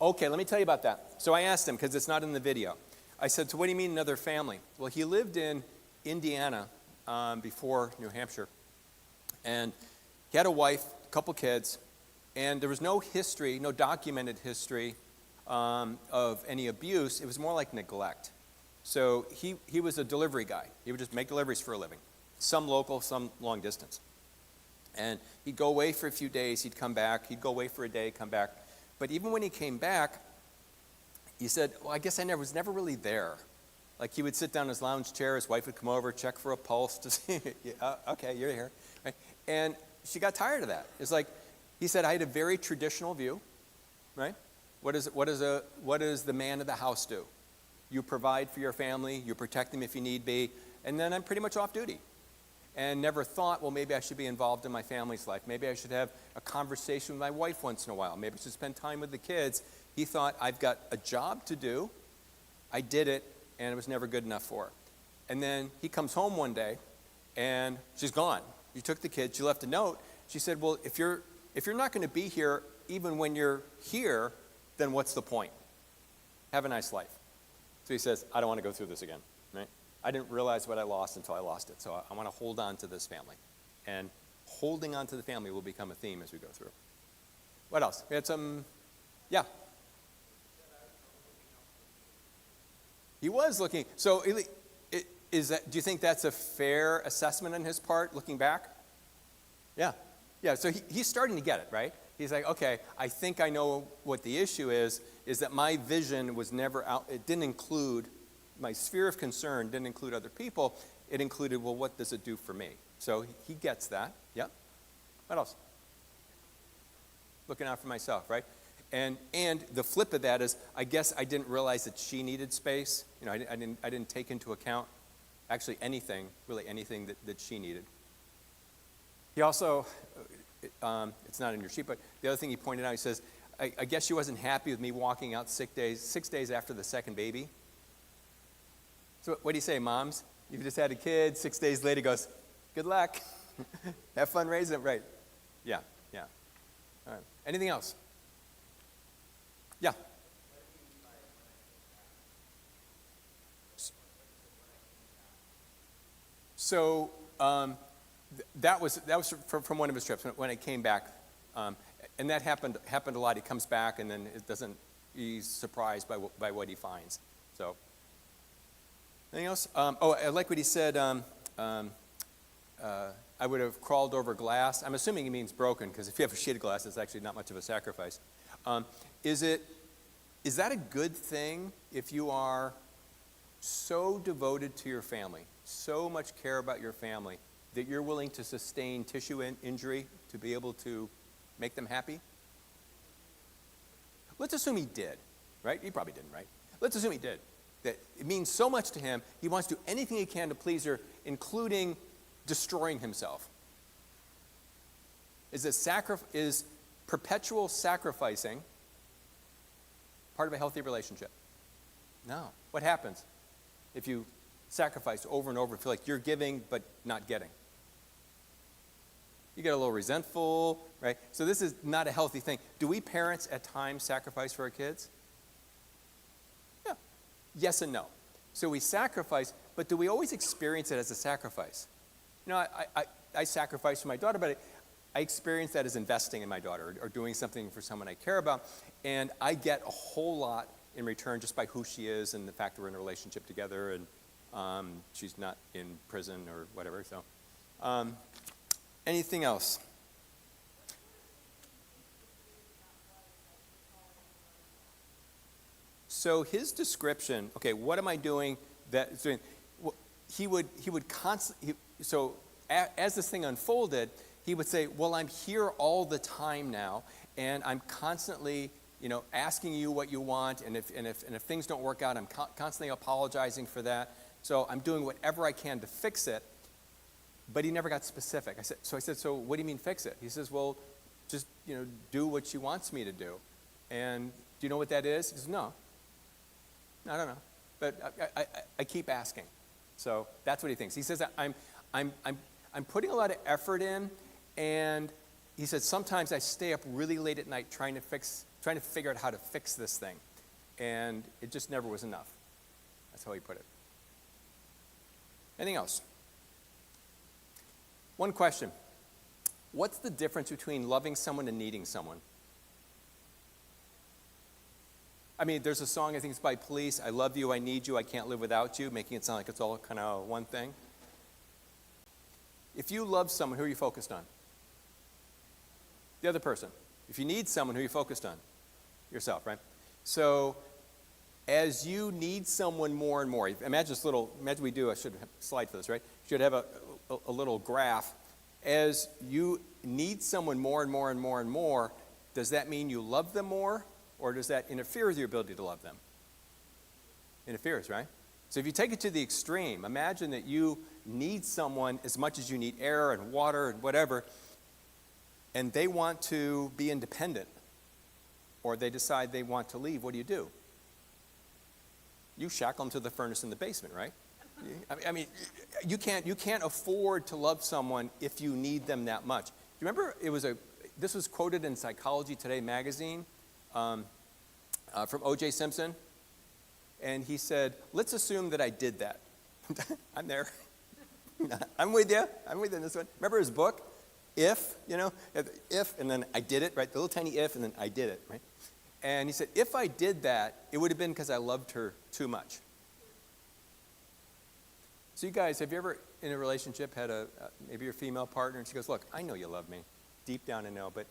Okay, let me tell you about that. So I asked him, because it's not in the video. I said, so what do you mean another family? Well, he lived in Indiana before New Hampshire. And he had a wife, a couple kids, and there was no history, no documented history of any abuse. It was more like neglect. So he was a delivery guy. He would just make deliveries for a living. Some local, some long distance. And he'd go away for a few days, he'd come back. He'd go away for a day, come back. But even when he came back, he said, well, I guess I was never really there. Like he would sit down in his lounge chair, his wife would come over, check for a pulse to see, okay, you're here. Right? And she got tired of that. It's like, he said, I had a very traditional view, right? What does the man of the house do? You provide for your family, you protect them if you need be, and then I'm pretty much off duty. and never thought, well, maybe I should be involved in my family's life. Maybe I should have a conversation with my wife once in a while. Maybe I should spend time with the kids. He thought, I've got a job to do. I did it, and it was never good enough for her. And then he comes home one day, and she's gone. You took the kids. She left a note. She said, well, if you're not going to be here even when you're here, then what's the point? Have a nice life. So he says, I don't want to go through this again, right? I didn't realize what I lost until I lost it. So I want to hold on to this family. And holding on to the family will become a theme as we go through. What else? We had some, yeah. He was looking. So do you think that's a fair assessment on his part, looking back? Yeah. Yeah, so he's starting to get it, right? He's like, okay, I think I know what the issue is that my vision was never out, it didn't include, my sphere of concern didn't include other people. It included, well, what does it do for me? So he gets that. Yeah. What else? Looking out for myself, right? And the flip of that is, I guess I didn't realize that she needed space. You know, I didn't take into account actually anything that she needed. He also, it's not in your sheet, but the other thing he pointed out, he says, I guess she wasn't happy with me walking out 6 days after the second baby. So what do you say, moms? You've just had a kid, 6 days later, he goes, good luck. Have fun raising it, right? Yeah. All right. Anything else? Yeah. So that was from one of his trips when I came back, and that happened a lot. He comes back and then he's surprised by what he finds. So anything else? I like what he said. I would have crawled over glass. I'm assuming he means broken, because if you have a sheet of glass, it's actually not much of a sacrifice. Is that a good thing if you are so devoted to your family, so much care about your family, that you're willing to sustain tissue injury to be able to make them happy? Let's assume he did, right? He probably didn't, right? Let's assume he did. That it means so much to him, he wants to do anything he can to please her, including destroying himself. Is perpetual sacrificing part of a healthy relationship? No. What happens if you sacrifice over and over, feel like you're giving but not getting? You get a little resentful, right? So this is not a healthy thing. Do we parents at times sacrifice for our kids? Yeah. Yes and no. So we sacrifice, but do we always experience it as a sacrifice? You know, I sacrifice for my daughter, but I experience that as investing in my daughter or doing something for someone I care about, and I get a whole lot in return just by who she is and the fact that we're in a relationship together, and she's not in prison or whatever. So, anything else? So his description, okay, what am I doing that, he would constantly, so as this thing unfolded, he would say, well, I'm here all the time now, and I'm constantly, asking you what you want, and if things don't work out, I'm constantly apologizing for that. So I'm doing whatever I can to fix it. But he never got specific. I said, so what do you mean fix it? He says, well, just do what she wants me to do. And do you know what that is? He says, no, I don't know, but I keep asking. So that's what he thinks. He says, I'm putting a lot of effort in, and he said, sometimes I stay up really late at night trying to figure out how to fix this thing. And it just never was enough. That's how he put it. Anything else? One question. What's the difference between loving someone and needing someone? I mean, there's a song, I think it's by Police, I love you, I need you, I can't live without you, making it sound like it's all kind of one thing. If you love someone, who are you focused on? The other person. If you need someone, who are you focused on? Yourself, right? So, as you need someone more and more, imagine we do, I should have a slide for this, right? You should have a little graph. As you need someone more and more and more and more, does that mean you love them more, or does that interfere with your ability to love them? Interferes, right? So if you take it to the extreme, imagine that you need someone as much as you need air and water and whatever, and they want to be independent, or they decide they want to leave. What do? You shackle them to the furnace in the basement, right? I mean, you can't afford to love someone if you need them that much. You remember this was quoted in Psychology Today magazine from O.J. Simpson, and he said, let's assume that I did that. I'm there. I'm with you in this one. Remember his book? If, and then I did it, right? The little tiny if, and then I did it, right? And he said, if I did that, it would have been because I loved her too much. So you guys, have you ever in a relationship had maybe your female partner, and she goes, look, I know you love me. Deep down I know, but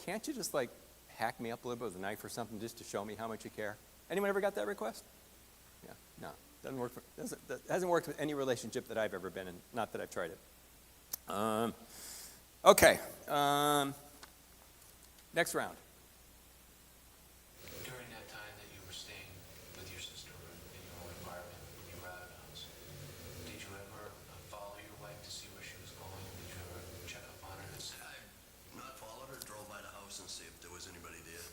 can't you just like hack me up a little bit with a knife or something just to show me how much you care? Anyone ever got that request? Yeah, no. That hasn't worked with any relationship that I've ever been in. Not that I've tried it. Okay. Next round. During that time that you were staying with your sister in your own apartment, when you were out of the house, did you ever follow your wife to see where she was going? Did you ever check up on her? I not followed her, drove by the house and see if there was anybody there.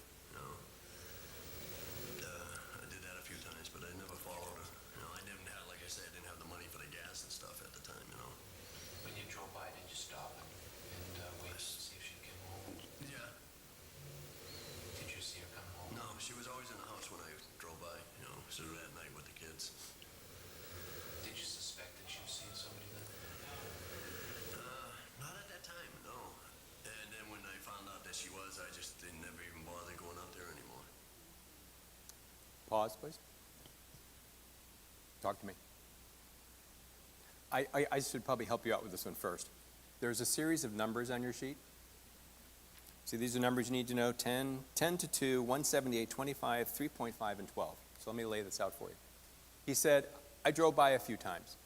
I did that a few times, but I never followed her. I didn't have, like I said, I didn't have the money for the gas and stuff at the time. When you drove by, did you stop and wait to see if she came home? Yeah. Did you see her come home? No, she was always in the house when I drove by. So at night with the kids. Did you suspect that she was seeing somebody then? Not at that time, no. And then when I found out that she was, I just didn't ever even bother going up there anymore. Pause, please. Talk to me. I should probably help you out with this one first. There's a series of numbers on your sheet. See, these are numbers you need to know: 10, 10 to 2, 178, 25, 3.5, and 12. So let me lay this out for you. He said, I drove by a few times.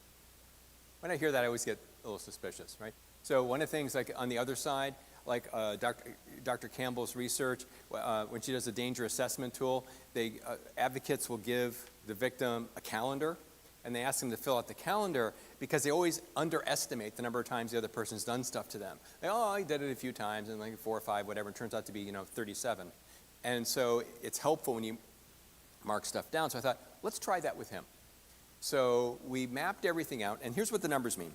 When I hear that, I always get a little suspicious, right? So one of the things, like on the other side, like Dr. Campbell's research, when she does a danger assessment tool, advocates will give the victim a calendar, and they ask them to fill out the calendar because they always underestimate the number of times the other person's done stuff to them. I did it a few times, and like 4 or 5, whatever, and it turns out to be, 37. And so it's helpful when you mark stuff down. So I thought, let's try that with him. So we mapped everything out, and here's what the numbers mean.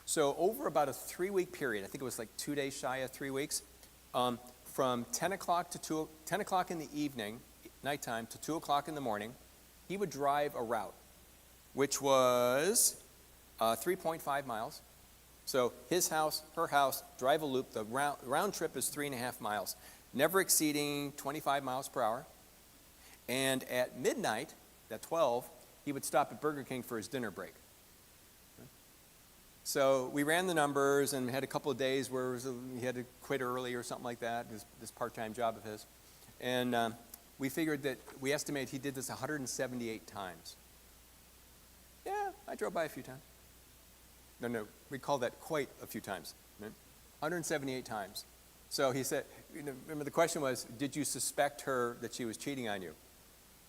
So over about a 3-week period, I think it was like 2 days shy of 3 weeks, from 10 o'clock in the evening, nighttime, to 2 o'clock in the morning, he would drive a route, which was 3.5 miles. So his house, her house, drive a loop. The round trip is 3.5 miles, never exceeding 25 miles per hour. And at midnight, at 12, he would stop at Burger King for his dinner break. So we ran the numbers and had a couple of days where he had to quit early or something like that, this part-time job of his. And we figured that we estimate he did this 178 times. Yeah, I drove by a few times. No, we call that quite a few times. Right? 178 times. So he said, remember the question was, did you suspect her that she was cheating on you?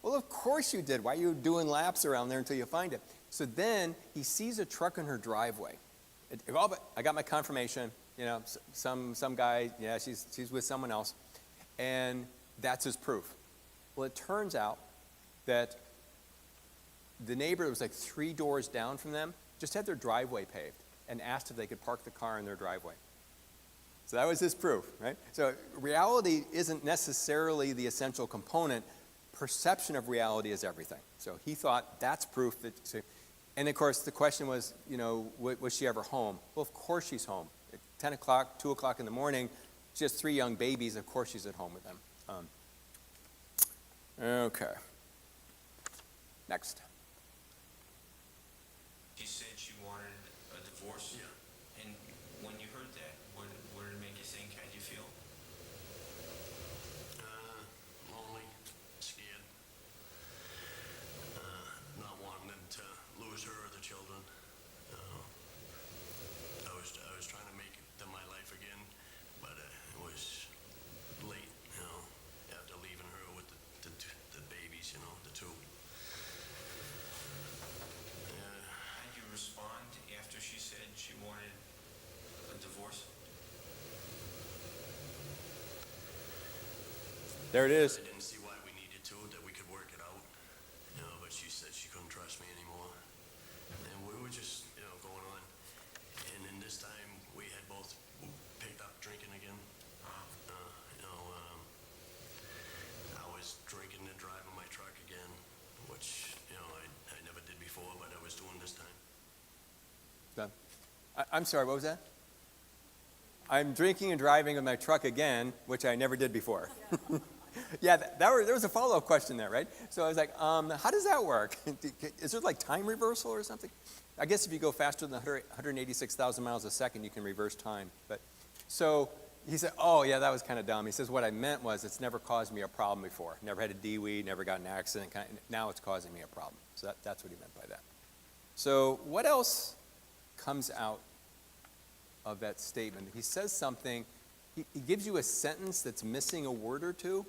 Well, of course you did. Why are you doing laps around there until you find it? So then he sees a truck in her driveway. I got my confirmation, some guy, yeah, she's with someone else. And that's his proof. Well, it turns out that the neighbor that was like 3 doors down from them just had their driveway paved and asked if they could park the car in their driveway. So that was his proof, right? So reality isn't necessarily the essential component. Perception of reality is everything. So he thought that's proof that, and of course the question was, was she ever home? Well, of course she's home. At 10 o'clock, 2 o'clock in the morning, she has 3 young babies, of course she's at home with them. Okay. Next. You said she wanted a divorce? Yeah. And when you heard that, what did it make you think? How'd you feel? Lonely, scared, not wanting them to lose her or the children. I was trying to make it my life again, but it was late, after leaving her with the babies, the 2. There it is. I didn't see why we needed to, that we could work it out, but she said she couldn't trust me anymore. And we were just, going on. And then this time, we had both picked up drinking again. I was drinking and driving my truck again, which, I never did before, but I was doing this time. Done. I'm sorry, what was that? I'm drinking and driving in my truck again, which I never did before. Yeah, there was a follow-up question there, right? So I was like, how does that work? Is there like time reversal or something? I guess if you go faster than 186,000 miles a second, you can reverse time. But so he said, oh, yeah, that was kind of dumb. He says, what I meant was it's never caused me a problem before. Never had a DWI, never got in an accident. Now it's causing me a problem. So that's what he meant by that. So what else comes out of that statement? He says something. He gives you a sentence that's missing a word or two.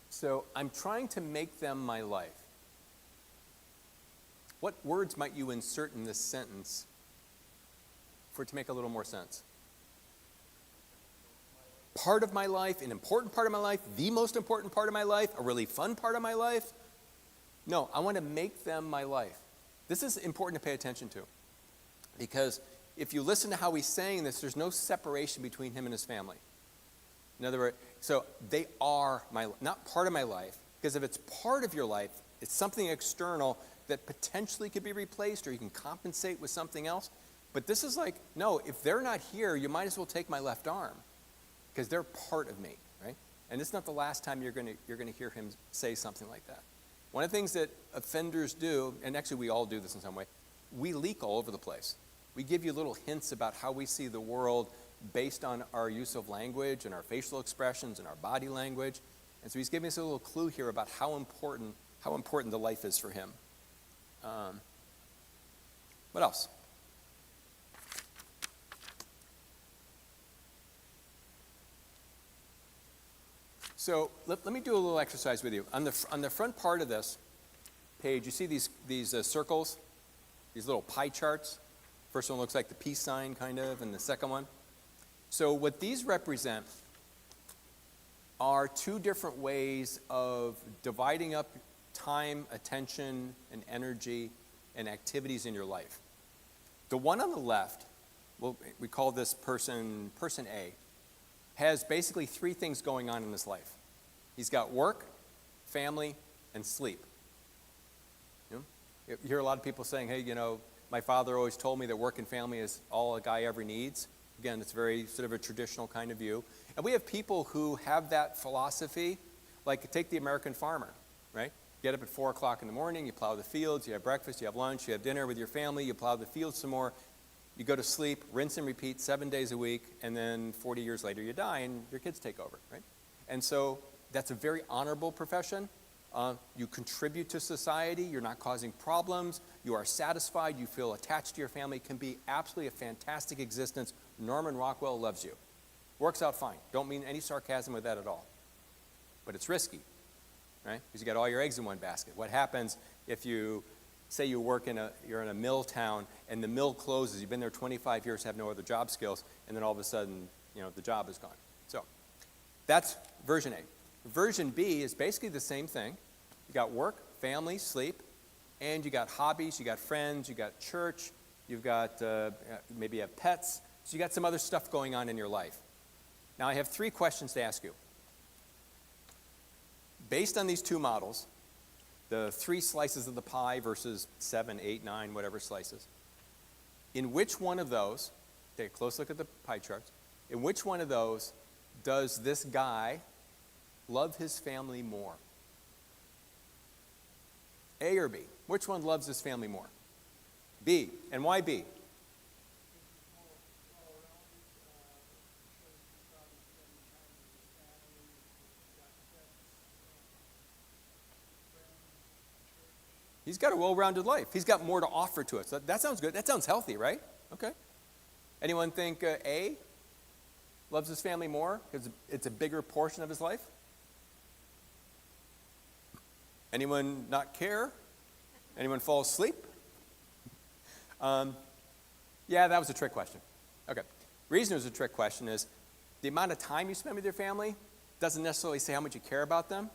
So I'm trying to make them my life. What words might you insert in this sentence for it to make a little more sense? Part of my life, an important part of my life, the most important part of my life, a really fun part of my life? No, I want to make them my life. This is important to pay attention to, because if you listen to how he's saying this, there's no separation between him and his family. In other words, so they are not part of my life, because if it's part of your life, it's something external that potentially could be replaced, or you can compensate with something else. But this is like, no, if they're not here, you might as well take my left arm, because they're part of me, right? And it's not the last time you're going to hear him say something like that. One of the things that offenders do, and actually we all do this in some way, we leak all over the place. We give you little hints about how we see the world based on our use of language and our facial expressions and our body language. And so he's giving us a little clue here about how important the life is for him. What else? So let me do a little exercise with you. On the front part of this page, you see these circles, these little pie charts. First one looks like the peace sign, kind of, and the second one. So what these represent are two different ways of dividing up time, attention, and energy and activities in your life. The one on the left, we call this person A, has basically three things going on in his life. He's got work, family, and sleep. You hear a lot of people saying, hey, my father always told me that work and family is all a guy ever needs. Again, it's very sort of a traditional kind of view. And we have people who have that philosophy, like take the American farmer, right? Get up at 4 o'clock in the morning, you plow the fields, you have breakfast, you have lunch, you have dinner with your family, you plow the fields some more, you go to sleep, rinse and repeat 7 days a week, and then 40 years later you die and your kids take over, right? And so that's a very honorable profession. You contribute to society, you're not causing problems, you are satisfied, you feel attached to your family. It can be absolutely a fantastic existence. Norman Rockwell loves you. Works out fine. Don't mean any sarcasm with that at all. But it's risky, right? Because you got all your eggs in one basket. What happens if you say you're in a mill town and the mill closes, you've been there 25 years, have no other job skills, and then all of a sudden, the job is gone. So that's version A. Version B is basically the same thing. You got work, family, sleep, and you got hobbies, you got friends, you got church, you've got maybe you have pets, so you got some other stuff going on in your life. Now I have 3 questions to ask you. Based on these 2 models, the 3 slices of the pie versus 7, 8, 9, whatever slices, in which one of those, take a close look at the pie charts, in which one of those does this guy love his family more? A or B? Which one loves his family more? B. And why B? He's got a well-rounded life. He's got more to offer to us. That sounds good. That sounds healthy, right? Okay. Anyone think A loves his family more because it's a bigger portion of his life? Anyone not care? Anyone fall asleep? Yeah, that was a trick question. Okay. Reason it was a trick question is The amount of time you spend with your family doesn't necessarily say how much you care about them.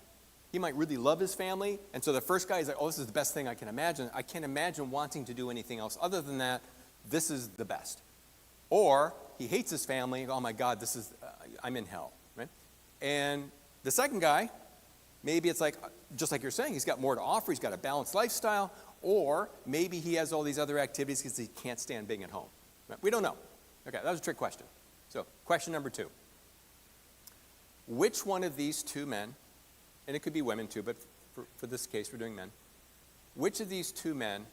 He might really love his family, and so the first guy is like, oh, this is the best thing I can imagine. I can't imagine wanting to do anything else other than that. This is the best. Or he hates his family. Oh my God, I'm in hell, right? And the second guy, maybe it's like, just like you're saying, he's got more to offer. He's got a balanced lifestyle, or maybe he has all these other activities because he can't stand being at home. Right? We don't know. Okay, that was a trick question. So, question number 2. Which one of these two men, and it could be women too, but for this case, we're doing men. Which of these two men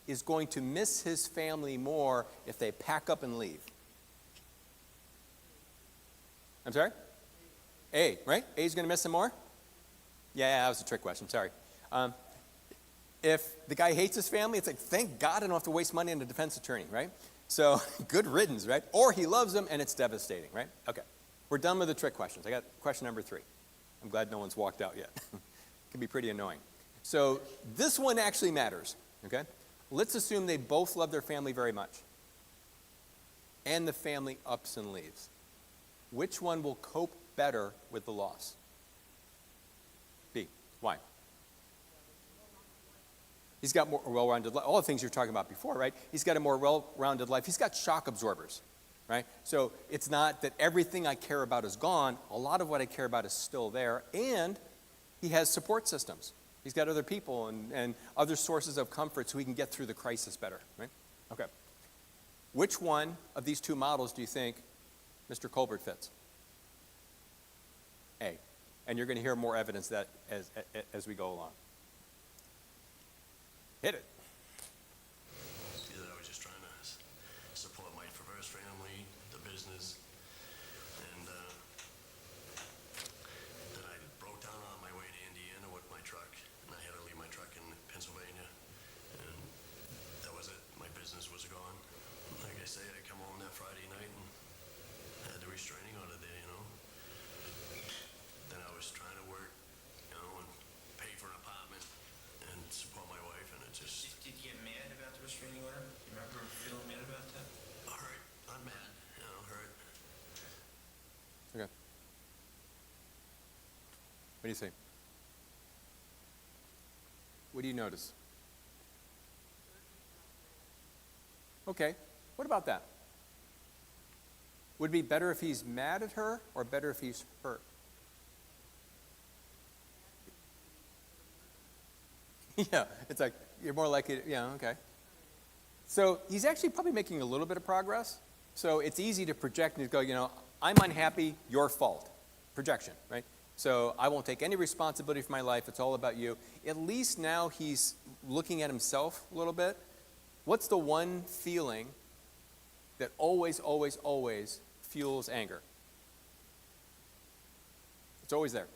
is going to miss his family more if they pack up and leave? I'm sorry? A, right? A's going to miss him more? Yeah, that was a trick question. Sorry. If the guy hates his family, it's like, thank God I don't have to waste money on a defense attorney, right? So, good riddance, right? Or he loves them and it's devastating, right? Okay. We're done with the trick questions. I got question number 3. I'm glad no one's walked out yet. It can be pretty annoying. So, this one actually matters, okay? Let's assume they both love their family very much. And the family ups and leaves. Which one will cope better with the loss? B. Why? He's got more well-rounded life. All the things you're talking about before, right? He's got a more well-rounded life. He's got shock absorbers, right? So it's not that everything I care about is gone. A lot of what I care about is still there. And he has support systems. He's got other people and other sources of comfort so he can get through the crisis better, right? Okay. Which one of these two models do you think Mr. Colbert fits? A. And you're going to hear more evidence that as we go along. Hit it. Yeah, I was just trying to support my first family, the business, and then I broke down on my way to Indiana with my truck, and I had to leave my truck in Pennsylvania, and that was it. My business was gone. Like I say, I come home that Friday night and had the restraining order there, you know. Then I was trying to work, you know, and pay for an apartment and support my wife, and it just... Did you get mad about the restraining order? You remember feeling mad about that? hurt, not mad, you know, hurt. Okay. What do you say? What do you notice? Okay. What about that? Would it be better if he's mad at her or better if he's hurt? Yeah, it's like, you're more likely to, yeah, okay. So he's actually probably making a little bit of progress. So it's easy to project and go, you know, I'm unhappy, your fault. Projection, right? So I won't take any responsibility for my life, it's all about you. At least now he's looking at himself a little bit. What's the one feeling that always, always, always fuels anger? It's always there.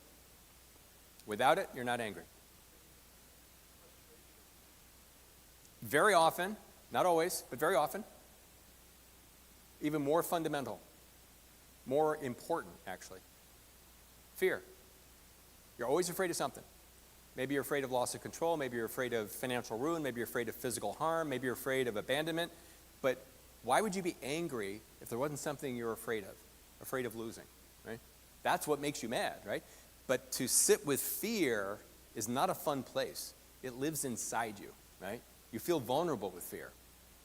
Without it, you're not angry. Very often, not always, but very often, even more fundamental, more important, actually. Fear. You're always afraid of something. Maybe you're afraid of loss of control, maybe you're afraid of financial ruin, maybe you're afraid of physical harm, maybe you're afraid of abandonment. But why would you be angry if there wasn't something you're afraid of losing, right? That's what makes you mad, right? But to sit with fear is not a fun place. It lives inside you, right? You feel vulnerable with fear.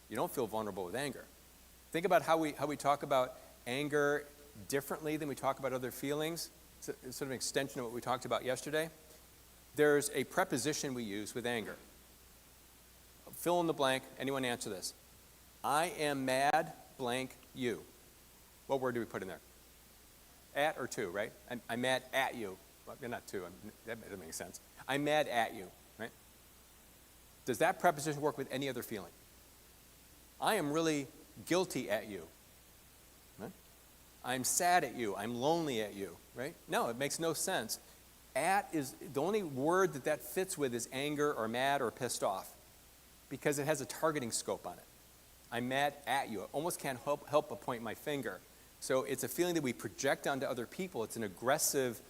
You don't feel vulnerable with anger. Think about how we talk about anger differently than we talk about other feelings. It's sort of an extension of what we talked about yesterday. There's a preposition we use with anger. Fill in the blank. Anyone answer this? I am mad, blank, you. What word do we put in there? At or to, right? I'm mad at you. Well, not to. That doesn't make sense. I'm mad at you, right? Does that preposition work with any other feeling? I am really guilty at you. Right? I'm sad at you. I'm lonely at you, right? No, it makes no sense. At is, the only word that fits with is anger or mad or pissed off because it has a targeting scope on it. I'm mad at you. I almost can't help but point my finger. So it's a feeling that we project onto other people. It's an aggressive,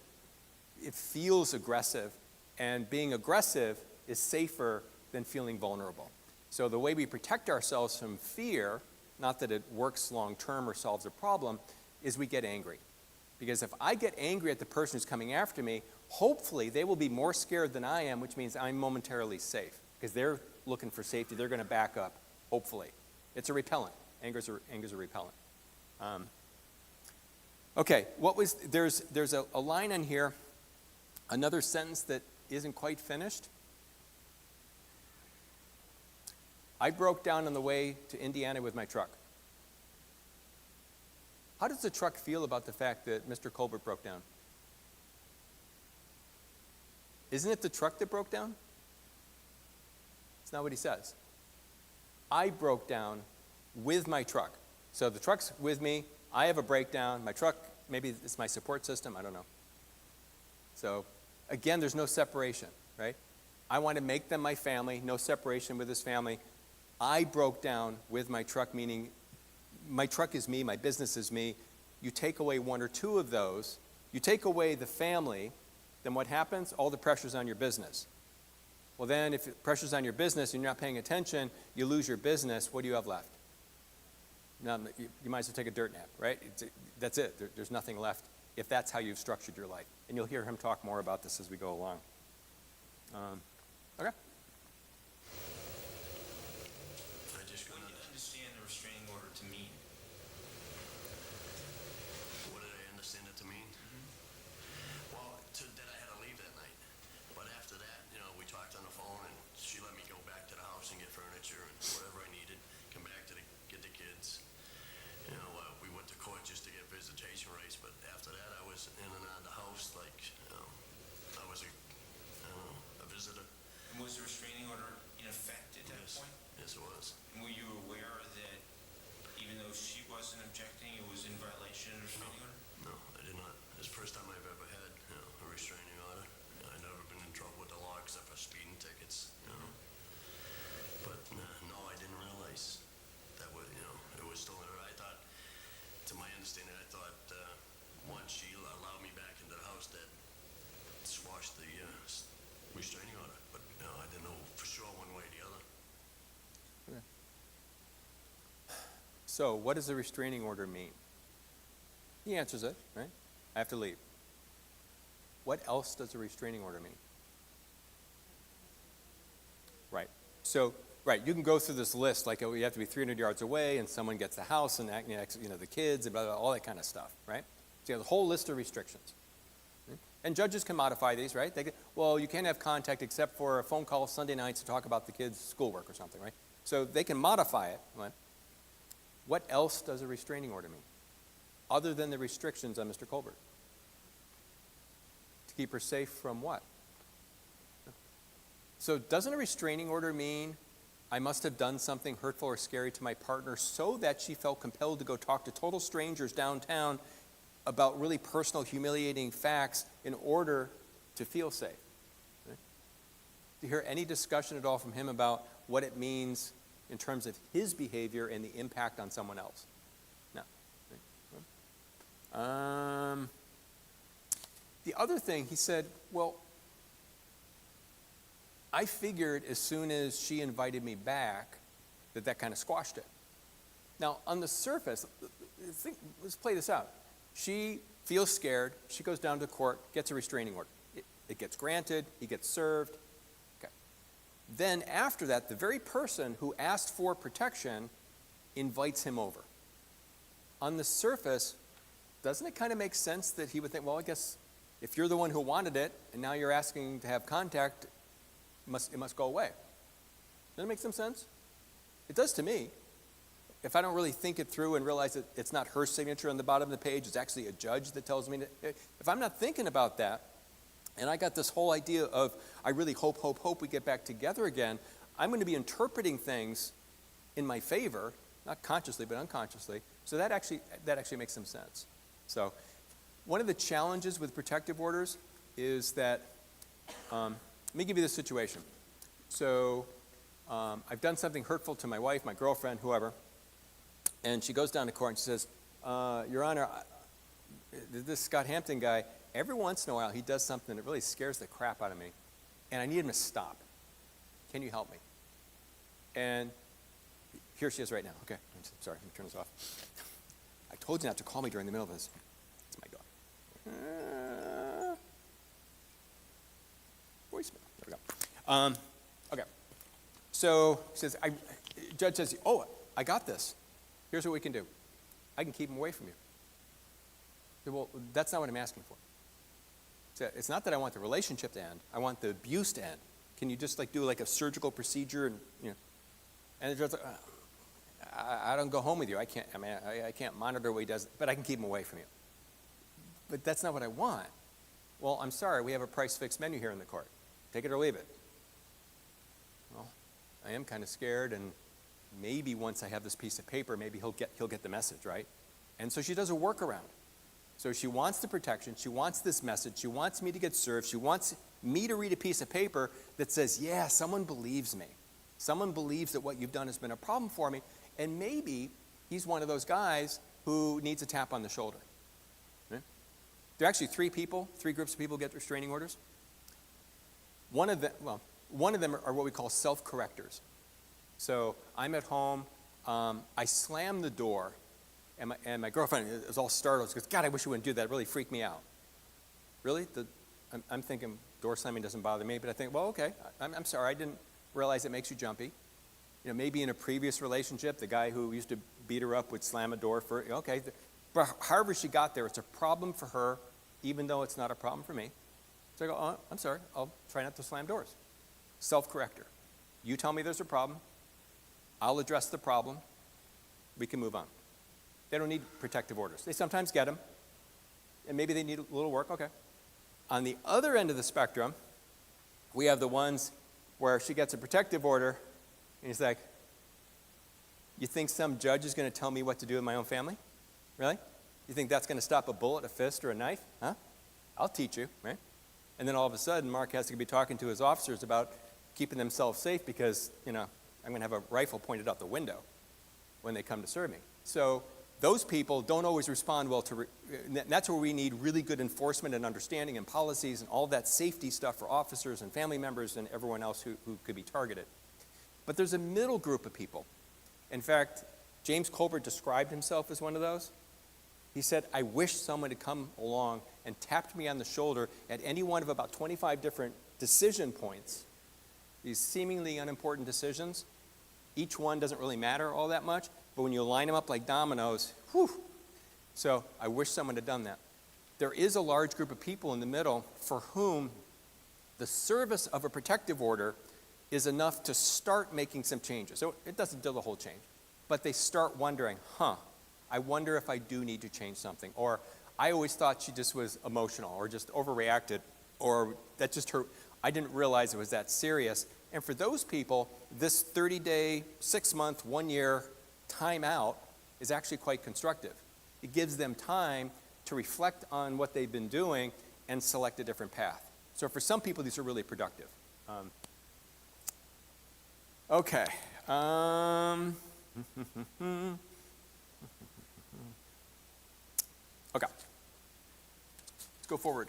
it feels aggressive, and being aggressive is safer than feeling vulnerable. So the way we protect ourselves from fear, not that it works long term or solves a problem, is we get angry. Because if I get angry at the person who's coming after me, hopefully they will be more scared than I am, which means I'm momentarily safe. Because they're looking for safety, they're going to back up, hopefully. It's a repellent. Anger's a repellent. Okay, there's a line on here, another sentence that isn't quite finished. I broke down on the way to Indiana with my truck. How does the truck feel about the fact that Mr. Colbert broke down? Isn't it the truck that broke down? It's not what he says. I broke down with my truck. So the truck's with me, I have a breakdown, my truck, maybe it's my support system, I don't know. So again, there's no separation, right? I want to make them my family, no separation with his family. I broke down with my truck, meaning my truck is me, my business is me. You take away one or two of those, you take away the family, then what happens? All the pressure's on your business. Well then, if the pressure's on your business and you're not paying attention, you lose your business, what do you have left? You might as well take a dirt nap, right? That's it. There's nothing left if that's how you've structured your life. And you'll hear him talk more about this as we go along. Okay. I just What do you understand the restraining order to mean? What did I understand it to mean? Well, that I had to leave that night. But after that, we talked on the phone, and she let me go back to the house and get furniture and whatever I needed, come back to get the kids. We went to court just to get visitation rights, but after that, I was in and out of the house like I was a visitor. And was the restraining order in effect at that point? Yes, it was. And were you aware that even though she wasn't objecting, it was in violation of the restraining order? No, I did not. It's the first time I've ever had a restraining order. I've never been in trouble with the law except for speeding tickets. But no, I didn't realize that it was still there. I thought, to my understanding, once she allowed me back into the house, that squashed the restraining order. But I didn't know for sure one way or the other. So what does a restraining order mean? He answers it, right? I have to leave. What else does a restraining order mean? Right. So, right, you can go through this list, like you have to be 300 yards away, and someone gets the house, and the kids, and blah, blah, all that kind of stuff, right? So you have a whole list of restrictions. Right? And judges can modify these, right? You can't have contact except for a phone call Sunday nights to talk about the kids' schoolwork or something, right? So they can modify it. Right? What else does a restraining order mean, other than the restrictions on Mr. Colbert? To keep her safe from what? So doesn't a restraining order mean I must have done something hurtful or scary to my partner so that she felt compelled to go talk to total strangers downtown about really personal, humiliating facts in order to feel safe? Right? Do you hear any discussion at all from him about what it means in terms of his behavior and the impact on someone else? No. Right? The other thing, he said, well, I figured as soon as she invited me back that kind of squashed it. Now, on the surface, let's play this out. She feels scared. She goes down to court, gets a restraining order. It gets granted. He gets served. Okay. Then after that, the very person who asked for protection invites him over. On the surface, doesn't it kind of make sense that he would think, well, I guess if you're the one who wanted it and now you're asking to have contact, it must go away. Doesn't it make some sense? It does to me. If I don't really think it through and realize that it's not her signature on the bottom of the page, it's actually a judge that tells me if I'm not thinking about that, and I got this whole idea of I really hope we get back together again, I'm going to be interpreting things in my favor, not consciously but unconsciously. So that actually makes some sense. So one of the challenges with protective orders is that let me give you this situation. So I've done something hurtful to my wife, my girlfriend, whoever, and she goes down to court and she says, Your Honor, this Scott Hampton guy, every once in a while he does something that really scares the crap out of me, and I need him to stop. Can you help me? And here she is right now. Okay, I'm sorry, let me turn this off. I told you not to call me during the middle of this. It's my dog. Voicemail. There we go. Okay. So he says, judge says, oh, I got this. Here's what we can do. I can keep him away from you. I said, well, that's not what I'm asking for. So it's not that I want the relationship to end. I want the abuse to end. Can you just do a surgical procedure and And the judge's like, I don't go home with you. I can't monitor what he does, but I can keep him away from you. But that's not what I want. Well, I'm sorry. We have a price fixed menu here in the court. Take it or leave it. Well, I am kind of scared, and maybe once I have this piece of paper, maybe he'll get the message, right? And so she does a workaround. So she wants the protection. She wants this message. She wants me to get served. She wants me to read a piece of paper that says, yeah, someone believes me. Someone believes that what you've done has been a problem for me. And maybe he's one of those guys who needs a tap on the shoulder. Right? There are actually three groups of people get restraining orders. One of them are what we call self-correctors. So I'm at home. I slam the door. And my girlfriend is all startled. She goes, God, I wish you wouldn't do that. It really freaked me out. Really? I'm thinking door slamming doesn't bother me. But I think, well, okay. I'm sorry. I didn't realize it makes you jumpy. Maybe in a previous relationship, the guy who used to beat her up would slam a door for, okay. But however she got there, it's a problem for her, even though it's not a problem for me. So I go, oh, I'm sorry. I'll try not to slam doors. Self-corrector. You tell me there's a problem. I'll address the problem. We can move on. They don't need protective orders. They sometimes get them, and maybe they need a little work. Okay. On the other end of the spectrum, we have the ones where she gets a protective order, and he's like, you think some judge is going to tell me what to do with my own family? Really? You think that's going to stop a bullet, a fist, or a knife? Huh? I'll teach you, right? And then all of a sudden, Mark has to be talking to his officers about keeping themselves safe because, I'm going to have a rifle pointed out the window when they come to serve me. So those people don't always respond well to, that's where we need really good enforcement and understanding and policies and all that safety stuff for officers and family members and everyone else who could be targeted. But there's a middle group of people. In fact, James Colbert described himself as one of those. He said, I wish someone had come along and tapped me on the shoulder at any one of about 25 different decision points, these seemingly unimportant decisions. Each one doesn't really matter all that much, but when you line them up like dominoes, whew. So I wish someone had done that. There is a large group of people in the middle for whom the service of a protective order is enough to start making some changes. So it doesn't do the whole change, but they start wondering, I wonder if I do need to change something. Or I always thought she just was emotional or just overreacted, or that just hurt. I didn't realize it was that serious. And for those people, this 30-day, 6-month, 1-year timeout is actually quite constructive. It gives them time to reflect on what they've been doing and select a different path. So for some people, these are really productive. Okay. Okay. Let's go forward.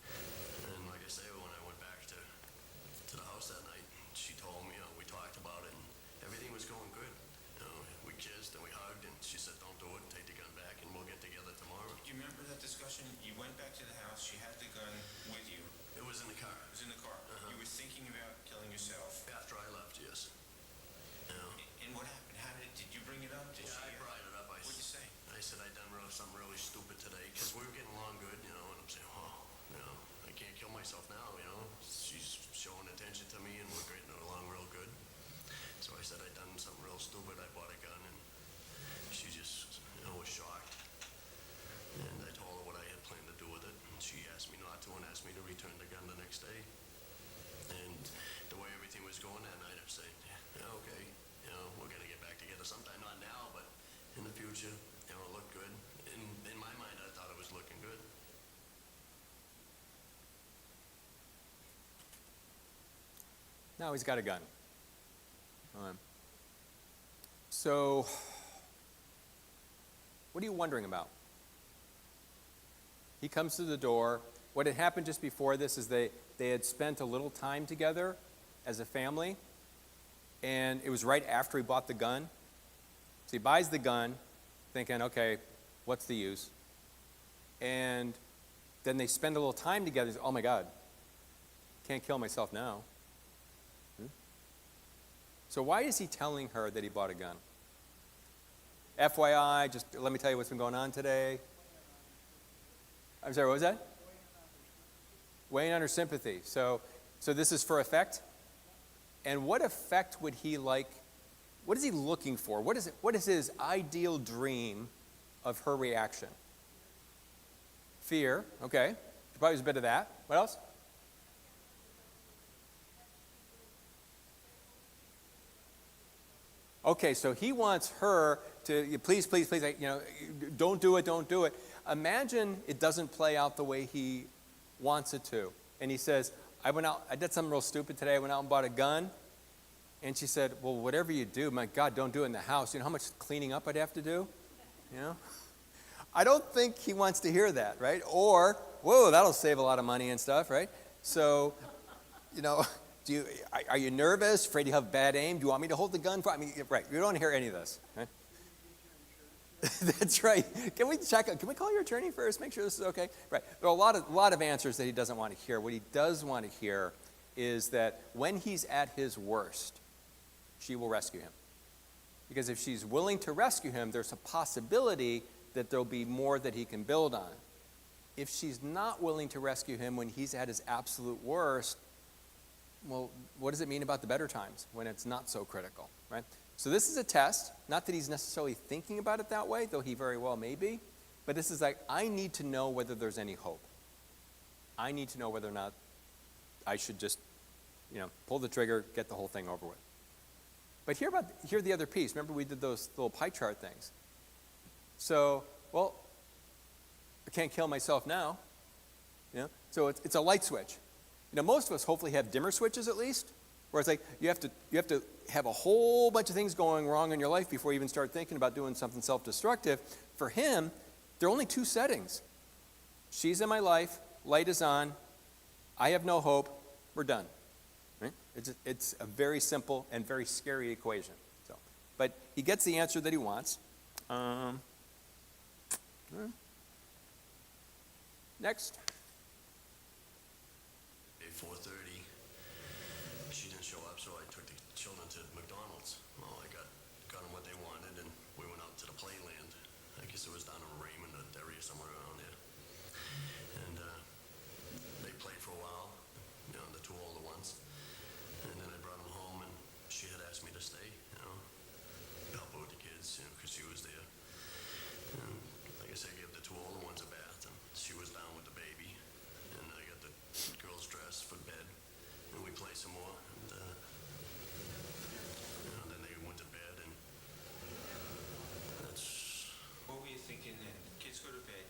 And like I say, when I went back to the house that night, she told me, we talked about it, and everything was going good. We kissed and we hugged, and she said, don't do it, take the gun back, and we'll get together tomorrow. Do you remember that discussion? You went back to the house, she had the gun with you. It was in the car. It was in the car. You were thinking about killing yourself. After I left, yes. And what happened? Did you bring it up? I brought it up. What'd you say? I said I done something really stupid today, because we were getting along good, and I'm saying, I can't kill myself now, She's showing attention to me, and we're getting along real good. So I said I done something real stupid. I bought a gun, and she just, was shocked. And I told her what I had planned to do with it, and she asked me not to, and asked me to return the gun the next day. And the way everything was going that night, I said, yeah, okay, we're gonna get back together sometime, not now, but in the future, it'll look good. In my mind, I thought it was looking good. Now he's got a gun. So, what are you wondering about? He comes to the door. What had happened just before this is they had spent a little time together as a family, and it was right after he bought the gun. So he buys the gun, thinking, okay, what's the use? And then they spend a little time together. Oh my God, can't kill myself now. So why is he telling her that he bought a gun? FYI, just let me tell you what's been going on today. I'm sorry, what was that? Weighing on her sympathy. So this is for effect? And what effect would he like? What is he looking for? What is his ideal dream of her reaction? Fear, okay. Probably was a bit of that. What else? Okay, so he wants her to, please, please, please, don't do it, don't do it. Imagine it doesn't play out the way he wants it to. And he says, I did something real stupid today. I went out and bought a gun. And she said, well, whatever you do, my God, don't do it in the house. You know how much cleaning up I'd have to do? You know? I don't think he wants to hear that, right? Or, whoa, that'll save a lot of money and stuff, right? So, are you nervous, afraid you have bad aim? Do you want me to hold the gun for? Right, you don't want to hear any of this, right? That's right. Can we call your attorney first, make sure this is okay? Right, there are a lot of answers that he doesn't want to hear. What he does want to hear is that when he's at his worst, she will rescue him. Because if she's willing to rescue him, there's a possibility that there'll be more that he can build on. If she's not willing to rescue him when he's at his absolute worst, well, what does it mean about the better times when it's not so critical, right? So this is a test, not that he's necessarily thinking about it that way, though he very well may be, but this is like, I need to know whether there's any hope. I need to know whether or not I should just, pull the trigger, get the whole thing over with. But hear the other piece. Remember we did those little pie chart things. So, well, I can't kill myself now. So it's a light switch. Most of us hopefully have dimmer switches at least, where it's like you have to have a whole bunch of things going wrong in your life before you even start thinking about doing something self-destructive. For him, there are only two settings. She's in my life, light is on, I have no hope, we're done. Right? It's a very simple and very scary equation. But he gets the answer that he wants. Next. At 4:30, she didn't show up, so I took the children to McDonald's. Well, I got them what they wanted, and we went out to the playland. I guess it was down in Raymond area, somewhere around there. And they played for a while, the two older ones. And then I brought them home, and she had asked me to stay, help her with the kids, because she was there. And I guess I gave the two older ones a bath, and she was down with the baby. And I got the girls dressed for bed, and we played some more. And then they went to bed, and that's. What were you thinking then? Kids go to bed.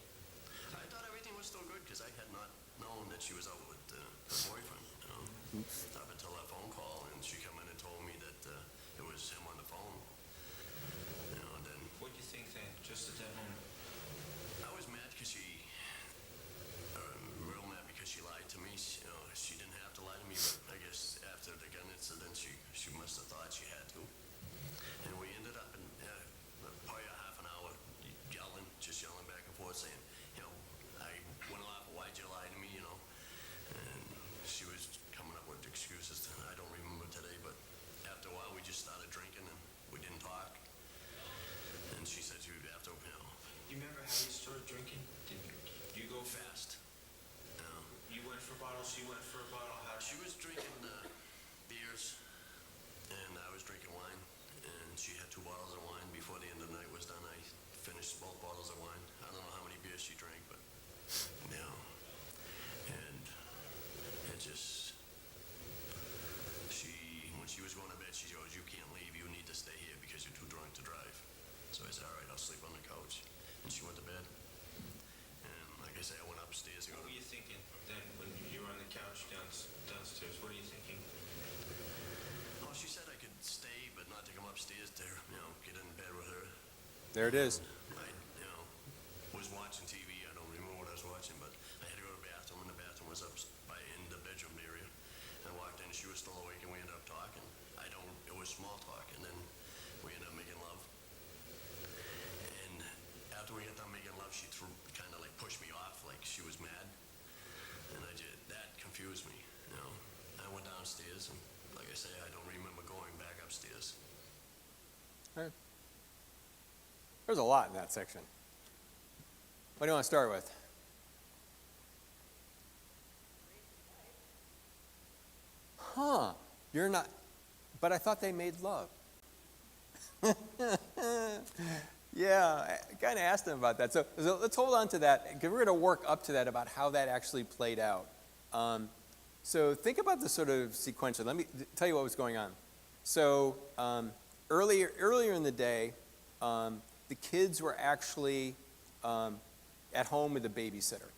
I thought everything was still good because I had not known that she was out with her boyfriend. Up until that phone call, and she come in and told me that it was him on the phone. And then. What do you think then, just at that moment? I was mad because real mad because she lied to me. She didn't have to lie to me, but I guess after the gun incident, she must have thought she had to. And we ended up in probably a half an hour just yelling back and forth, saying, I went off, why'd you lie to me, And she was coming up with excuses. I don't remember today, but after a while, we just started drinking and we didn't talk. And she said she would have to, You remember how you started drinking? Did you go fast. You went for a bottle, she went for a bottle. How She was drinking beers, and I was drinking wine, and she had 2 bottles of wine. Before the end of the night was done, I finished both bottles of wine. I don't know how many beers she drank, but, and it just, when she was going to bed, she goes, you can't leave, you need to stay here because you're too drunk to drive. So I said, all right, I'll sleep on the couch. And she went to bed. And like I said, I went upstairs to go What to were you thinking then when you were on the couch downstairs? What are you thinking? Oh, she said I could stay, but not to come upstairs to, get in bed with her. There it is. I, was watching TV. I don't remember what I was watching, but I had to go to the bathroom, and the bathroom was up in the bedroom area. And I walked in, and she was still awake, and we ended up talking. It was small talk, and then we ended up making love. And she kind of like pushed me off like she was mad. And that confused me, you know. I went downstairs and like I say, I don't remember going back upstairs. All right. There's a lot in that section. What do you want to start with? Huh, you're not, but I thought they made love. Yeah, I kind of asked him about that. So let's hold on to that, because we're going to work up to that about how that actually played out. So think about the sort of sequential. Let me tell you what was going on. So earlier in the day, the kids were actually at home with a babysitter.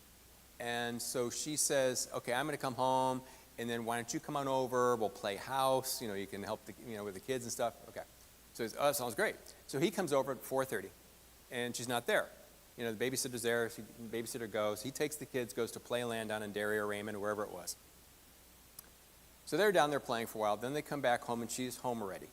And so she says, okay, I'm going to come home, and then why don't you come on over? We'll play house. You know, you can help with the kids and stuff. Okay. So he says, oh, that sounds great. So he comes over at 4:30, and she's not there. You know, the babysitter's there. The babysitter goes. He takes the kids, goes to Playland down in Derry or Raymond or wherever it was. So they're down there playing for a while. Then they come back home, and she's home already.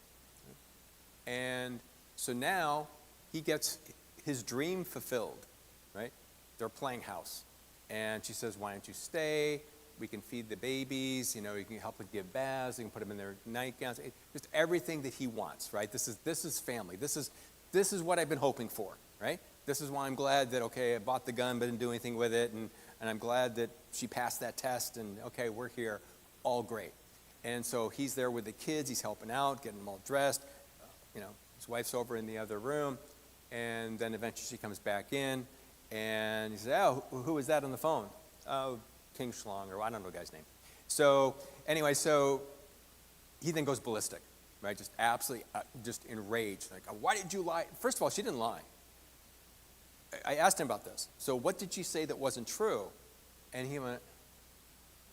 And so now he gets his dream fulfilled, right? They're playing house. And she says, why don't you stay? We can feed the babies, you know, you can help with give baths, you can put them in their nightgowns, just everything that he wants, right? This is family. This is what I've been hoping for, right? This is why I'm glad that, okay, I bought the gun but didn't do anything with it, and I'm glad that she passed that test, and okay, we're here, all great. And so he's there with the kids, he's helping out, getting them all dressed, you know, his wife's over in the other room, and then eventually she comes back in, and he says, oh, who is that on the phone? Oh, King Schlong, or I don't know the guy's name. So anyway, so he then goes ballistic, right? Just absolutely, just enraged. Like, why did you lie? First of all, she didn't lie. I asked him about this. So what did she say that wasn't true? And he went,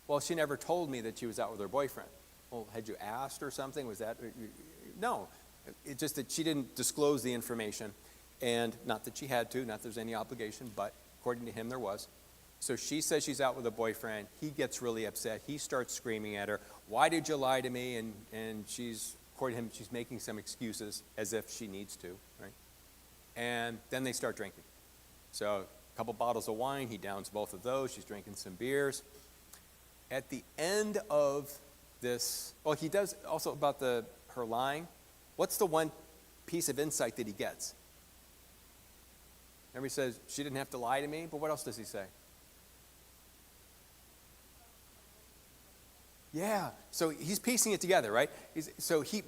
well, she never told me that she was out with her boyfriend. Well, had you asked or something? Was that, no. It's just that she didn't disclose the information. And not that she had to, not that there's any obligation, but according to him, there was. So she says she's out with a boyfriend. He gets really upset. He starts screaming at her, why did you lie to me? And she's, according to him, she's making some excuses as if she needs to, right? And then they start drinking. So a couple bottles of wine, he downs both of those. She's drinking some beers. At the end of this, well, he does also about her lying. What's the one piece of insight that he gets? Remember, he says, she didn't have to lie to me, but what else does he say? Yeah, so he's piecing it together, right?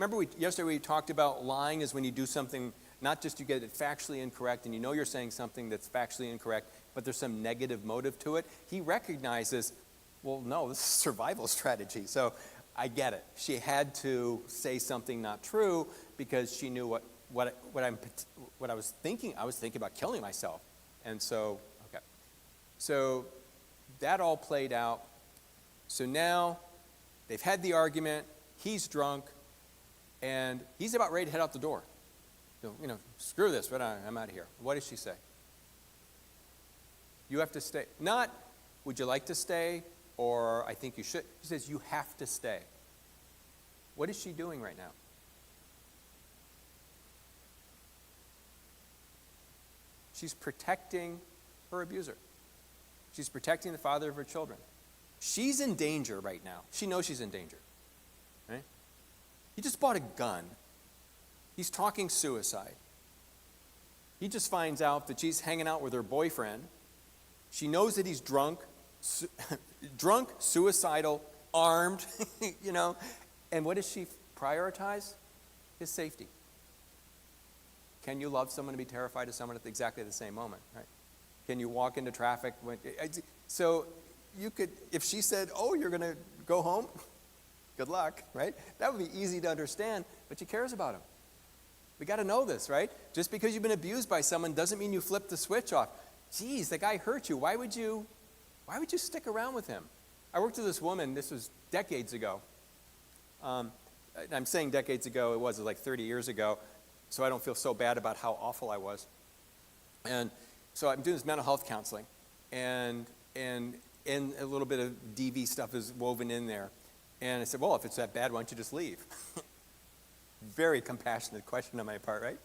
Remember yesterday we talked about lying is when you do something, not just you get it factually incorrect and you know you're saying something that's factually incorrect, but there's some negative motive to it. He recognizes, well, no, this is a survival strategy. So I get it. She had to say something not true because she knew what I was thinking. I was thinking about killing myself. And so, okay. So that all played out. So now they've had the argument, he's drunk, and he's about ready to head out the door. You know, screw this, but I'm out of here. What does she say? You have to stay. Not, would you like to stay, or I think you should. She says, you have to stay. What is she doing right now? She's protecting her abuser. She's protecting the father of her children. She's in danger right now. She knows she's in danger. Right? He just bought a gun. He's talking suicide. He just finds out that she's hanging out with her boyfriend. She knows that he's drunk, suicidal, armed, you know. And what does she prioritize? His safety. Can you love someone and be terrified of someone at exactly the same moment, right? Can you walk into traffic? So you could, if she said, oh, you're going to go home, good luck, right? That would be easy to understand, but she cares about him. We got to know this, right? Just because you've been abused by someone doesn't mean you flip the switch off. Geez, the guy hurt you. Why would you stick around with him? I worked with this woman, this was decades ago. I'm saying decades ago, it was like 30 years ago, so I don't feel so bad about how awful I was. And so I'm doing this mental health counseling, and a little bit of DV stuff is woven in there. And I said, well, if it's that bad, why don't you just leave? Very compassionate question on my part, right?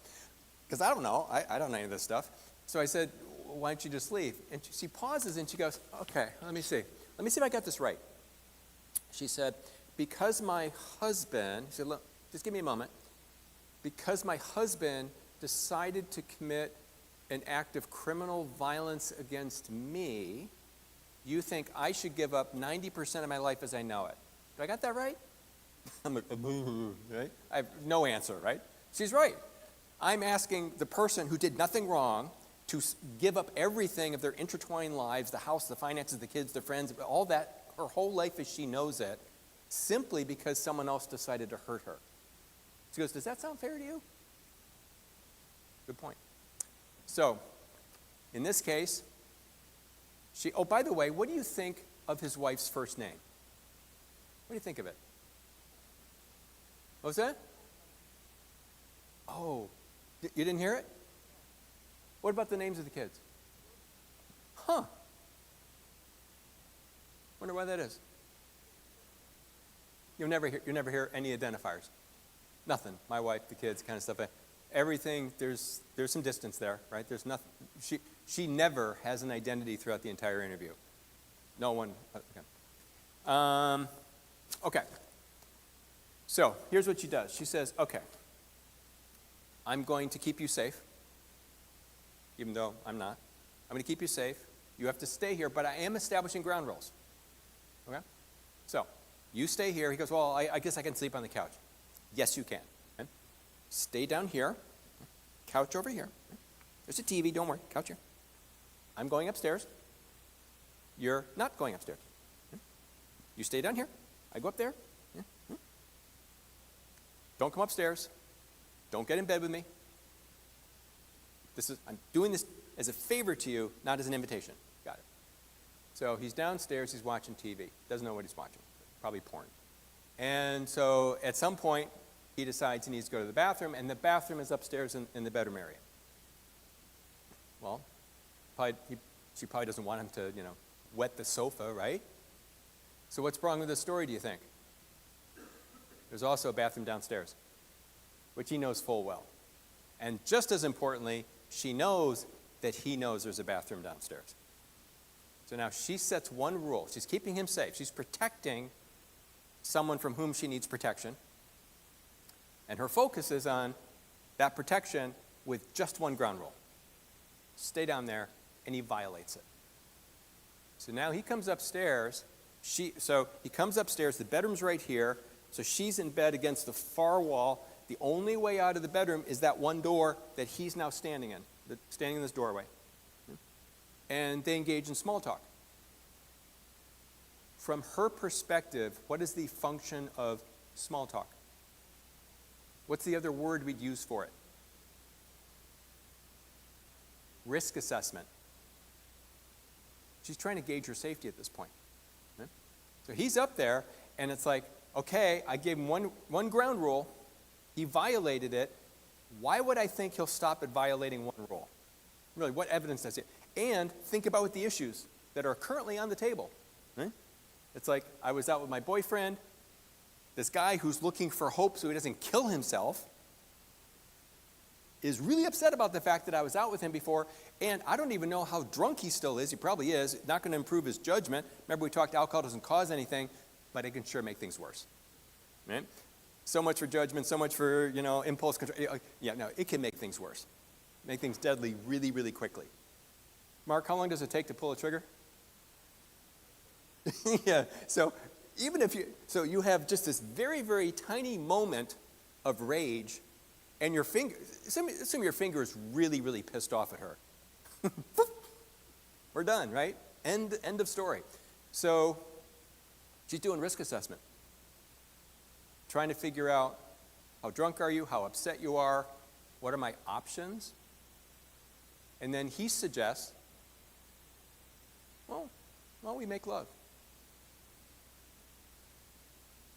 Because I don't know. I don't know any of this stuff. So I said, why don't you just leave? And she pauses and she goes, okay, let me see. Let me see if I got this right. She said, because my husband, she said, look, just give me a moment. Because my husband decided to commit an act of criminal violence against me, you think I should give up 90% of my life as I know it. Do I got that right? I'm like, right? I have no answer, right? She's right. I'm asking the person who did nothing wrong to give up everything of their intertwined lives, the house, the finances, the kids, the friends, all that, her whole life as she knows it, simply because someone else decided to hurt her. She goes, does that sound fair to you? Good point. So, in this case, oh, by the way, what do you think of his wife's first name? What do you think of it? What was that? Oh, you didn't hear it? What about the names of the kids? Huh. Wonder why that is. You never hear any identifiers. Nothing. My wife, the kids, kind of stuff. Everything, there's some distance there, right? There's nothing. She never has an identity throughout the entire interview. No one. Okay. Okay. So here's what she does. She says, okay, I'm going to keep you safe, even though I'm not. I'm going to keep you safe. You have to stay here, but I am establishing ground rules. Okay? So you stay here. He goes, well, I guess I can sleep on the couch. Yes, you can. Okay? Stay down here. Couch over here. There's a TV. Don't worry. Couch here. I'm going upstairs. You're not going upstairs. You stay down here. I go up there. Don't come upstairs. Don't get in bed with me. I'm doing this as a favor to you, not as an invitation. Got it. So he's downstairs. He's watching TV. Doesn't know what he's watching. Probably porn. And so at some point, he decides he needs to go to the bathroom, and the bathroom is upstairs in the bedroom area. Well, she probably doesn't want him to, wet the sofa, right? So what's wrong with this story, do you think? There's also a bathroom downstairs, which he knows full well. And just as importantly, she knows that he knows there's a bathroom downstairs. So now she sets one rule. She's keeping him safe. She's protecting someone from whom she needs protection. And her focus is on that protection with just one ground rule. Stay down there, and he violates it. So now he comes upstairs. So he comes upstairs. The bedroom's right here. So she's in bed against the far wall. The only way out of the bedroom is that one door that he's now standing in this doorway. And they engage in small talk. From her perspective, what is the function of small talk? What's the other word we'd use for it? Risk assessment. She's trying to gauge her safety at this point. Okay? So he's up there, and it's like, okay, I gave him one ground rule. He violated it. Why would I think he'll stop at violating one rule? Really, what evidence does it? And think about what the issues that are currently on the table. Right? It's like, I was out with my boyfriend, this guy who's looking for hope so he doesn't kill himself is really upset about the fact that I was out with him before, and I don't even know how drunk he still is. He probably is. Not going to improve his judgment. Remember, we talked alcohol doesn't cause anything, but it can sure make things worse. Right? So much for judgment, so much for, impulse control. Yeah, no, it can make things worse. Make things deadly really, really quickly. Mark, how long does it take to pull a trigger? Yeah, so even if you have just this very, very tiny moment of rage, and your finger, some of your finger is really, really pissed off at her. We're done, right? End of story. So she's doing risk assessment, trying to figure out how drunk are you, how upset you are, what are my options? And then he suggests, well, we make love.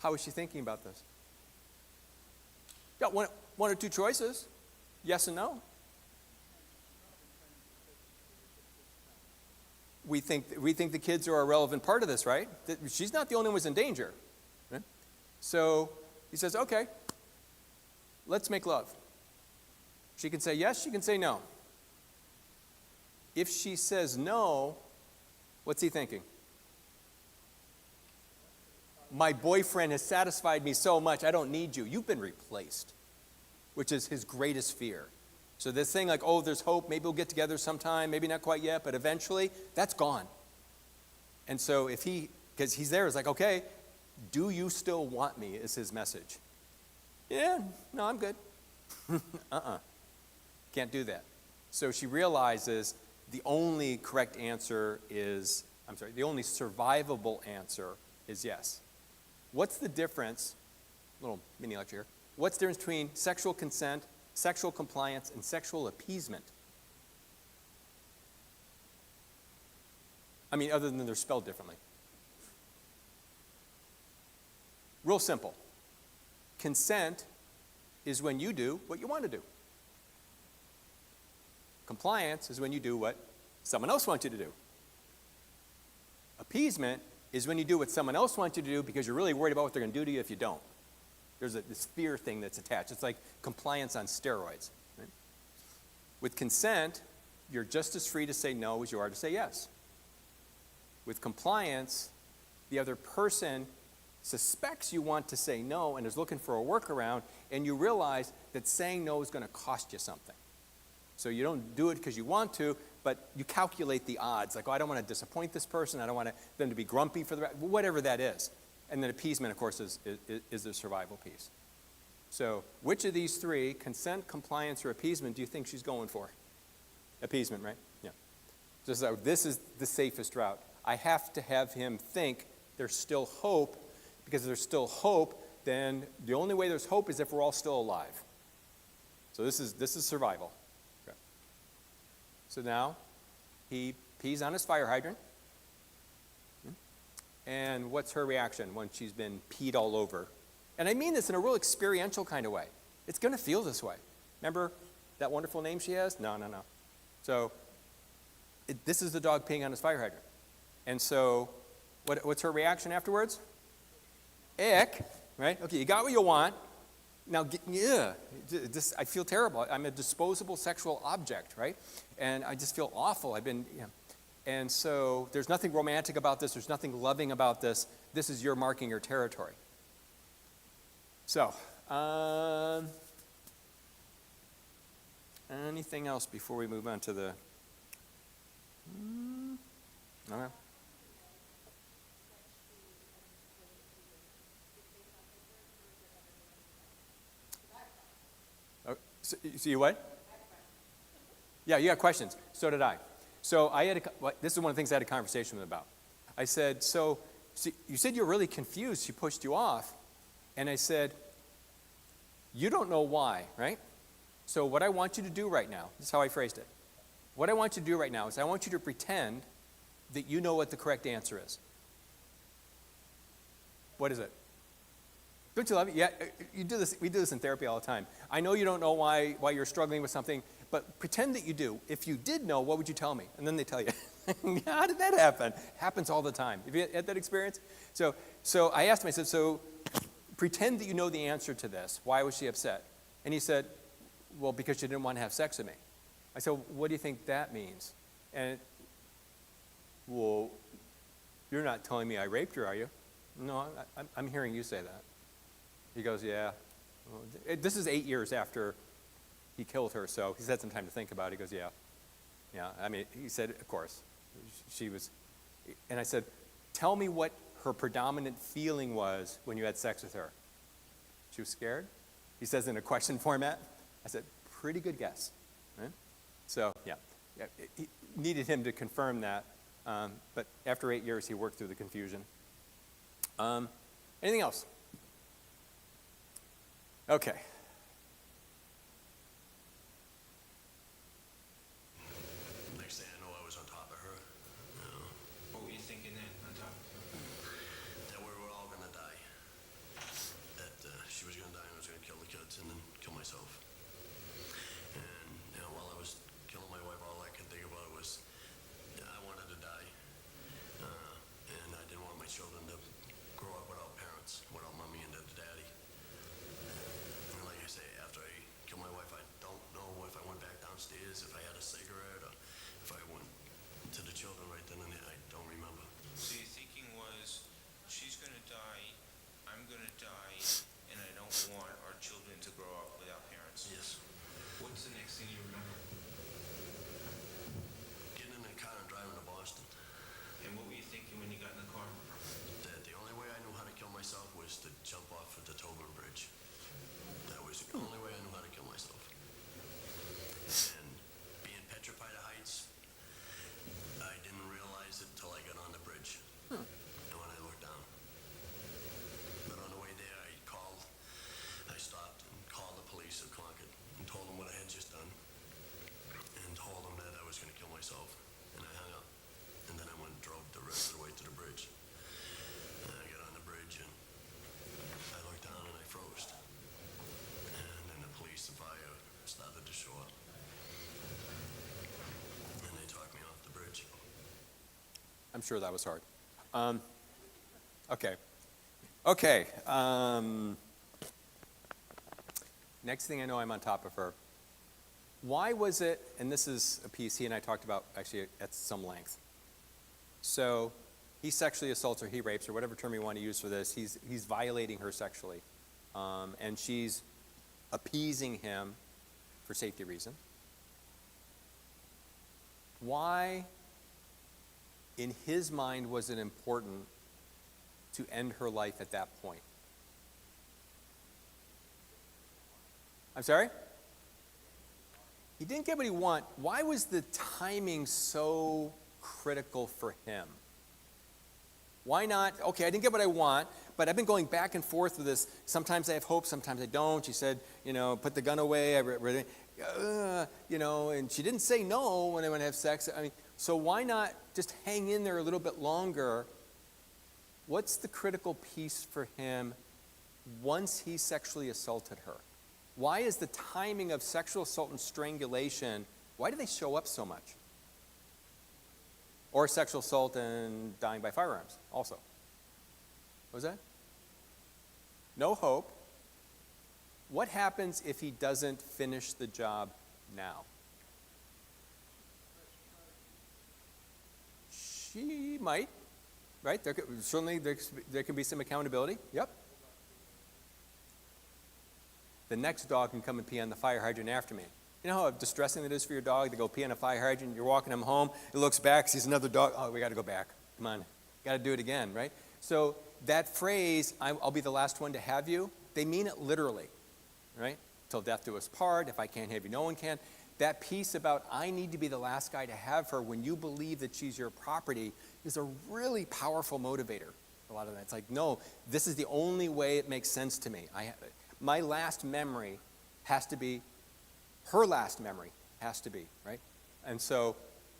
How is she thinking about this? Got one or two choices, yes and no. We think the kids are a relevant part of this, right? She's not the only one who's in danger. Right? So he says, okay, let's make love. She can say yes, she can say no. If she says no, what's he thinking? My boyfriend has satisfied me so much, I don't need you. You've been replaced, which is his greatest fear. So this thing like, oh, there's hope, maybe we'll get together sometime, maybe not quite yet, but eventually, that's gone. And so if he, because he's there, it's like, okay, do you still want me, is his message. Yeah, no, I'm good. Can't do that. So she realizes the only correct answer is, the only survivable answer is yes. What's the difference, little mini lecture here, what's the difference between sexual consent, sexual compliance, and sexual appeasement? I mean, other than they're spelled differently. Real simple. Consent is when you do what you want to do. Compliance is when you do what someone else wants you to do. Appeasement is when you do what someone else wants you to do because you're really worried about what they're going to do to you if you don't. There's this fear thing that's attached. It's like compliance on steroids. Right? With consent, you're just as free to say no as you are to say yes. With compliance, the other person suspects you want to say no and is looking for a workaround, and you realize that saying no is going to cost you something. So you don't do it because you want to, but you calculate the odds. Like, oh, I don't want to disappoint this person. I don't want them to be grumpy for the rest, whatever that is. And then appeasement, of course, is the survival piece. So which of these three, consent, compliance, or appeasement, do you think she's going for? Appeasement, right? Yeah. So this is the safest route. I have to have him think there's still hope, because if there's still hope, then the only way there's hope is if we're all still alive. So this is survival. Okay. So now he pees on his fire hydrant. And what's her reaction when she's been peed all over? And I mean this in a real experiential kind of way. It's going to feel this way. Remember that wonderful name she has? No. So this is the dog peeing on his fire hydrant. And so what's her reaction afterwards? Ick, right? Okay, you got what you want. Now, I feel terrible. I'm a disposable sexual object, right? And I just feel awful. And so there's nothing romantic about this. There's nothing loving about this. This is your marking your territory. So, anything else before we move on to the... Okay. So you what? Yeah, you got questions. So did I. So this is one of the things I had a conversation with about. I said, so you said you're really confused. She pushed you off. And I said, you don't know why, right? So what I want you to do right now, this is how I phrased it. What I want you to do right now is I want you to pretend that you know what the correct answer is. What is it? Don't you love it? Yeah, you do this. We do this in therapy all the time. I know you don't know why you're struggling with something, but pretend that you do. If you did know, what would you tell me? And then they tell you. How did that happen? Happens all the time. Have you had that experience? So I asked him, I said, so pretend that you know the answer to this. Why was she upset? And he said, well, because she didn't want to have sex with me. I said, what do you think that means? And, well, you're not telling me I raped her, are you? No, I'm hearing you say that. He goes, yeah. Well, this is 8 years after he killed her, so he's had some time to think about it. He goes, yeah. Yeah, I mean, he said, of course. She was, and I said, tell me what her predominant feeling was when you had sex with her. She was scared? He says in a question format. I said, pretty good guess. Right? So, yeah. He needed him to confirm that, but after 8 years, he worked through the confusion. Anything else? Okay. Next thing I know, I was on top of her. You know, What were you thinking then, on top? that we were all gonna die. That she was gonna die and I was gonna kill the kids and then kill myself. And while I was killing my wife, all I could think about was I wanted to die, and I didn't want my children to grow up without parents, without mommy and daddy. And Yes. What's the next thing you remember? Getting in the car and driving to Boston. And what were you thinking when you got in the car? That the only way I knew how to kill myself was to jump off of the Tobin Bridge. That was the only way I knew how to kill myself. And being petrified of heights, I didn't realize it till I got on the bridge. And when I looked down. But on the way there, I stopped and called the police of Concord and told them what I had just done. And told them that I was going to kill myself. And I hung up. And then I went and drove the rest of the way to the bridge. And I got on the bridge and I looked down and I froze. And then the police and fire started to show up. And they talked me off the bridge. I'm sure that was hard. Okay. Okay. Next thing I know, I'm on top of her. Why was it, and this is a piece he and I talked about actually at some length. So he sexually assaults her, he rapes her, whatever term you want to use for this. He's violating her sexually. And she's appeasing him for safety reason. Why, in his mind, was it important to end her life at that point? I'm sorry? He didn't get what he wanted. Why was the timing so critical for him? Why not, okay, I didn't get what I want, but I've been going back and forth with this. Sometimes I have hope, sometimes I don't. She said, put the gun away. And she didn't say no when I went to have sex. I mean, so why not just hang in there a little bit longer? What's the critical piece for him once he sexually assaulted her? Why is the timing of sexual assault and strangulation, why do they show up so much? Or sexual assault and dying by firearms also. What was that? No hope. What happens if he doesn't finish the job now? She might, right? Certainly there can be some accountability. Yep. The next dog can come and pee on the fire hydrant after me. You know how distressing it is for your dog to go pee on a fire hydrant? You're walking him home, it looks back, sees another dog. Oh, we got to go back. Come on, got to do it again, right? So that phrase, I'll be the last one to have you, they mean it literally, right? Till death do us part. If I can't have you, no one can. That piece about I need to be the last guy to have her when you believe that she's your property is a really powerful motivator. A lot of that. It's like, no, this is the only way it makes sense to me. My last memory has to be, her last memory has to be, right? And so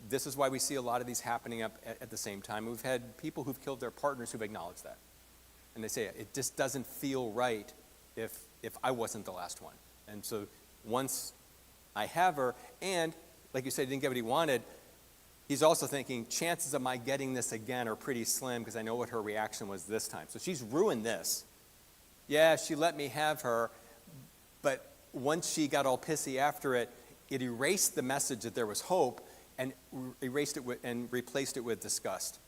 this is why we see a lot of these happening up at the same time. We've had people who've killed their partners who've acknowledged that. And they say, it just doesn't feel right if I wasn't the last one. And so once I have her, and like you said, he didn't get what he wanted, he's also thinking, chances of my getting this again are pretty slim because I know what her reaction was this time. So she's ruined this. Yeah, she let me have her, but once she got all pissy after it, it erased the message that there was hope and erased it and replaced it with disgust.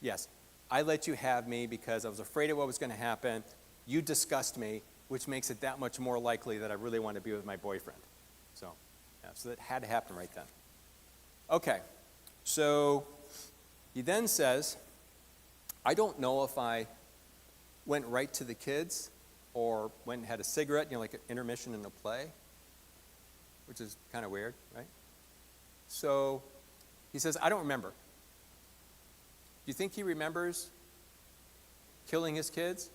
Yes, I let you have me because I was afraid of what was going to happen. You disgust me, which makes it that much more likely that I really want to be with my boyfriend. So that had to happen right then. Okay, so he then says, I don't know if I went right to the kids or went and had a cigarette, like an intermission in a play, which is kind of weird, right? So he says, I don't remember. Do you think he remembers killing his kids?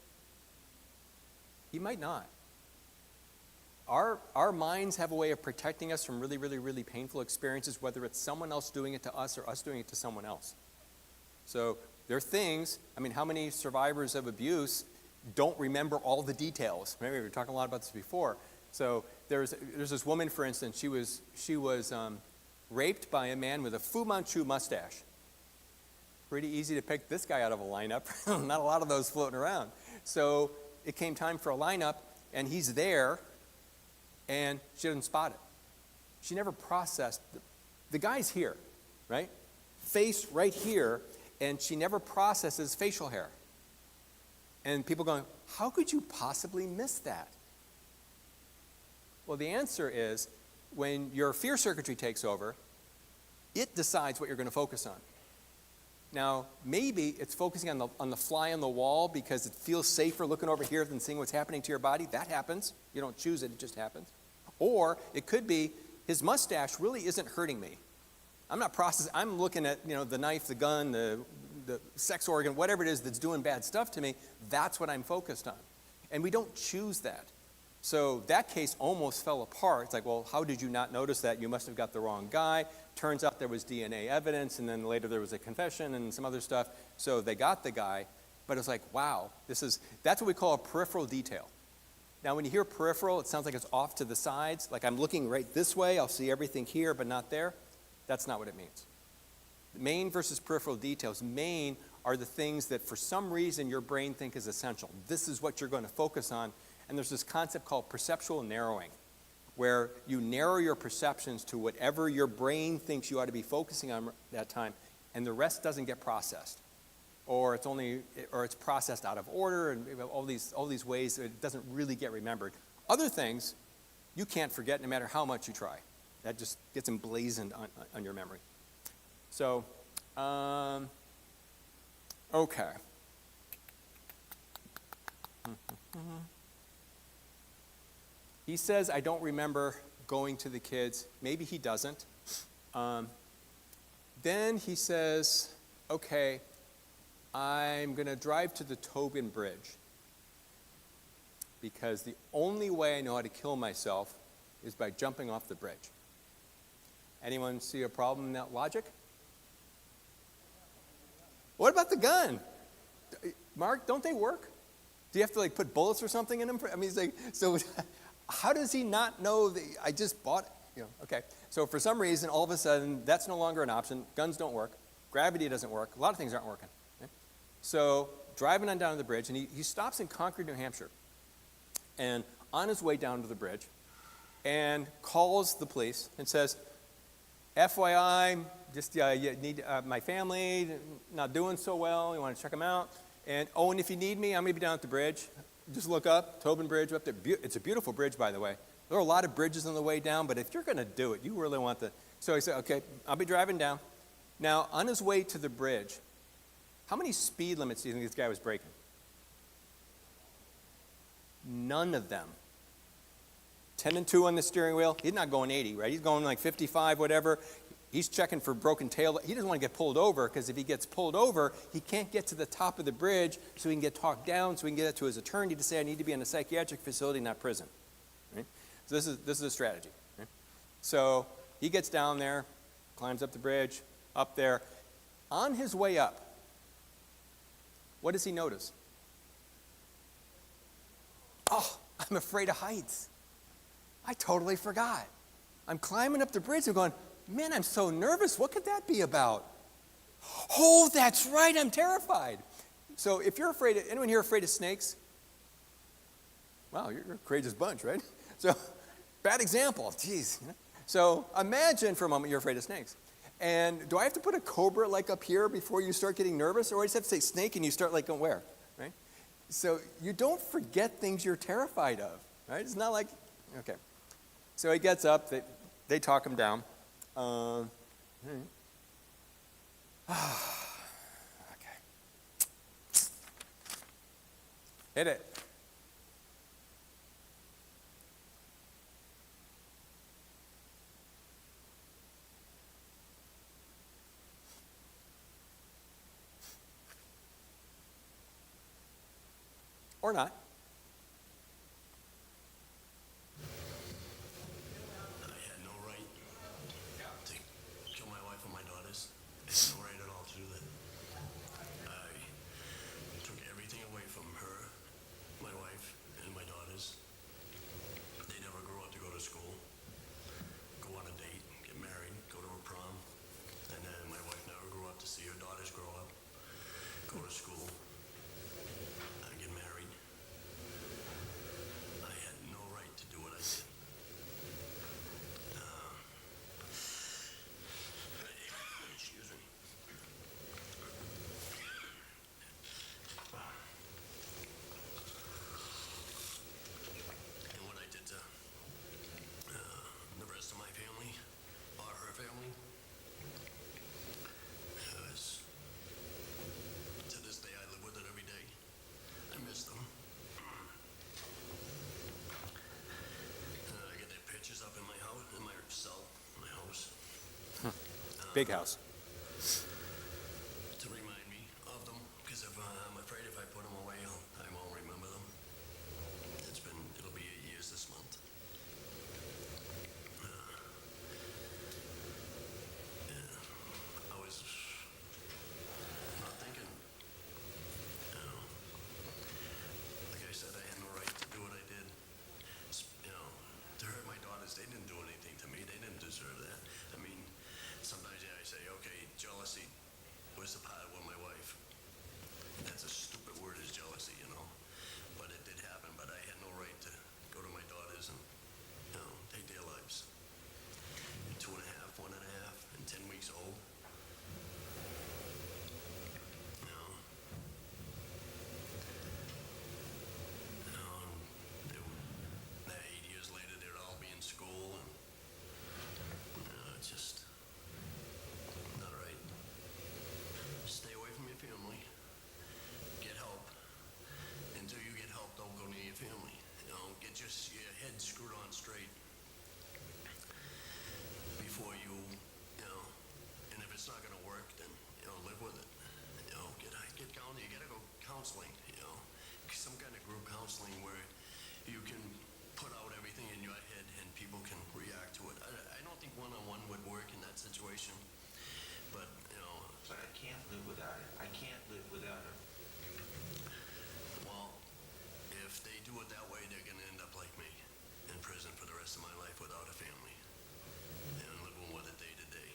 He might not. Our minds have a way of protecting us from really, really, really painful experiences, whether it's someone else doing it to us or us doing it to someone else. So there are things, how many survivors of abuse don't remember all the details? Maybe we were talking a lot about this before. So there's this woman, for instance, she was raped by a man with a Fu Manchu mustache. Pretty easy to pick this guy out of a lineup. Not a lot of those floating around. So it came time for a lineup, and he's there, and she doesn't spot it. She never processed. The guy's here, right? Face right here, and she never processes facial hair. And people going, how could you possibly miss that? Well, the answer is when your fear circuitry takes over, it decides what you're going to focus on. Now, maybe it's focusing on the fly on the wall because it feels safer looking over here than seeing what's happening to your body. That happens. You don't choose it, it just happens. Or it could be his mustache really isn't hurting me. I'm not processing, I'm looking at, the knife, the gun, the sex organ, whatever it is that's doing bad stuff to me. That's what I'm focused on. And we don't choose that. So that case almost fell apart. It's like, well, how did you not notice that? You must have got the wrong guy. Turns out there was DNA evidence, and then later there was a confession and some other stuff. So they got the guy, but it's like, wow, that's what we call a peripheral detail. Now, when you hear peripheral, it sounds like it's off to the sides. Like I'm looking right this way, I'll see everything here, but not there. That's not what it means. Main versus peripheral details. Main are the things that for some reason your brain thinks is essential. This is what you're going to focus on. And there's this concept called perceptual narrowing, where you narrow your perceptions to whatever your brain thinks you ought to be focusing on that time, and the rest doesn't get processed. Or it's processed out of order, and all these ways that it doesn't really get remembered. Other things, you can't forget no matter how much you try. That just gets emblazoned on your memory. So, okay. He says, I don't remember going to the kids. Maybe he doesn't. Then he says, okay, I'm going to drive to the Tobin Bridge because the only way I know how to kill myself is by jumping off the bridge. Anyone see a problem in that logic? What about the gun? Mark, don't they work? Do you have to put bullets or something in them? He's like, so how does he not know that I just bought it? Okay. So for some reason, all of a sudden, that's no longer an option. Guns don't work. Gravity doesn't work. A lot of things aren't working. Okay? So driving on down to the bridge, and he stops in Concord, New Hampshire. And on his way down to the bridge, and calls the police and says, FYI, just you need my family, not doing so well. You want to check them out. And if you need me, I'm going to be down at the bridge. Just look up, Tobin Bridge up there. It's a beautiful bridge, by the way. There are a lot of bridges on the way down, but if you're going to do it, you really want the... So he said, okay, I'll be driving down. Now, on his way to the bridge, how many speed limits do you think this guy was breaking? None of them. 10 and 2 on the steering wheel. He's not going 80, right? He's going like 55, whatever. He's checking for broken tail. He doesn't want to get pulled over because if he gets pulled over, he can't get to the top of the bridge so he can get talked down, so he can get it to his attorney to say, I need to be in a psychiatric facility, not prison. Right? So this is a strategy. Right? So he gets down there, climbs up the bridge, up there. On his way up, what does he notice? Oh, I'm afraid of heights. I totally forgot. I'm climbing up the bridge and going, man, I'm so nervous. What could that be about? Oh, that's right. I'm terrified. So if you're afraid of, anyone here afraid of snakes? Wow, you're a courageous bunch, right? So bad example. Jeez. So imagine for a moment you're afraid of snakes. And do I have to put a cobra up here before you start getting nervous? Or I just have to say snake and you start going where? Right? So you don't forget things you're terrified of. Right? It's not like, okay. So he gets up. They talk him down. Okay. Hit it. Or not. I had no right to kill my wife and my daughters. I had no right at all to do that. I took everything away from her, my wife, and my daughters. They never grew up to go to school, go on a date, get married, go to a prom. And then my wife never grew up to see her daughters grow up, go to school, get married. I had no right to do what I did. Excuse me. And what I did to Big house. to remind me of them, because I'm afraid if I put them away, I won't remember them. It'll be 8 years this month. I was not thinking, like I said, I had no right to do what I did. To hurt my daughters, they didn't do anything to me. They didn't deserve that. I mean, sometimes I say, okay, jealousy was the part with my wife. That's a stupid word, is jealousy, but it did happen. But I had no right to go to my daughters and, take their lives. 2.5, 1.5, and 10 weeks old. They were, 8 years later, they'd all be in school, and it's just not right. Stay away from your family. Get help. Until you get help, don't go near your family. Get your head screwed on straight before you, and if it's not going to work, then, live with it. Get counseling. You got to go counseling, some kind of group counseling where you can put out everything in your head and people can react to it. I don't think one-on-one would work in that situation, but, But I can't live without it. I can't live without her. well, if they do it that way, they're going to end up like me, in prison for the rest of my life without a family and living with it day to day.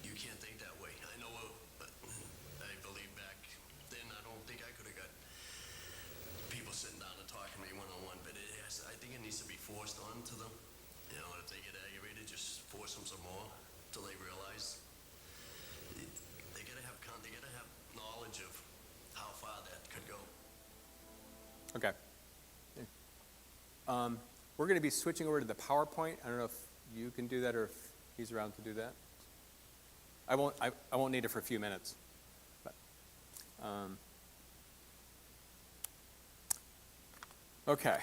You can't think that way. I know, but I believe back then, I don't think I could have got people sitting down and talking to me one-on-one, but I think it needs to be forced onto them. If they get aggravated, just force them some more till they realize. They gotta have knowledge of how far that could go. Okay. We're going to be switching over to the PowerPoint. I don't know if you can do that or if he's around to do that. I won't need it for a few minutes. But, okay.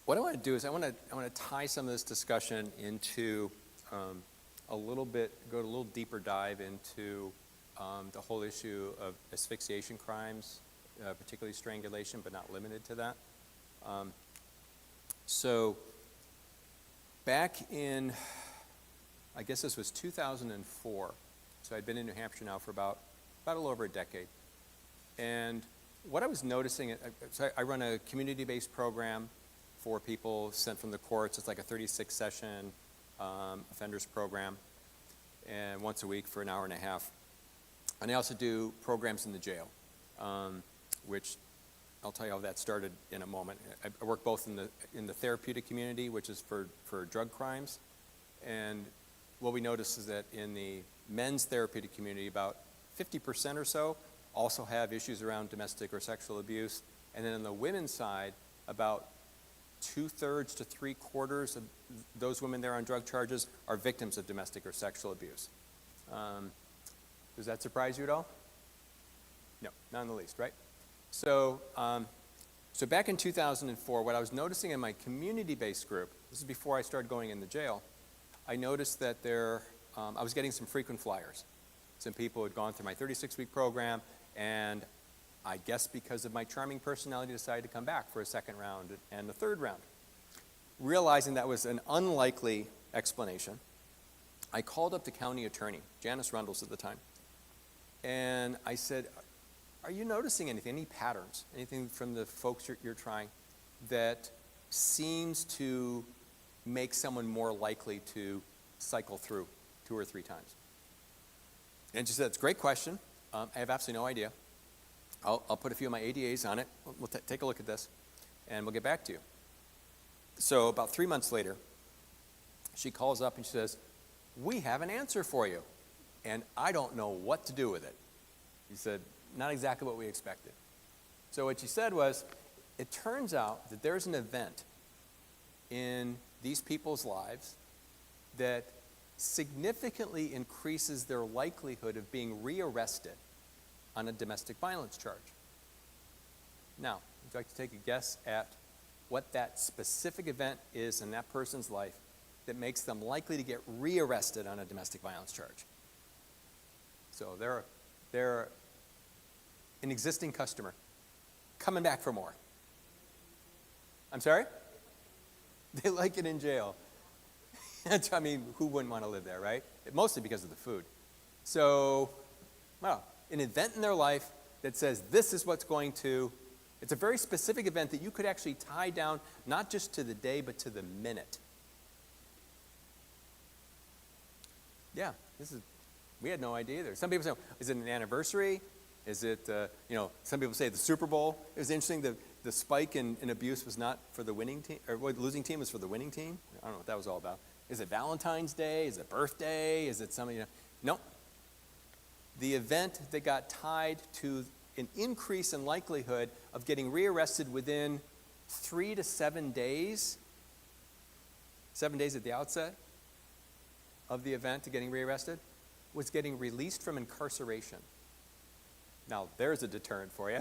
What I want to do is I want to tie some of this discussion into a little bit, go a little deeper dive into the whole issue of asphyxiation crimes, particularly strangulation, but not limited to that. So back in, I guess this was 2004, so I'd been in New Hampshire now for about a little over a decade. And what I was noticing, so I run a community-based program for people sent from the courts. It's like a 36-session offenders program, and once a week for an hour and a half. And I also do programs in the jail, which I'll tell you how that started in a moment. I work both in the therapeutic community, which is for drug crimes, and what we notice is that in the men's therapeutic community, about 50% or so also have issues around domestic or sexual abuse, and then on the women's side, about 2/3 to 3/4 of those women there on drug charges are victims of domestic or sexual abuse. Does that surprise you at all? No, not in the least, right? So, so back in 2004, what I was noticing in my community-based group, this is before I started going in the jail, I noticed that I was getting some frequent flyers. Some people had gone through my 36-week program, and I guess because of my charming personality, decided to come back for a second round and a third round. Realizing that was an unlikely explanation, I called up the county attorney, Janice Rundles at the time, and I said, are you noticing anything, any patterns, anything from the folks you're trying that seems to make someone more likely to cycle through 2 or 3 times? And she said, it's a great question. I have absolutely no idea. I'll put a few of my ADAs on it. We'll take a look at this, and we'll get back to you. So about 3 months later, she calls up and she says, we have an answer for you, and I don't know what to do with it. He said, not exactly what we expected. So what she said was, it turns out that there's an event in these people's lives that significantly increases their likelihood of being rearrested on a domestic violence charge. Now, would you like to take a guess at what that specific event is in that person's life that makes them likely to get rearrested on a domestic violence charge. So they're an existing customer coming back for more. I'm sorry? They like it in jail. I mean, who wouldn't want to live there, right? Mostly because of the food. So, well, an event in their life that says this is what's going to, it's a very specific event that you could actually tie down not just to the day, but to the minute. Yeah, we had no idea either. Some people say, is it an anniversary? Is it, some people say the Super Bowl. It was interesting, the spike in abuse was not for the winning team, or the losing team was for the winning team. I don't know what that was all about. Is it Valentine's Day? Is it birthday? Is it something, No. The event that got tied to an increase in likelihood of getting rearrested within 3 to 7 days, 7 days at the outset of the event to getting rearrested, was getting released from incarceration. Now, there's a deterrent for you.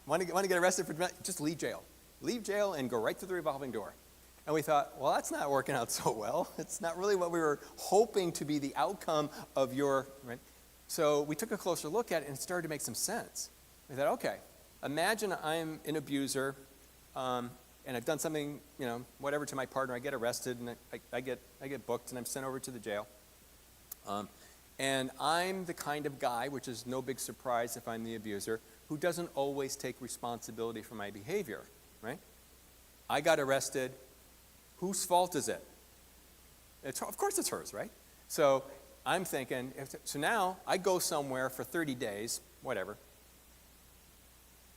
Want to get arrested for just leave jail. Leave jail and go right through the revolving door. And we thought, well, that's not working out so well. It's not really what we were hoping to be the outcome of your, right? So we took a closer look at it and it started to make some sense. We thought, okay, imagine I'm an abuser and I've done something, whatever to my partner. I get arrested and I get booked and I'm sent over to the jail. And I'm the kind of guy, which is no big surprise if I'm the abuser, who doesn't always take responsibility for my behavior, right? I got arrested. Whose fault is it? Of course it's hers, right? So I'm thinking, so now I go somewhere for 30 days, whatever.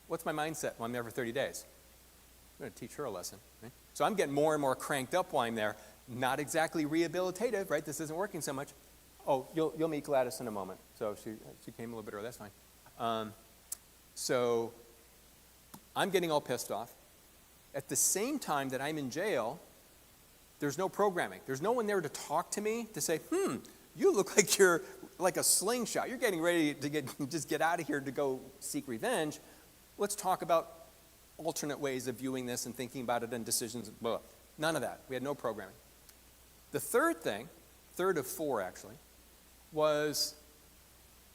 What's my mindset when I'm there for 30 days? I'm going to teach her a lesson, right? So I'm getting more and more cranked up while I'm there. Not exactly rehabilitative, right? This isn't working so much. Oh, you'll meet Gladys in a moment. So she came a little bit early, that's fine. So I'm getting all pissed off. At the same time that I'm in jail, there's no programming. There's no one there to talk to me to say, you look like you're like a slingshot. You're getting ready to just get out of here to go seek revenge. Let's talk about alternate ways of viewing this and thinking about it and decisions. Blah. None of that. We had no programming. The third of four actually, was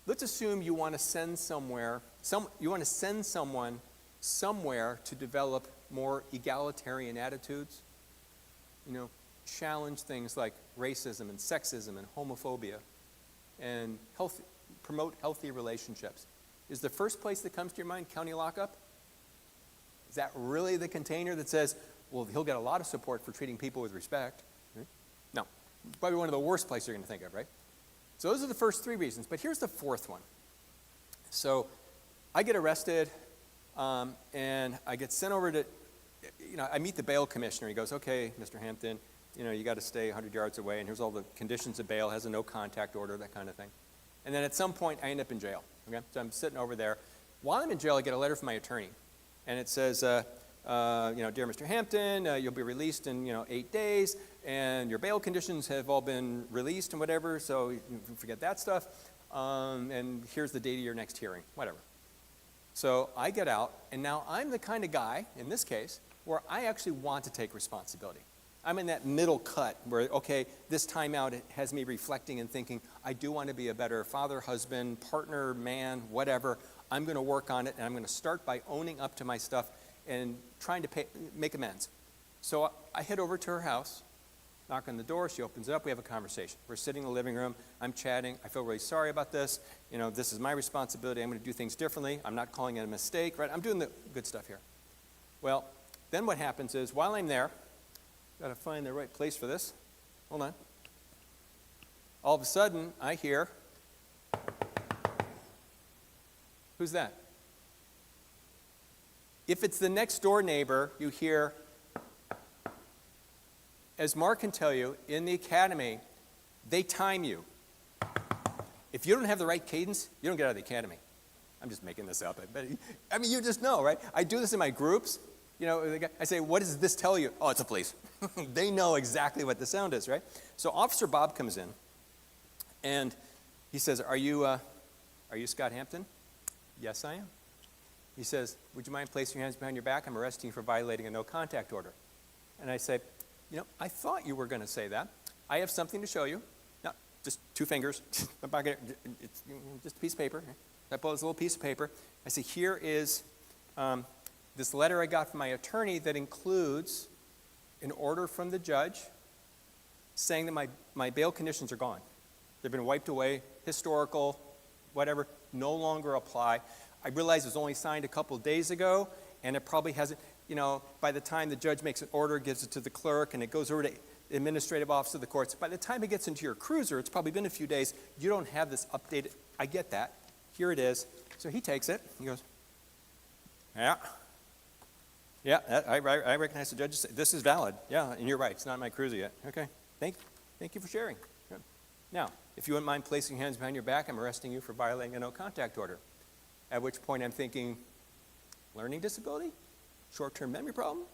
let's assume you want to send someone somewhere to develop more egalitarian attitudes, challenge things like racism and sexism and homophobia, and promote healthy relationships. Is the first place that comes to your mind county lockup? Is that really the container that says, well, he'll get a lot of support for treating people with respect? Right? No. Probably one of the worst places you're going to think of, right? So those are the first three reasons, but here's the fourth one. So I get arrested, and I get sent over to, I meet the bail commissioner. He goes, okay, Mr. Hampton, you got to stay 100 yards away, and here's all the conditions of bail, has a no contact order, that kind of thing. And then at some point, I end up in jail, okay? So I'm sitting over there. While I'm in jail, I get a letter from my attorney, and it says, dear Mr. Hampton, you'll be released in, 8 days, and your bail conditions have all been released and whatever, so you can forget that stuff, and here's the date of your next hearing, whatever. So I get out, and now I'm the kind of guy, in this case, where I actually want to take responsibility. I'm in that middle cut where, okay, this time out it has me reflecting and thinking, I do want to be a better father, husband, partner, man, whatever. I'm going to work on it, and I'm going to start by owning up to my stuff and trying to make amends. So I head over to her house, knock on the door, she opens it up, we have a conversation. We're sitting in the living room, I'm chatting, I feel really sorry about this, this is my responsibility, I'm going to do things differently, I'm not calling it a mistake, right? I'm doing the good stuff here. Well, then what happens is, while I'm there, got to find the right place for this, hold on. All of a sudden, I hear, who's that? If it's the next door neighbor, you hear, as Mark can tell you, in the academy, they time you. If you don't have the right cadence, you don't get out of the academy. I'm just making this up, but you just know, right? I do this in my groups. I say, what does this tell you? Oh, it's the police. They know exactly what the sound is, right? So Officer Bob comes in, and he says, are you Scott Hampton? Yes, I am. He says, would you mind placing your hands behind your back? I'm arresting you for violating a no-contact order. And I say, I thought you were going to say that. I have something to show you. No, just 2 fingers. I'm not gonna, it's just a piece of paper. I pull this little piece of paper. I say, here is this letter I got from my attorney that includes an order from the judge saying that my bail conditions are gone. They've been wiped away, historical, whatever, no longer apply. I realize it was only signed a couple of days ago, and it probably hasn't, by the time the judge makes an order, gives it to the clerk, and it goes over to the administrative office of the courts, by the time it gets into your cruiser, it's probably been a few days. You don't have this updated. I get that. Here it is. So he takes it. He goes, yeah. Yeah, I recognize the judge. This is valid. Yeah, and you're right. It's not in my cruiser yet. Okay. Thank you for sharing. Good. Now, if you wouldn't mind placing your hands behind your back, I'm arresting you for violating a no-contact order. At which point I'm thinking, learning disability? Short-term memory problem?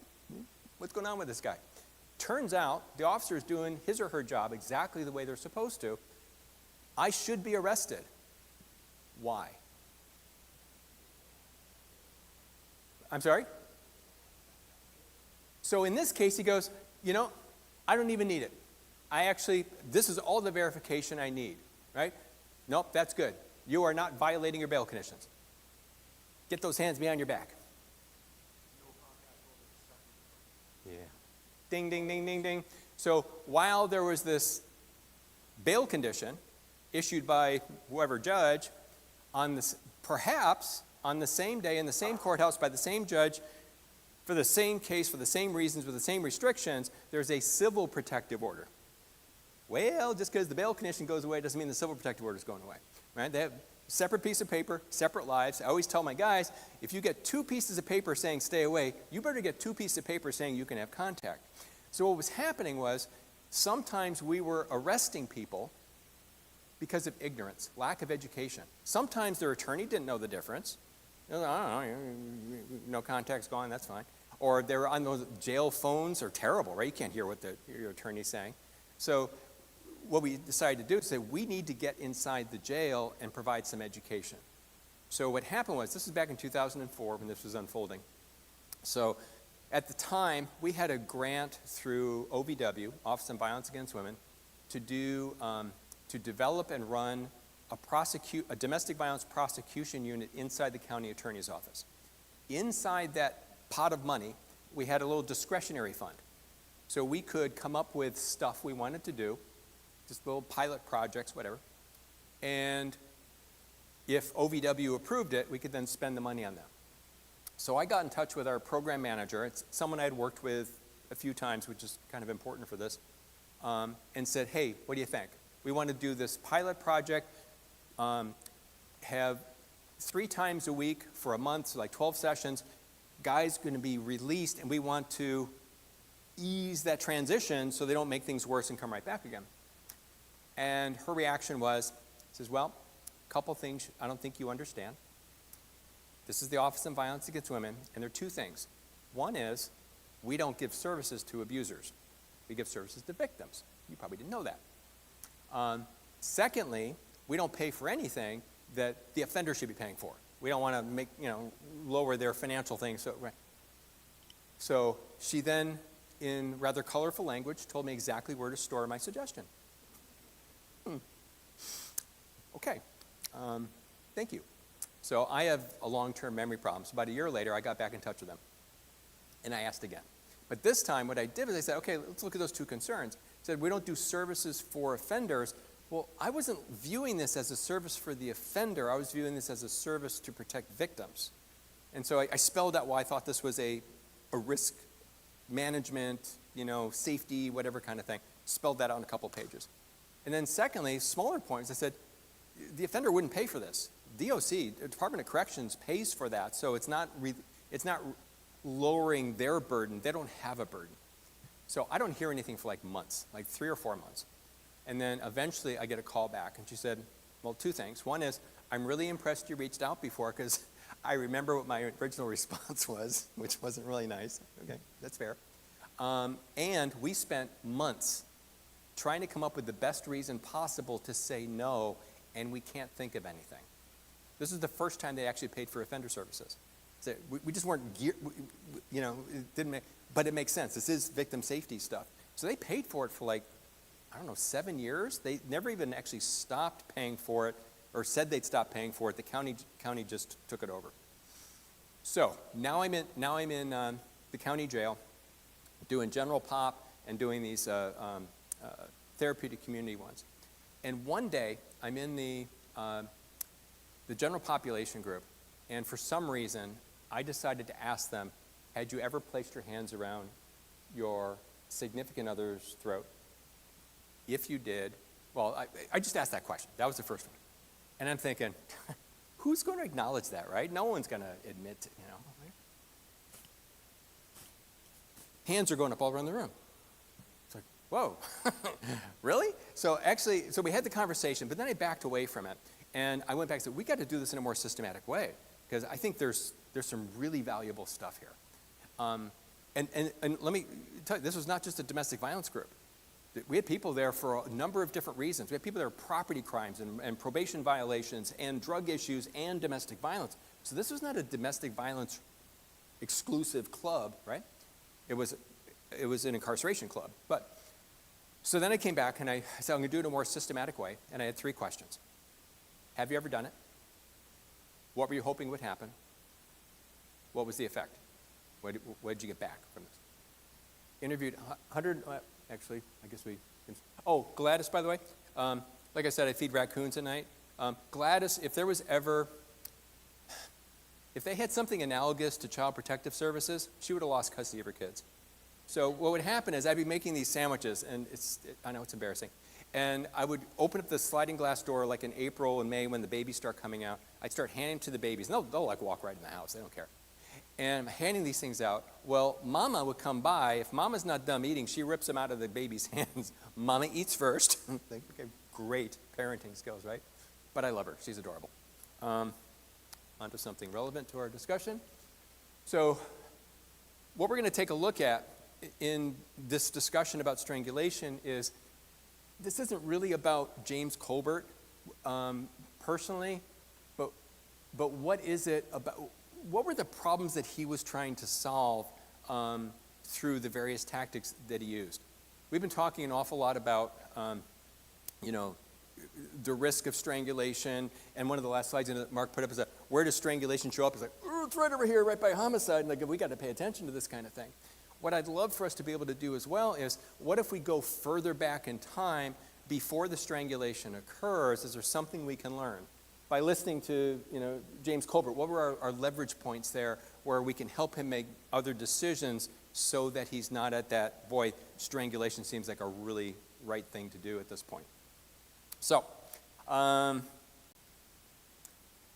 What's going on with this guy? Turns out the officer is doing his or her job exactly the way they're supposed to. I should be arrested. Why? I'm sorry? So in this case, he goes, I don't even need it. This is all the verification I need, right? Nope, that's good. You are not violating your bail conditions. Get those hands behind your back. Yeah. Ding, ding, ding, ding, ding. So while there was this bail condition issued by whoever judge, perhaps on the same day in the same courthouse by the same judge, for the same case, for the same reasons, with the same restrictions, there's a civil protective order. Well, just because the bail condition goes away doesn't mean the civil protective order is going away, right? They have separate piece of paper, separate lives. I always tell my guys, if you get 2 pieces of paper saying stay away, you better get 2 pieces of paper saying you can have contact. So what was happening was sometimes we were arresting people because of ignorance, lack of education. Sometimes their attorney didn't know the difference. I don't know, no contact's gone, that's fine. Or they were on those jail phones are terrible, right? You can't hear what your attorney's saying. So what we decided to do is say we need to get inside the jail and provide some education. So what happened was, this is back in 2004 when this was unfolding. So at the time, we had a grant through OVW, Office on Violence Against Women, to develop and run a domestic violence prosecution unit inside the county attorney's office. Inside that pot of money, we had a little discretionary fund. So we could come up with stuff we wanted to do, just little pilot projects, whatever. And if OVW approved it, we could then spend the money on them. So I got in touch with our program manager. It's someone I had worked with a few times, which is kind of important for this, and said, hey, what do you think? We want to do this pilot project, have 3 times a week for a month, so like 12 sessions. Guys going to be released, and we want to ease that transition so they don't make things worse and come right back again. And her reaction was, says, well, a couple things I don't think you understand. This is the Office on Violence Against Women, and there are 2 things. One is, we don't give services to abusers. We give services to victims. You probably didn't know that. Secondly, we don't pay for anything that the offender should be paying for. We don't want to lower their financial things. So, right. So she then, in rather colorful language, told me exactly where to store my suggestion. Okay, thank you. So I have a long-term memory problem. So about a year later, I got back in touch with them. And I asked again. But this time, what I did was I said, okay, let's look at those 2 concerns. I said, we don't do services for offenders. Well, I wasn't viewing this as a service for the offender. I was viewing this as a service to protect victims. And so I spelled out why I thought this was a risk management, safety, whatever kind of thing. Spelled that out in a couple pages. And then secondly, smaller points, I said, the offender wouldn't pay for this. DOC, Department of Corrections, pays for that, so it's not lowering their burden. They don't have a burden. So I don't hear anything for like months, like 3 or 4 months. And then eventually I get a call back, and she said, well, 2 things. One is, I'm really impressed you reached out before, because I remember what my original response was, which wasn't really nice. Okay, that's fair. And we spent months trying to come up with the best reason possible to say no, and we can't think of anything. This is the first time they actually paid for offender services. So we just weren't geared, it didn't make, but it makes sense. This is victim safety stuff. So they paid for it for like, I don't know, 7 years. They never even actually stopped paying for it or said they'd stop paying for it. The county just took it over. So now I'm in the county jail doing general pop and doing these therapeutic community ones. And one day I'm in the general population group, and for some reason I decided to ask them, had you ever placed your hands around your significant other's throat? If you did, well, I just asked that question. That was the first one. And I'm thinking, who's going to acknowledge that, right? No one's going to admit to, you know. Right? Hands are going up all around the room. It's like, whoa, really? So we had the conversation, but then I backed away from it. And I went back and said, we got to do this in a more systematic way, because I think there's some really valuable stuff here. And let me tell you, this was not just a domestic violence group. We had people there for a number of different reasons. We had people there for property crimes and probation violations and drug issues and domestic violence. So this was not a domestic violence exclusive club, right? It was an incarceration club. But so then I came back and I said, I'm going to do it in a more systematic way. And I had 3 questions. Have you ever done it? What were you hoping would happen? What was the effect? What did you get back from this? Interviewed 100, actually, I guess we, oh, Gladys, by the way. Like I said, I feed raccoons at night. Gladys, if they had something analogous to Child Protective Services, she would have lost custody of her kids. So what would happen is I'd be making these sandwiches, and I know it's embarrassing, and I would open up the sliding glass door like in April and May when the babies start coming out. I'd start handing to the babies, and they'll like walk right in the house. They don't care. And I'm handing these things out. Well, Mama would come by. If Mama's not done eating, she rips them out of the baby's hands. Mama eats first. Okay, great parenting skills, right? But I love her. She's adorable. Onto something relevant to our discussion. So what we're going to take a look at in this discussion about strangulation is this isn't really about James Colbert personally, but what is it about? What were the problems that he was trying to solve through the various tactics that he used? We've been talking an awful lot about, the risk of strangulation, and one of the last slides that Mark put up is where does strangulation show up? It's like, it's right over here, right by homicide, and like, we got to pay attention to this kind of thing. What I'd love for us to be able to do as well is, what if we go further back in time before the strangulation occurs? Is there something we can learn? By listening to, James Colbert, what were our leverage points there where we can help him make other decisions so that he's not at that, boy, strangulation seems like a really right thing to do at this point. So,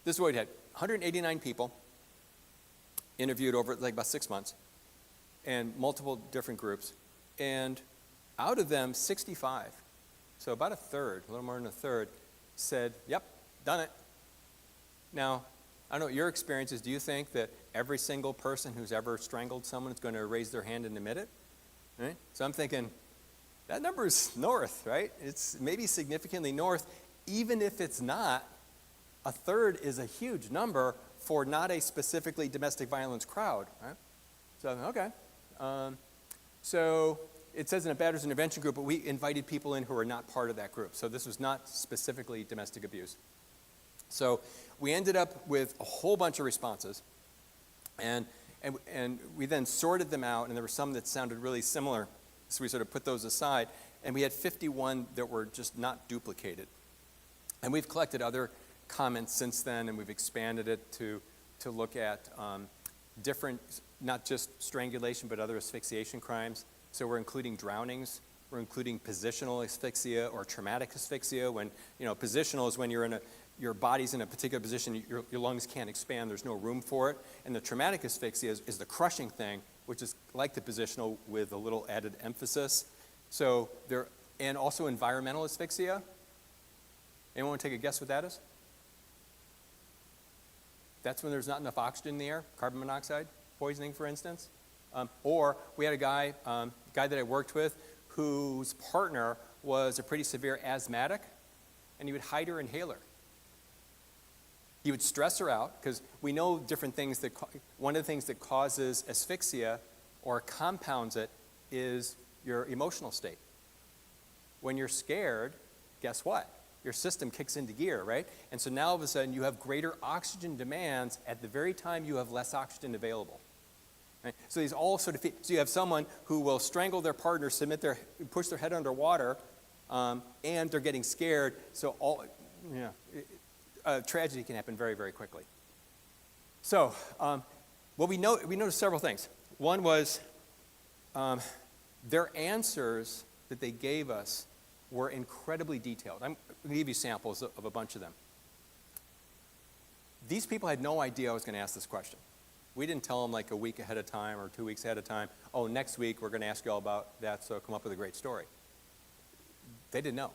this is what we had. 189 people interviewed over like about 6 months and multiple different groups. And out of them, 65, so about a third, a little more than a third, said, yep, done it. Now, I don't know what your experience is. Do you think that every single person who's ever strangled someone is going to raise their hand and admit it? Right? So I'm thinking, that number is north, right? It's maybe significantly north. Even if it's not, a third is a huge number for not a specifically domestic violence crowd, right? So, okay. So it says in a batterers intervention group, but we invited people in who are not part of that group. So this was not specifically domestic abuse. So we ended up with a whole bunch of responses, and we then sorted them out, and there were some that sounded really similar, so we sort of put those aside, and we had 51 that were just not duplicated. And we've collected other comments since then, and we've expanded it to look at different, not just strangulation, but other asphyxiation crimes. So we're including drownings, we're including positional asphyxia or traumatic asphyxia. When, positional is when your body's in a particular position, your lungs can't expand, there's no room for it. And the traumatic asphyxia is the crushing thing, which is like the positional with a little added emphasis. So and also environmental asphyxia. Anyone want to take a guess what that is? That's when there's not enough oxygen in the air, carbon monoxide poisoning, for instance. Or we had a guy that I worked with whose partner was a pretty severe asthmatic, and he would hide her inhaler. He would stress her out, because we know different things one of the things that causes asphyxia or compounds it is your emotional state. When you're scared, guess what? Your system kicks into gear, right? And so now all of a sudden you have greater oxygen demands at the very time you have less oxygen available. Right? So these all sort of, so you have someone who will strangle their partner, push their head underwater, and they're getting scared. So tragedy can happen very, very quickly. So, we noticed several things. One was their answers that they gave us were incredibly detailed. I'm going to give you samples of a bunch of them. These people had no idea I was going to ask this question. We didn't tell them like a week ahead of time or 2 weeks ahead of time, oh, next week we're going to ask you all about that, so come up with a great story. They didn't know.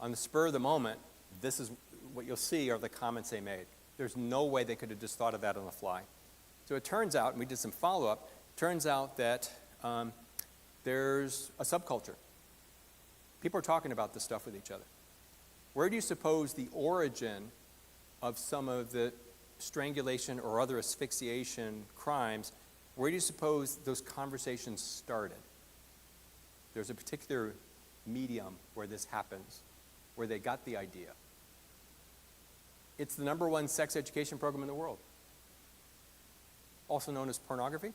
On the spur of the moment, this is what you'll see are the comments they made. There's no way they could have just thought of that on the fly. So it turns out, and we did some follow-up, turns out that there's a subculture. People are talking about this stuff with each other. Where do you suppose the origin of some of the strangulation or other asphyxiation crimes, where do you suppose those conversations started? There's a particular medium where this happens, where they got the idea. It's the #1 sex education program in the world, also known as pornography.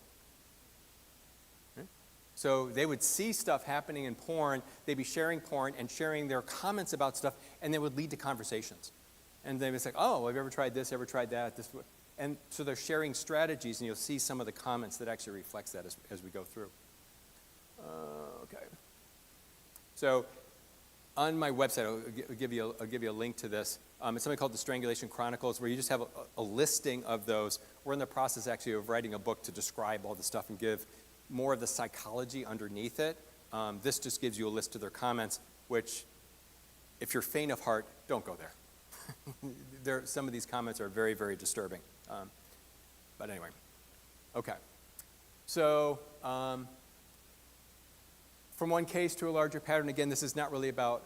So they would see stuff happening in porn, they'd be sharing porn and sharing their comments about stuff, and they would lead to conversations. And they would say, oh, have you ever tried this, ever tried that? And so they're sharing strategies, and you'll see some of the comments that actually reflects that as we go through. Okay. So on my website, I'll give you a link to this. It's something called the Strangulation Chronicles, where you just have a listing of those. We're in the process actually of writing a book to describe all the stuff and give more of the psychology underneath it. This just gives you a list of their comments, which, if you're faint of heart, don't go there. Some of these comments are very, very disturbing. But anyway, okay. So from one case to a larger pattern, again, this is not really about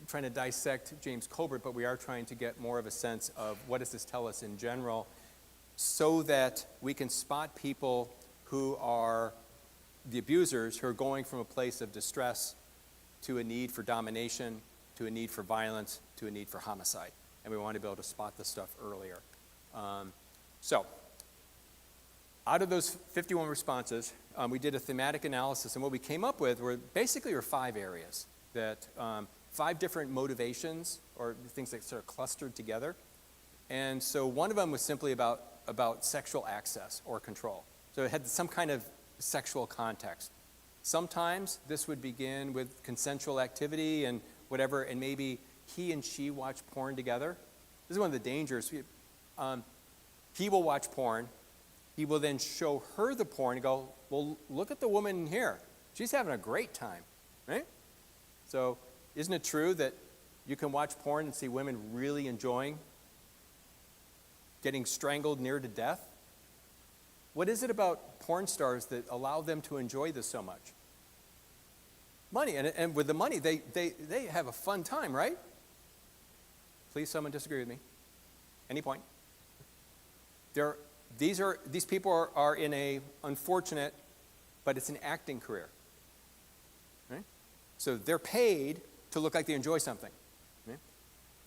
trying to dissect James Colbert, but we are trying to get more of a sense of what does this tell us in general, so that we can spot people who are the abusers, who are going from a place of distress to a need for domination, to a need for violence, to a need for homicide. And we want to be able to spot this stuff earlier. So, out of those 51 responses, we did a thematic analysis, and what we came up with were 5 areas, that 5 different motivations, or things that sort of clustered together. And so one of them was simply about sexual access or control. So it had some kind of sexual context. Sometimes this would begin with consensual activity and whatever, and maybe he and she watch porn together. This is one of the dangers. He will watch porn. He will then show her the porn and go, well, look at the woman in here. She's having a great time, right? So isn't it true that you can watch porn and see women really enjoying getting strangled near to death? What is it about porn stars that allow them to enjoy this so much? Money, and with the money, they have a fun time, right? Please, someone disagree with me. Any point? These people are in a unfortunate, but it's an acting career, right? So they're paid to look like they enjoy something, right?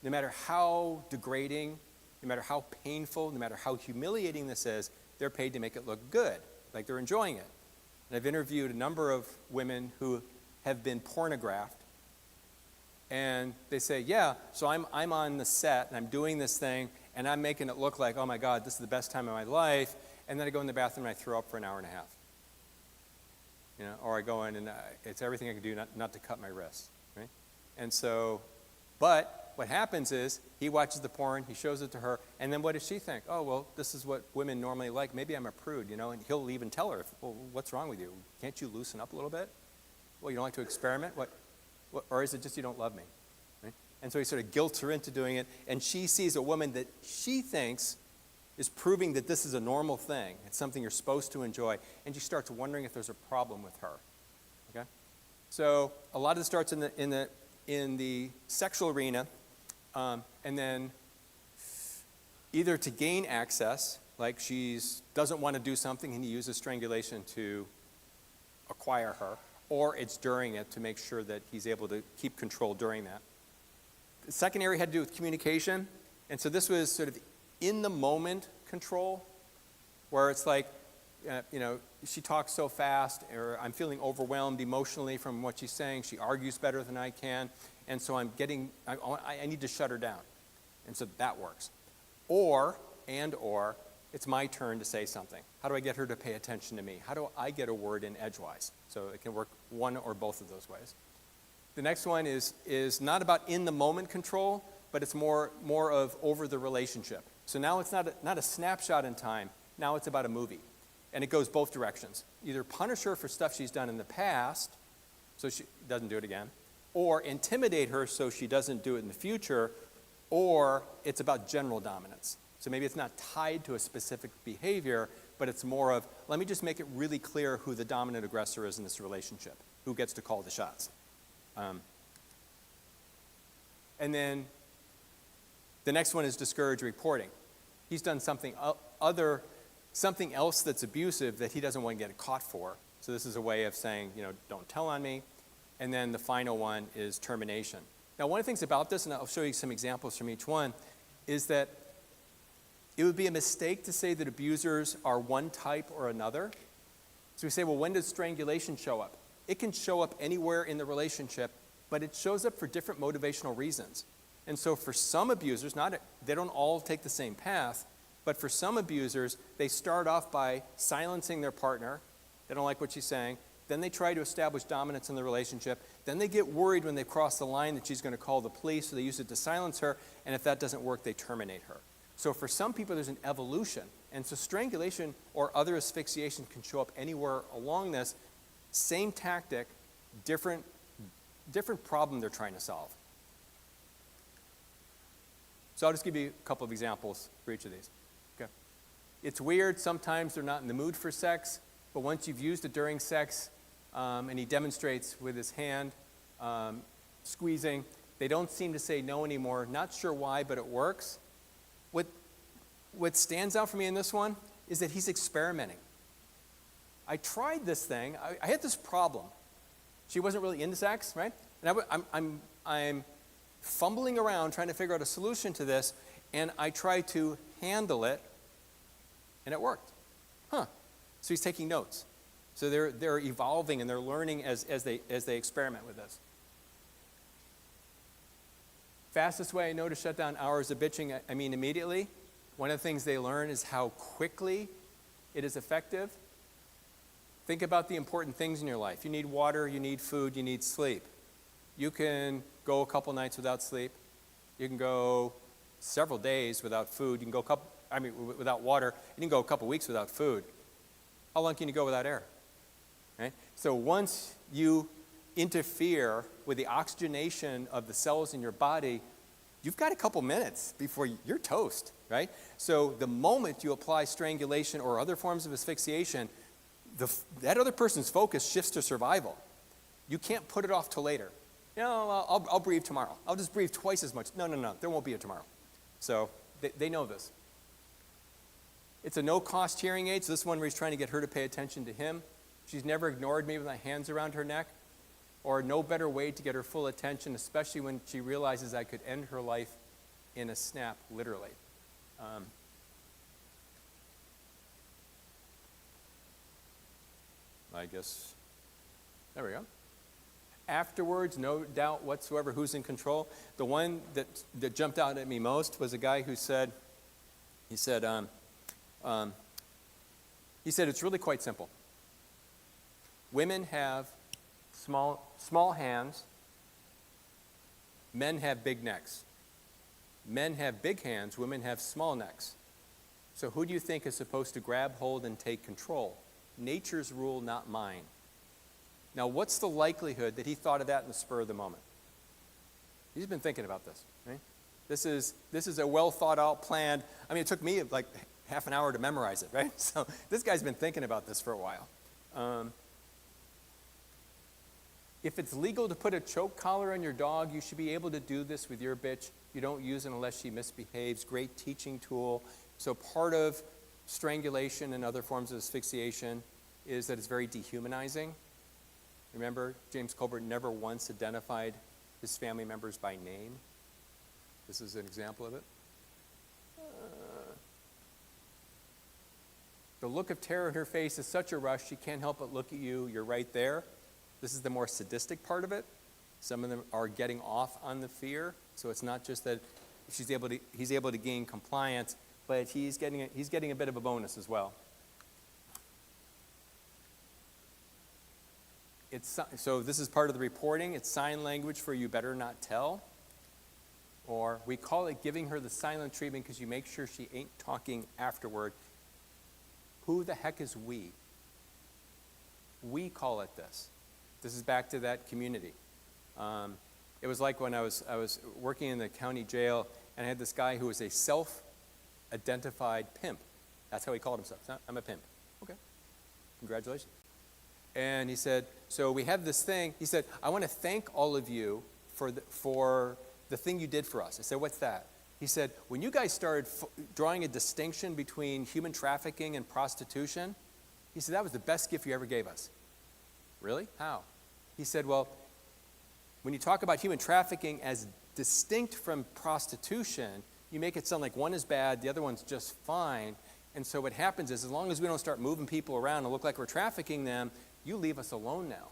No matter how degrading, no matter how painful, no matter how humiliating this is, they're paid to make it look good, like they're enjoying it. And I've interviewed a number of women who have been pornographed, and they say, yeah, so I'm on the set, and I'm doing this thing, and I'm making it look like, oh my God, this is the best time of my life, and then I go in the bathroom and I throw up for an hour and a half. Or I go in and it's everything I can do not to cut my wrists, right? And so, but what happens is he watches the porn, he shows it to her, and then what does she think? Oh, well, this is what women normally like. Maybe I'm a prude, and he'll even tell her, well, what's wrong with you? Can't you loosen up a little bit? Well, you don't like to experiment? What, or is it just you don't love me? Right? And so he sort of guilts her into doing it, and she sees a woman that she thinks is proving that this is a normal thing. It's something you're supposed to enjoy, and she starts wondering if there's a problem with her. Okay? So a lot of this starts in the sexual arena, and then either to gain access, like she doesn't want to do something and he uses strangulation to acquire her, or it's during it to make sure that he's able to keep control during that. The second area had to do with communication, and so this was sort of in the moment control, where it's like, she talks so fast, or I'm feeling overwhelmed emotionally from what she's saying. She argues better than I can, and so I need to shut her down. And so that works. Or it's my turn to say something. How do I get her to pay attention to me? How do I get a word in edgewise? So it can work one or both of those ways. The next one is not about in the moment control, but it's more of over the relationship. So now it's not a snapshot in time. Now it's about a movie. And it goes both directions. Either punish her for stuff she's done in the past, so she doesn't do it again, or intimidate her so she doesn't do it in the future, or it's about general dominance. So maybe it's not tied to a specific behavior, but it's more of, let me just make it really clear who the dominant aggressor is in this relationship, who gets to call the shots. And then the next one is discourage reporting. He's done something else that's abusive that he doesn't want to get caught for. So this is a way of saying, don't tell on me. And then the final one is termination. Now, one of the things about this, and I'll show you some examples from each one, is that it would be a mistake to say that abusers are one type or another. So we say, well, when does strangulation show up? It can show up anywhere in the relationship, but it shows up for different motivational reasons. And so for some abusers, they don't all take the same path, but for some abusers, they start off by silencing their partner. They don't like what she's saying. Then they try to establish dominance in the relationship. Then they get worried when they cross the line that she's going to call the police, so they use it to silence her. And if that doesn't work, they terminate her. So for some people, there's an evolution. And so strangulation or other asphyxiation can show up anywhere along this. Same tactic, different problem they're trying to solve. So I'll just give you a couple of examples for each of these. Okay. It's weird. Sometimes they're not in the mood for sex, but once you've used it during sex, and he demonstrates with his hand squeezing, they don't seem to say no anymore. Not sure why, but it works. What stands out for me in this one is that he's experimenting. I tried this thing. I had this problem. She wasn't really into sex, right? And I'm fumbling around trying to figure out a solution to this, and I tried to handle it, and it worked. So he's taking notes. So they're evolving and they're learning as they experiment with this. Fastest way I know to shut down hours of bitching, I mean immediately. One of the things they learn is how quickly it is effective. Think about the important things in your life. You need water, you need food, you need sleep. You can go a couple nights without sleep. You can go several days without food. You can go without water. You can go a couple weeks without food. How long can you go without air? Right? So once you interfere with the oxygenation of the cells in your body, you've got a couple minutes before you're toast, right? So the moment you apply strangulation or other forms of asphyxiation, that other person's focus shifts to survival. You can't put it off till later. I'll breathe tomorrow. I'll just breathe twice as much. No, there won't be a tomorrow. So they know this. It's a no-cost hearing aid, so this one where he's trying to get her to pay attention to him. She's never ignored me with my hands around her neck, or no better way to get her full attention, especially when she realizes I could end her life in a snap, literally. I guess, there we go. Afterwards, no doubt whatsoever who's in control. The one that jumped out at me most was a guy who said, he said it's really quite simple. Women have small hands. Men have big necks. Men have big hands. Women have small necks. So who do you think is supposed to grab hold and take control? Nature's rule, not mine. Now, what's the likelihood that he thought of that in the spur of the moment? He's been thinking about this, right? This is a well thought out, planned. I mean, it took me like half an hour to memorize it, right? So this guy's been thinking about this for a while. If it's legal to put a choke collar on your dog, you should be able to do this with your bitch. You don't use it unless she misbehaves. Great teaching tool. So part of strangulation and other forms of asphyxiation is that it's very dehumanizing. Remember, James Colbert never once identified his family members by name. This is an example of it. The look of terror in her face is such a rush, she can't help but look at you. You're right there. This is the more sadistic part of it. Some of them are getting off on the fear, so it's not just that he's able to gain compliance, but he's getting a bit of a bonus as well. So this is part of the reporting. It's sign language for you better not tell. Or we call it giving her the silent treatment because you make sure she ain't talking afterward. Who the heck is we? We call it this. This is back to that community. It was like when I was working in the county jail, and I had this guy who was a self-identified pimp. That's how he called himself. I'm a pimp. Okay, congratulations. And he said, so we have this thing. He said, I want to thank all of you for the thing you did for us. I said, what's that? He said, when you guys started drawing a distinction between human trafficking and prostitution, he said, that was the best gift you ever gave us. Really? How? He said, well, when you talk about human trafficking as distinct from prostitution, you make it sound like one is bad, the other one's just fine. And so what happens is, as long as we don't start moving people around and look like we're trafficking them, you leave us alone now.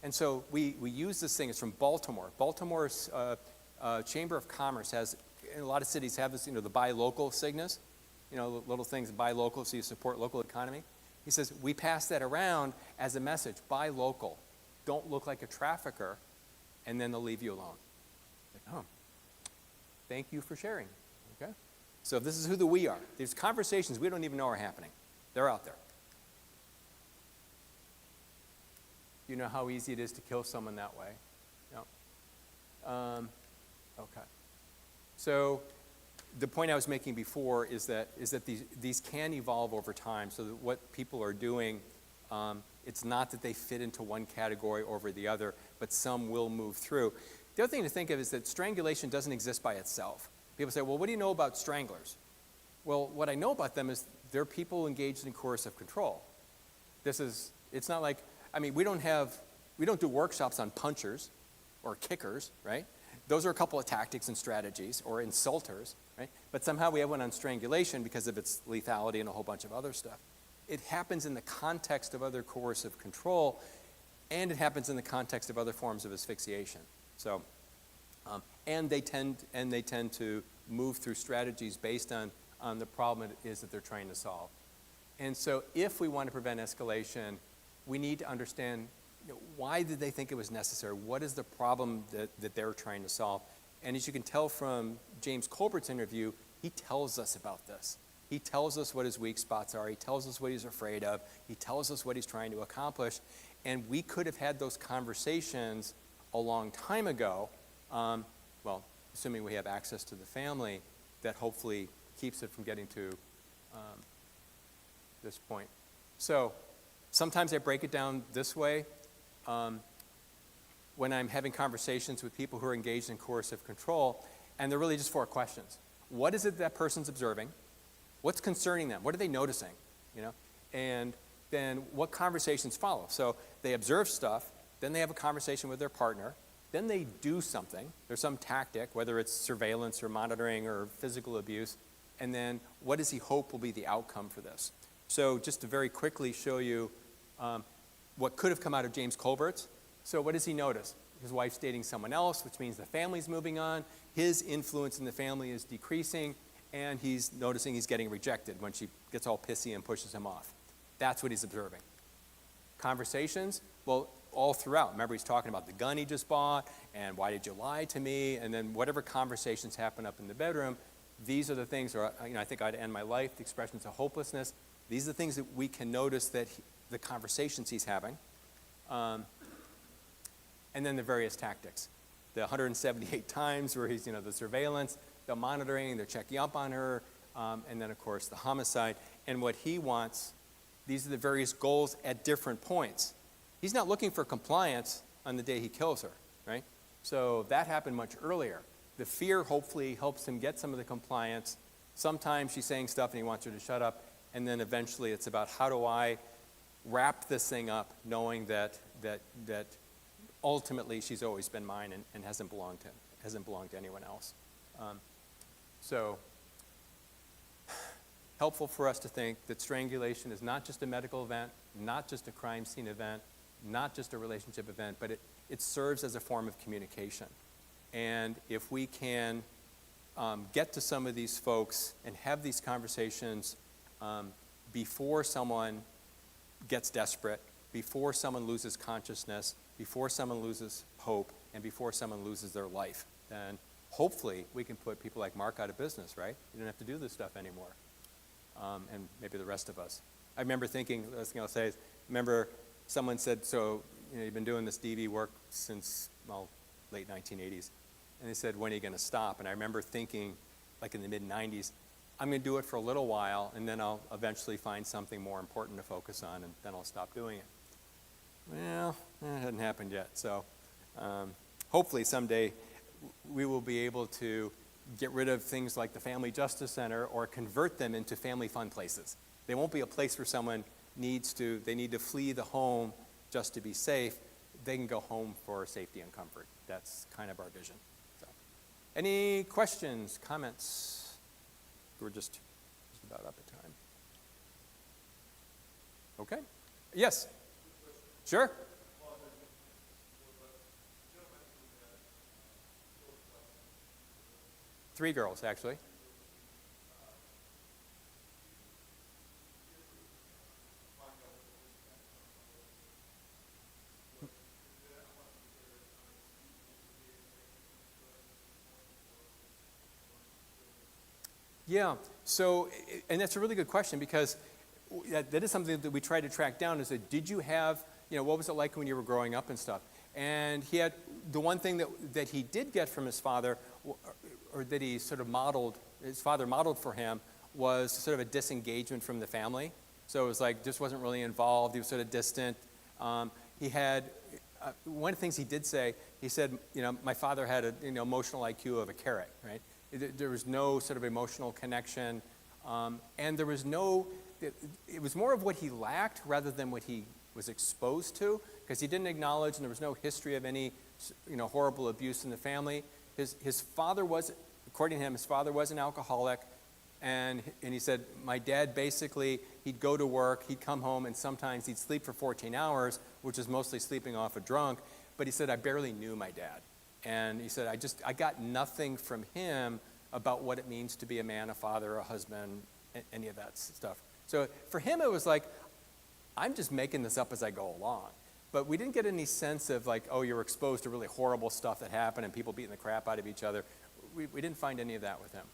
And so we use this thing. It's from Baltimore. Baltimore's Chamber of Commerce has, a lot of cities have this, the buy local signals, little things, buy local, so you support local economy. He says, we pass that around as a message, buy local. Don't look like a trafficker, and then they'll leave you alone. Like, oh, thank you for sharing, okay? So this is who the we are. These conversations we don't even know are happening. They're out there. You know how easy it is to kill someone that way? No? Okay. So the point I was making before is that these can evolve over time, so that what people are doing, it's not that they fit into one category over the other, but some will move through. The other thing to think of is that strangulation doesn't exist by itself. People say, well, what do you know about stranglers? Well, what I know about them is they're people engaged in coercive control. It's not like, we don't do workshops on punchers or kickers, right? Those are a couple of tactics and strategies, or insulters, right? But somehow we have one on strangulation because of its lethality and a whole bunch of other stuff. It happens in the context of other coercive control, and it happens in the context of other forms of asphyxiation. So, and they tend to move through strategies based on the problem it is that they're trying to solve. And so if we want to prevent escalation, we need to understand, why did they think it was necessary? What is the problem that they're trying to solve? And as you can tell from James Colbert's interview, he tells us about this. He tells us what his weak spots are. He tells us what he's afraid of. He tells us what he's trying to accomplish. And we could have had those conversations a long time ago, assuming we have access to the family, that hopefully keeps it from getting to this point. So sometimes I break it down this way. When I'm having conversations with people who are engaged in coercive control, and they're really just 4 questions. What is it that person's observing? What's concerning them? What are they noticing? And then what conversations follow? So they observe stuff, then they have a conversation with their partner, then they do something. There's some tactic, whether it's surveillance or monitoring or physical abuse, and then what does he hope will be the outcome for this? So just to very quickly show you what could have come out of James Colbert's. So what does he notice? His wife's dating someone else, which means the family's moving on. His influence in the family is decreasing, and he's noticing he's getting rejected when she gets all pissy and pushes him off. That's what he's observing. Conversations, well, all throughout. Remember, he's talking about the gun he just bought, and why did you lie to me? And then whatever conversations happen up in the bedroom, these are the things, or I think I'd end my life, the expressions of hopelessness. These are the things that we can notice that the conversations he's having. And then the various tactics. The 178 times where he's, the surveillance, the monitoring, they're checking up on her, and then, of course, the homicide. And what he wants, these are the various goals at different points. He's not looking for compliance on the day he kills her, right? So that happened much earlier. The fear hopefully helps him get some of the compliance. Sometimes she's saying stuff and he wants her to shut up. And then eventually it's about, how do I wrap this thing up knowing that that ultimately she's always been mine and hasn't belonged to anyone else. So helpful for us to think that strangulation is not just a medical event, not just a crime scene event, not just a relationship event, but it serves as a form of communication. And if we can get to some of these folks and have these conversations before someone gets desperate, before someone loses consciousness, before someone loses hope, and before someone loses their life, then hopefully we can put people like Mark out of business, right? You don't have to do this stuff anymore. And maybe the rest of us. I remember thinking, the last thing I'll say is, remember someone said, so you've been doing this DV work since, well, late 1980s. And they said, when are you going to stop? And I remember thinking, like in the mid-90s, I'm going to do it for a little while, and then I'll eventually find something more important to focus on, and then I'll stop doing it. Well, that hasn't happened yet. So hopefully someday we will be able to get rid of things like the Family Justice Center or convert them into family fun places. They won't be a place where someone need to flee the home just to be safe. They can go home for safety and comfort. That's kind of our vision. So, any questions, comments? We're just about up at time. Okay. Yes. Sure. Three girls, actually. Yeah, so, and that's a really good question, because that is something that we try to track down, is that did you have, what was it like when you were growing up and stuff? And he had, the one thing that he did get from his father, or that he sort of modeled, his father modeled for him, was sort of a disengagement from the family. So it was like, just wasn't really involved, he was sort of distant. He had, one of the things he did say, he said, my father had an emotional IQ of a carrot, right? There was no sort of emotional connection, and there was no, it was more of what he lacked rather than what he was exposed to, because he didn't acknowledge, and there was no history of any, horrible abuse in the family. His father was, according to him, his father was an alcoholic, and he said, my dad basically, he'd go to work, he'd come home, and sometimes he'd sleep for 14 hours, which is mostly sleeping off a drunk, but he said, I barely knew my dad. And he said, I got nothing from him about what it means to be a man, a father, a husband, any of that stuff. So for him, it was like, I'm just making this up as I go along. But we didn't get any sense of like, oh, you're exposed to really horrible stuff that happened and people beating the crap out of each other. We didn't find any of that with him.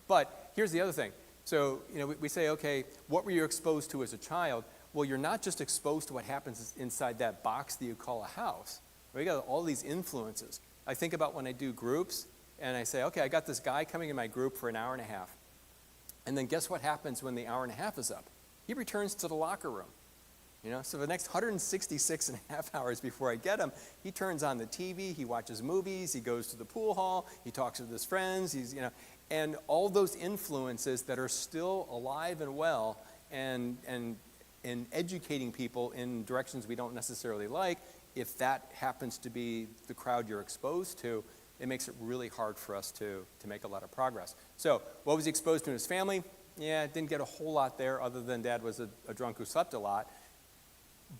But here's the other thing. So, we say, okay, what were you exposed to as a child? Well, you're not just exposed to what happens inside that box that you call a house. We got all these influences. I think about when I do groups, and I say, okay, I got this guy coming in my group for an hour and a half. And then guess what happens when the hour and a half is up? He returns to the locker room. So the next 166 and a half hours before I get him, he turns on the TV, he watches movies, he goes to the pool hall, he talks with his friends, and all those influences that are still alive and well and educating people in directions we don't necessarily like, if that happens to be the crowd you're exposed to, it makes it really hard for us to make a lot of progress. So what was he exposed to in his family? Yeah, didn't get a whole lot there, other than dad was a drunk who slept a lot.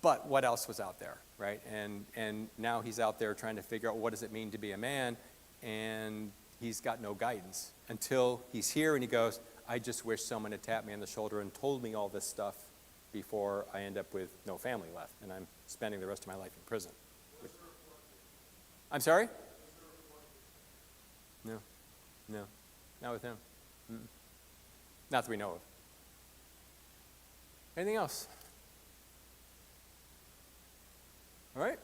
But what else was out there, right? And now he's out there trying to figure out what does it mean to be a man, and he's got no guidance until he's here and he goes, I just wish someone had tapped me on the shoulder and told me all this stuff before I end up with no family left, and I'm spending the rest of my life in prison. I'm sorry? No, not with him. Not that we know of. Anything else? All right.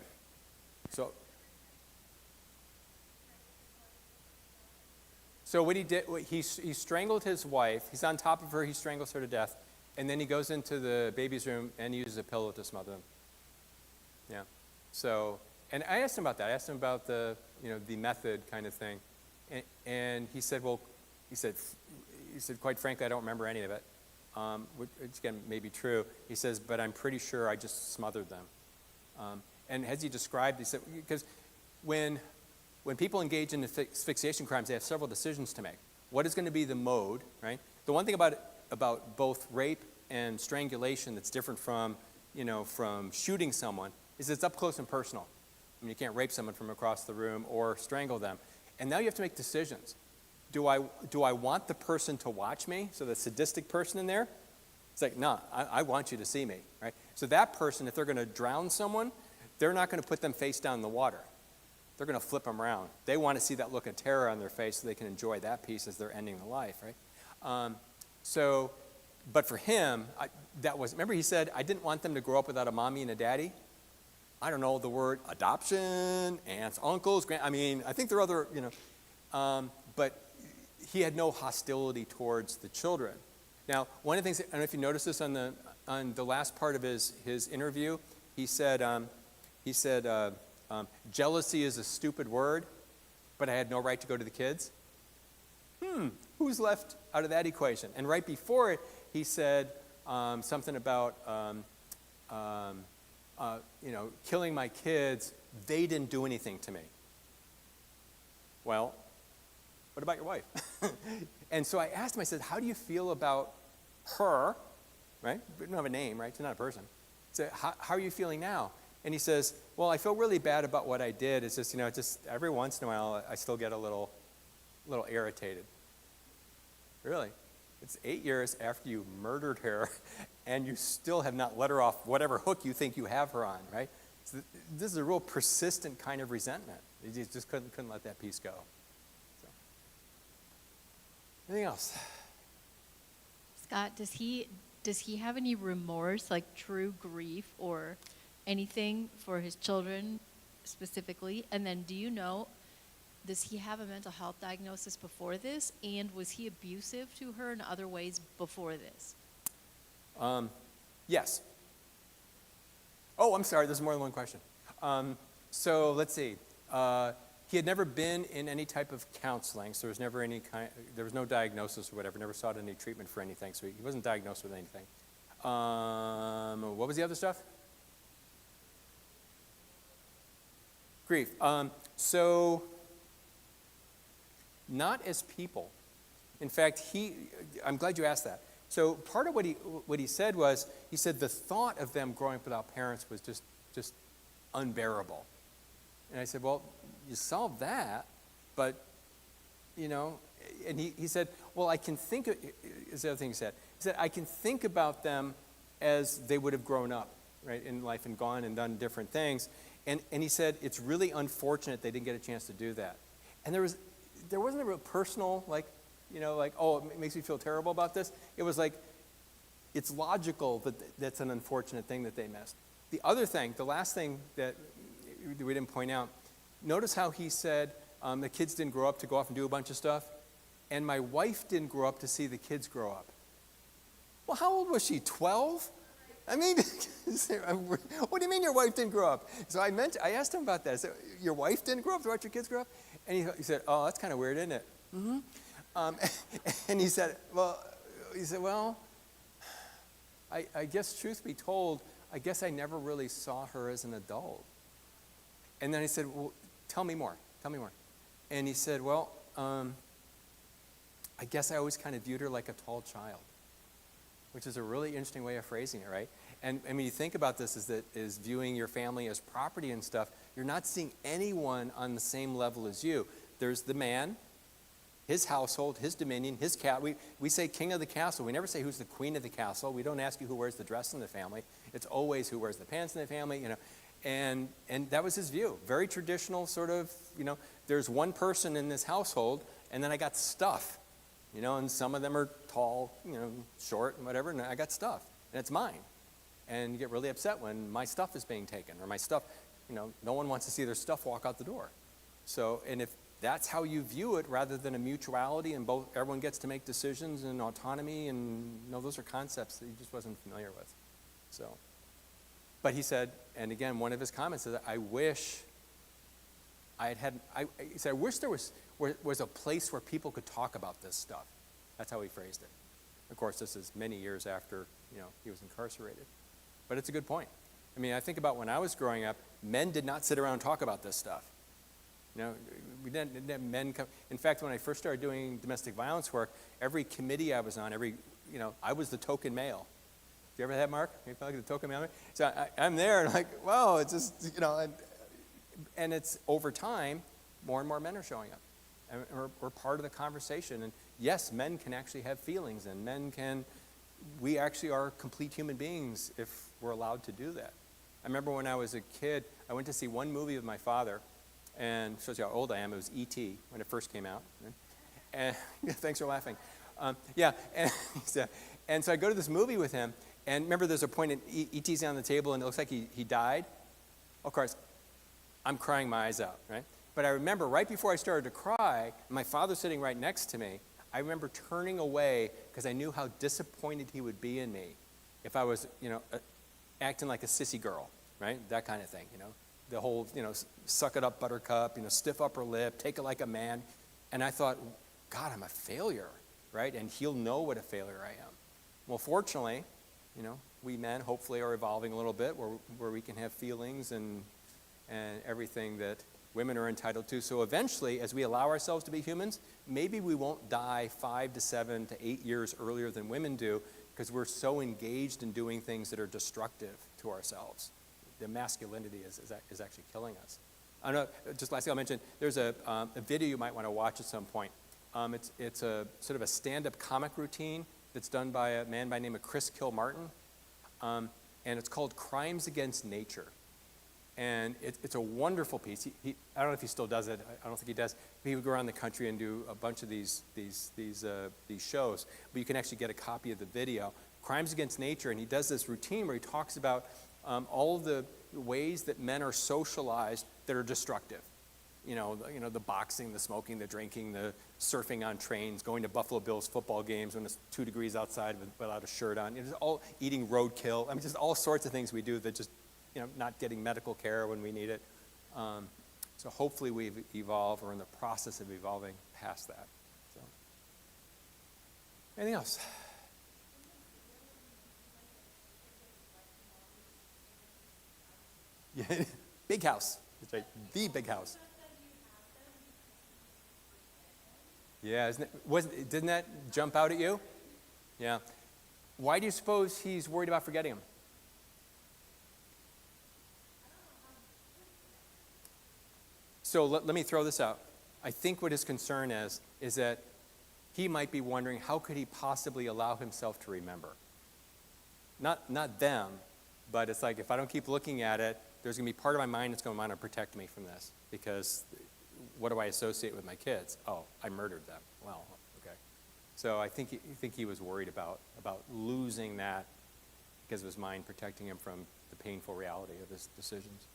So what he did, he strangled his wife. He's on top of her. He strangles her to death. And then he goes into the baby's room and uses a pillow to smother them. Yeah. So, and I asked him about that. I asked him about the method kind of thing. And he said, quite frankly, I don't remember any of it. Which again may be true. He says, but I'm pretty sure I just smothered them. And as he described, he said, because when people engage in asphyxiation crimes, they have several decisions to make. What is going to be the mode, right? The one thing about both rape and strangulation that's different from, from shooting someone is it's up close and personal. I mean, you can't rape someone from across the room or strangle them. And now you have to make decisions. Do I want the person to watch me? So the sadistic person in there, it's like, no, I want you to see me, right? So that person, if they're going to drown someone, they're not going to put them face down in the water. They're going to flip them around. They want to see that look of terror on their face so they can enjoy that piece as they're ending the life, right? But for him, remember he said, I didn't want them to grow up without a mommy and a daddy? I don't know the word adoption, aunts, uncles, I think there are other, but he had no hostility towards the children. Now, one of the things, I don't know if you noticed this on the last part of his interview, he said, jealousy is a stupid word, but I had no right to go to the kids. Who's left out of that equation? And right before it, he said something about, killing my kids. They didn't do anything to me. Well, what about your wife? And so I asked him, I said, how do you feel about her, right? We don't have a name, right? She's not a person. So how are you feeling now? And he says, well, I feel really bad about what I did. It's just, just every once in a while, I still get a little irritated. Really? It's 8 years after you murdered her, and you still have not let her off whatever hook you think you have her on, right? So this is a real persistent kind of resentment. You just couldn't let that piece go. So. Anything else? Scott, does he have any remorse, like true grief or anything for his children specifically? And then do you know, does he have a mental health diagnosis before this? And was he abusive to her in other ways before this? Yes. Oh, I'm sorry, there's more than one question. So let's see. He had never been in any type of counseling, so there was no diagnosis or whatever, never sought any treatment for anything, so he wasn't diagnosed with anything. What was the other stuff? Grief. So, not as people. In fact, I'm glad you asked that. So part of what he said was, he said the thought of them growing up without parents was just unbearable. And I said, well, you solved that, but, and he said, well, I can think of, is the other thing he said. He said, I can think about them as they would have grown up, right, in life and gone and done different things. And he said, it's really unfortunate they didn't get a chance to do that. And there wasn't a real personal, oh, it makes me feel terrible about this. It was like, it's logical that's an unfortunate thing that they missed. The other thing, the last thing that we didn't point out, notice how he said the kids didn't grow up to go off and do a bunch of stuff, and my wife didn't grow up to see the kids grow up. Well, how old was she, 12? I mean, what do you mean your wife didn't grow up? So I asked him about that. I said, your wife didn't grow up to watch your kids grow up? And he said, oh, that's kind of weird, isn't it? Mm-hmm. And he said, well, I guess truth be told, I guess I never really saw her as an adult. And then I said, well, tell me more. And he said, well, I guess I always kind of viewed her like a tall child, which is a really interesting way of phrasing it, right? And I mean, you think about this is viewing your family as property and stuff. You're not seeing anyone on the same level as you. There's the man, his household, his dominion, his cat. We say king of the castle. We never say who's the queen of the castle. We don't ask you who wears the dress in the family. It's always who wears the pants in the family, And that was his view. Very traditional sort of, there's one person in this household, and then I got stuff. And some of them are tall, short and whatever, and I got stuff, and it's mine. And you get really upset when my stuff is being taken, or my stuff, no one wants to see their stuff walk out the door. So, and if that's how you view it, rather than a mutuality and everyone gets to make decisions and autonomy, and those are concepts that he just wasn't familiar with. So, but he said, and again, one of his comments is, I wish he said, I wish there was a place where people could talk about this stuff. That's how he phrased it. Of course, this is many years after, he was incarcerated. But it's a good point. I mean, I think about when I was growing up, men did not sit around and talk about this stuff. You know, we didn't have men come. In fact, when I first started doing domestic violence work, every committee I was on, I was the token male. You ever have that, Mark? You feel like the token male? So I'm there, and I'm like, wow, it's just, and it's over time, more and more men are showing up. And we're part of the conversation. And yes, men can actually have feelings, and we actually are complete human beings if we're allowed to do that. I remember when I was a kid, I went to see one movie with my father, and shows you how old I am. It was E.T. when it first came out. And thanks for laughing. And so I go to this movie with him, and remember there's a point in E.T.'s on the table, and it looks like he died. Of course, I'm crying my eyes out, right? But I remember right before I started to cry, my father sitting right next to me, I remember turning away because I knew how disappointed he would be in me if I was, acting like a sissy girl, right? That kind of thing, The whole, suck it up, buttercup, stiff upper lip, take it like a man. And I thought, God, I'm a failure, right? And he'll know what a failure I am. Well, fortunately, we men hopefully are evolving a little bit where we can have feelings and everything that women are entitled to. So eventually, as we allow ourselves to be humans, maybe we won't die 5 to 7 to 8 years earlier than women do because we're so engaged in doing things that are destructive to ourselves. The masculinity is actually killing us. I know, just lastly I'll mention, there's a video you might want to watch at some point. It's a sort of a stand-up comic routine that's done by a man by the name of Chris Kilmartin, and it's called Crimes Against Nature. And it's a wonderful piece. I don't know if he still does it. I don't think he does. He would go around the country and do a bunch of these shows. But you can actually get a copy of the video, Crimes Against Nature. And he does this routine where he talks about all of the ways that men are socialized that are destructive. The boxing, the smoking, the drinking, the surfing on trains, going to Buffalo Bills football games when it's 2 degrees outside without a shirt on. It's all eating roadkill. I mean, just all sorts of things we do that just not getting medical care when we need it. So hopefully we've evolved, or in the process of evolving past that. So, anything else? Yeah, big house. That's right, the big house. Yeah, didn't that jump out at you? Yeah. Why do you suppose he's worried about forgetting them? So let me throw this out. I think what his concern is that he might be wondering how could he possibly allow himself to remember? Not them, but it's like if I don't keep looking at it, there's going to be part of my mind that's going to want to protect me from this because what do I associate with my kids? Oh, I murdered them. Well, okay. So I think he was worried about losing that because of his mind protecting him from the painful reality of his decisions.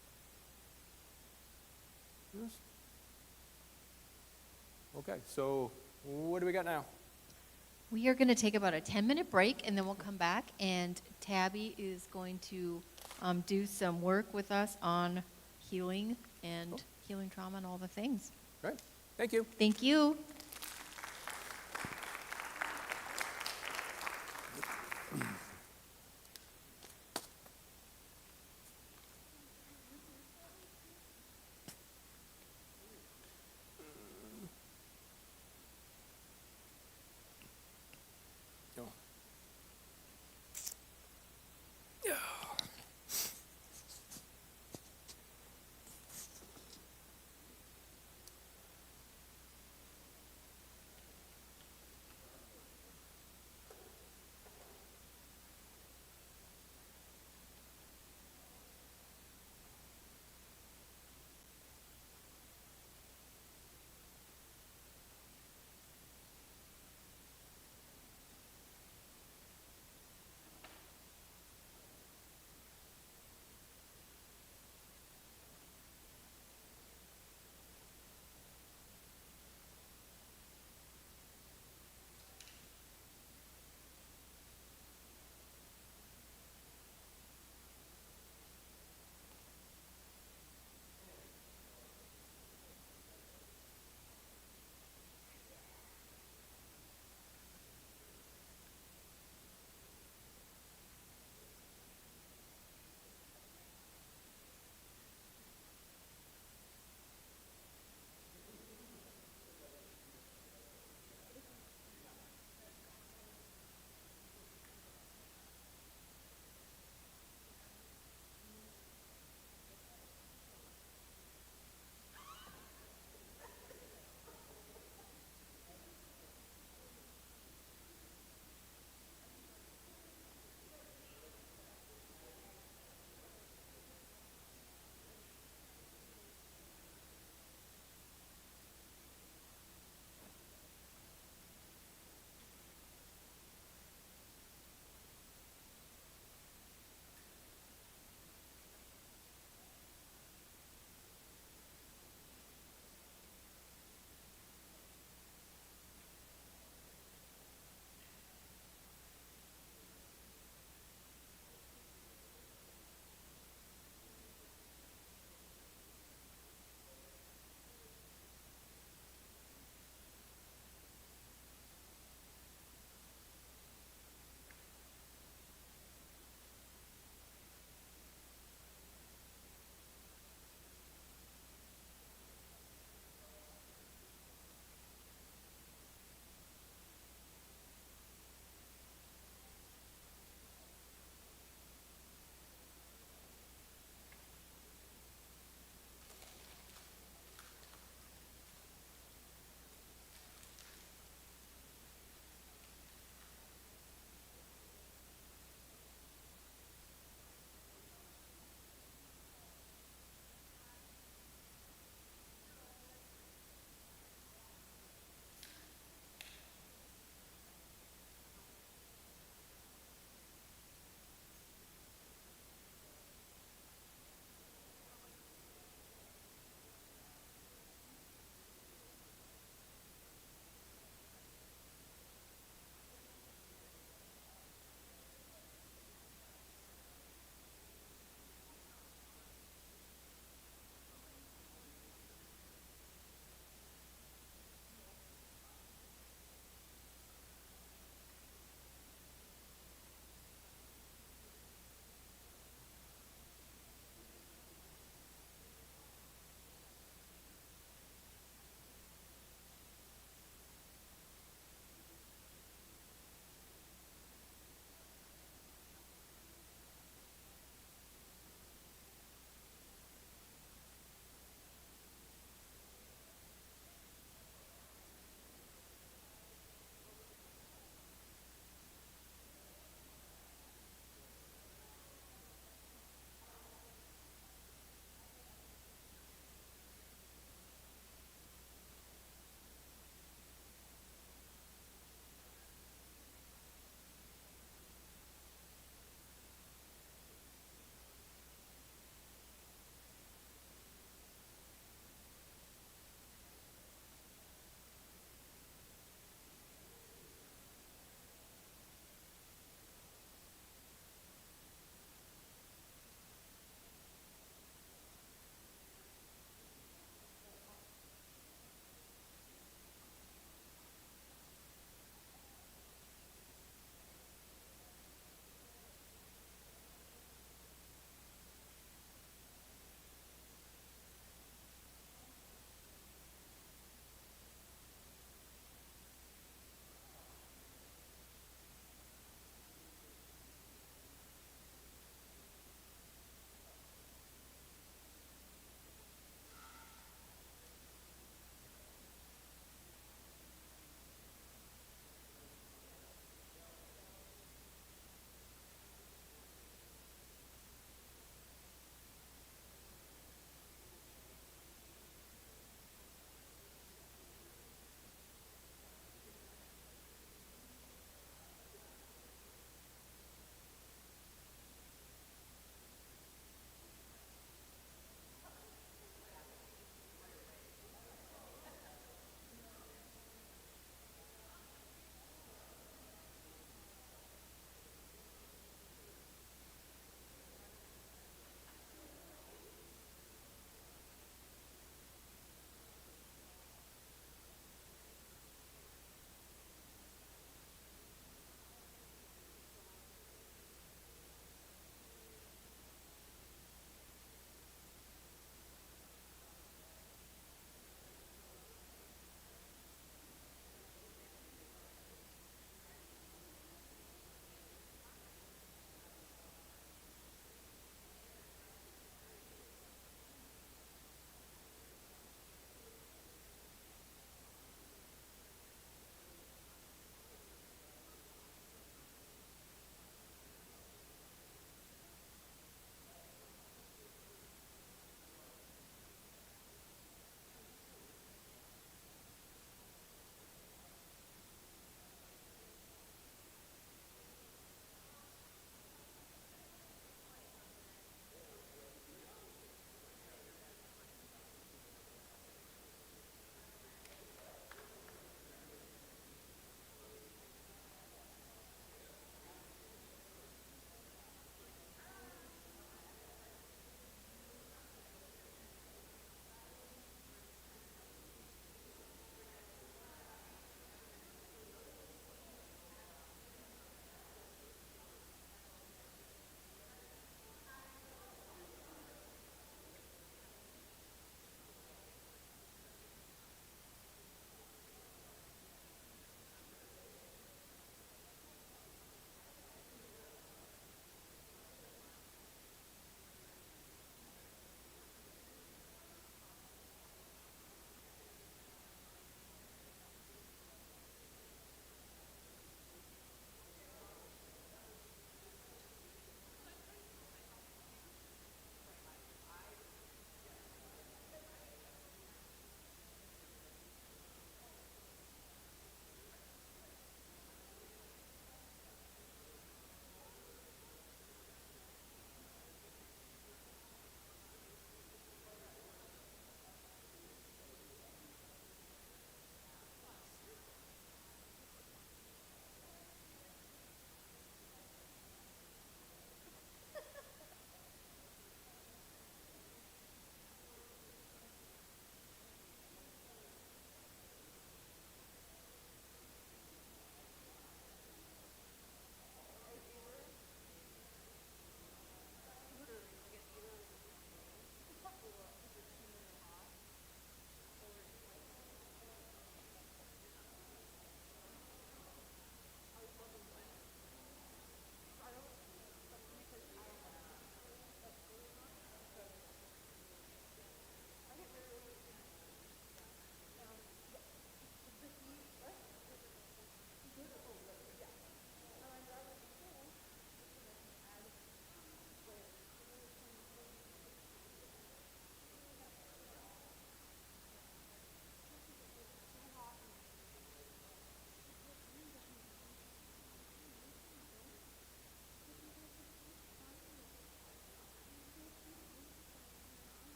Okay, so what do we got now? We are going to take about a 10-minute break, and then we'll come back, and Tabby is going to do some work with us on healing and healing trauma and all the things. Great. Thank you. Thank you.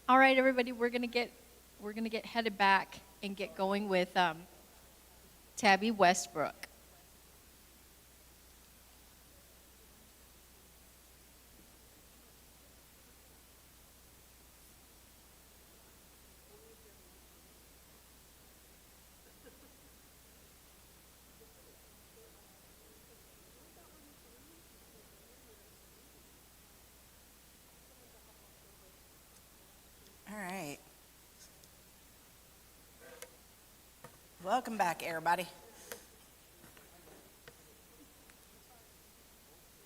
All right, everybody, we're gonna get headed back and get going with Tabby Westbrook. All right. Welcome back, everybody.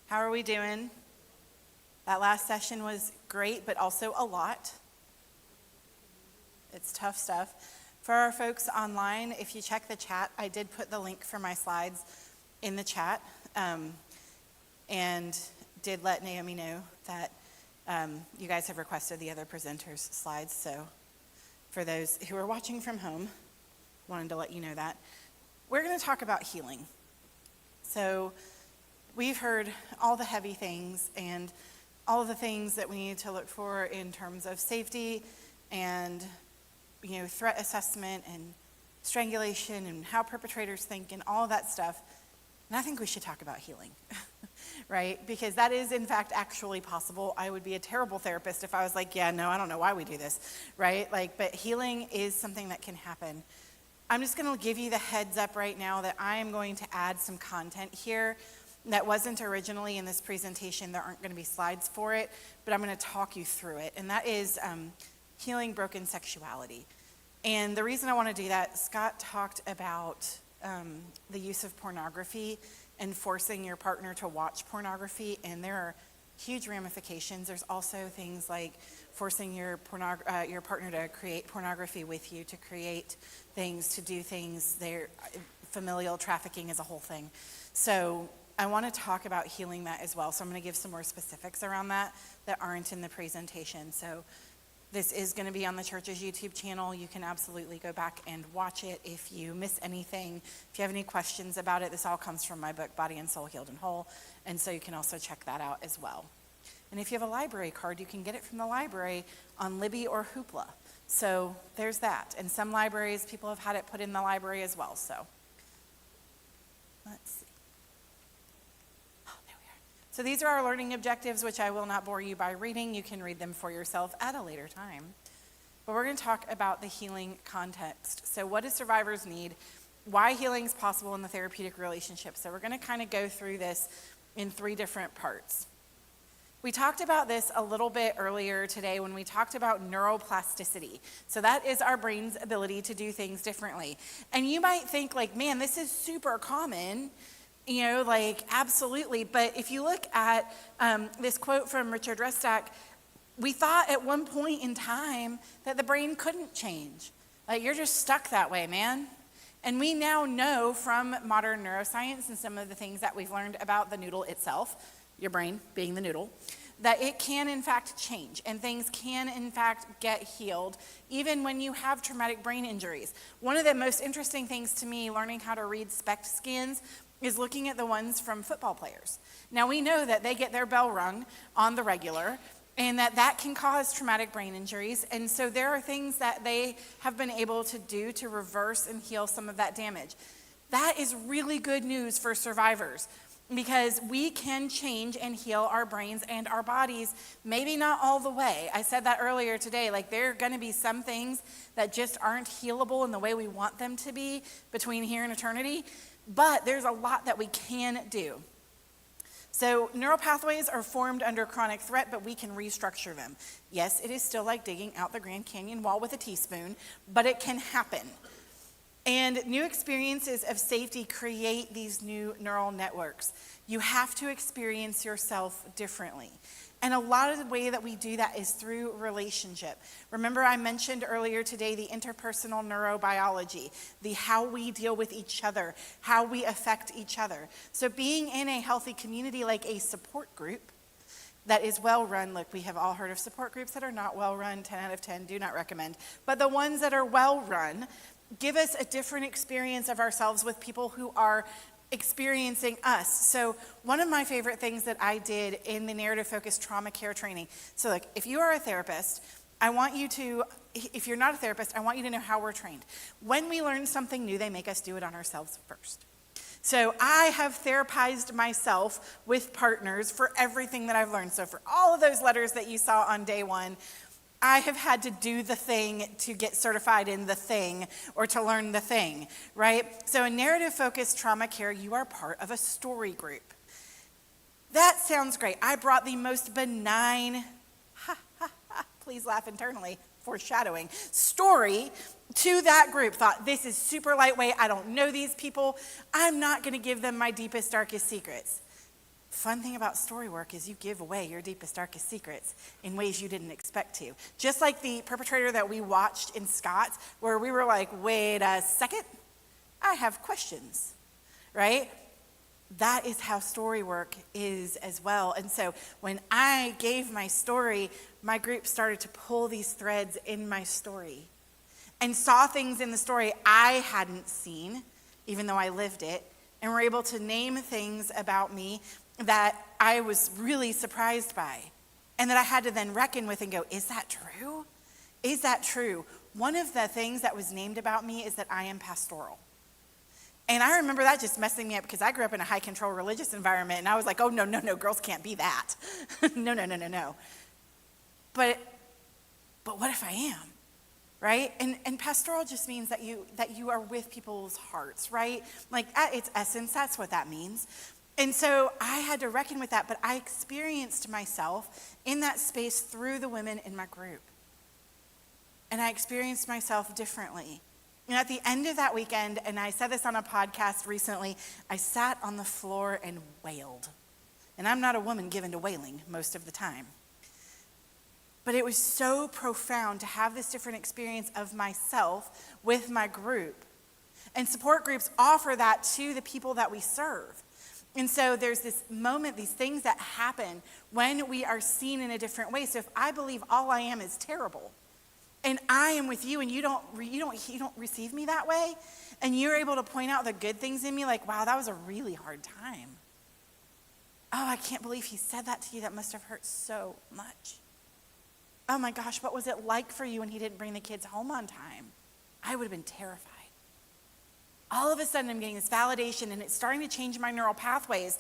How are we doing? That last session was great, but also a lot. It's tough stuff. For our folks online, if you check the chat, I did put the link for my slides in the chat, and did let Naomi know that you guys have requested the other presenters' slides. So for those who are watching from home, wanted to let you know that. We're going to talk about healing. So we've heard all the heavy things and all of the things that we need to look for in terms of safety and, you know, threat assessment and strangulation and how perpetrators think and all of that stuff. And I think we should talk about healing, right? Because that is, in fact, actually possible. I would be a terrible therapist if I was like, yeah, no, I don't know why we do this, right? Like, but healing is something that can happen. I'm just going to give you the heads up right now that I am going to add some content here that wasn't originally in this presentation. There aren't going to be slides for it, but I'm going to talk you through it. And that is healing broken sexuality. And the reason I want to do that, Scott talked about the use of pornography and forcing your partner to watch pornography, and there are huge ramifications. There's also things like forcing your partner to create pornography with you, to create things, to do things. Familial trafficking is a whole thing. So I want to talk about healing that as well. So I'm going to give some more specifics around that aren't in the presentation. So this is going to be on the church's YouTube channel. You can absolutely go back and watch it if you miss anything. If you have any questions about it, this all comes from my book, Body and Soul Healed and Whole. And so you can also check that out as well. And if you have a library card, you can get it from the library on Libby or Hoopla. So there's that. And some libraries, people have had it put in the library as well. So let's see. Oh, there we are. So these are our learning objectives, which I will not bore you by reading. You can read them for yourself at a later time. But we're going to talk about the healing context. So what do survivors need? Why healing is possible in the therapeutic relationship. So we're going to kind of go through this in 3 different parts. We talked about this a little bit earlier today when we talked about neuroplasticity. So that is our brain's ability to do things differently. And you might think like, man, this is super common, you know, like absolutely. But if you look at this quote from Richard Restak, we thought at one point in time that the brain couldn't change. Like you're just stuck that way, man. And we now know from modern neuroscience and some of the things that we've learned about the noodle itself, your brain being the noodle, that it can in fact change and things can in fact get healed even when you have traumatic brain injuries. One of the most interesting things to me learning how to read SPECT scans is looking at the ones from football players. Now we know that they get their bell rung on the regular and that can cause traumatic brain injuries, and so there are things that they have been able to do to reverse and heal some of that damage. That is really good news for survivors, because we can change and heal our brains and our bodies, maybe not all the way. I said that earlier today, like there are going to be some things that just aren't healable in the way we want them to be between here and eternity, but there's a lot that we can do. So neural pathways are formed under chronic threat, but we can restructure them. Yes, it is still like digging out the Grand Canyon wall with a teaspoon, but it can happen. And new experiences of safety create these new neural networks. You have to experience yourself differently. And a lot of the way that we do that is through relationship. Remember I mentioned earlier today the interpersonal neurobiology, the how we deal with each other, how we affect each other. So being in a healthy community like a support group that is well run, look, we have all heard of support groups that are not well run, 10 out of 10, do not recommend. But the ones that are well run give us a different experience of ourselves with people who are experiencing us. So one of my favorite things that I did in the narrative focused trauma care training, so like if you are a therapist, I want you to, if you're not a therapist, I want you to know how we're trained. When we learn something new, they make us do it on ourselves first. So I have therapized myself with partners for everything that I've learned. So for all of those letters that you saw on day one, I have had to do the thing to get certified in the thing or to learn the thing, right? So in narrative-focused trauma care, you are part of a story group. That sounds great. I brought the most benign, please laugh internally, foreshadowing, story to that group. Thought, this is super lightweight. I don't know these people. I'm not going to give them my deepest, darkest secrets. Fun thing about story work is you give away your deepest, darkest secrets in ways you didn't expect to. Just like the perpetrator that we watched in Scott's, where we were like, wait a second, I have questions, right? That is how story work is as well. And so when I gave my story, my group started to pull these threads in my story and saw things in the story I hadn't seen, even though I lived it, and were able to name things about me that I was really surprised by and that I had to then reckon with and go, is that true? Is that true? One of the things that was named about me is that I am pastoral. And I remember that just messing me up because I grew up in a high control religious environment and I was like, oh, no, girls can't be that. No. But what if I am? Right? And pastoral just means that you are with people's hearts, right? Like at its essence, that's what that means. And so I had to reckon with that, but I experienced myself in that space through the women in my group. And I experienced myself differently. And at the end of that weekend, and I said this on a podcast recently, I sat on the floor and wailed. And I'm not a woman given to wailing most of the time. But it was so profound to have this different experience of myself with my group. And support groups offer that to the people that we serve. And so there's this moment, these things that happen when we are seen in a different way. So if I believe all I am is terrible, and I am with you and you don't receive me that way, and you're able to point out the good things in me, like, wow, that was a really hard time. Oh, I can't believe he said that to you. That must have hurt so much. Oh my gosh, what was it like for you when he didn't bring the kids home on time? I would have been terrified. All of a sudden, I'm getting this validation, and it's starting to change my neural pathways.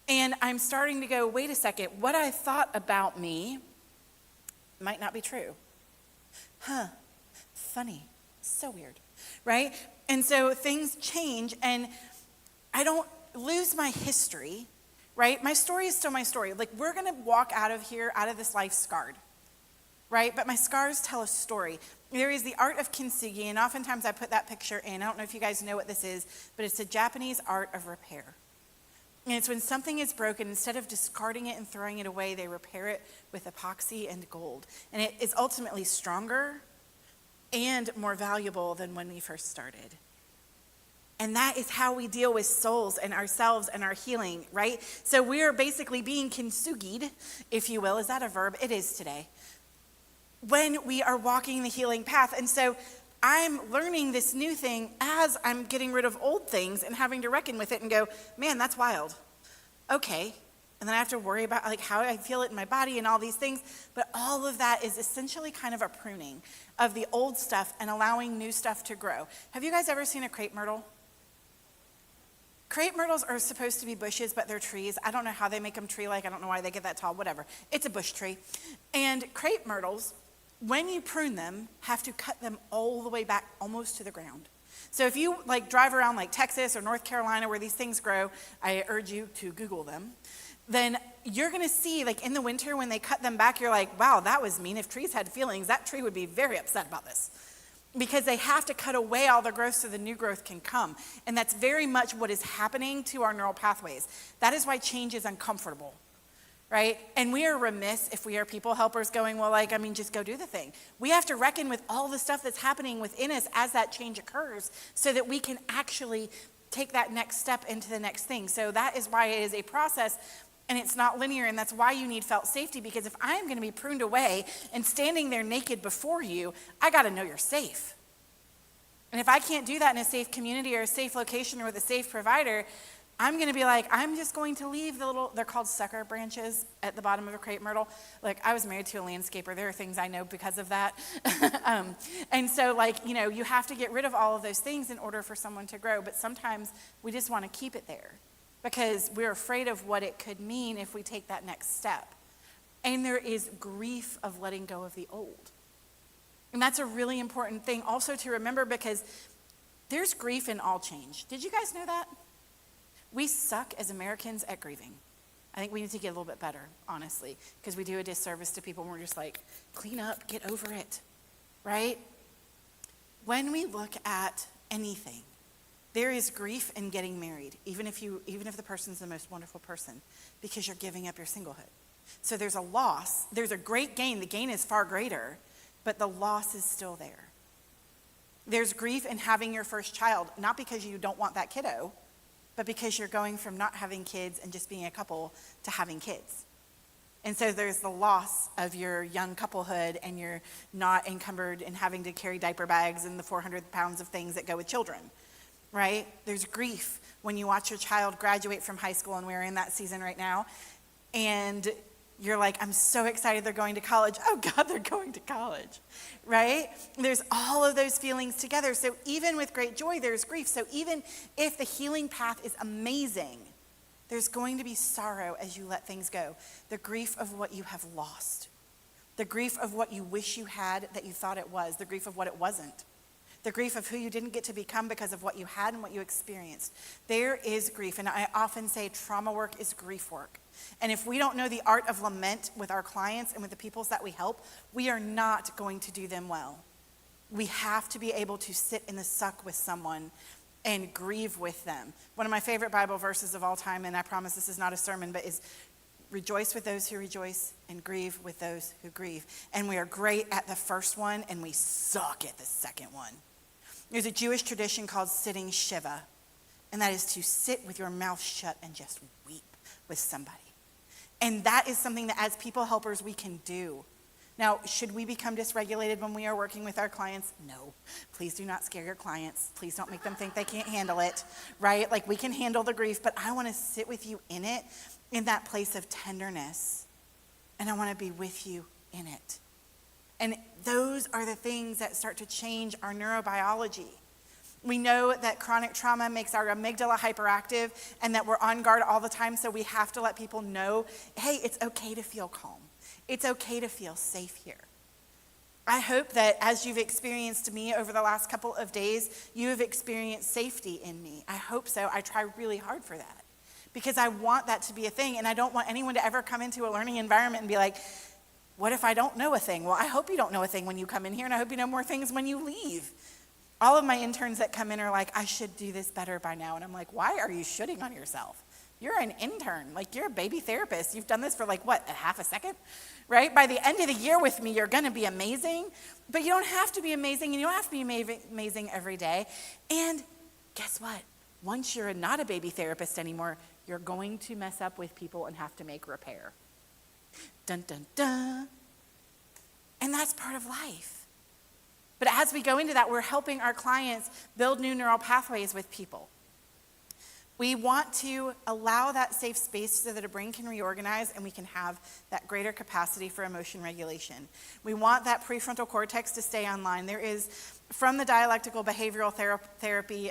And I'm starting to go, wait a second, what I thought about me might not be true. Funny. So weird, right? And so things change, and I don't lose my history, right? My story is still my story. Like, we're going to walk out of here, out of this life scarred, right? But my scars tell a story. There is the art of kintsugi, and oftentimes I put that picture in. I don't know if you guys know what this is, but it's a Japanese art of repair. And it's when something is broken, instead of discarding it and throwing it away, they repair it with epoxy and gold. And it is ultimately stronger and more valuable than when we first started. And that is how we deal with souls and ourselves and our healing, right? So we are basically being kintsugi'd, if you will. Is that a verb? It is today. When we are walking the healing path. And so I'm learning this new thing as I'm getting rid of old things and having to reckon with it and go, man, that's wild. Okay. And then I have to worry about like how I feel it in my body and all these things. But all of that is essentially kind of a pruning of the old stuff and allowing new stuff to grow. Have you guys ever seen a crepe myrtle? Crepe myrtles are supposed to be bushes, but they're trees. I don't know how they make them tree-like. I don't know why they get that tall, whatever. It's a bush tree. And crepe myrtles, when you prune them, have to cut them all the way back almost to the ground. So if you like drive around like Texas or North Carolina where these things grow, I urge you to Google them, then you're going to see like in the winter when they cut them back, you're like, wow, that was mean. If trees had feelings, that tree would be very upset about this. Because they have to cut away all the growth so the new growth can come. And that's very much what is happening to our neural pathways. That is why change is uncomfortable. Right? And we are remiss if we are people helpers going, well, like, I mean, just go do the thing. We have to reckon with all the stuff that's happening within us as that change occurs so that we can actually take that next step into the next thing. So that is why it is a process and it's not linear, and that's why you need felt safety, because if I'm going to be pruned away and standing there naked before you, I got to know you're safe. And if I can't do that in a safe community or a safe location or with a safe provider, I'm going to be like, I'm just going to leave the little, they're called sucker branches at the bottom of a crepe myrtle. Like, I was married to a landscaper. There are things I know because of that. And so, like, you know, you have to get rid of all of those things in order for someone to grow. But sometimes we just want to keep it there because we're afraid of what it could mean if we take that next step. And there is grief of letting go of the old. And that's a really important thing also to remember because there's grief in all change. Did you guys know that? We suck as Americans at grieving. I think we need to get a little bit better, honestly, because we do a disservice to people when we're just like, clean up, get over it, right? When we look at anything, there is grief in getting married, even if the person's the most wonderful person, because you're giving up your singlehood. So there's a loss. There's a great gain. The gain is far greater, but the loss is still there. There's grief in having your first child, not because you don't want that kiddo, but because you're going from not having kids and just being a couple to having kids. And so there's the loss of your young couplehood and you're not encumbered in having to carry diaper bags and the 400 pounds of things that go with children, right? There's grief when you watch your child graduate from high school, and we're in that season right now, and you're like, I'm so excited they're going to college. Oh God, they're going to college, right? There's all of those feelings together. So even with great joy, there's grief. So even if the healing path is amazing, there's going to be sorrow as you let things go. The grief of what you have lost. The grief of what you wish you had that you thought it was. The grief of what it wasn't. The grief of who you didn't get to become because of what you had and what you experienced. There is grief. And I often say trauma work is grief work. And if we don't know the art of lament with our clients and with the peoples that we help, we are not going to do them well. We have to be able to sit in the suck with someone and grieve with them. One of my favorite Bible verses of all time, and I promise this is not a sermon, but is rejoice with those who rejoice and grieve with those who grieve. And we are great at the first one and we suck at the second one. There's a Jewish tradition called sitting Shiva, and that is to sit with your mouth shut and just weep with somebody. And that is something that as people helpers we can do. Now, should we become dysregulated when we are working with our clients? No. Please do not scare your clients. Please don't make them think they can't handle it, right? Like, we can handle the grief, but I want to sit with you in it, in that place of tenderness. And I want to be with you in it. And those are the things that start to change our neurobiology. We know that chronic trauma makes our amygdala hyperactive and that we're on guard all the time, so we have to let people know, hey, it's okay to feel calm. It's okay to feel safe here. I hope that as you've experienced me over the last couple of days, you have experienced safety in me. I hope so. I try really hard for that because I want that to be a thing, and I don't want anyone to ever come into a learning environment and be like, what if I don't know a thing? Well, I hope you don't know a thing when you come in here, and I hope you know more things when you leave. All of my interns that come in are like, I should do this better by now. And I'm like, why are you shitting on yourself? You're an intern. Like, you're a baby therapist. You've done this for like, what, a half a second? Right? By the end of the year with me, you're going to be amazing. But you don't have to be amazing, and you don't have to be amazing every day. And guess what? Once you're not a baby therapist anymore, you're going to mess up with people and have to make repair. Dun, dun, dun. And that's part of life. But as we go into that, we're helping our clients build new neural pathways with people. We want to allow that safe space so that a brain can reorganize and we can have that greater capacity for emotion regulation. We want that prefrontal cortex to stay online. There is, from the dialectical behavioral therapy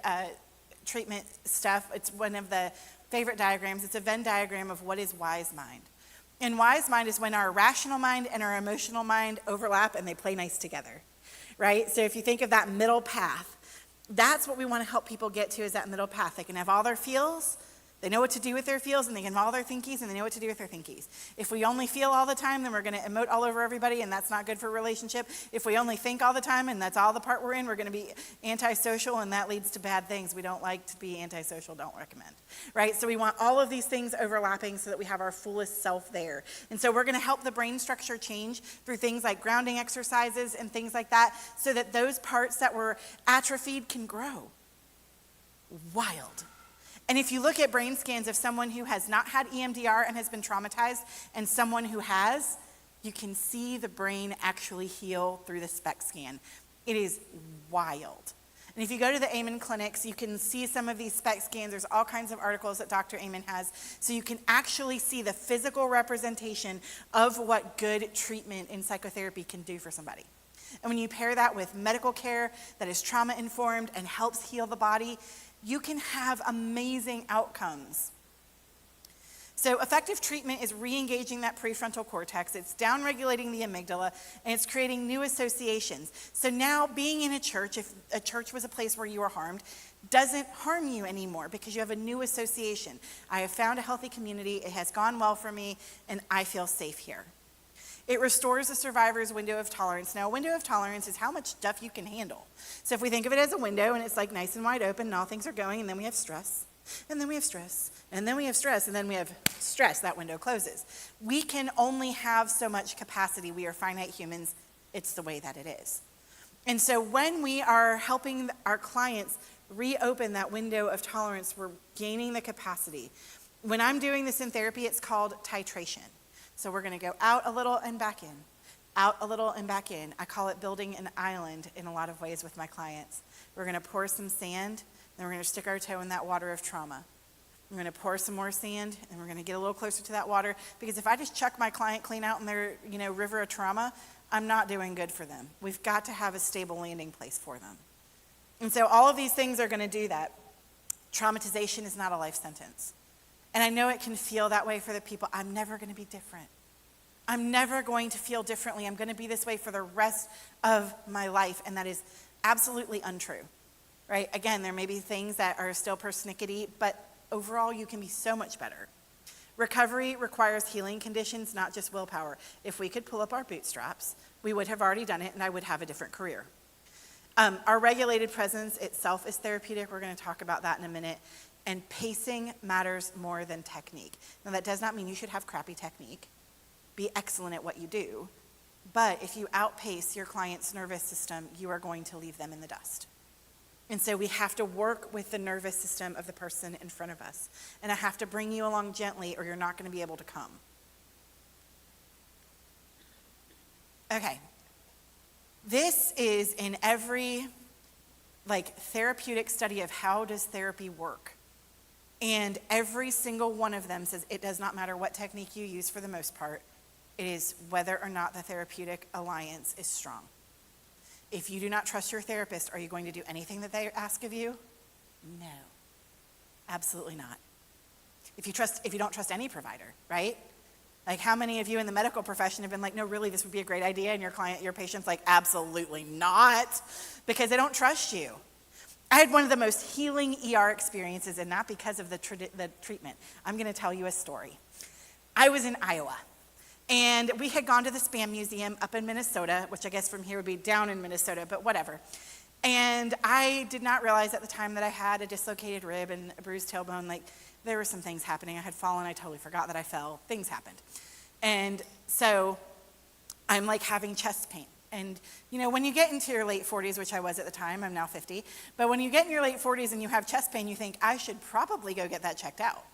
treatment stuff, it's one of the favorite diagrams. It's a Venn diagram of what is wise mind. And wise mind is when our rational mind and our emotional mind overlap and they play nice together. Right? So if you think of that middle path, that's what we want to help people get to, is that middle path. They can have all their feels, they know what to do with their feels, and they can have all their thinkies, and they know what to do with their thinkies. If we only feel all the time, then we're going to emote all over everybody, and that's not good for a relationship. If we only think all the time, and that's all the part we're in, we're going to be antisocial, and that leads to bad things. We don't like to be antisocial, don't recommend. Right? So we want all of these things overlapping so that we have our fullest self there. And so we're going to help the brain structure change through things like grounding exercises and things like that, so that those parts that were atrophied can grow. Wild. And if you look at brain scans of someone who has not had EMDR and has been traumatized and someone who has, you can see the brain actually heal through the SPECT scan. It is wild. And if you go to the Amen clinics, you can see some of these SPECT scans. There's all kinds of articles that Dr. Amen has, so you can actually see the physical representation of what good treatment in psychotherapy can do for somebody. And when you pair that with medical care that is trauma-informed and helps heal the body, you can have amazing outcomes. So effective treatment is re-engaging that prefrontal cortex. It's down-regulating the amygdala, and it's creating new associations. So now being in a church, if a church was a place where you were harmed, doesn't harm you anymore because you have a new association. I have found a healthy community, it has gone well for me, and I feel safe here. It restores the survivor's window of tolerance. Now, a window of tolerance is how much stuff you can handle. So if we think of it as a window and it's like nice and wide open and all things are going, and then we have stress, and then we have stress, and then we have stress, and then we have stress, that window closes. We can only have so much capacity. We are finite humans. It's the way that it is. And so when we are helping our clients reopen that window of tolerance, we're gaining the capacity. When I'm doing this in therapy, it's called titration. So we're going to go out a little and back in, out a little and back in. I call it building an island in a lot of ways with my clients. We're going to pour some sand, then we're going to stick our toe in that water of trauma. We're going to pour some more sand, and we're going to get a little closer to that water, because if I just chuck my client clean out in their, river of trauma, I'm not doing good for them. We've got to have a stable landing place for them. And so all of these things are going to do that. Traumatization is not a life sentence. And I know it can feel that way for the people. I'm never going to be different. I'm never going to feel differently. I'm going to be this way for the rest of my life. And that is absolutely untrue, right? Again, there may be things that are still persnickety, but overall you can be so much better. Recovery requires healing conditions, not just willpower. If we could pull up our bootstraps, we would have already done it, and I would have a different career. Our regulated presence itself is therapeutic. We're going to talk about that in a minute. And pacing matters more than technique. Now, that does not mean you should have crappy technique. Be excellent at what you do. But if you outpace your client's nervous system, you are going to leave them in the dust. And so we have to work with the nervous system of the person in front of us. And I have to bring you along gently, or you're not going to be able to come. Okay. This is in every therapeutic study of how does therapy work. And every single one of them says it does not matter what technique you use for the most part. It is whether or not the therapeutic alliance is strong. If you do not trust your therapist, are you going to do anything that they ask of you? No, absolutely not. If you don't trust any provider, right? Like, how many of you in the medical profession have been like, no, really, this would be a great idea, and your patient's like, absolutely not, because they don't trust you. I had one of the most healing ER experiences, and not because of the treatment. I'm going to tell you a story. I was in Iowa, and we had gone to the Spam Museum up in Minnesota, which I guess from here would be down in Minnesota, but whatever. And I did not realize at the time that I had a dislocated rib and a bruised tailbone. There were some things happening. I had fallen. I totally forgot that I fell. Things happened. And so I'm having chest pain. And, when you get into your late 40s, which I was at the time, I'm now 50, but when you get in your late 40s and you have chest pain, you think, I should probably go get that checked out.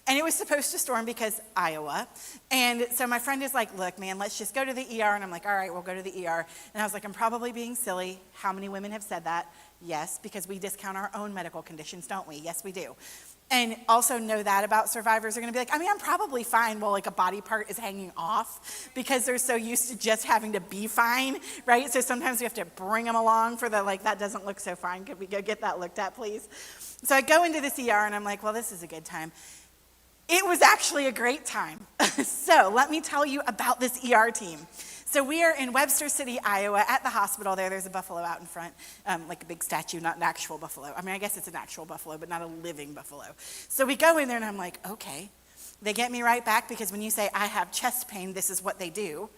And it was supposed to storm because Iowa. And so my friend is like, look, man, let's just go to the ER. And I'm like, all right, we'll go to the ER. And I was like, I'm probably being silly. How many women have said that? Yes, because we discount our own medical conditions, don't we? Yes, we do. And also know that about survivors. They're going to be like, I'm probably fine while a body part is hanging off, because they're so used to just having to be fine, right? So sometimes we have to bring them along for that doesn't look so fine. Could we go get that looked at, please? So I go into this ER and I'm like, well, this is a good time. It was actually a great time. So let me tell you about this ER team. So we are in Webster City, Iowa, at the hospital there. There's a buffalo out in front, like a big statue, not an actual buffalo. I mean, I guess it's an actual buffalo, but not a living buffalo. So we go in there, and I'm like, okay. They get me right back, because when you say, I have chest pain, this is what they do.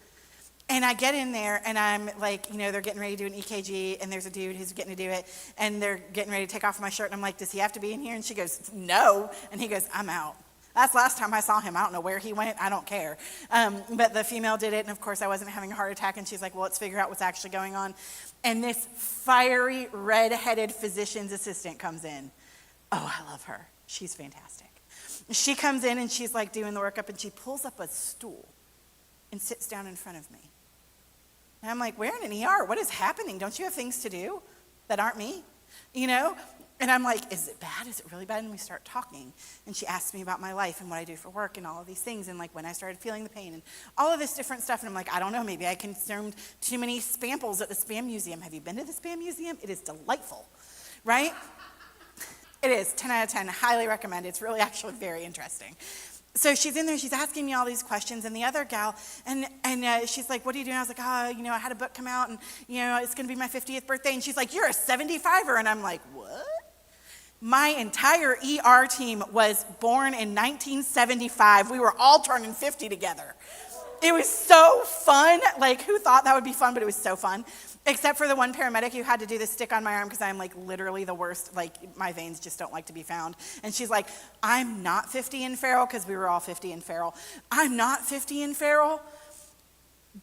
And I get in there, and I'm like, they're getting ready to do an EKG, and there's a dude who's getting to do it, and they're getting ready to take off my shirt, and I'm like, does he have to be in here? And she goes, no. And he goes, I'm out. That's last time I saw him. I don't know where he went. I don't care. But the female did it, and of course I wasn't having a heart attack, and she's like, well, let's figure out what's actually going on. And this fiery, red-headed physician's assistant comes in. Oh, I love her. She's fantastic. She comes in, and she's doing the workup, and she pulls up a stool and sits down in front of me. And I'm like, we're in an ER. What is happening? Don't you have things to do that aren't me? you know? And I'm like, is it bad? Is it really bad? And we start talking. And she asks me about my life and what I do for work and all of these things and like when I started feeling the pain and all of this different stuff. And I'm like, I don't know, maybe I consumed too many Spamples at the Spam Museum. Have you been to the Spam Museum? It is delightful, right? It is, 10 out of 10, highly recommend. It's really actually very interesting. So she's in there, she's asking me all these questions, and the other gal, and she's like, what are you doing? I was like, I had a book come out, and, it's going to be my 50th birthday. And she's like, you're a 75er. And I'm like, what? My entire ER team was born in 1975. We were all turning 50 together. It was so fun. Like, who thought that would be fun? But it was so fun. Except for the one paramedic who had to do the stick on my arm because I'm like literally the worst. Like, my veins just don't like to be found. And she's like, I'm not 50 and feral, because we were all 50 and feral. I'm not 50 and feral,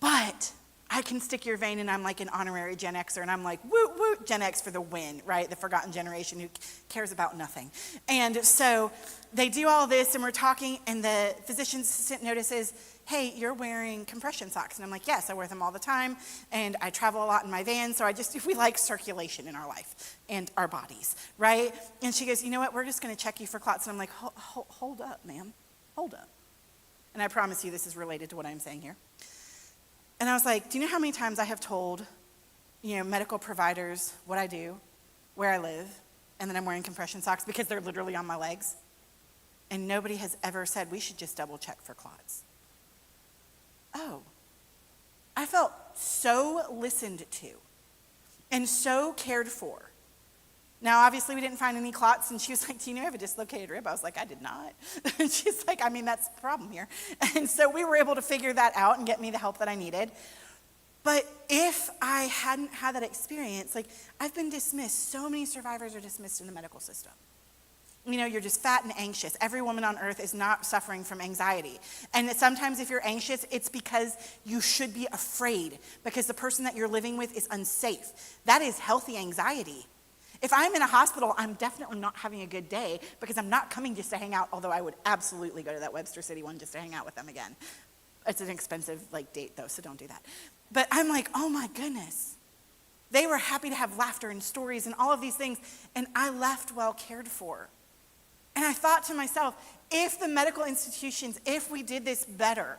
but I can stick your vein, and I'm like an honorary Gen Xer, and I'm like, woot, woot, Gen X for the win, right? The forgotten generation who cares about nothing. And so they do all this, and we're talking, and the physician's assistant notices, hey, you're wearing compression socks. And I'm like, yes, I wear them all the time, and I travel a lot in my van, so we like circulation in our life and our bodies, right? And she goes, you know what, we're just gonna check you for clots. And I'm like, hold up, ma'am, hold up. And I promise you this is related to what I'm saying here. And I was like, do you know how many times I have told, medical providers what I do, where I live, and that I'm wearing compression socks because they're literally on my legs? And nobody has ever said, we should just double check for clots. Oh, I felt so listened to and so cared for. Now, obviously, we didn't find any clots, and she was like, do you know I have a dislocated rib? I was like, I did not. And she's like, that's the problem here. And so we were able to figure that out and get me the help that I needed. But if I hadn't had that experience, I've been dismissed. So many survivors are dismissed in the medical system. You're just fat and anxious. Every woman on earth is not suffering from anxiety. And sometimes if you're anxious, it's because you should be afraid because the person that you're living with is unsafe. That is healthy anxiety. If I'm in a hospital, I'm definitely not having a good day because I'm not coming just to hang out, although I would absolutely go to that Webster City one just to hang out with them again. It's an expensive date though, so don't do that. But I'm like, oh my goodness. They were happy to have laughter and stories and all of these things, and I left well cared for. And I thought to myself, if the medical institutions, if we did this better,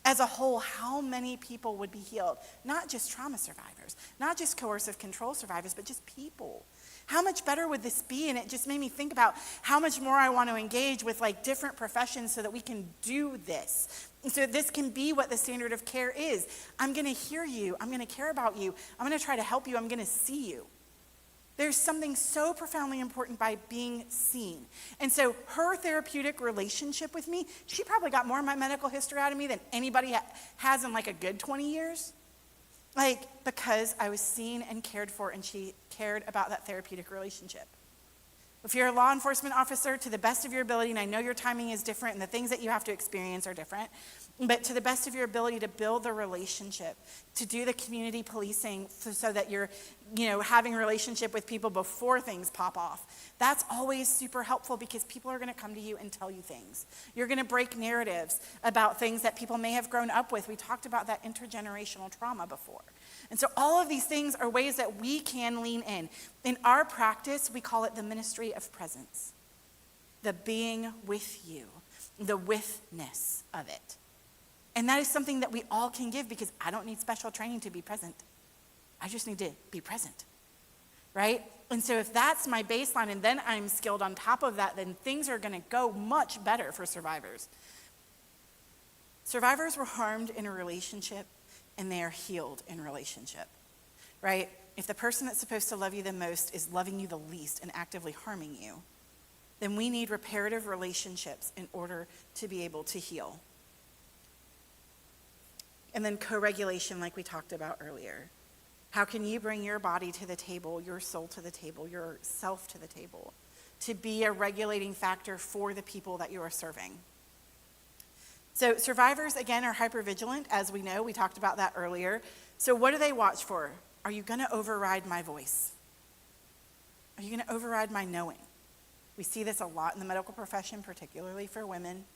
as a whole, how many people would be healed? Not just trauma survivors, not just coercive control survivors, but just people. How much better would this be? And it just made me think about how much more I want to engage with different professions so that we can do this. And so this can be what the standard of care is. I'm going to hear you. I'm going to care about you. I'm going to try to help you. I'm going to see you. There's something so profoundly important by being seen. And so her therapeutic relationship with me, she probably got more of my medical history out of me than anybody has in a good 20 years. Because I was seen and cared for, and she cared about that therapeutic relationship. If you're a law enforcement officer, to the best of your ability, and I know your timing is different and the things that you have to experience are different, but to the best of your ability to build the relationship, to do the community policing so that you're, having a relationship with people before things pop off. That's always super helpful because people are going to come to you and tell you things. You're going to break narratives about things that people may have grown up with. We talked about that intergenerational trauma before. And so all of these things are ways that we can lean in. In our practice, we call it the ministry of presence. The being with you, the withness of it. And that is something that we all can give because I don't need special training to be present. I just need to be present, right? And so if that's my baseline and then I'm skilled on top of that, then things are going to go much better for survivors. Survivors were harmed in a relationship and they are healed in relationship, right? If the person that's supposed to love you the most is loving you the least and actively harming you, then we need reparative relationships in order to be able to heal. And then co-regulation, like we talked about earlier. How can you bring your body to the table, your soul to the table, yourself to the table, to be a regulating factor for the people that you are serving? So survivors, again, are hypervigilant, as we know. We talked about that earlier. So what do they watch for? Are you going to override my voice? Are you going to override my knowing? We see this a lot in the medical profession, particularly for women.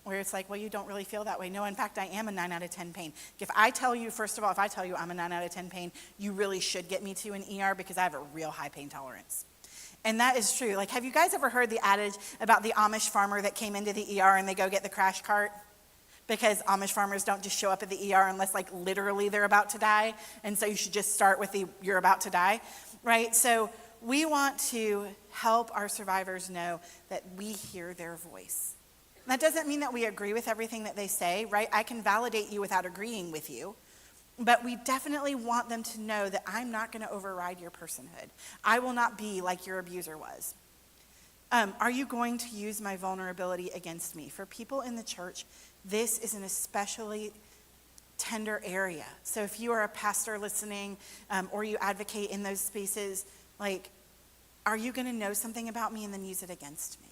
where it's like, well, you don't really feel that way. No, in fact, I am a 9 out of 10 pain. If I tell you, first of all, if I tell you I'm a 9 out of 10 pain, you really should get me to an ER because I have a real high pain tolerance. And that is true. Like, have you guys ever heard the adage about the Amish farmer that came into the ER and they go get the crash cart? Because Amish farmers don't just show up at the ER unless, like, literally they're about to die. And so you should just start with the you're about to die, right? So we want to help our survivors know that we hear their voice. That doesn't mean that we agree with everything that they say, right? I can validate you without agreeing with you. But we definitely want them to know that I'm not going to override your personhood. I will not be like your abuser was. Are you going to use my vulnerability against me? For people in the church, this is an especially tender area. So if you are a pastor listening, or you advocate in those spaces, like, are you going to know something about me and then use it against me?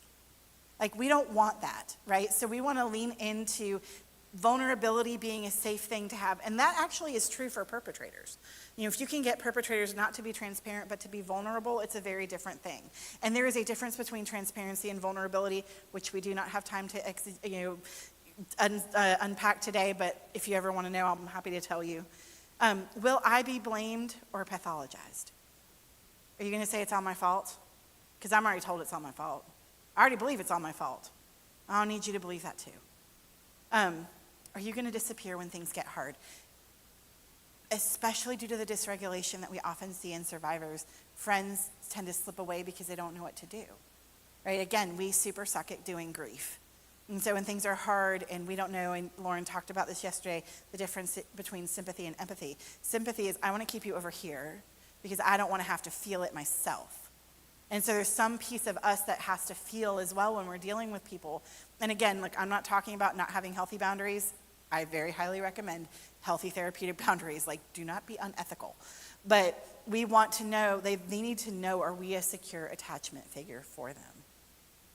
Like, we don't want that, right? So we want to lean into vulnerability being a safe thing to have. And that actually is true for perpetrators. You know, if you can get perpetrators not to be transparent but to be vulnerable, it's a very different thing. And there is a difference between transparency and vulnerability, which we do not have time to unpack today, but if you ever want to know, I'm happy to tell you. Will I be blamed or pathologized? Are you going to say it's all my fault? Because I'm already told it's all my fault. I already believe it's all my fault. I don't need you to believe that too. Are you going to disappear when things get hard? Especially due to the dysregulation that we often see in survivors, friends tend to slip away because they don't know what to do. Right? Again, we super suck at doing grief. And so when things are hard and we don't know, and Lauren talked about this yesterday, the difference between sympathy and empathy. Sympathy is, I want to keep you over here because I don't want to have to feel it myself. And so there's some piece of us that has to feel as well when we're dealing with people. And again, like, I'm not talking about not having healthy boundaries. I very highly recommend healthy therapeutic boundaries. Like, do not be unethical. But we want to know, they need to know, are we a secure attachment figure for them?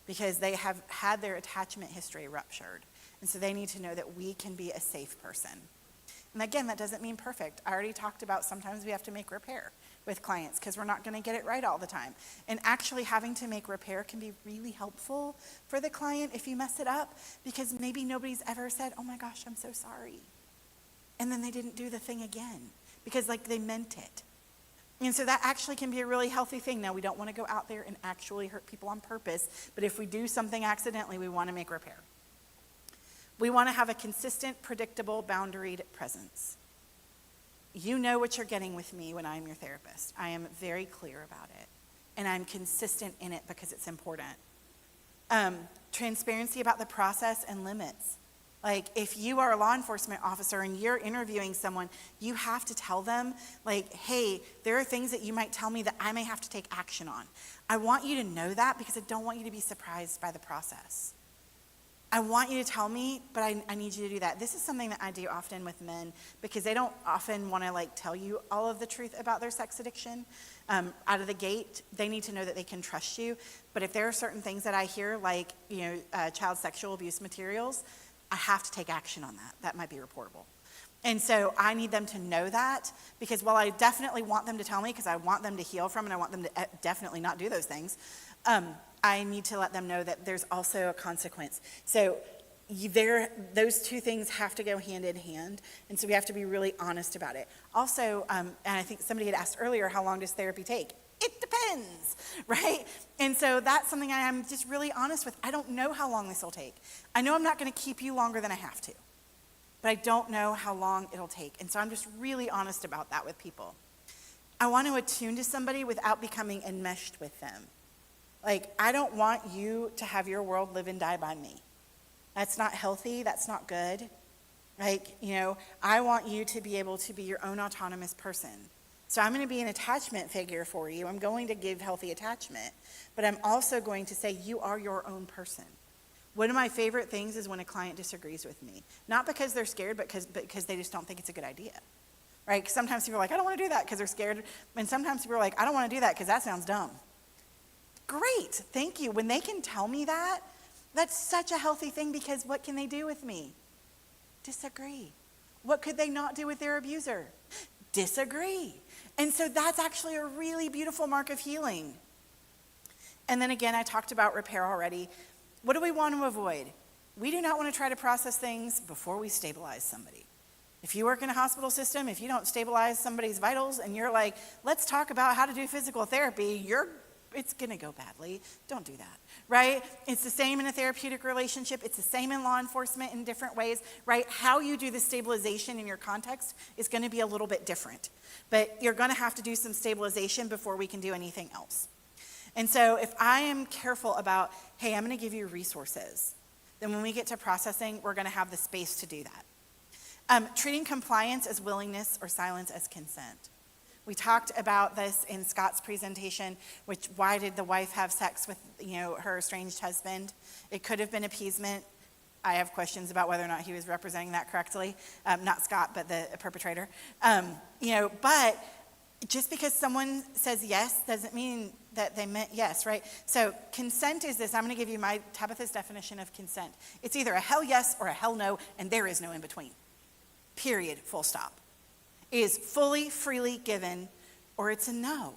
Because they have had their attachment history ruptured. And so they need to know that we can be a safe person. And again, that doesn't mean perfect. I already talked about sometimes we have to make repair with clients because we're not going to get it right all the time. And actually having to make repair can be really helpful for the client if you mess it up, because maybe nobody's ever said, oh my gosh, I'm so sorry. And then they didn't do the thing again because, like, they meant it. And so that actually can be a really healthy thing. Now, we don't want to go out there and actually hurt people on purpose, but if we do something accidentally, we want to make repair. We want to have a consistent, predictable, boundaried presence. You know what you're getting with me when I'm your therapist. I am very clear about it, and I'm consistent in it because it's important. Transparency about the process and limits. Like, if you are a law enforcement officer and you're interviewing someone, you have to tell them, like, hey, there are things that you might tell me that I may have to take action on. I want you to know that because I don't want you to be surprised by the process. I want you to tell me, but I need you to do that. This is something that I do often with men because they don't often want to, like, tell you all of the truth about their sex addiction. Out of the gate, they need to know that they can trust you. But if there are certain things that I hear, like, child sexual abuse materials, I have to take action on that. That might be reportable. And so I need them to know that because while I definitely want them to tell me because I want them to heal from and I want them to definitely not do those things, I need to let them know that there's also a consequence. So those two things have to go hand in hand, and so we have to be really honest about it. Also, and I think somebody had asked earlier, how long does therapy take? It depends, right? And so that's something I am just really honest with. I don't know how long this will take. I know I'm not going to keep you longer than I have to, but I don't know how long it'll take. And so I'm just really honest about that with people. I want to attune to somebody without becoming enmeshed with them. Like, I don't want you to have your world live and die by me. That's not healthy. That's not good. Like, I want you to be able to be your own autonomous person. So I'm going to be an attachment figure for you. I'm going to give healthy attachment, but I'm also going to say you are your own person. One of my favorite things is when a client disagrees with me. Not because they're scared, but because they just don't think it's a good idea. Right? 'Cause sometimes people are like, I don't want to do that because they're scared. And sometimes people are like, I don't want to do that because that sounds dumb. Great, thank you. When they can tell me that, that's such a healthy thing because what can they do with me? Disagree. What could they not do with their abuser? Disagree. And so that's actually a really beautiful mark of healing. And then again, I talked about repair already. What do we want to avoid? We do not want to try to process things before we stabilize somebody. If you work in a hospital system, if you don't stabilize somebody's vitals and you're like, let's talk about how to do physical therapy, it's going to go badly. Don't do that, right? It's the same in a therapeutic relationship. It's the same in law enforcement in different ways, right? How you do the stabilization in your context is going to be a little bit different. But you're going to have to do some stabilization before we can do anything else. And so if I am careful about, hey, I'm going to give you resources, then when we get to processing, we're going to have the space to do that. Treating compliance as willingness or silence as consent. We talked about this in Scott's presentation, which why did the wife have sex with, her estranged husband? It could have been appeasement. I have questions about whether or not he was representing that correctly. Not Scott, but the perpetrator. But just because someone says yes doesn't mean that they meant yes, right? So consent is this. I'm going to give you my Tabitha's definition of consent. It's either a hell yes or a hell no, and there is no in between. Period, full stop. It is fully, freely given, or it's a no.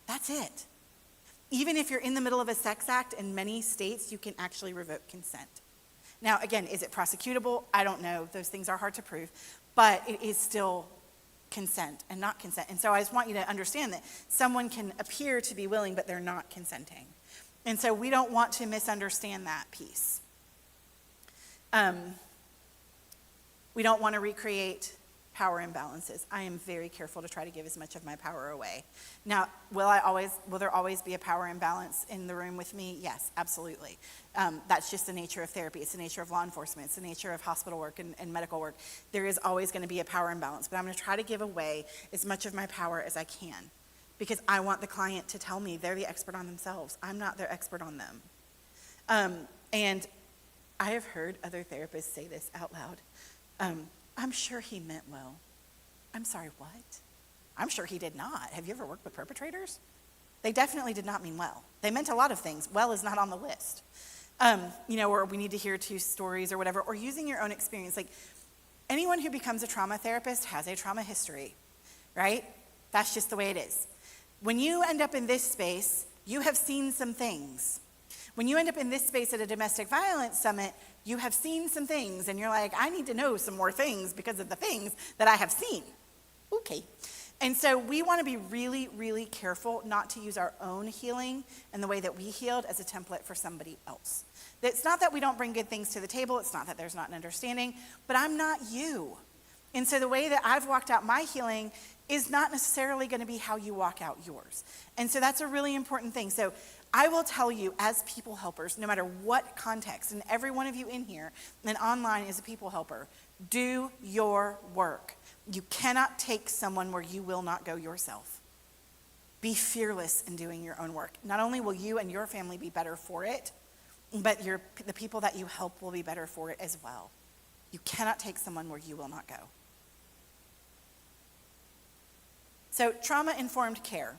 That's it. Even if you're in the middle of a sex act, in many states, you can actually revoke consent. Now, again, is it prosecutable? I don't know. Those things are hard to prove. But it is still consent and not consent. And so I just want you to understand that someone can appear to be willing, but they're not consenting. And so we don't want to misunderstand that piece. We don't want to recreate power imbalances. I am very careful to try to give as much of my power away. Now, will there always be a power imbalance in the room with me? Yes, absolutely. That's just the nature of therapy. It's the nature of law enforcement. It's the nature of hospital work and medical work. There is always going to be a power imbalance, but I'm going to try to give away as much of my power as I can because I want the client to tell me they're the expert on themselves. I'm not their expert on them. And I have heard other therapists say this out loud. I'm sure he meant well. I'm sorry, what? I'm sure he did not. Have you ever worked with perpetrators? They definitely did not mean well. They meant a lot of things. Well is not on the list. Or we need to hear two stories or whatever, or using your own experience. Like anyone who becomes a trauma therapist has a trauma history, right? That's just the way it is. When you end up in this space, you have seen some things. When you end up in this space at a domestic violence summit, you have seen some things, and you're like, I need to know some more things because of the things that I have seen. Okay. And so we want to be really, really careful not to use our own healing and the way that we healed as a template for somebody else. It's not that we don't bring good things to the table. It's not that there's not an understanding, but I'm not you. And so the way that I've walked out my healing is not necessarily going to be how you walk out yours. And so that's a really important thing. So I will tell you as people helpers, no matter what context, and every one of you in here and online is a people helper, do your work. You cannot take someone where you will not go yourself. Be fearless in doing your own work. Not only will you and your family be better for it, but the people that you help will be better for it as well. You cannot take someone where you will not go. So trauma-informed care.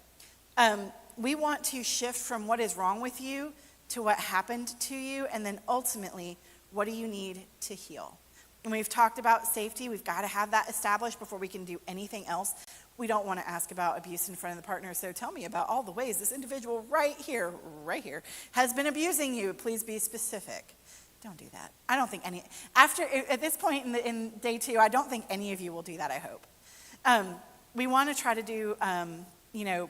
We want to shift from what is wrong with you to what happened to you, and then ultimately, what do you need to heal? And we've talked about safety. We've got to have that established before we can do anything else. We don't want to ask about abuse in front of the partner, so tell me about all the ways this individual right here, has been abusing you. Please be specific. Don't do that. I don't think at this point in day 2, I don't think any of you will do that, I hope. We want to try to do,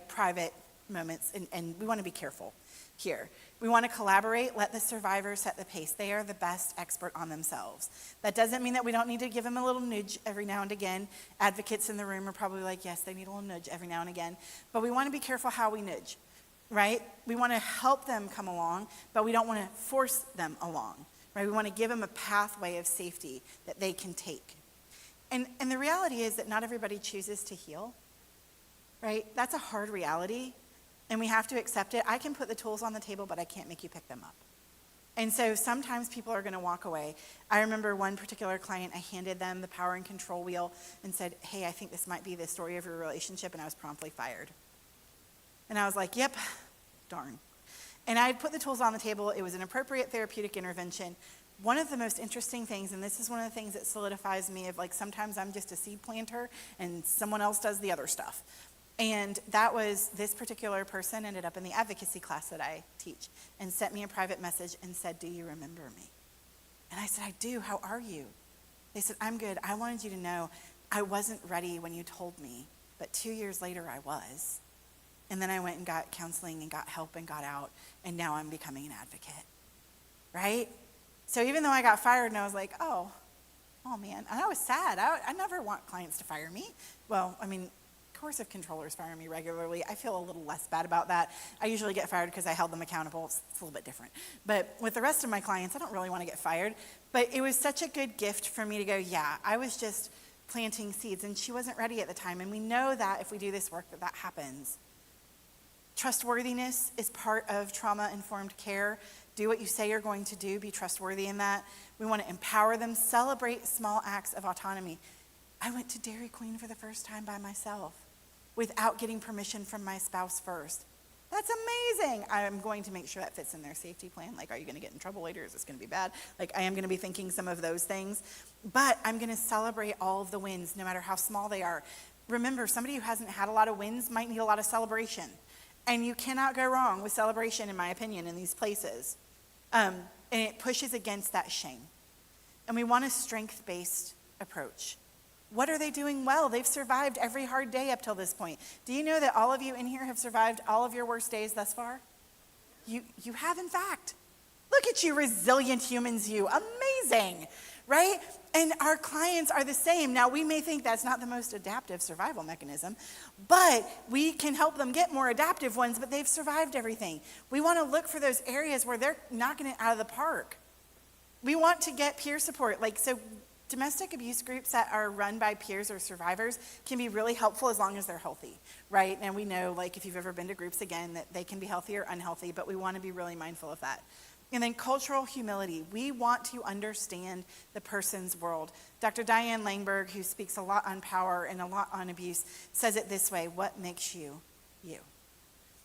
private moments, and we want to be careful here. We want to collaborate, let the survivor set the pace. They are the best expert on themselves. That doesn't mean that we don't need to give them a little nudge every now and again. Advocates in the room are probably like, yes, they need a little nudge every now and again. But we want to be careful how we nudge, right? We want to help them come along, but we don't want to force them along, right? We want to give them a pathway of safety that they can take. And the reality is that not everybody chooses to heal, right? That's a hard reality. And we have to accept it. I can put the tools on the table, but I can't make you pick them up. And so sometimes people are going to walk away. I remember one particular client, I handed them the power and control wheel and said, hey, I think this might be the story of your relationship, and I was promptly fired. And I was like, yep, darn. And I put the tools on the table. It was an appropriate therapeutic intervention. One of the most interesting things, and this is one of the things that solidifies me of like sometimes I'm just a seed planter and someone else does the other stuff. And that was this particular person ended up in the advocacy class that I teach and sent me a private message and said, do you remember me? And I said, I do. How are you? They said, I'm good. I wanted you to know I wasn't ready when you told me, but 2 years later I was. And then I went and got counseling and got help and got out, and now I'm becoming an advocate, right? So even though I got fired and I was like, oh man, and I was sad. I never want clients to fire me. Well, I mean, coercive controllers fire me regularly. I feel a little less bad about that. I usually get fired because I held them accountable. It's a little bit different. But with the rest of my clients, I don't really want to get fired. But it was such a good gift for me to go, yeah, I was just planting seeds, and she wasn't ready at the time. And we know that if we do this work, that happens. Trustworthiness is part of trauma-informed care. Do what you say you're going to do. Be trustworthy in that. We want to empower them. Celebrate small acts of autonomy. I went to Dairy Queen for the first time by myself without getting permission from my spouse first. That's amazing. I'm going to make sure that fits in their safety plan. Like, are you going to get in trouble later? Is this going to be bad? Like, I am going to be thinking some of those things. But I'm going to celebrate all of the wins, no matter how small they are. Remember, somebody who hasn't had a lot of wins might need a lot of celebration. And you cannot go wrong with celebration, in my opinion, in these places. And it pushes against that shame. And we want a strength-based approach. What are they doing well? They've survived every hard day up till this point. Do you know that all of you in here have survived all of your worst days thus far? You have, in fact. Look at you, resilient humans, you. Amazing, right? And our clients are the same. Now, we may think that's not the most adaptive survival mechanism, but we can help them get more adaptive ones, but they've survived everything. We want to look for those areas where they're knocking it out of the park. We want to get peer support. So domestic abuse groups that are run by peers or survivors can be really helpful as long as they're healthy, right? And we know, if you've ever been to groups, again, that they can be healthy or unhealthy, but we want to be really mindful of that. And then cultural humility. We want to understand the person's world. Dr. Diane Langberg, who speaks a lot on power and a lot on abuse, says it this way: what makes you, you?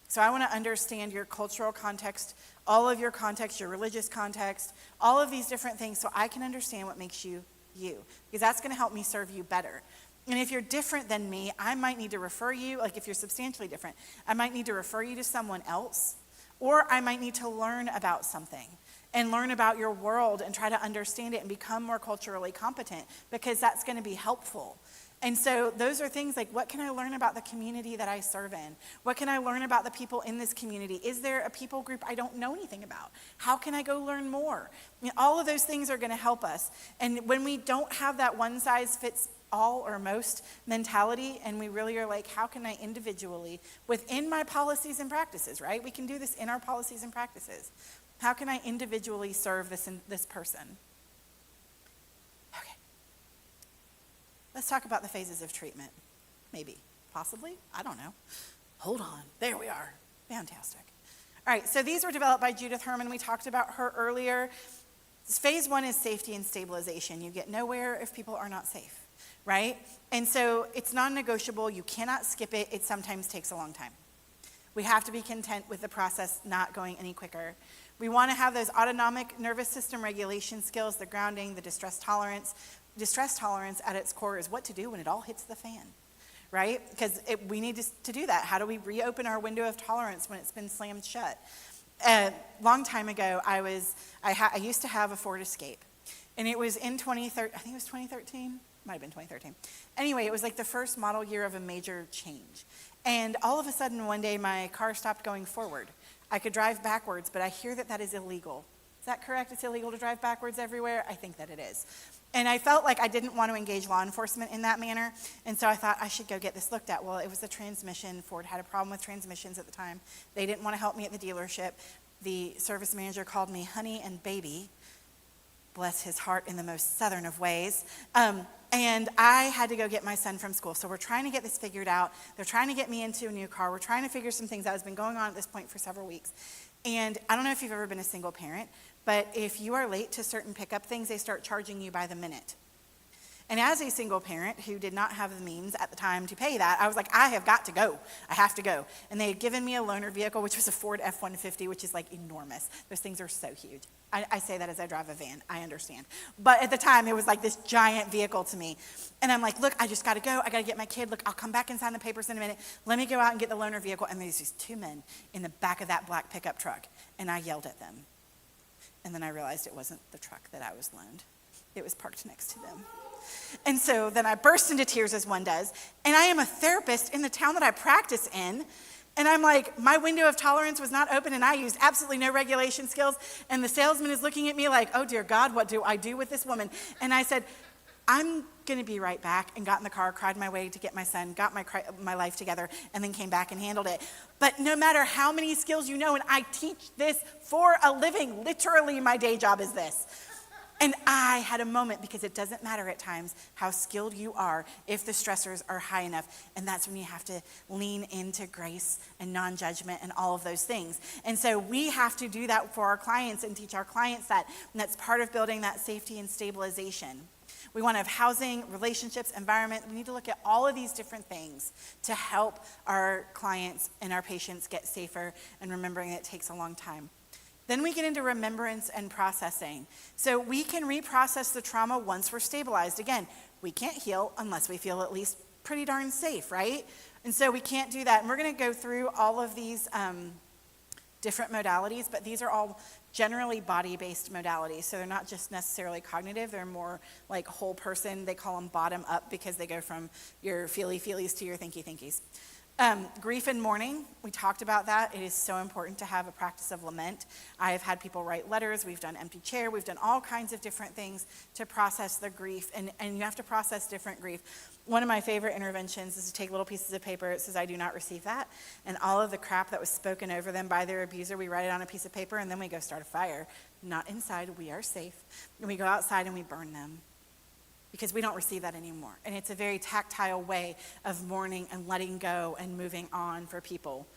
So I want to understand your cultural context, all of your context, your religious context, all of these different things, so I can understand what makes you, you. Because that's going to help me serve you better. And if you're different than me, I might need to refer you, if you're substantially different, I might need to refer you to someone else. Or I might need to learn about something and learn about your world and try to understand it and become more culturally competent, because that's going to be helpful. And so those are things like, what can I learn about the community that I serve in? What can I learn about the people in this community? Is there a people group I don't know anything about? How can I go learn more? All of those things are going to help us. And when we don't have that one size fits all or most mentality, and we really are like, how can I individually, within my policies and practices, right? We can do this in our policies and practices. How can I individually serve this person? Okay. Let's talk about the phases of treatment. Maybe, possibly, I don't know. Hold on, there we are. Fantastic. All right, so these were developed by Judith Herman. We talked about her earlier. Phase 1 is safety and stabilization. You get nowhere if people are not safe, right? And so it's non-negotiable. You cannot skip it. It sometimes takes a long time. We have to be content with the process not going any quicker. We want to have those autonomic nervous system regulation skills, the grounding, the distress tolerance. Distress tolerance at its core is what to do when it all hits the fan, right? Because we need to do that. How do we reopen our window of tolerance when it's been slammed shut? A long time ago, I used to have a Ford Escape. And it was in 2013, I think it was 2013. Might have been 2013. Anyway, it was like the first model year of a major change. And all of a sudden, one day, my car stopped going forward. I could drive backwards, but I hear that is illegal. Is that correct? It's illegal to drive backwards everywhere? I think that it is. And I felt like I didn't want to engage law enforcement in that manner. And so I thought I should go get this looked at. Well, it was the transmission. Ford had a problem with transmissions at the time. They didn't want to help me at the dealership. The service manager called me honey and baby. Bless his heart in the most southern of ways. And I had to go get my son from school. So we're trying to get this figured out. They're trying to get me into a new car. We're trying to figure some things out. It's been going on at this point for several weeks. And I don't know if you've ever been a single parent, but if you are late to certain pickup things, they start charging you by the minute. And as a single parent who did not have the means at the time to pay that, I was like, I have got to go. I have to go. And they had given me a loaner vehicle, which was a Ford F-150, which is like enormous. Those things are so huge. I say that as I drive a van. I understand. But at the time, it was like this giant vehicle to me. And I'm like, look, I just got to go. I got to get my kid. Look, I'll come back and sign the papers in a minute. Let me go out and get the loaner vehicle. And there's these two men in the back of that black pickup truck. And I yelled at them. And then I realized it wasn't the truck that I was loaned. It was parked next to them. And so then I burst into tears, as one does. And I am a therapist in the town that I practice in. And I'm like, my window of tolerance was not open, and I used absolutely no regulation skills. And the salesman is looking at me like, oh, dear God, what do I do with this woman? And I said, I'm going to be right back, and got in the car, cried my way to get my son, got my life together, and then came back and handled it. But no matter how many skills you know, and I teach this for a living, literally my day job is this. And I had a moment, because it doesn't matter at times how skilled you are if the stressors are high enough. And that's when you have to lean into grace and non-judgment and all of those things. And so we have to do that for our clients and teach our clients that. And that's part of building that safety and stabilization. We want to have housing, relationships, environment. We need to look at all of these different things to help our clients and our patients get safer, and remembering that it takes a long time. Then we get into remembrance and processing. So we can reprocess the trauma once we're stabilized. Again, we can't heal unless we feel at least pretty darn safe, right? And so we can't do that. And we're going to go through all of these different modalities, but these are all generally body-based modalities. So they're not just necessarily cognitive. They're more like whole person. They call them bottom up, because they go from your feely-feelies to your thinky-thinkies. Grief and mourning, we talked about that. It is so important to have a practice of lament. I have had people write letters. We've done empty chair. We've done all kinds of different things to process the grief, and you have to process different grief. One of my favorite interventions is to take little pieces of paper. It says, I do not receive that. And all of the crap that was spoken over them by their abuser, we write it on a piece of paper, and then we go start a fire. Not inside. We are safe. And we go outside and we burn them, because we don't receive that anymore. And it's a very tactile way of mourning and letting go and moving on for people.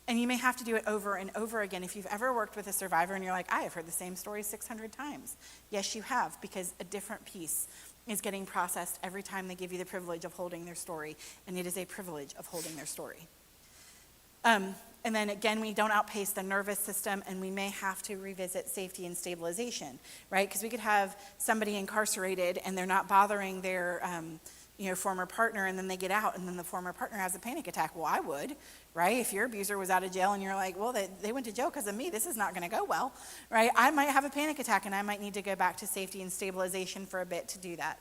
And you may have to do it over and over again. If you've ever worked with a survivor and you're like, I have heard the same story 600 times. Yes, you have, because a different piece is getting processed every time they give you the privilege of holding their story. And it is a privilege of holding their story. And then again, we don't outpace the nervous system, and we may have to revisit safety and stabilization, right? Because we could have somebody incarcerated and they're not bothering their former partner, and then they get out, and then the former partner has a panic attack. Well, I would, right? If your abuser was out of jail and you're like, well, they went to jail because of me, this is not going to go well, right? I might have a panic attack, and I might need to go back to safety and stabilization for a bit to do that.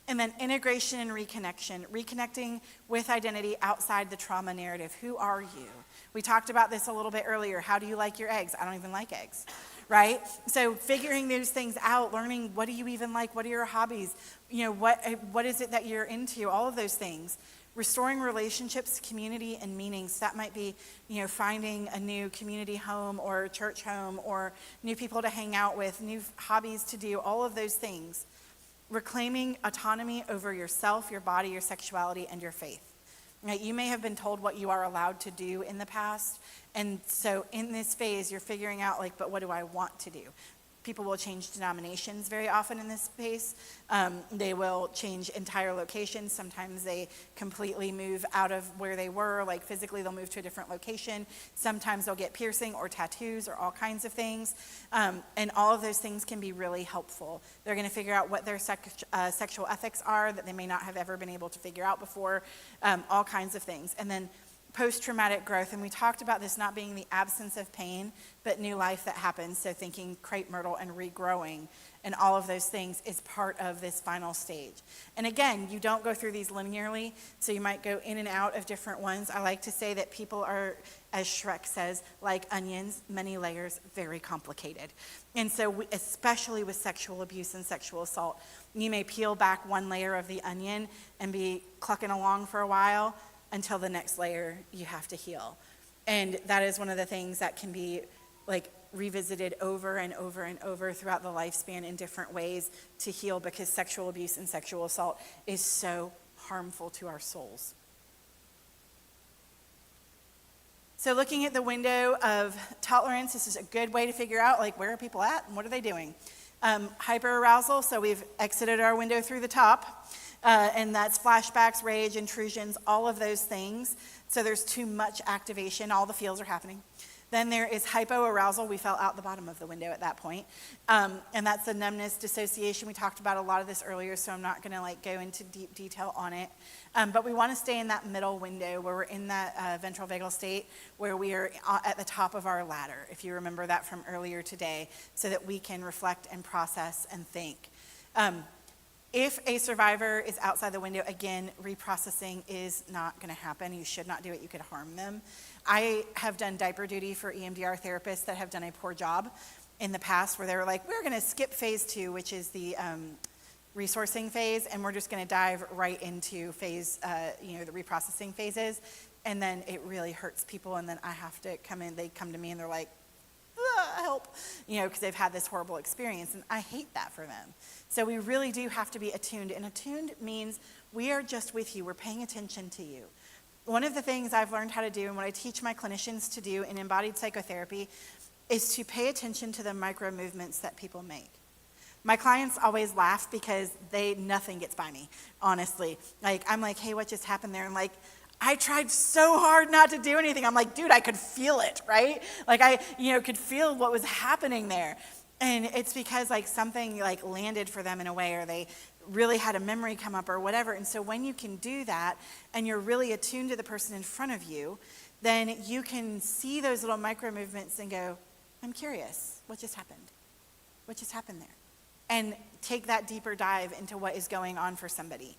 And then integration and reconnection, reconnecting with identity outside the trauma narrative. Who are you? We talked about this a little bit earlier. How do you like your eggs? I don't even like eggs, right? So figuring those things out, learning what do you even like? What are your hobbies? What is it that you're into? All of those things. Restoring relationships, community, and meanings. That might be, finding a new community home or church home, or new people to hang out with, new hobbies to do, all of those things. Reclaiming autonomy over yourself, your body, your sexuality, and your faith. Right? You may have been told what you are allowed to do in the past, and so in this phase, you're figuring out, but what do I want to do? People will change denominations very often in this space. They will change entire locations. Sometimes they completely move out of where they were, like physically they'll move to a different location. Sometimes they'll get piercing or tattoos or all kinds of things. And all of those things can be really helpful. They're going to figure out what their sexual ethics are that they may not have ever been able to figure out before, all kinds of things. And then post-traumatic growth, and we talked about this not being the absence of pain, but new life that happens. So thinking crepe myrtle and regrowing and all of those things is part of this final stage. And again, you don't go through these linearly, so you might go in and out of different ones. I like to say that people are, as Shrek says, like onions, many layers, very complicated. And so especially with sexual abuse and sexual assault, you may peel back one layer of the onion and be clucking along for a while, until the next layer you have to heal. And that is one of the things that can be revisited over and over and over throughout the lifespan in different ways to heal, because sexual abuse and sexual assault is so harmful to our souls. So looking at the window of tolerance, this is a good way to figure out where are people at and what are they doing. Hyperarousal, so we've exited our window through the top. And that's flashbacks, rage, intrusions, all of those things. So there's too much activation. All the feels are happening. Then there is hypoarousal. We fell out the bottom of the window at that point. And that's the numbness, dissociation. We talked about a lot of this earlier, so I'm not going to go into deep detail on it. But we want to stay in that middle window where we're in that ventral vagal state, where we are at the top of our ladder, if you remember that from earlier today, so that we can reflect and process and think. If a survivor is outside the window, again, reprocessing is not going to happen. You should not do it. You could harm them. I have done diaper duty for EMDR therapists that have done a poor job in the past, where they were like, we're going to skip phase 2, which is the resourcing phase, and we're just going to dive right into phase, the reprocessing phases. And then it really hurts people, and then I have to come in. They come to me, and they're like, help, because they've had this horrible experience, and I hate that for them. So we really do have to be attuned, and attuned means we are just with you. We're paying attention to you. One of the things I've learned how to do, and what I teach my clinicians to do in embodied psychotherapy, is to pay attention to the micro movements that people make. My clients always laugh because nothing gets by me, honestly. I'm like, hey, what just happened there? And I tried so hard not to do anything. I'm like, dude, I could feel it, right? I could feel what was happening there. And it's because something landed for them in a way, or they really had a memory come up or whatever. And so when you can do that and you're really attuned to the person in front of you, then you can see those little micro movements and go, I'm curious, what just happened? What just happened there? And take that deeper dive into what is going on for somebody.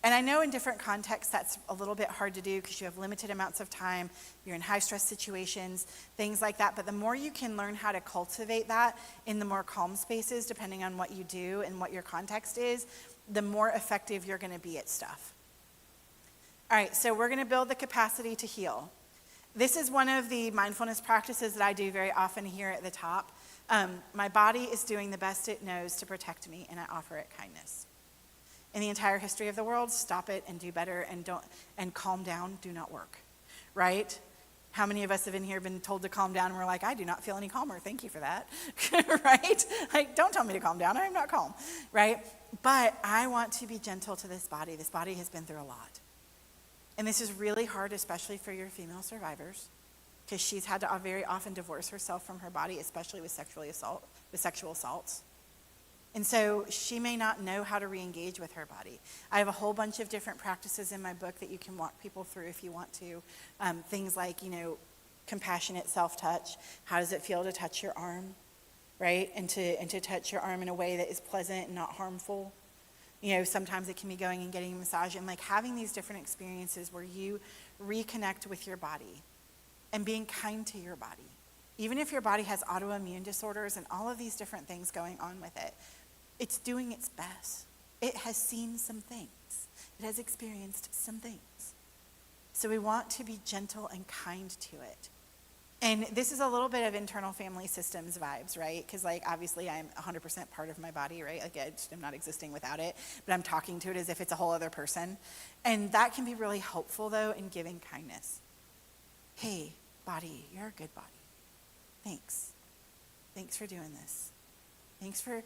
And I know in different contexts that's a little bit hard to do because you have limited amounts of time, you're in high stress situations, things like that. But the more you can learn how to cultivate that in the more calm spaces, depending on what you do and what your context is, the more effective you're going to be at stuff. All right, so we're going to build the capacity to heal. This is one of the mindfulness practices that I do very often here at the top. My body is doing the best it knows to protect me, and I offer it kindness. In the entire history of the world, stop it and do better and calm down do not work, right? How many of us have in here been told to calm down and we're like, I do not feel any calmer, thank you for that, right? Don't tell me to calm down, I am not calm, right? But I want to be gentle to this body. This body has been through a lot. And this is really hard, especially for your female survivors, because she's had to very often divorce herself from her body, especially with sexual assaults. And so she may not know how to re-engage with her body. I have a whole bunch of different practices in my book that you can walk people through if you want to. Things like, compassionate self-touch. How does it feel to touch your arm, right? And to touch your arm in a way that is pleasant and not harmful. Sometimes it can be going and getting a massage and having these different experiences where you reconnect with your body and being kind to your body. Even if your body has autoimmune disorders and all of these different things going on with it, it's doing its best. It has seen some things. It has experienced some things. So we want to be gentle and kind to it. And this is a little bit of internal family systems vibes, right? Because obviously I'm 100% part of my body, right? I just am not existing without it, but I'm talking to it as if it's a whole other person. And that can be really helpful, though, in giving kindness. Hey, body, you're a good body. Thanks. Thanks for doing this. Thanks for,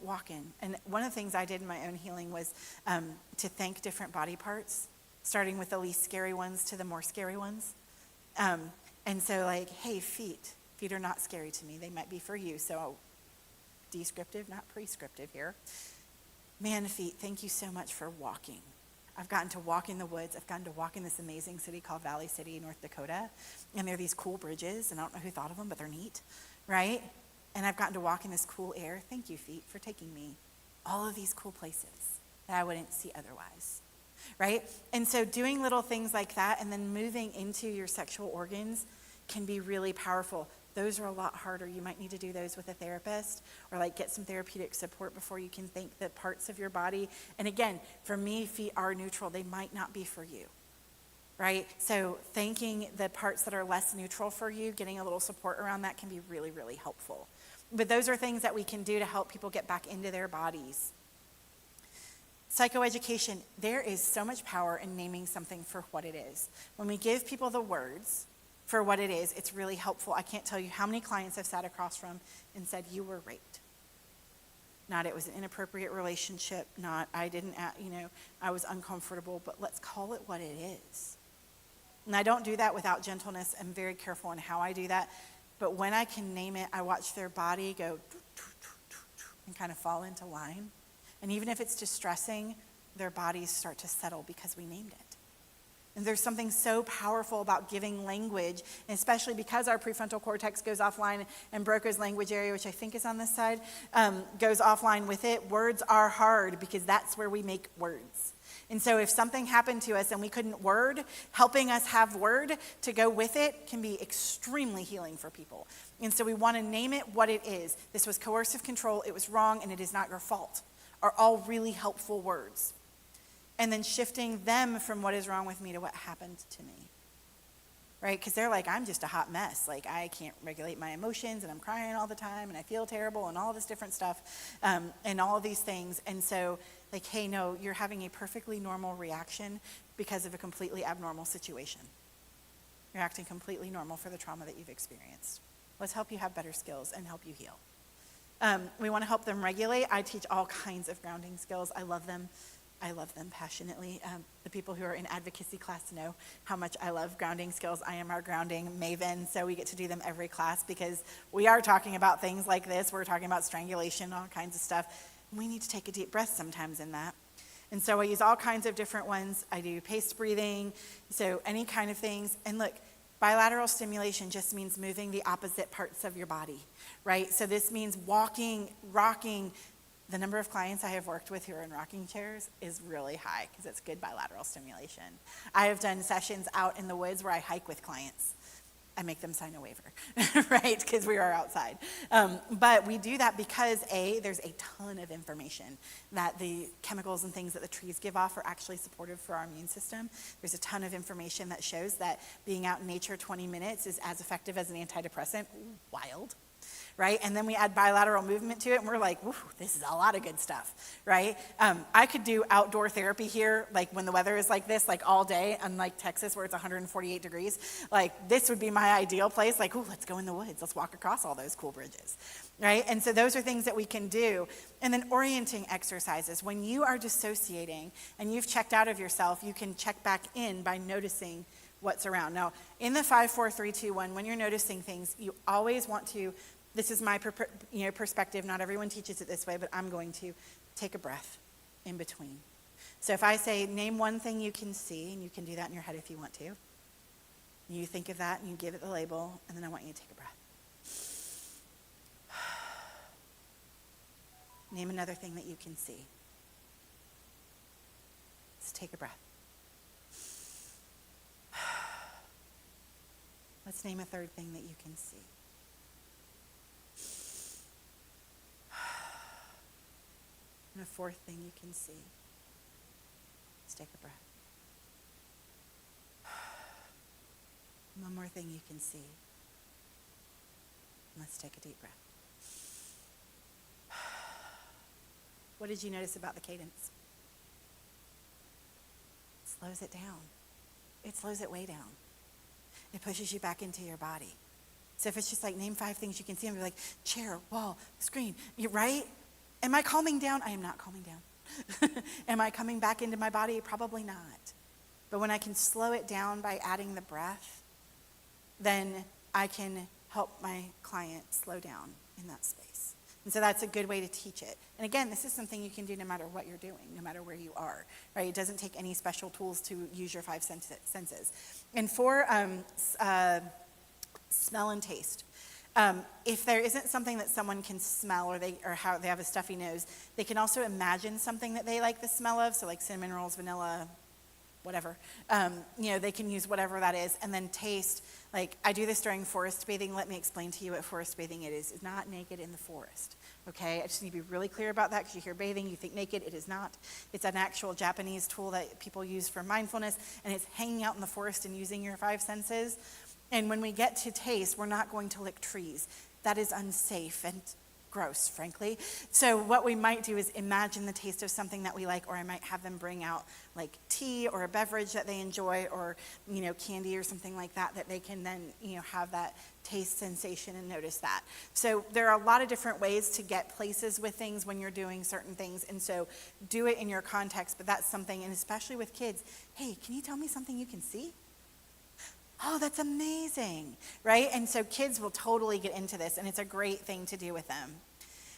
walking. And one of the things I did in my own healing was to thank different body parts, starting with the least scary ones to the more scary ones. And so hey, feet. Feet are not scary to me. They might be for you. So descriptive, not prescriptive here. Man, feet, thank you so much for walking. I've gotten to walk in the woods. I've gotten to walk in this amazing city called Valley City, North Dakota. And there are these cool bridges, and I don't know who thought of them, but they're neat, right? And I've gotten to walk in this cool air. Thank you, feet, for taking me all of these cool places that I wouldn't see otherwise, right? And so doing little things like that and then moving into your sexual organs can be really powerful. Those are a lot harder. You might need to do those with a therapist or get some therapeutic support before you can thank the parts of your body. And again, for me, feet are neutral. They might not be for you, right? So thanking the parts that are less neutral for you, getting a little support around that can be really, really helpful. But those are things that we can do to help people get back into their bodies. Psychoeducation, there is so much power in naming something for what it is. When we give people the words for what it is, it's really helpful. I can't tell you how many clients I've sat across from and said, you were raped. Not it was an inappropriate relationship, not I didn't, I was uncomfortable, but let's call it what it is. And I don't do that without gentleness. I'm very careful in how I do that. But when I can name it, I watch their body go and kind of fall into line. And even if it's distressing, their bodies start to settle because we named it. And there's something so powerful about giving language, and especially because our prefrontal cortex goes offline and Broca's language area, which I think is on this side, goes offline with it. Words are hard because that's where we make words. And so if something happened to us and we couldn't word, helping us have word to go with it can be extremely healing for people. And so we want to name it what it is. This was coercive control, it was wrong, and it is not your fault, are all really helpful words. And then shifting them from what is wrong with me to what happened to me. Right? Because they're like, I'm just a hot mess. Like, I can't regulate my emotions, and I'm crying all the time, and I feel terrible, and all this different stuff, and all of these things. And so, like, hey, no, you're having a perfectly normal reaction because of a completely abnormal situation. You're acting completely normal for the trauma that you've experienced. Let's help you have better skills and help you heal. We want to help them regulate. I teach all kinds of grounding skills. I love them. I love them passionately. The people who are in advocacy class know how much I love grounding skills. I am our grounding maven, so we get to do them every class because we are talking about things like this. We're talking about strangulation, all kinds of stuff. We need to take a deep breath sometimes in that. And so I use all kinds of different ones. I do paced breathing, so any kind of things. And look, bilateral stimulation just means moving the opposite parts of your body, right? So this means walking, rocking. The number of clients I have worked with who are in rocking chairs is really high because it's good bilateral stimulation. I have done sessions out in the woods where I hike with clients. I make them sign a waiver, right? Because we are outside. But we do that because A, there's a ton of information that the chemicals and things that the trees give off are actually supportive for our immune system. There's a ton of information that shows that being out in nature 20 minutes is as effective as an antidepressant. Wild. Right? And then we add bilateral movement to it, and we're like, whew, this is a lot of good stuff, right? I could do outdoor therapy here, like when the weather is like this, like all day, unlike Texas where it's 148 degrees. Like, this would be my ideal place. Like, ooh, let's go in the woods. Let's walk across all those cool bridges, right? And so those are things that we can do. And then orienting exercises. When you are dissociating and you've checked out of yourself, you can check back in by noticing what's around. Now, in the 5, 4, 3, 2, 1, when you're noticing things, you always want to. This is my perspective. Not everyone teaches it this way, but I'm going to take a breath in between. So if I say, name one thing you can see, and you can do that in your head if you want to. You think of that, and you give it the label, and then I want you to take a breath. Name another thing that you can see. Let's take a breath. Let's name a third thing that you can see. And a fourth thing you can see. Let's take a breath. One more thing you can see. Let's take a deep breath. What did you notice about the cadence? It slows it down. It slows it way down. It pushes you back into your body. So if it's just like, name 5 things you can see, and be like, chair, wall, screen, you're right? Am I calming down? I am not calming down. Am I coming back into my body? Probably not. But when I can slow it down by adding the breath, then I can help my client slow down in that space. And so that's a good way to teach it. And again, this is something you can do no matter what you're doing, no matter where you are, right? It doesn't take any special tools to use your 5 senses. And for smell and taste, if there isn't something that someone can smell or how they have a stuffy nose, they can also imagine something that they like the smell of, so like cinnamon rolls, vanilla, whatever. They can use whatever that is, and then taste. Like, I do this during forest bathing. Let me explain to you what forest bathing it is. It's not naked in the forest, okay? I just need to be really clear about that because you hear bathing, you think naked. It is not. It's an actual Japanese tool that people use for mindfulness, and it's hanging out in the forest and using your 5 senses. And when we get to taste, we're not going to lick trees. That is unsafe and gross, frankly. So what we might do is imagine the taste of something that we like, or I might have them bring out like tea or a beverage that they enjoy, or candy or something like that they can then have that taste sensation and notice that. So there are a lot of different ways to get places with things when you're doing certain things, and so do it in your context. But that's something, and especially with kids, hey, can you tell me something you can see? Oh, that's amazing, right? And so kids will totally get into this, and it's a great thing to do with them.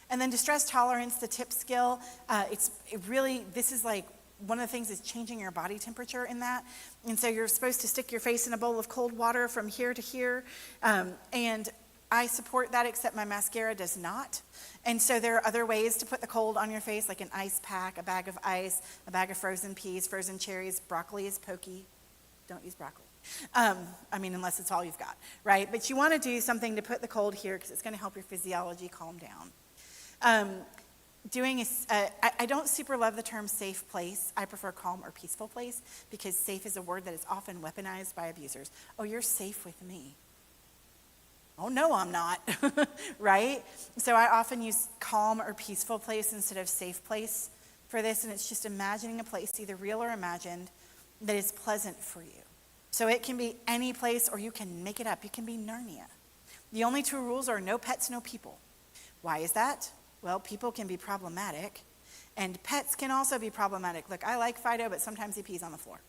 And then distress tolerance, the tip skill, this is like one of the things is changing your body temperature in that. And so you're supposed to stick your face in a bowl of cold water from here to here. And I support that, except my mascara does not. And so there are other ways to put the cold on your face, like an ice pack, a bag of ice, a bag of frozen peas, frozen cherries. Broccoli is pokey. Don't use broccoli. Unless it's all you've got, right? But you want to do something to put the cold here because it's going to help your physiology calm down. I don't super love the term safe place. I prefer calm or peaceful place because safe is a word that is often weaponized by abusers. Oh, you're safe with me. Oh, no, I'm not, right? So I often use calm or peaceful place instead of safe place for this, and it's just imagining a place, either real or imagined, that is pleasant for you. So it can be any place, or you can make it up. You can be Narnia. The only two rules are no pets, no people. Why is that? Well, people can be problematic, and pets can also be problematic. Look, I like Fido, but sometimes he pees on the floor,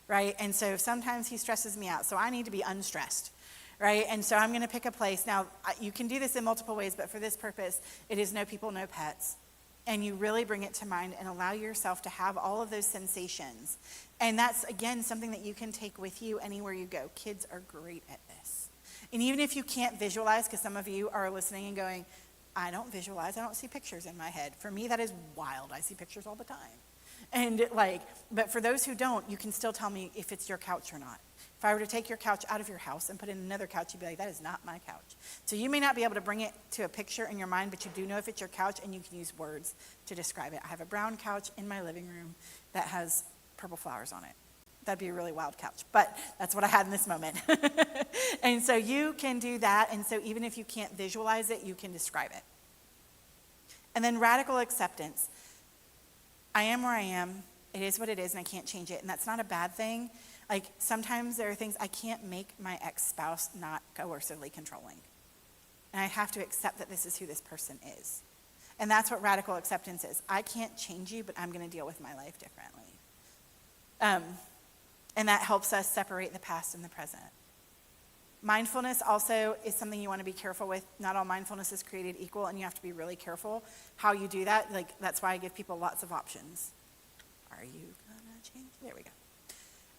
right? And so sometimes he stresses me out, so I need to be unstressed, right? And so I'm going to pick a place. Now, you can do this in multiple ways, but for this purpose, it is no people, no pets. And you really bring it to mind and allow yourself to have all of those sensations. And that's, again, something that you can take with you anywhere you go. Kids are great at this. And even if you can't visualize, because some of you are listening and going, I don't visualize, I don't see pictures in my head. For me, that is wild. I see pictures all the time. And but for those who don't, you can still tell me if it's your couch or not. If I were to take your couch out of your house and put in another couch, you'd be like, that is not my couch. So you may not be able to bring it to a picture in your mind, but you do know if it's your couch, and you can use words to describe it. I have a brown couch in my living room that has purple flowers on it. That'd be a really wild couch, but that's what I had in this moment. And so you can do that, and so even if you can't visualize it, you can describe it. And then radical acceptance. I am where I am. It is what it is, and I can't change it, and that's not a bad thing. Like, sometimes there are things I can't make my ex-spouse not coercively controlling. And I have to accept that this is who this person is. And that's what radical acceptance is. I can't change you, but I'm going to deal with my life differently. And that helps us separate the past and the present. Mindfulness also is something you want to be careful with. Not all mindfulness is created equal, and you have to be really careful how you do that. Like, that's why I give people lots of options. Are you gonna change? There we go.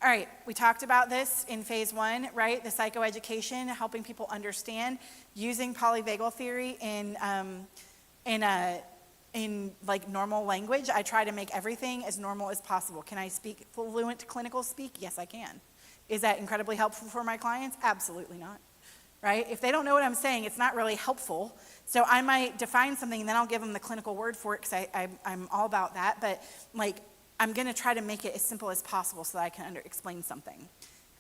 All right, we talked about this in phase 1, right? The psychoeducation, helping people understand, using polyvagal theory in like normal language. I try to make everything as normal as possible. Can I speak fluent clinical speak? Yes, I can. Is that incredibly helpful for my clients? Absolutely not, right? If they don't know what I'm saying, it's not really helpful. So I might define something, and then I'll give them the clinical word for it, because I'm all about that. But like, I'm going to try to make it as simple as possible so that I can explain something.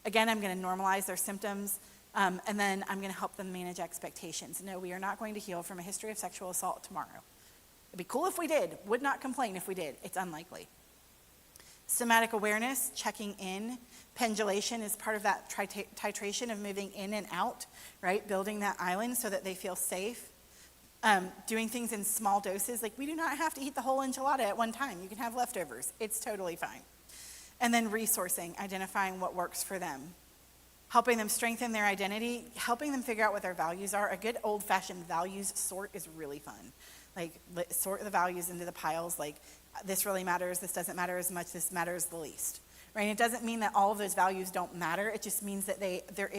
Again, I'm going to normalize their symptoms, and then I'm going to help them manage expectations. No, we are not going to heal from a history of sexual assault tomorrow. It'd be cool if we did. Would not complain if we did. It's unlikely. Somatic awareness, checking in. Pendulation is part of that titration of moving in and out, right? Building that island so that they feel safe. Doing things in small doses. Like, we do not have to eat the whole enchilada at one time. You can have leftovers. It's totally fine. And then resourcing, identifying what works for them. Helping them strengthen their identity, helping them figure out what their values are. A good old-fashioned values sort is really fun. Like, sort the values into the piles, like, this really matters, this doesn't matter as much, this matters the least. Right? It doesn't mean that all of those values don't matter. It just means that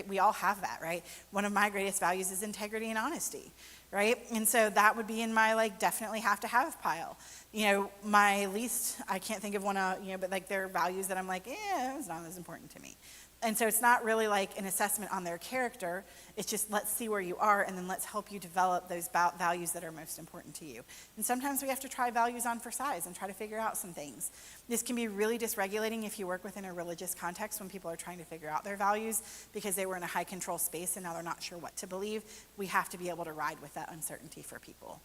we all have that, right? One of my greatest values is integrity and honesty, right? And so that would be in my, like, definitely have to have pile. You know, my least, I can't think of one, but like there are values that I'm like, it's not as important to me. And so it's not really like an assessment on their character. It's just, let's see where you are, and then let's help you develop those values that are most important to you. And sometimes we have to try values on for size and try to figure out some things. This can be really dysregulating if you work within a religious context when people are trying to figure out their values because they were in a high control space and now they're not sure what to believe. We have to be able to ride with that uncertainty for people.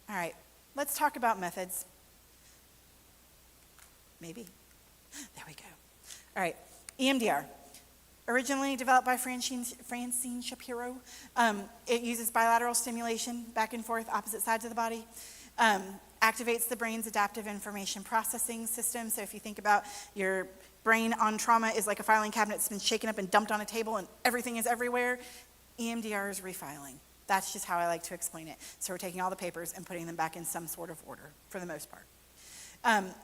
All right, let's talk about methods. Maybe. There we go. All right, EMDR. Originally developed by Francine Shapiro. It uses bilateral stimulation, back and forth, opposite sides of the body. Activates the brain's adaptive information processing system. So if you think about your brain on trauma is like a filing cabinet that's been shaken up and dumped on a table and everything is everywhere. EMDR is refiling. That's just how I like to explain it. So we're taking all the papers and putting them back in some sort of order, for the most part.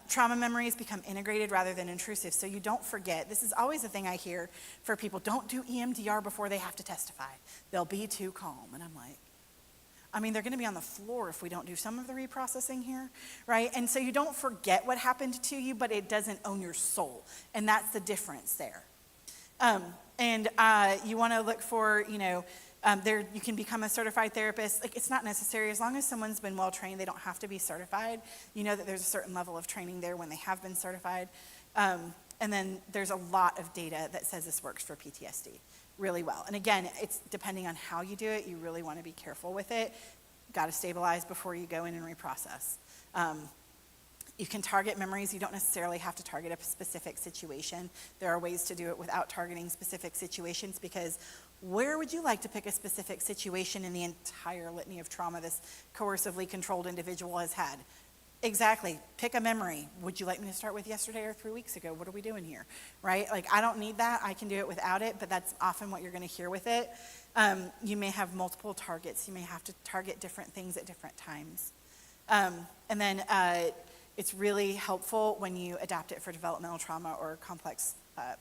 Trauma memories become integrated rather than intrusive, so you don't forget. This is always a thing I hear for people, don't do EMDR before they have to testify. They'll be too calm. And I'm like, I mean, they're going to be on the floor if we don't do some of the reprocessing here, right? And so you don't forget what happened to you, but it doesn't own your soul, and that's the difference there. You want to look for, you can become a certified therapist. Like, it's not necessary. As long as someone's been well trained, they don't have to be certified. You know that there's a certain level of training there when they have been certified. And then there's a lot of data that says this works for PTSD really well. And again, it's depending on how you do it, you really want to be careful with it. Got to stabilize before you go in and reprocess. You can target memories. You don't necessarily have to target a specific situation. There are ways to do it without targeting specific situations, because where would you like to pick a specific situation in the entire litany of trauma this coercively controlled individual has had? Exactly. Pick a memory. Would you like me to start with yesterday or 3 weeks ago? What are we doing here? Right? Like, I don't need that. I can do it without it, but that's often what you're going to hear with it. You may have multiple targets. You may have to target different things at different times. It's really helpful when you adapt it for developmental trauma or complex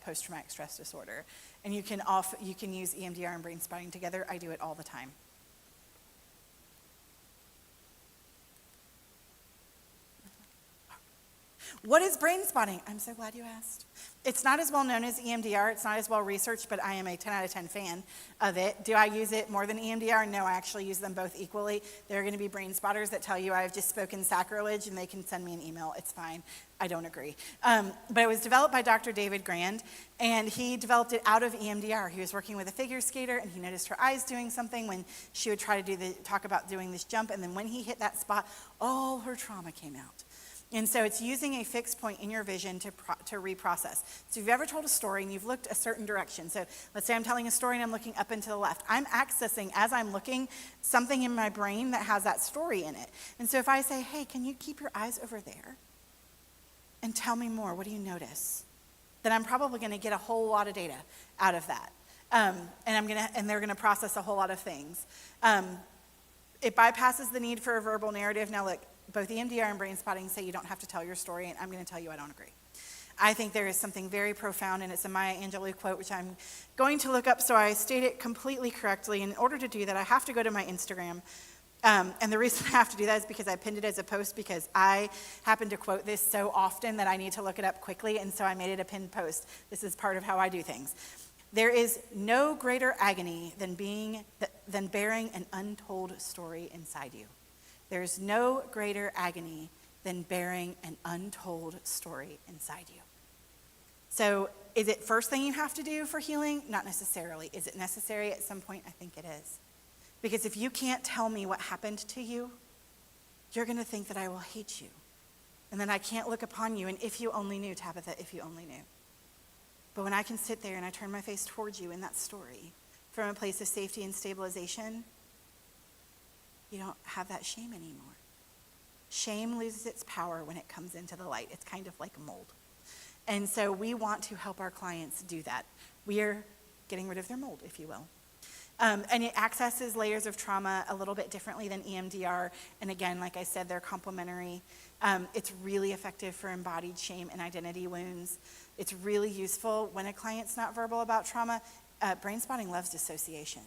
post-traumatic stress disorder. And you can use EMDR and brain spotting together. I do it all the time. What is brain spotting? I'm so glad you asked. It's not as well known as EMDR. It's not as well researched, but I am a 10 out of 10 fan of it. Do I use it more than EMDR? No, I actually use them both equally. There are going to be brain spotters that tell you I've just spoken sacrilege, and they can send me an email. It's fine. I don't agree. But it was developed by Dr. David Grand, and he developed it out of EMDR. He was working with a figure skater, and he noticed her eyes doing something when she would try to talk about doing this jump, and then when he hit that spot, all her trauma came out. And so it's using a fixed point in your vision to reprocess. So if you've ever told a story and you've looked a certain direction, so let's say I'm telling a story and I'm looking up and to the left, I'm accessing, as I'm looking, something in my brain that has that story in it. And so if I say, hey, can you keep your eyes over there and tell me more, what do you notice? Then I'm probably going to get a whole lot of data out of that. And they're going to process a whole lot of things. It bypasses the need for a verbal narrative. Now look, both EMDR and brain spotting say you don't have to tell your story, and I'm going to tell you I don't agree. I think there is something very profound, and it's a Maya Angelou quote, which I'm going to look up so I state it completely correctly. In order to do that, I have to go to my Instagram. And the reason I have to do that is because I pinned it as a post, because I happen to quote this so often that I need to look it up quickly, and so I made it a pinned post. This is part of how I do things. There is no greater agony than bearing an untold story inside you. There's no greater agony than bearing an untold story inside you. So is it first thing you have to do for healing? Not necessarily. Is it necessary at some point? I think it is. Because if you can't tell me what happened to you, you're going to think that I will hate you. And then I can't look upon you. And if you only knew, Tabitha, if you only knew. But when I can sit there and I turn my face towards you in that story from a place of safety and stabilization, you don't have that shame anymore. Shame loses its power when it comes into the light. It's kind of like a mold. And so we want to help our clients do that. We are getting rid of their mold, if you will. And it accesses layers of trauma a little bit differently than EMDR. And again, like I said, they're complementary. It's really effective for embodied shame and identity wounds. It's really useful when a client's not verbal about trauma. Brain spotting loves dissociation.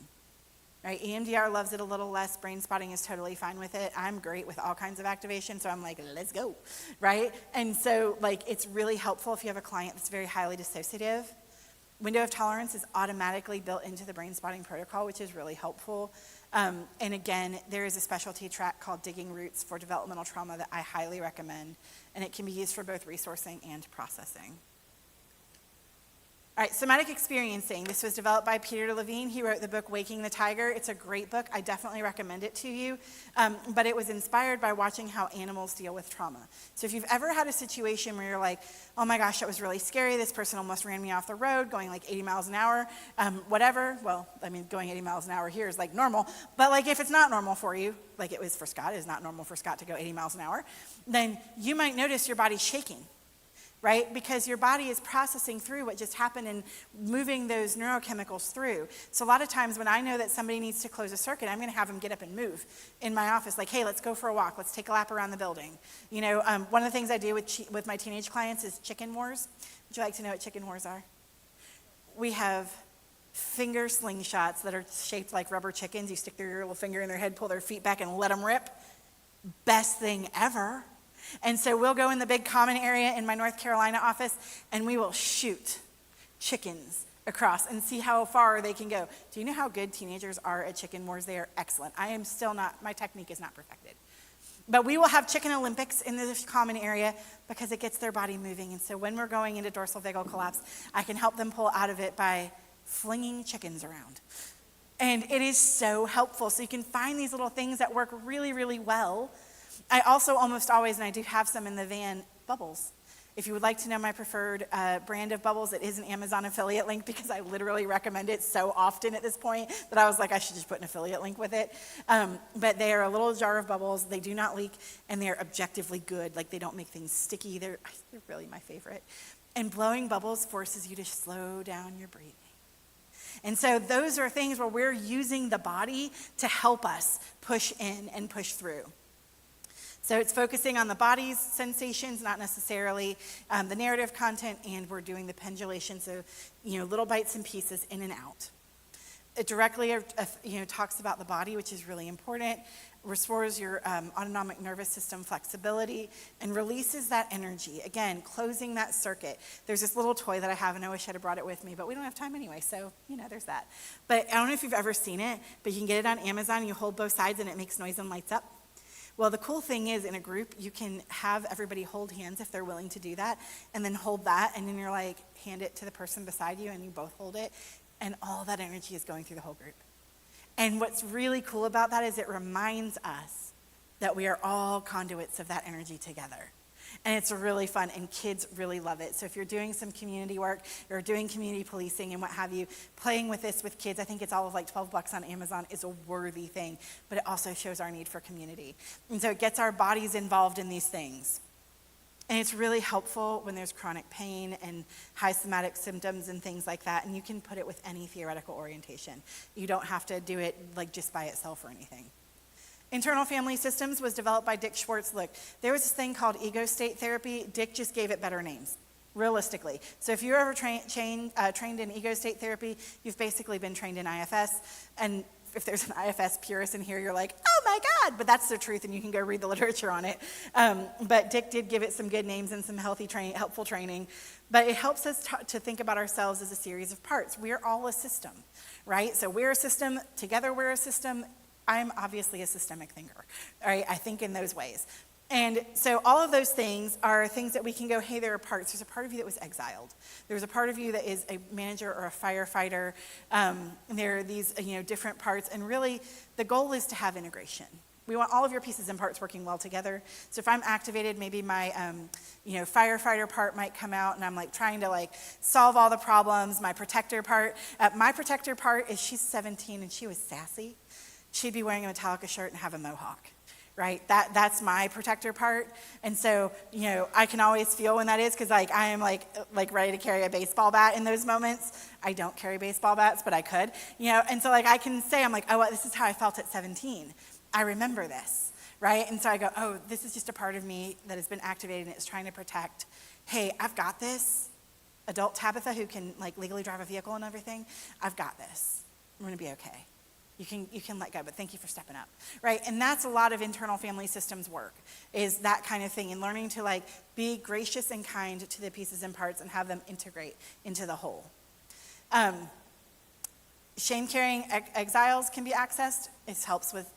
Right? EMDR loves it a little less. Brain spotting is totally fine with it. I'm great with all kinds of activation, so I'm like, let's go, right? And so, it's really helpful if you have a client that's very highly dissociative. Window of tolerance is automatically built into the brain spotting protocol, which is really helpful. And again, there is a specialty track called Digging Roots for developmental trauma that I highly recommend, and it can be used for both resourcing and processing. All right, somatic experiencing. This was developed by Peter Levine. He wrote the book Waking the Tiger. It's a great book. I definitely recommend it to you. But it was inspired by watching how animals deal with trauma. So if you've ever had a situation where you're like, oh my gosh, that was really scary. This person almost ran me off the road going like 80 miles an hour, whatever. Well, going 80 miles an hour here is like normal. But if it's not normal for you, like it was for Scott, it is not normal for Scott to go 80 miles an hour, then you might notice your body shaking. right? Because your body is processing through what just happened and moving those neurochemicals through. So a lot of times when I know that somebody needs to close a circuit, I'm going to have them get up and move in my office. Like, hey, let's go for a walk. Let's take a lap around the building. You know, one of the things I do with my teenage clients is chicken wars. Would you like to know what chicken wars are? We have finger slingshots that are shaped like rubber chickens. You stick your little finger in their head, pull their feet back, and let them rip. Best thing ever. And so we'll go in the big common area in my North Carolina office, and we will shoot chickens across and see how far they can go. Do you know how good teenagers are at chicken wars? They are excellent. I am still not, my technique is not perfected. But we will have chicken Olympics in this common area because it gets their body moving. And so when we're going into dorsal vagal collapse, I can help them pull out of it by flinging chickens around. And it is so helpful. So you can find these little things that work really, really well. I also almost always, and I do have some in the van, bubbles. If you would like to know my preferred brand of bubbles, it is an Amazon affiliate link because I literally recommend it so often at this point that I was like, I should just put an affiliate link with it. But they are a little jar of bubbles. They do not leak, and they're objectively good. Like, they don't make things sticky. They're really my favorite. And blowing bubbles forces you to slow down your breathing. And so those are things where we're using the body to help us push in and push through. So it's focusing on the body's sensations, not necessarily the narrative content, and we're doing the pendulation, so little bites and pieces in and out. It directly talks about the body, which is really important, restores your autonomic nervous system flexibility, and releases that energy. Again, closing that circuit. There's this little toy that I have, and I wish I'd have brought it with me, but we don't have time anyway, so there's that. But I don't know if you've ever seen it, but you can get it on Amazon. You hold both sides, and it makes noise and lights up. Well, the cool thing is, in a group, you can have everybody hold hands if they're willing to do that, and then hold that, and then you're like, hand it to the person beside you, and you both hold it, and all that energy is going through the whole group. And what's really cool about that is it reminds us that we are all conduits of that energy together. And it's really fun, and kids really love it. So if you're doing some community work, or doing community policing and what have you, playing with this with kids, I think it's all of like $12 on Amazon, is a worthy thing, but it also shows our need for community. And so it gets our bodies involved in these things. And it's really helpful when there's chronic pain and high somatic symptoms and things like that, and you can put it with any theoretical orientation. You don't have to do it like just by itself or anything. Internal family systems was developed by Dick Schwartz. Look, there was this thing called ego state therapy. Dick just gave it better names, realistically. So if you're ever trained in ego state therapy, you've basically been trained in IFS. And if there's an IFS purist in here, you're like, oh my God, but that's the truth, and you can go read the literature on it. But Dick did give it some good names and some helpful training. But it helps us to think about ourselves as a series of parts. We're all a system, right? So we're a system, together we're a system. I'm obviously a systemic thinker, right? I think in those ways. And so all of those things are things that we can go, hey, there are parts. There's a part of you that was exiled. There's a part of you that is a manager or a firefighter. There are these different parts. And really, the goal is to have integration. We want all of your pieces and parts working well together. So if I'm activated, maybe my firefighter part might come out, and I'm like trying to solve all the problems. My protector part is she's 17 and she was sassy. She'd be wearing a Metallica shirt and have a mohawk, right? That's my protector part. And so, I can always feel when that is, because I am like ready to carry a baseball bat in those moments. I don't carry baseball bats, but I could, And so I can say, I'm like, oh, well, this is how I felt at 17. I remember this, right? And so I go, oh, this is just a part of me that has been activated and it's trying to protect. Hey, I've got this. Adult Tabitha, who can legally drive a vehicle and everything, I've got this. I'm going to be okay. You can let go, but thank you for stepping up, right? And that's a lot of internal family systems work, is that kind of thing, and learning to be gracious and kind to the pieces and parts and have them integrate into the whole. Shame-carrying exiles can be accessed. It helps with,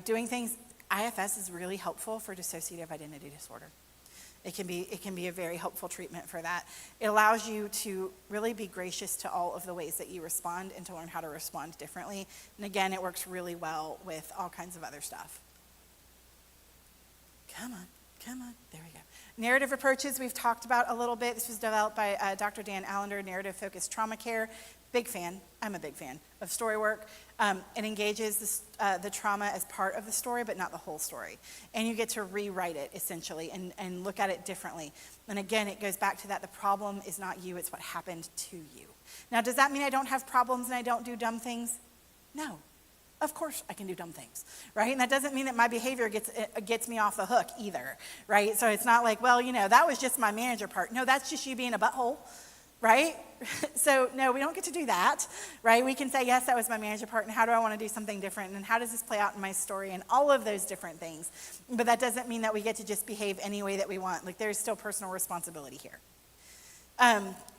doing things. IFS is really helpful for dissociative identity disorder. It can be a very helpful treatment for that. It allows you to really be gracious to all of the ways that you respond and to learn how to respond differently. And again, it works really well with all kinds of other stuff. Come on. Come on, there we go. Narrative approaches we've talked about a little bit. This was developed by Dr. Dan Allender, narrative-focused trauma care. Big fan, I'm a big fan of story work. It engages the trauma as part of the story, but not the whole story. And you get to rewrite it, essentially, and look at it differently. And again, it goes back to that the problem is not you, it's what happened to you. Now, does that mean I don't have problems and I don't do dumb things? No. Of course I can do dumb things, right? And that doesn't mean that my behavior gets me off the hook either, right? So it's not like, well, that was just my manager part. No, that's just you being a butthole, right? So no, we don't get to do that, right? We can say, yes, that was my manager part, and how do I want to do something different, and how does this play out in my story, and all of those different things. But that doesn't mean that we get to just behave any way that we want. Like, there's still personal responsibility here.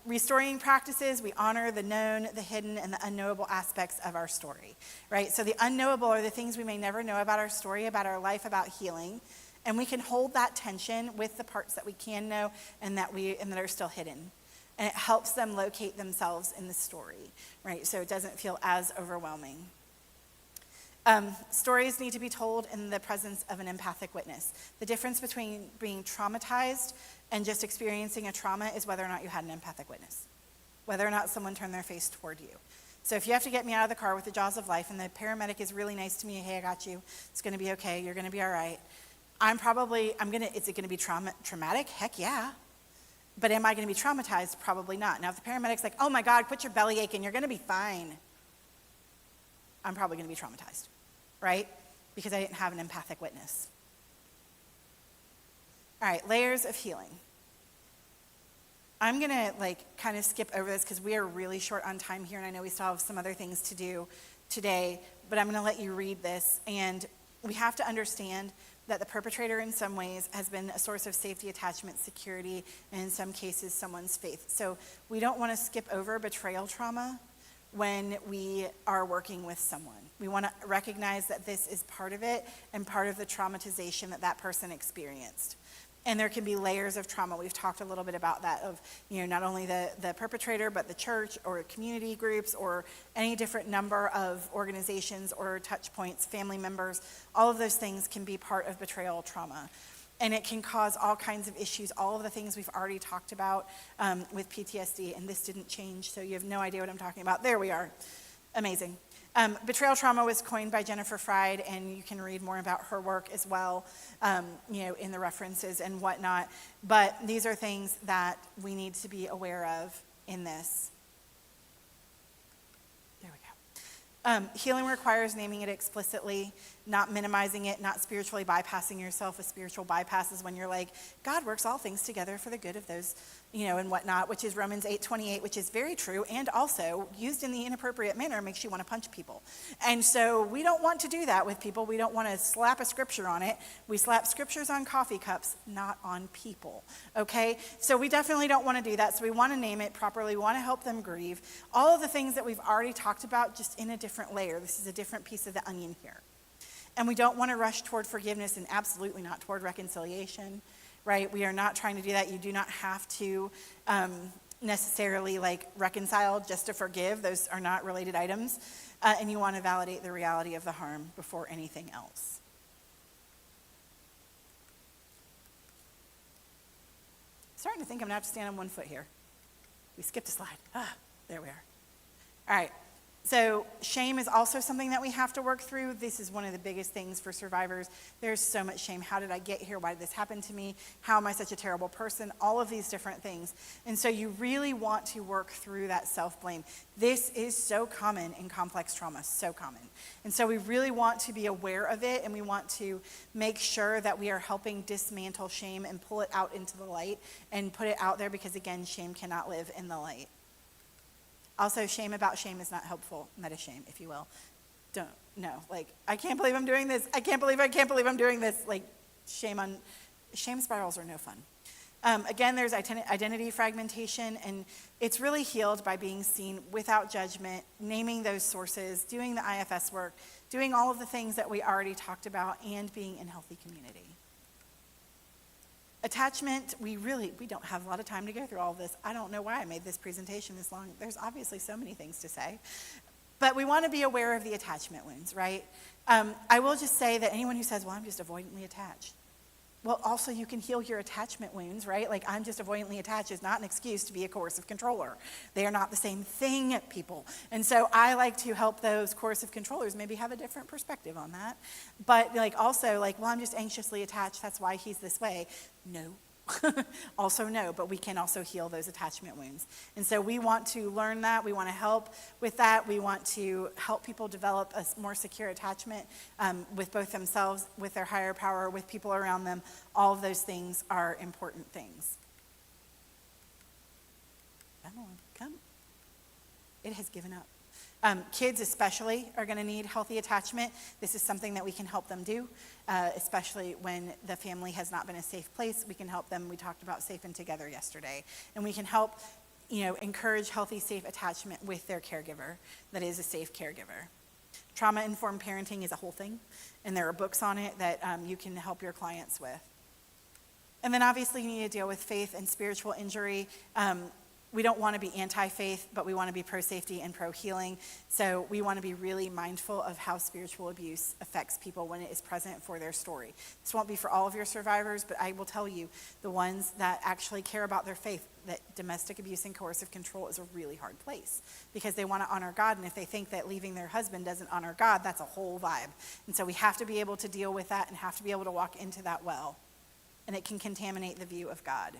Restoring practices, we honor the known, the hidden, and the unknowable aspects of our story, right? So the unknowable are the things we may never know about our story, about our life, about healing, and we can hold that tension with the parts that we can know and that are still hidden. And it helps them locate themselves in the story, right? So it doesn't feel as overwhelming. Stories need to be told in the presence of an empathic witness. The difference between being traumatized and just experiencing a trauma is whether or not you had an empathic witness, whether or not someone turned their face toward you. So if you have to get me out of the car with the jaws of life and the paramedic is really nice to me, hey, I got you, it's going to be okay, you're going to be all right, is it going to be traumatic? Heck yeah. But am I going to be traumatized? Probably not. Now, if the paramedic's like, oh my God, quit your belly aching, you're going to be fine, I'm probably going to be traumatized, right? Because I didn't have an empathic witness. All right, layers of healing. I'm going to kind of skip over this because we are really short on time here, and I know we still have some other things to do today, but I'm going to let you read this. And we have to understand that the perpetrator in some ways has been a source of safety, attachment, security, and in some cases, someone's faith. So we don't want to skip over betrayal trauma when we are working with someone. We want to recognize that this is part of it and part of the traumatization that person experienced. And there can be layers of trauma. We've talked a little bit about that of, not only the perpetrator, but the church or community groups or any different number of organizations or touch points, family members. All of those things can be part of betrayal trauma. And it can cause all kinds of issues, all of the things we've already talked about with PTSD. And this didn't change, so you have no idea what I'm talking about. There we are. Amazing. Betrayal trauma was coined by Jennifer Fried, and you can read more about her work as well, in the references and whatnot. But these are things that we need to be aware of in this. There we go. Healing requires naming it explicitly, not minimizing it, not spiritually bypassing yourself. A spiritual bypass is when you're like, God works all things together for the good of those, and whatnot, which is Romans 8:28, which is very true, and also used in the inappropriate manner makes you want to punch people. And so we don't want to do that with people. We don't want to slap a scripture on it. We slap scriptures on coffee cups, not on people, okay? So we definitely don't want to do that. So we want to name it properly. We want to help them grieve. All of the things that we've already talked about, just in a different layer. This is a different piece of the onion here. And we don't want to rush toward forgiveness and absolutely not toward reconciliation. Right? We are not trying to do that. You do not have to necessarily reconcile just to forgive. Those are not related items. And you want to validate the reality of the harm before anything else. Starting to think I'm going to have to stand on one foot here. We skipped a slide. There we are. All right. So shame is also something that we have to work through. This is one of the biggest things for survivors. There's so much shame. How did I get here? Why did this happen to me? How am I such a terrible person? All of these different things. And so you really want to work through that self-blame. This is so common in complex trauma, so common. And so we really want to be aware of it, and we want to make sure that we are helping dismantle shame and pull it out into the light and put it out there because, again, shame cannot live in the light. Also, shame about shame is not helpful. Meta-shame, if you will. I can't believe I'm doing this. I can't believe I'm doing this. Shame spirals are no fun. Again, there's identity fragmentation, and it's really healed by being seen without judgment, naming those sources, doing the IFS work, doing all of the things that we already talked about, and being in healthy community. Attachment, we don't have a lot of time to go through all of this. I don't know why I made this presentation this long. There's obviously so many things to say. But we want to be aware of the attachment wounds, right? I will just say that anyone who says, well, I'm just avoidantly attached, Well, also you can heal your attachment wounds, right? Like I'm just avoidantly attached is not an excuse to be a coercive controller. They are not the same thing, people. And so I like to help those coercive controllers maybe have a different perspective on that. But like also like, well, I'm just anxiously attached. That's why he's this way. No. Also no, but we can also heal those attachment wounds. And so we want to learn that. We want to help with that. We want to help people develop a more secure attachment with both themselves, with their higher power, with people around them. All of those things are important things. Come on, come. It has given up. Kids especially are going to need healthy attachment. This is something that we can help them do, especially when the family has not been a safe place. We can help them. We talked about Safe and Together yesterday. And we can help, encourage healthy, safe attachment with their caregiver that is a safe caregiver. Trauma-informed parenting is a whole thing, and there are books on it that you can help your clients with. And then obviously you need to deal with faith and spiritual injury. We don't want to be anti-faith, but we want to be pro-safety and pro-healing. So we want to be really mindful of how spiritual abuse affects people when it is present for their story. This won't be for all of your survivors, but I will tell you, the ones that actually care about their faith, that domestic abuse and coercive control is a really hard place because they want to honor God. And if they think that leaving their husband doesn't honor God, that's a whole vibe. And so we have to be able to deal with that and have to be able to walk into that well. And it can contaminate the view of God.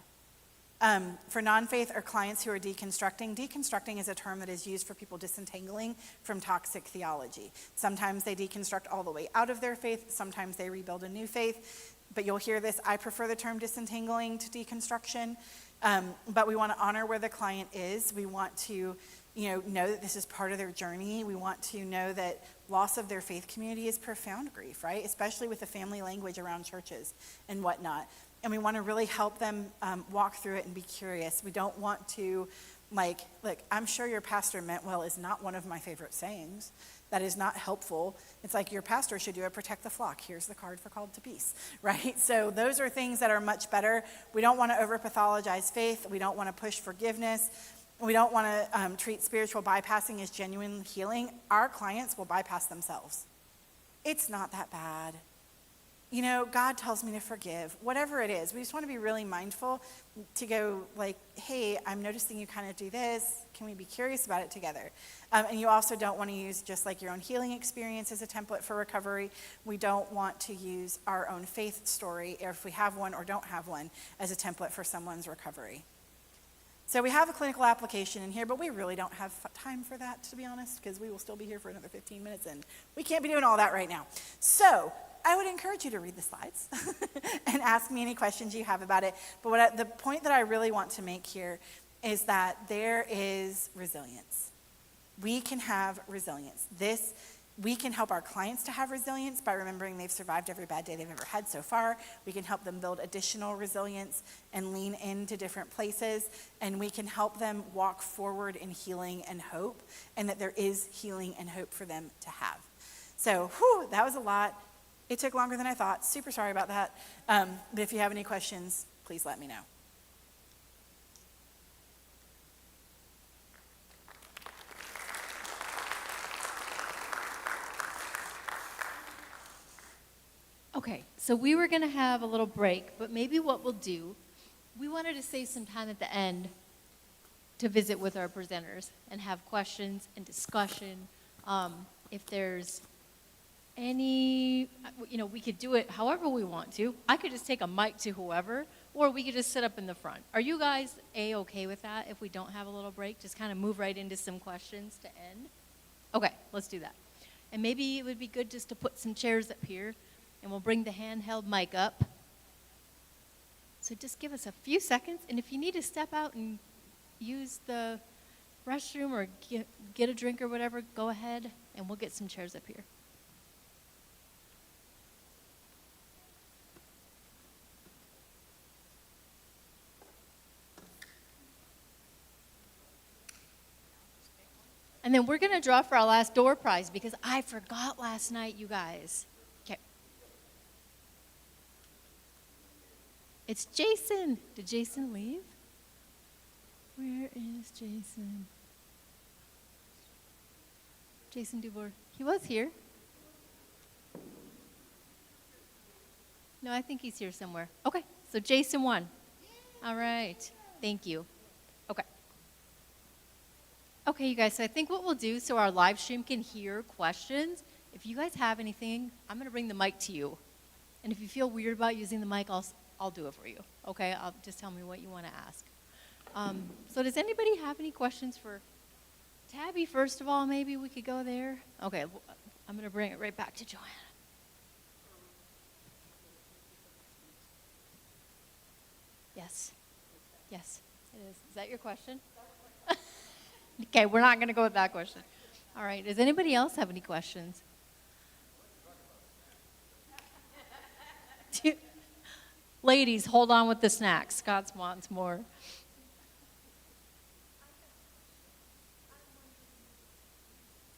For non-faith or clients who are deconstructing is a term that is used for people disentangling from toxic theology. Sometimes they deconstruct all the way out of their faith. Sometimes they rebuild a new faith. But you'll hear this. I prefer the term disentangling to deconstruction. But we want to honor where the client is. We want to know that this is part of their journey. We want to know that loss of their faith community is profound grief, right? Especially with the family language around churches and whatnot. And we want to really help them walk through it and be curious. We don't want to, look, I'm sure your pastor meant well is not one of my favorite sayings. That is not helpful. It's like your pastor should do a protect the flock. Here's the card for called to peace, right? So those are things that are much better. We don't want to over-pathologize faith. We don't want to push forgiveness. We don't want to treat spiritual bypassing as genuine healing. Our clients will bypass themselves. It's not that bad. God tells me to forgive, whatever it is. We just want to be really mindful to go hey, I'm noticing you kind of do this. Can we be curious about it together? And you also don't want to use just your own healing experience as a template for recovery. We don't want to use our own faith story, or if we have one or don't have one, as a template for someone's recovery. So we have a clinical application in here, but we really don't have time for that, to be honest, because we will still be here for another 15 minutes, and we can't be doing all that right now. So I would encourage you to read the slides and ask me any questions you have about it. But the point that I really want to make here is that there is resilience. We can have resilience. We can help our clients to have resilience by remembering they've survived every bad day they've ever had so far. We can help them build additional resilience and lean into different places. And we can help them walk forward in healing and hope, and that there is healing and hope for them to have. So, that was a lot. It took longer than I thought. Super sorry about that. But if you have any questions, please let me know. Okay, so we were going to have a little break, but maybe what we'll do, we wanted to save some time at the end to visit with our presenters and have questions and discussion. If there's any, we could do it however we want to. I could just take a mic to whoever, or we could just sit up in the front. Are you guys okay with that if we don't have a little break? Just kind of move right into some questions to end? Okay, let's do that. And maybe it would be good just to put some chairs up here, and we'll bring the handheld mic up. So just give us a few seconds, and if you need to step out and use the restroom or get a drink or whatever, go ahead, and we'll get some chairs up here. And then we're going to draw for our last door prize because I forgot last night, you guys. Okay. It's Jason. Did Jason leave? Where is Jason? Jason DuBois. He was here. No, I think he's here somewhere. Okay, so Jason won. All right, thank you. Okay. Okay, you guys, so I think what we'll do, so our live stream can hear questions, if you guys have anything, I'm going to bring the mic to you. And if you feel weird about using the mic, I'll do it for you. Okay, just tell me what you want to ask. So does anybody have any questions for Tabby, first of all? Maybe we could go there. Okay, I'm going to bring it right back to Joanna. Yes. Yes, it is. Is that your question? Okay, we're not going to go with that question. All right, does anybody else have any questions? Ladies, hold on with the snacks. Scott wants more.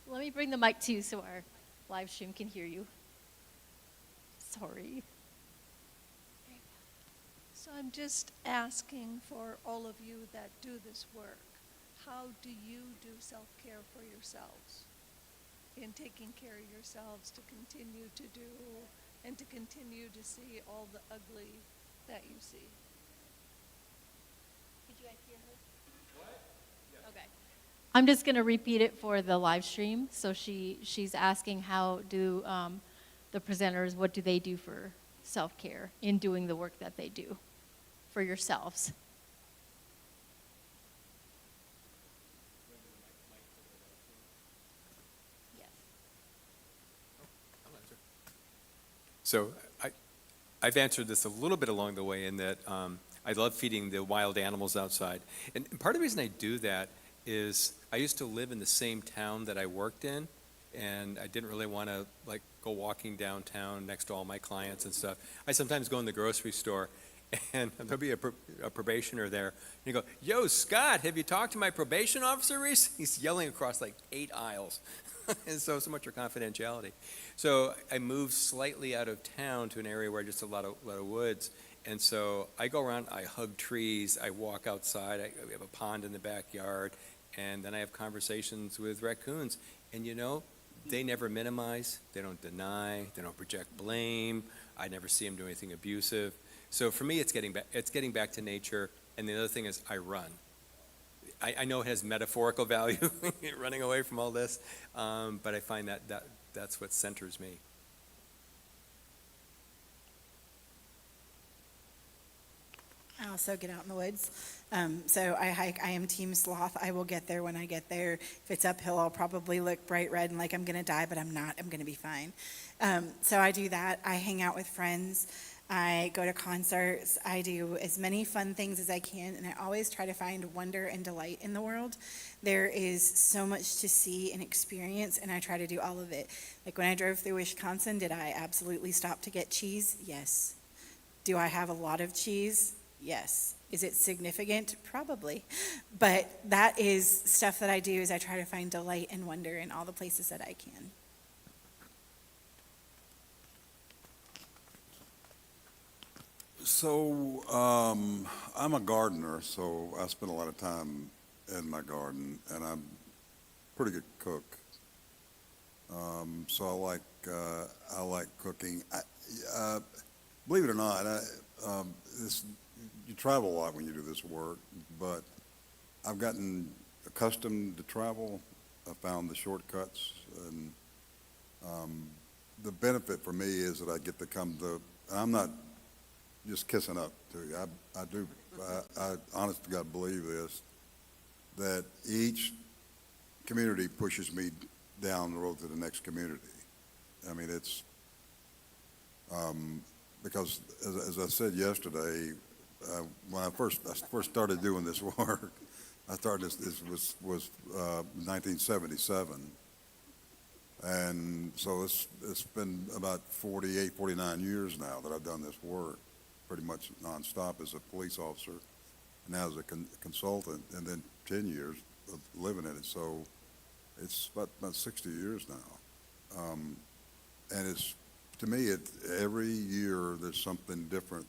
Let me bring the mic to you so our live stream can hear you. Sorry. So I'm just asking for all of you that do this work, how do you do self-care for yourselves? In taking care of yourselves to continue to do and to continue to see all the ugly that you see. Did you guys hear her? What? Yeah. Okay. I'm just going to repeat it for the live stream. So she's asking how do the presenters, what do they do for self-care in doing the work that they do for yourselves? Yes. So I've answered this a little bit along the way in that I love feeding the wild animals outside. And part of the reason I do that is I used to live in the same town that I worked in, and I didn't really want to like go walking downtown next to all my clients and stuff. I sometimes go in the grocery store, and there'll be a probationer there, and you go, "Yo, Scott, have you talked to my probation officer recently?" He's yelling across like 8 aisles. And so much for confidentiality. So I moved slightly out of town to an area where just a lot of woods. And so I go around, I hug trees, I walk outside, we have a pond in the backyard, and then I have conversations with raccoons. And you know, they never minimize, they don't deny, they don't project blame. I never see them do anything abusive. So for me, it's getting back to nature. And the other thing is I run. I know it has metaphorical value, running away from all this, but I find that's what centers me. I also get out in the woods. So I hike. I am team sloth. I will get there when I get there. If it's uphill, I'll probably look bright red and like I'm going to die, but I'm not. I'm going to be fine. So I do that. I hang out with friends. I go to concerts. I do as many fun things as I can, and I always try to find wonder and delight in the world. There is so much to see and experience, and I try to do all of it. Like when I drove through Wisconsin, did I absolutely stop to get cheese? Yes. Do I have a lot of cheese? Yes. Is it significant? Probably. But that is stuff that I do, is I try to find delight and wonder in all the places that I can. So, I'm a gardener, so I spend a lot of time in my garden, and I'm a pretty good cook. So I like cooking. Believe it or not, you travel a lot when you do this work, but I've gotten accustomed to travel. I found the shortcuts, and the benefit for me is that I get to come to, I'm not just kissing up to you. I honest to God believe this, that each community pushes me down the road to the next community. I mean, it's, because as I said yesterday, when I first started doing this work, I started this was 1977. And so it's been about 48, 49 years now that I've done this work, pretty much nonstop as a police officer, now as a consultant, and then 10 years of living in it. So it's about 60 years now. And it's, to me, every year there's something different.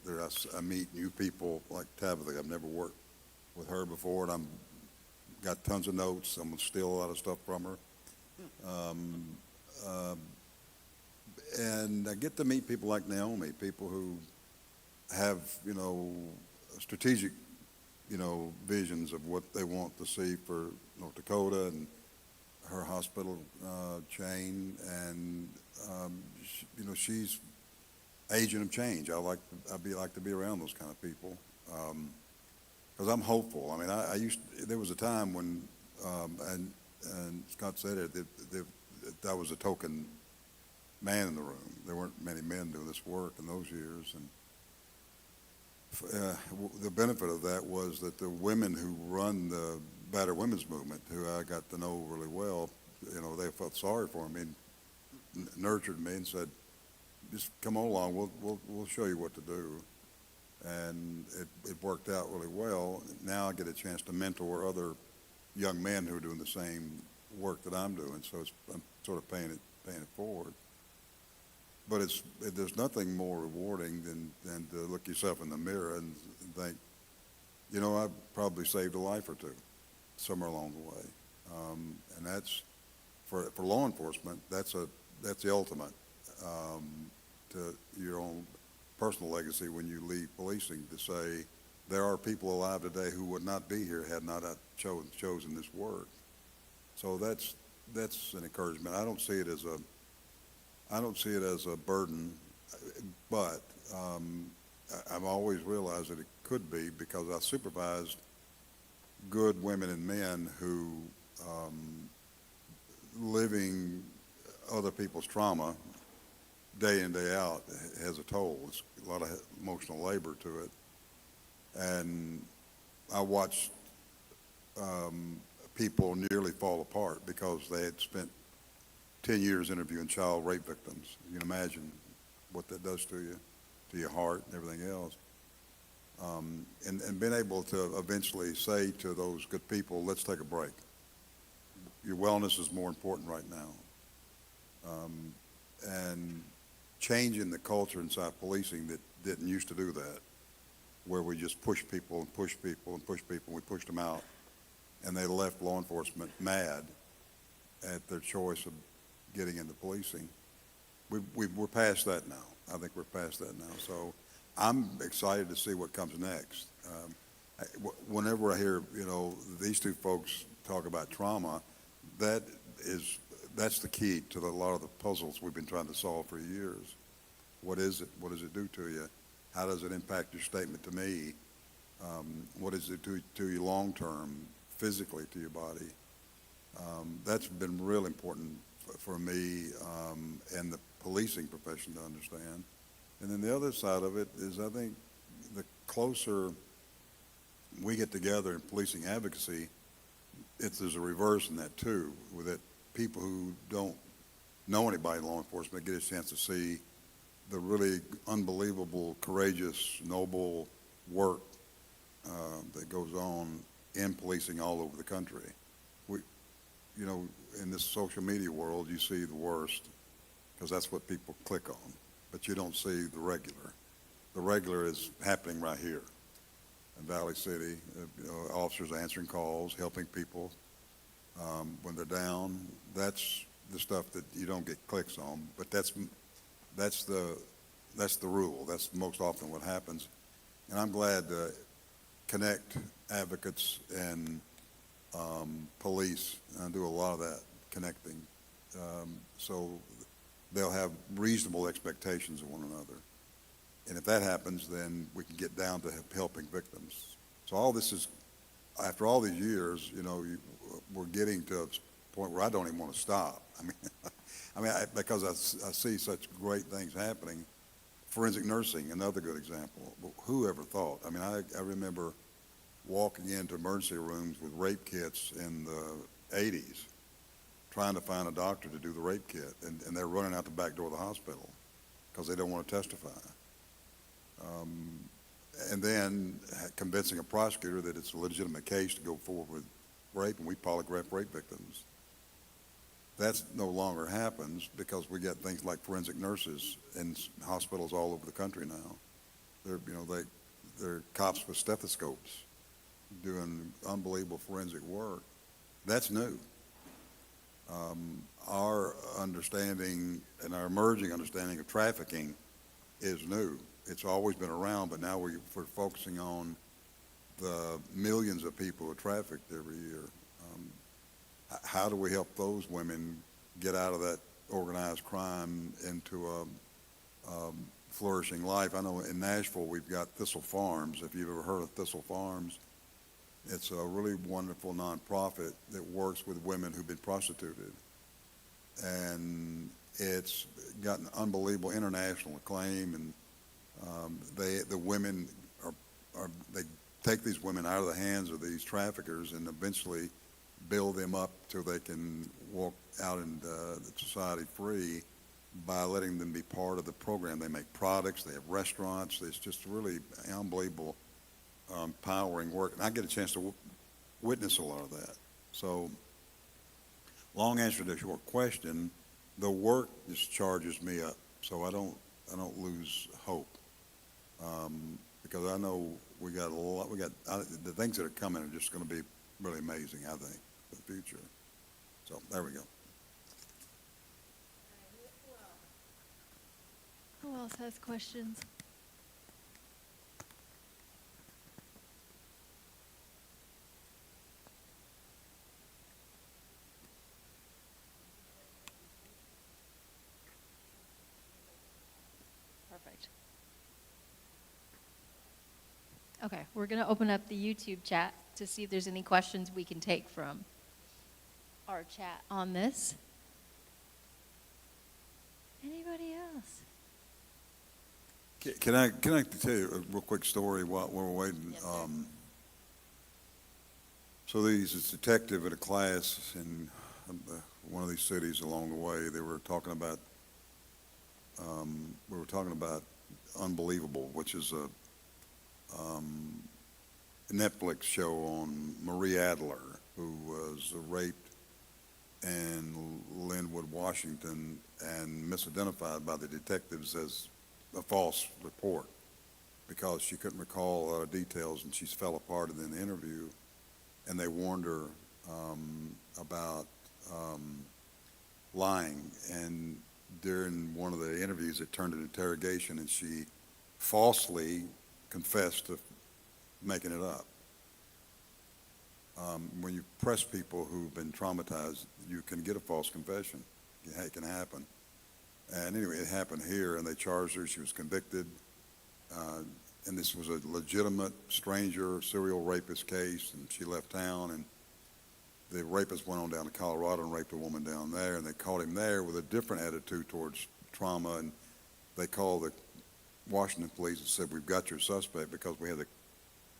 I meet new people like Tabitha. I've never worked with her before, and I'm got tons of notes. I'm gonna steal a lot of stuff from her. And I get to meet people like Naomi, people who have, strategic, visions of what they want to see for North Dakota and her hospital chain. And, she's agent of change. I'd like to be around those kind of people. Because I'm hopeful. I mean, there was a time when, and Scott said it, that I was a token man in the room. There weren't many men doing this work in those years. And the benefit of that was that the women who run the battered women's movement, who I got to know really well, they felt sorry for me and nurtured me and said, just come on along, we'll show you what to do. And it worked out really well. Now I get a chance to mentor other young men who are doing the same work that I'm doing, so I'm sort of paying it forward. But there's nothing more rewarding than to look yourself in the mirror and think, I've probably saved a life or two somewhere along the way. And that's, for law enforcement, that's the ultimate to your own personal legacy when you leave policing, to say there are people alive today who would not be here had not I chosen this work. So that's an encouragement. I don't see it as a burden, but I've always realized that it could be, because I supervised good women and men who living other people's trauma day in, day out has a toll. It's a lot of emotional labor to it. And I watched people nearly fall apart because they had spent 10 years interviewing child rape victims. You can imagine what that does to you, to your heart and everything else. And being able to eventually say to those good people, let's take a break. Your wellness is more important right now. And changing the culture inside policing that didn't used to do that, where we just push people and push people and push people, and we pushed them out, and they left law enforcement mad at their choice of getting into policing. We're past that now. I think we're past that now. So I'm excited to see what comes next. Whenever I hear, these two folks talk about trauma, that's the key to a lot of the puzzles we've been trying to solve for years. What is it? What does it do to you? How does it impact your statement to me? What does it do to you long term, physically to your body? That's been real important for me and the policing profession to understand. And then the other side of it is, I think the closer we get together in policing advocacy, there's a reverse in that too, with it. People who don't know anybody in law enforcement get a chance to see the really unbelievable, courageous, noble work that goes on in policing all over the country. In this social media world, you see the worst because that's what people click on, but you don't see the regular. The regular is happening right here in Valley City. Officers answering calls, helping people when they're down. That's the stuff that you don't get clicks on, but that's the rule. That's most often what happens. And I'm glad to connect advocates and police, and do a lot of that connecting, so they'll have reasonable expectations of one another. And if that happens, then we can get down to helping victims. So all this is, after all these years, we're getting to a point where I don't even want to stop. Because I see such great things happening. Forensic nursing, another good example. Who ever thought? I remember walking into emergency rooms with rape kits in the 80s, trying to find a doctor to do the rape kit, and they're running out the back door of the hospital because they don't want to testify. And then convincing a prosecutor that it's a legitimate case to go forward with rape, and we polygraph rape victims. That no longer happens because we get things like forensic nurses in hospitals all over the country now. They're cops with stethoscopes doing unbelievable forensic work. That's new. Our understanding and our emerging understanding of trafficking is new. It's always been around, but now we're focusing on the millions of people who are trafficked every year. How do we help those women get out of that organized crime into a flourishing life? I know in Nashville we've got Thistle Farms. If you've ever heard of Thistle Farms, it's a really wonderful nonprofit that works with women who've been prostituted. And it's gotten unbelievable international acclaim, and the women they take these women out of the hands of these traffickers and eventually build them up till they can walk out into society free by letting them be part of the program. They make products, they have restaurants. It's just really unbelievable, empowering work. And I get a chance to witness a lot of that. So, long answer to your question, the work just charges me up, so I don't lose hope, because I know we got a lot. The things that are coming are just going to be really amazing, I think, for the future. So there we go. Who else has questions? Perfect. Okay, we're going to open up the YouTube chat to see if there's any questions we can take from our chat on this. Anybody else? Can I tell you a real quick story while we're waiting? Yes, sir. So this detective at a class in one of these cities along the way, they were talking about Unbelievable, which is a Netflix show on Marie Adler, who was raped in Linwood, Washington, and misidentified by the detectives as a false report because she couldn't recall a lot of details, and she fell apart in the interview, and they warned her about lying. And during one of the interviews, it turned to interrogation, and she falsely confessed to making it up. When you press people who've been traumatized, you can get a false confession. It can happen. And anyway, it happened here, and they charged her. She was convicted. And this was a legitimate stranger serial rapist case, and she left town, and the rapist went on down to Colorado and raped a woman down there, and they caught him there with a different attitude towards trauma, and they called the Washington police and said, "We've got your suspect," because we had a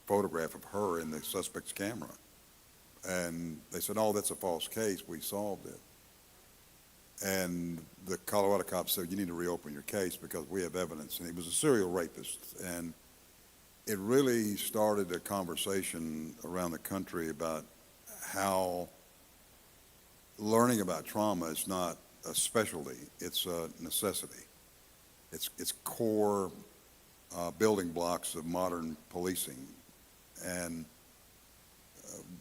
photograph of her in the suspect's camera. And they said, "Oh, that's a false case. We solved it." And the Colorado cops said, "You need to reopen your case because we have evidence." And he was a serial rapist. And it really started a conversation around the country about how learning about trauma is not a specialty, it's a necessity. It's core building blocks of modern policing. And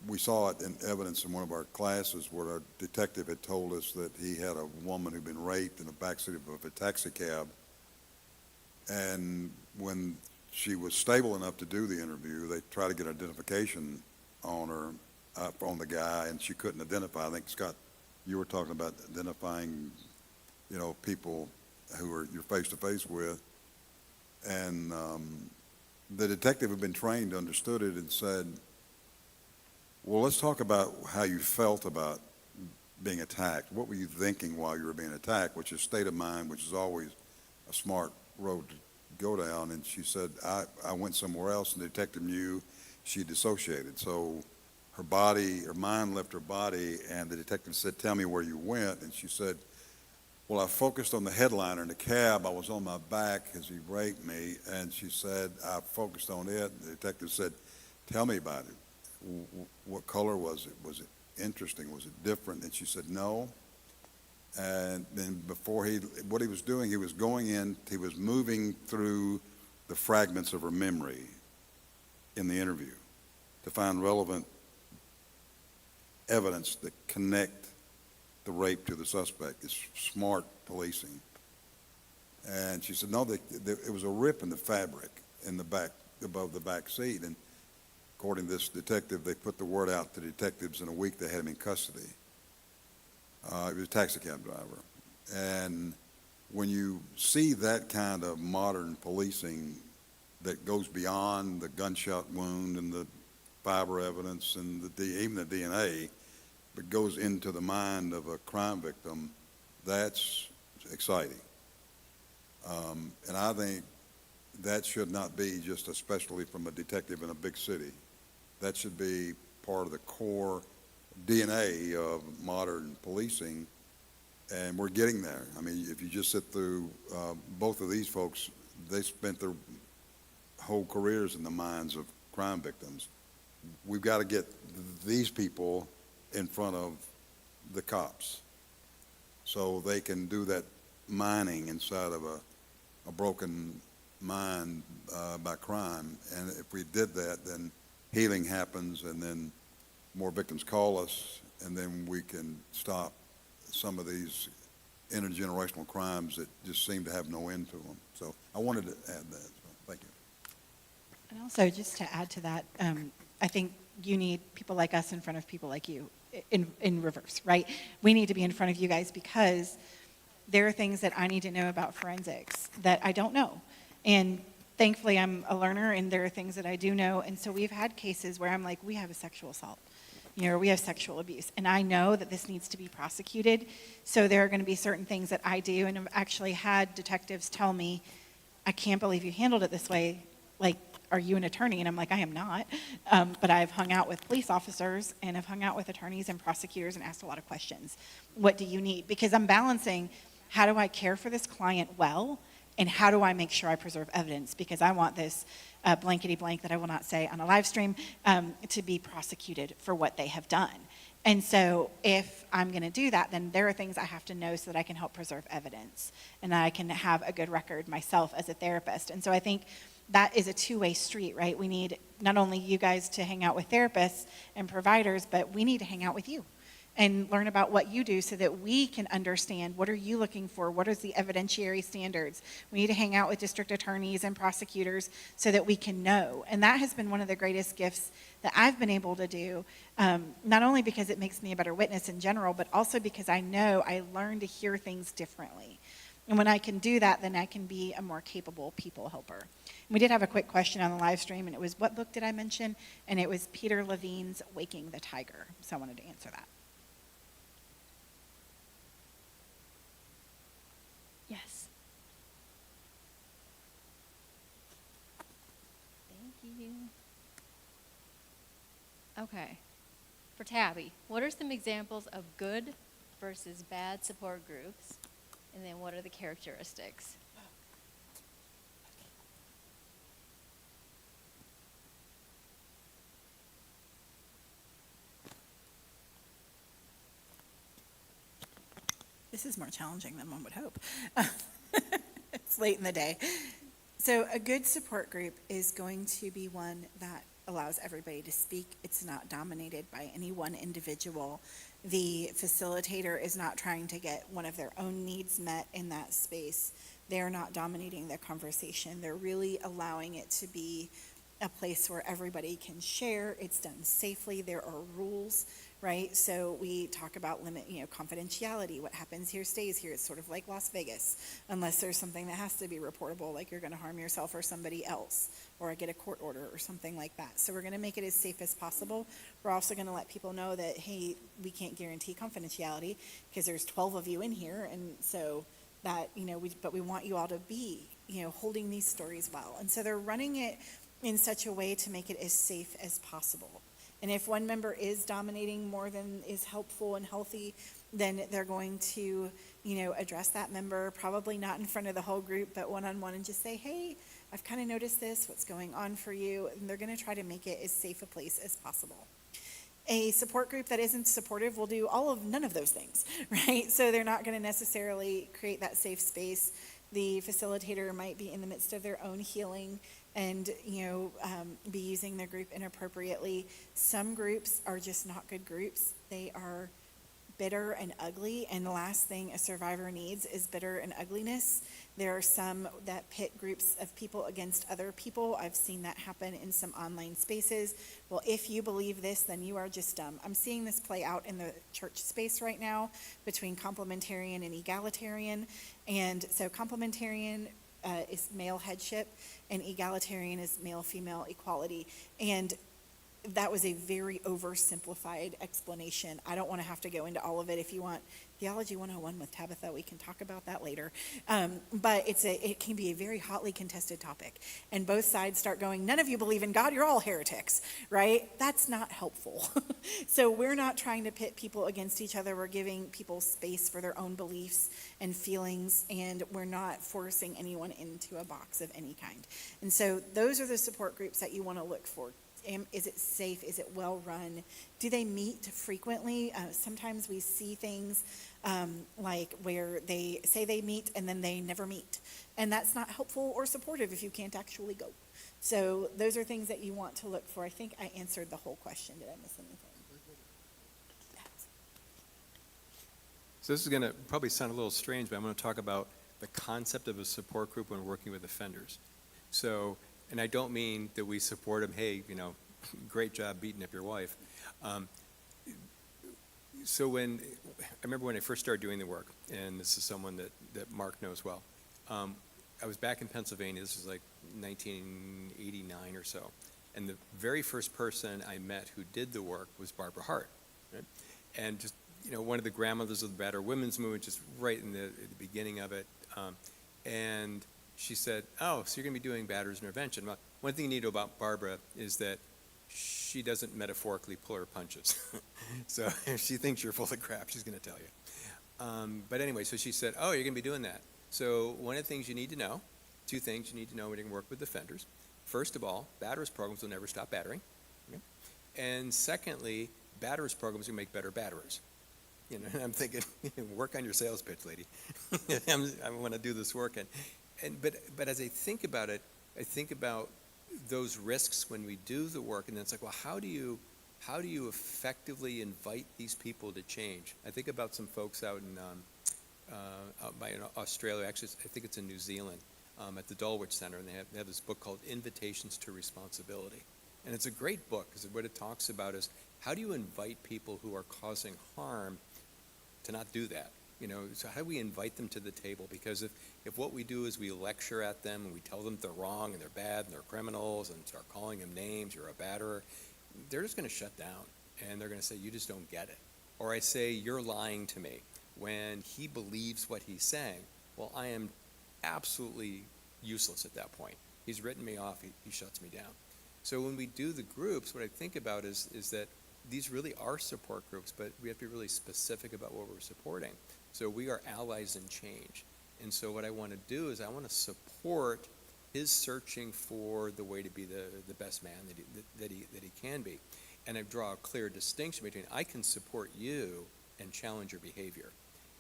we saw it in evidence in one of our classes where a detective had told us that he had a woman who'd been raped in the backseat of a taxi cab. And when she was stable enough to do the interview, they tried to get identification on her, on the guy, and she couldn't identify. I think, Scott, you were talking about identifying, people who you're face to face with. And the detective had been trained, understood it, and said, "Well, let's talk about how you felt about being attacked. What were you thinking while you were being attacked?" Which is state of mind, which is always a smart road to go down. And she said, I went somewhere else, and the detective knew she dissociated. So her mind left her body, and the detective said, "Tell me where you went." And she said, "Well, I focused on the headliner in the cab. I was on my back as he raped me." And she said, "I focused on it." The detective said, "Tell me about it. What color was it? Was it interesting? Was it different?" And she said, "No." And then what he was doing, he was moving through the fragments of her memory in the interview to find relevant evidence that connect the rape to the suspect. It's smart policing. And she said, no, it was a rip in the fabric in the back, above the back seat. And according to this detective, they put the word out to detectives in a week they had him in custody. He was a taxi cab driver. And when you see that kind of modern policing that goes beyond the gunshot wound and the fiber evidence and even the DNA, but goes into the mind of a crime victim, that's exciting. And I think that should not be just a specialty from a detective in a big city. That should be part of the core DNA of modern policing, and we're getting there. I mean, if you just sit through both of these folks, they spent their whole careers in the minds of crime victims. We've got to get these people in front of the cops so they can do that mining inside of a broken mind by crime. And if we did that, then healing happens, and then more victims call us, and then we can stop some of these intergenerational crimes that just seem to have no end to them. So I wanted to add that. So thank you. And also, just to add to that, I think you need people like us in front of people like you in reverse, right? We need to be in front of you guys because there are things that I need to know about forensics that I don't know. And thankfully, I'm a learner, and there are things that I do know. And so we've had cases where I'm like, we have a sexual assault, or we have sexual abuse. And I know that this needs to be prosecuted. So there are going to be certain things that I do. And I've actually had detectives tell me, I can't believe you handled it this way. Like, are you an attorney? And I'm like, I am not. But I've hung out with police officers, and I've hung out with attorneys and prosecutors and asked a lot of questions. What do you need? Because I'm balancing, how do I care for this client well? And how do I make sure I preserve evidence? Because I want this blankety blank that I will not say on a live stream to be prosecuted for what they have done. And so if I'm going to do that, then there are things I have to know so that I can help preserve evidence and I can have a good record myself as a therapist. And so I think that is a two-way street, right? We need not only you guys to hang out with therapists and providers, but we need to hang out with you and learn about what you do so that we can understand what are you looking for, what is the evidentiary standards. We need to hang out with district attorneys and prosecutors so that we can know. And that has been one of the greatest gifts that I've been able to do, not only because it makes me a better witness in general, but also because I know I learn to hear things differently. And when I can do that, then I can be a more capable people helper. And we did have a quick question on the live stream, and it was, what book did I mention? And it was Peter Levine's Waking the Tiger. So I wanted to answer that. Yes. Thank you. Okay. For Tabby, what are some examples of good versus bad support groups? And then what are the characteristics? This is more challenging than one would hope. It's late in the day. So a good support group is going to be one that allows everybody to speak. It's not dominated by any one individual. The facilitator is not trying to get one of their own needs met in that space. They're not dominating the conversation. They're really allowing it to be a place where everybody can share. It's done safely. There are rules, right? So we talk about confidentiality. What happens here stays here. It's sort of like Las Vegas, unless there's something that has to be reportable, like you're going to harm yourself or somebody else, or get a court order or something like that. So we're going to make it as safe as possible. We're also going to let people know that, hey, we can't guarantee confidentiality because there's 12 of you in here, and so that, but we want you all to be, holding these stories well. And so they're running it in such a way to make it as safe as possible. And if one member is dominating more than is helpful and healthy, then they're going to, address that member, probably not in front of the whole group, but one-on-one, and just say, hey, I've kind of noticed this, what's going on for you? And they're going to try to make it as safe a place as possible. A support group that isn't supportive will do none of those things, right? So they're not going to necessarily create that safe space. The facilitator might be in the midst of their own healing and, be using their group inappropriately. Some groups are just not good groups. They are bitter and ugly, and the last thing a survivor needs is bitter and ugliness. There are some that pit groups of people against other people. I've seen that happen in some online spaces. Well, if you believe this, then you are just dumb. I'm seeing this play out in the church space right now between complementarian and egalitarian. And so complementarian is male headship, and egalitarian is male-female equality. And that was a very oversimplified explanation. I don't want to have to go into all of it. If you want Theology 101 with Tabitha, we can talk about that later. But it can be a very hotly contested topic. And both sides start going, none of you believe in God, you're all heretics, right? That's not helpful. So we're not trying to pit people against each other. We're giving people space for their own beliefs and feelings, and we're not forcing anyone into a box of any kind. And so those are the support groups that you want to look for. Is it safe? Is it well run? Do they meet frequently? Sometimes we see things like where they say they meet and then they never meet. And that's not helpful or supportive if you can't actually go. So those are things that you want to look for. I think I answered the whole question. Did I miss anything? So this is going to probably sound a little strange, but I'm going to talk about the concept of a support group when working with offenders. So, and I don't mean that we support them, hey, you know, great job beating up your wife. So I remember when I first started doing the work, and this is someone that Mark knows well. I was back in Pennsylvania, this was like 1989 or so. And the very first person I met who did the work was Barbara Hart. Right? And just, you know, one of the grandmothers of the Battered Women's Movement, just right in the beginning of it. And she said, oh, so you're going to be doing batterers intervention. Well, one thing you need to know about Barbara is that she doesn't metaphorically pull her punches. So if she thinks you're full of crap, she's going to tell you. But anyway, so she said, oh, you're going to be doing that. So one of the things you need to know, two things you need to know when you can work with offenders. First of all, batterers programs will never stop battering. Okay? And secondly, batterers programs will make better batterers. You know, and I'm thinking, work on your sales pitch, lady. I want to do this work. But as I think about it, I think about those risks when we do the work, and then it's like, well, how do you effectively invite these people to change? I think about some folks out in Australia, actually, I think it's in New Zealand, at the Dulwich Center, and they have this book called Invitations to Responsibility. And it's a great book, because what it talks about is, how do you invite people who are causing harm to not do that? You know, so how do we invite them to the table? Because if what we do is we lecture at them and we tell them they're wrong and they're bad and they're criminals and start calling them names, you're a batterer, they're just going to shut down and they're going to say, you just don't get it. Or I say, you're lying to me, when he believes what he's saying. Well, I am absolutely useless at that point. He's written me off, he shuts me down. So when we do the groups, what I think about is that these really are support groups, but we have to be really specific about what we're supporting. So we are allies in change. And so what I want to do is I want to support his searching for the way to be the best man that he can be. And I draw a clear distinction between I can support you and challenge your behavior.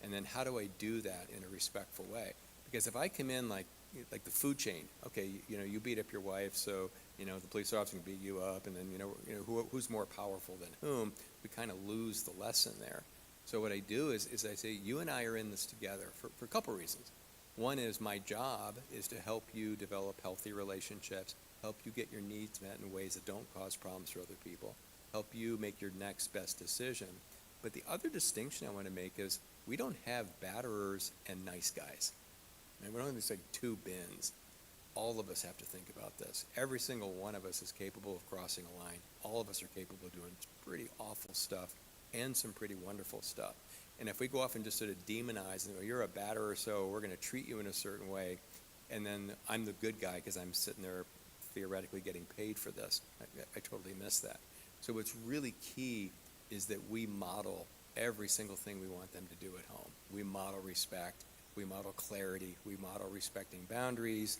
And then how do I do that in a respectful way? Because if I come in like the food chain, okay, you know, you beat up your wife, so, you know, the police officer can beat you up, and then, you know who's more powerful than whom, we kind of lose the lesson there. So what I do is I say, you and I are in this together for a couple reasons. One is my job is to help you develop healthy relationships, help you get your needs met in ways that don't cause problems for other people, help you make your next best decision. But the other distinction I want to make is we don't have batterers and nice guys. And we don't have like two bins. All of us have to think about this. Every single one of us is capable of crossing a line. All of us are capable of doing pretty awful stuff and some pretty wonderful stuff. And if we go off and just sort of demonize and go, you're a batterer, so we're going to treat you in a certain way, and then I'm the good guy because I'm sitting there theoretically getting paid for this, I totally miss that. So what's really key is that we model every single thing we want them to do at home. We model respect. We model clarity. We model respecting boundaries.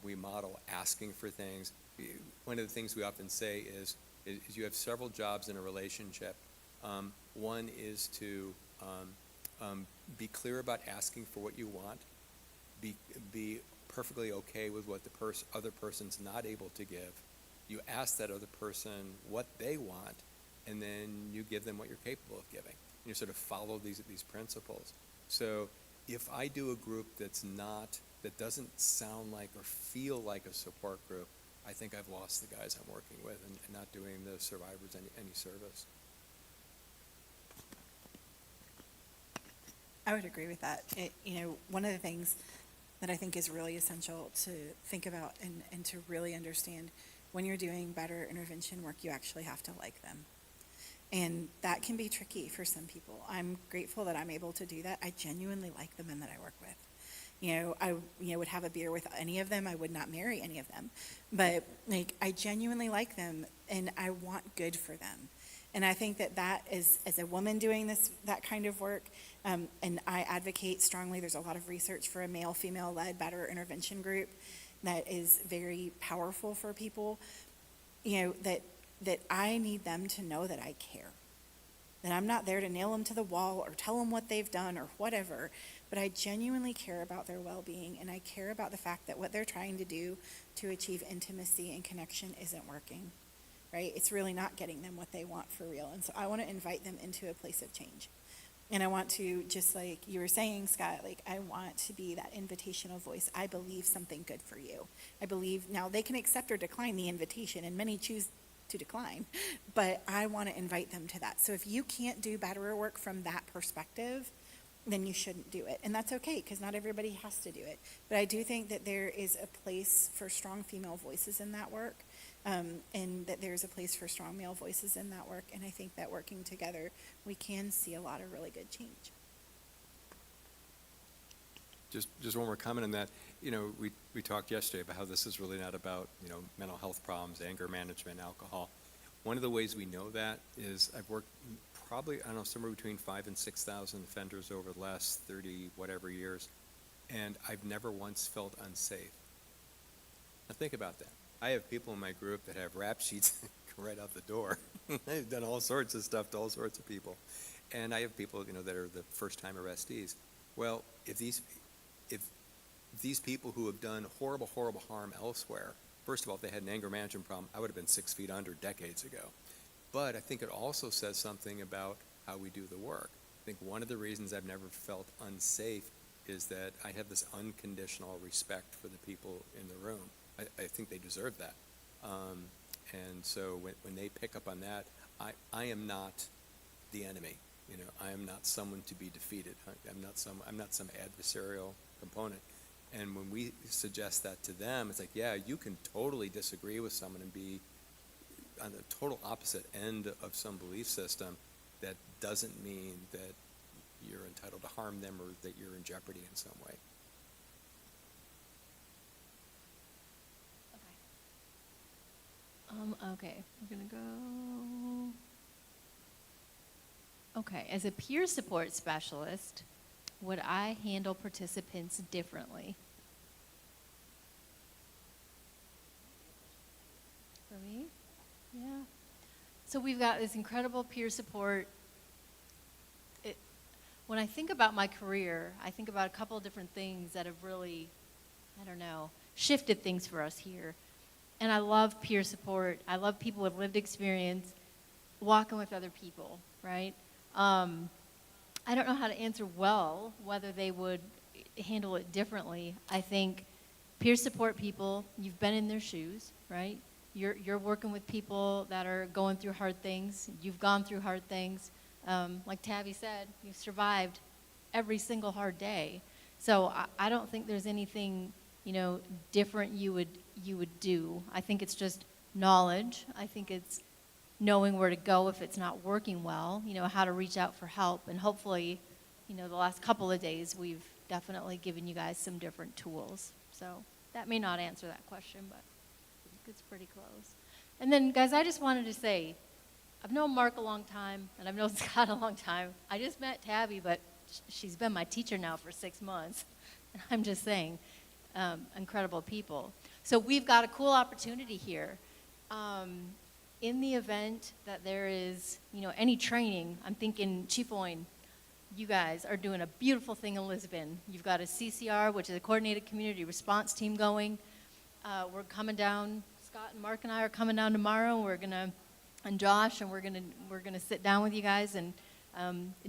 We model asking for things. One of the things we often say is you have several jobs in a relationship. One is to be clear about asking for what you want. Be perfectly okay with what the other person's not able to give. You ask that other person what they want, and then you give them what you're capable of giving. sort of follow these principles. So if I do a group that doesn't sound like or feel like a support group, I think I've lost the guys I'm working with and not doing the survivors any service. I would agree with that. One of the things that I think is really essential to think about and to really understand, when you're doing better intervention work, you actually have to like them. And that can be tricky for some people. I'm grateful that I'm able to do that. I genuinely like the men that I work with. I would have a beer with any of them. I would not marry any of them. But I genuinely like them, and I want good for them. And I think that is, as a woman doing that kind of work, and I advocate strongly, there's a lot of research for a male-female led better intervention group that is very powerful for people, that I need them to know that I care. That I'm not there to nail them to the wall or tell them what they've done or whatever, but I genuinely care about their well-being, and I care about the fact that what they're trying to do to achieve intimacy and connection isn't working, right? It's really not getting them what they want for real. And so I want to invite them into a place of change. And I want to, just like you were saying, Scott, I want to be that invitational voice. I believe something good for you. I believe, now they can accept or decline the invitation, and many choose to decline, but I want to invite them to that. So if you can't do better work from that perspective, then you shouldn't do it. And that's okay, because not everybody has to do it. But I do think that there is a place for strong female voices in that work, and that there's a place for strong male voices in that work. And I think that working together, we can see a lot of really good change. Just one more comment on that. We talked yesterday about how this is really not about, mental health problems, anger management, alcohol. One of the ways we know that is I've worked probably, somewhere between 5,000 and 6,000 offenders over the last 30 whatever years, and I've never once felt unsafe. Now think about that. I have people in my group that have rap sheets right out the door. They've done all sorts of stuff to all sorts of people. And I have people, that are the first-time arrestees. Well, if these people who have done horrible, horrible harm elsewhere, first of all, if they had an anger management problem, I would have been 6 feet under decades ago. But I think it also says something about how we do the work. I think one of the reasons I've never felt unsafe is that I have this unconditional respect for the people in the room. I think they deserve that. And so when they pick up on that, I am not the enemy. I am not someone to be defeated. I'm not some adversarial component. And when we suggest that to them, it's like, yeah, you can totally disagree with someone and be on the total opposite end of some belief system. That doesn't mean that you're entitled to harm them or that you're in jeopardy in some way. Okay, we're gonna go. Okay, as a peer support specialist, would I handle participants differently? For me? Yeah. So we've got this incredible peer support. When I think about my career, I think about a couple of different things that have really, shifted things for us here. And I love peer support. I love people with lived experience walking with other people, right? I don't know how to answer well whether they would handle it differently. I think peer support people, you've been in their shoes, right? You're working with people that are going through hard things. You've gone through hard things. Like Tabby said, you've survived every single hard day. So I don't think there's anything, different you would do. I think it's just knowledge. I think it's knowing where to go if it's not working well, how to reach out for help. And hopefully, the last couple of days, we've definitely given you guys some different tools. So that may not answer that question, but I think it's pretty close. And then, guys, I just wanted to say, I've known Mark a long time, and I've known Scott a long time. I just met Tabby, but she's been my teacher now for 6 months. And I'm just saying, incredible people. So we've got a cool opportunity here. In the event that there is, any training, I'm thinking Chief Owen, you guys are doing a beautiful thing in Lisbon. You've got a CCR, which is a coordinated community response team going. We're coming down, Scott and Mark and I are coming down tomorrow. And Josh, and we're gonna sit down with you guys and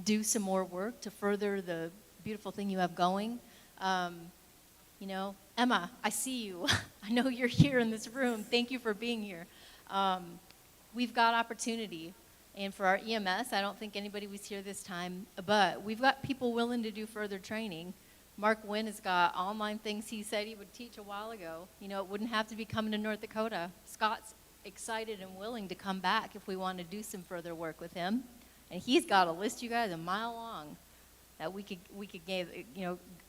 do some more work to further the beautiful thing you have going. You know, Emma, I see you. I know you're here in this room. Thank you for being here. We've got opportunity. And for our EMS, I don't think anybody was here this time, but we've got people willing to do further training. Mark Wynn has got online things he said he would teach a while ago. You know, it wouldn't have to be coming to North Dakota. Scott's excited and willing to come back if we want to do some further work with him. And he's got a list, you guys, a mile long that we could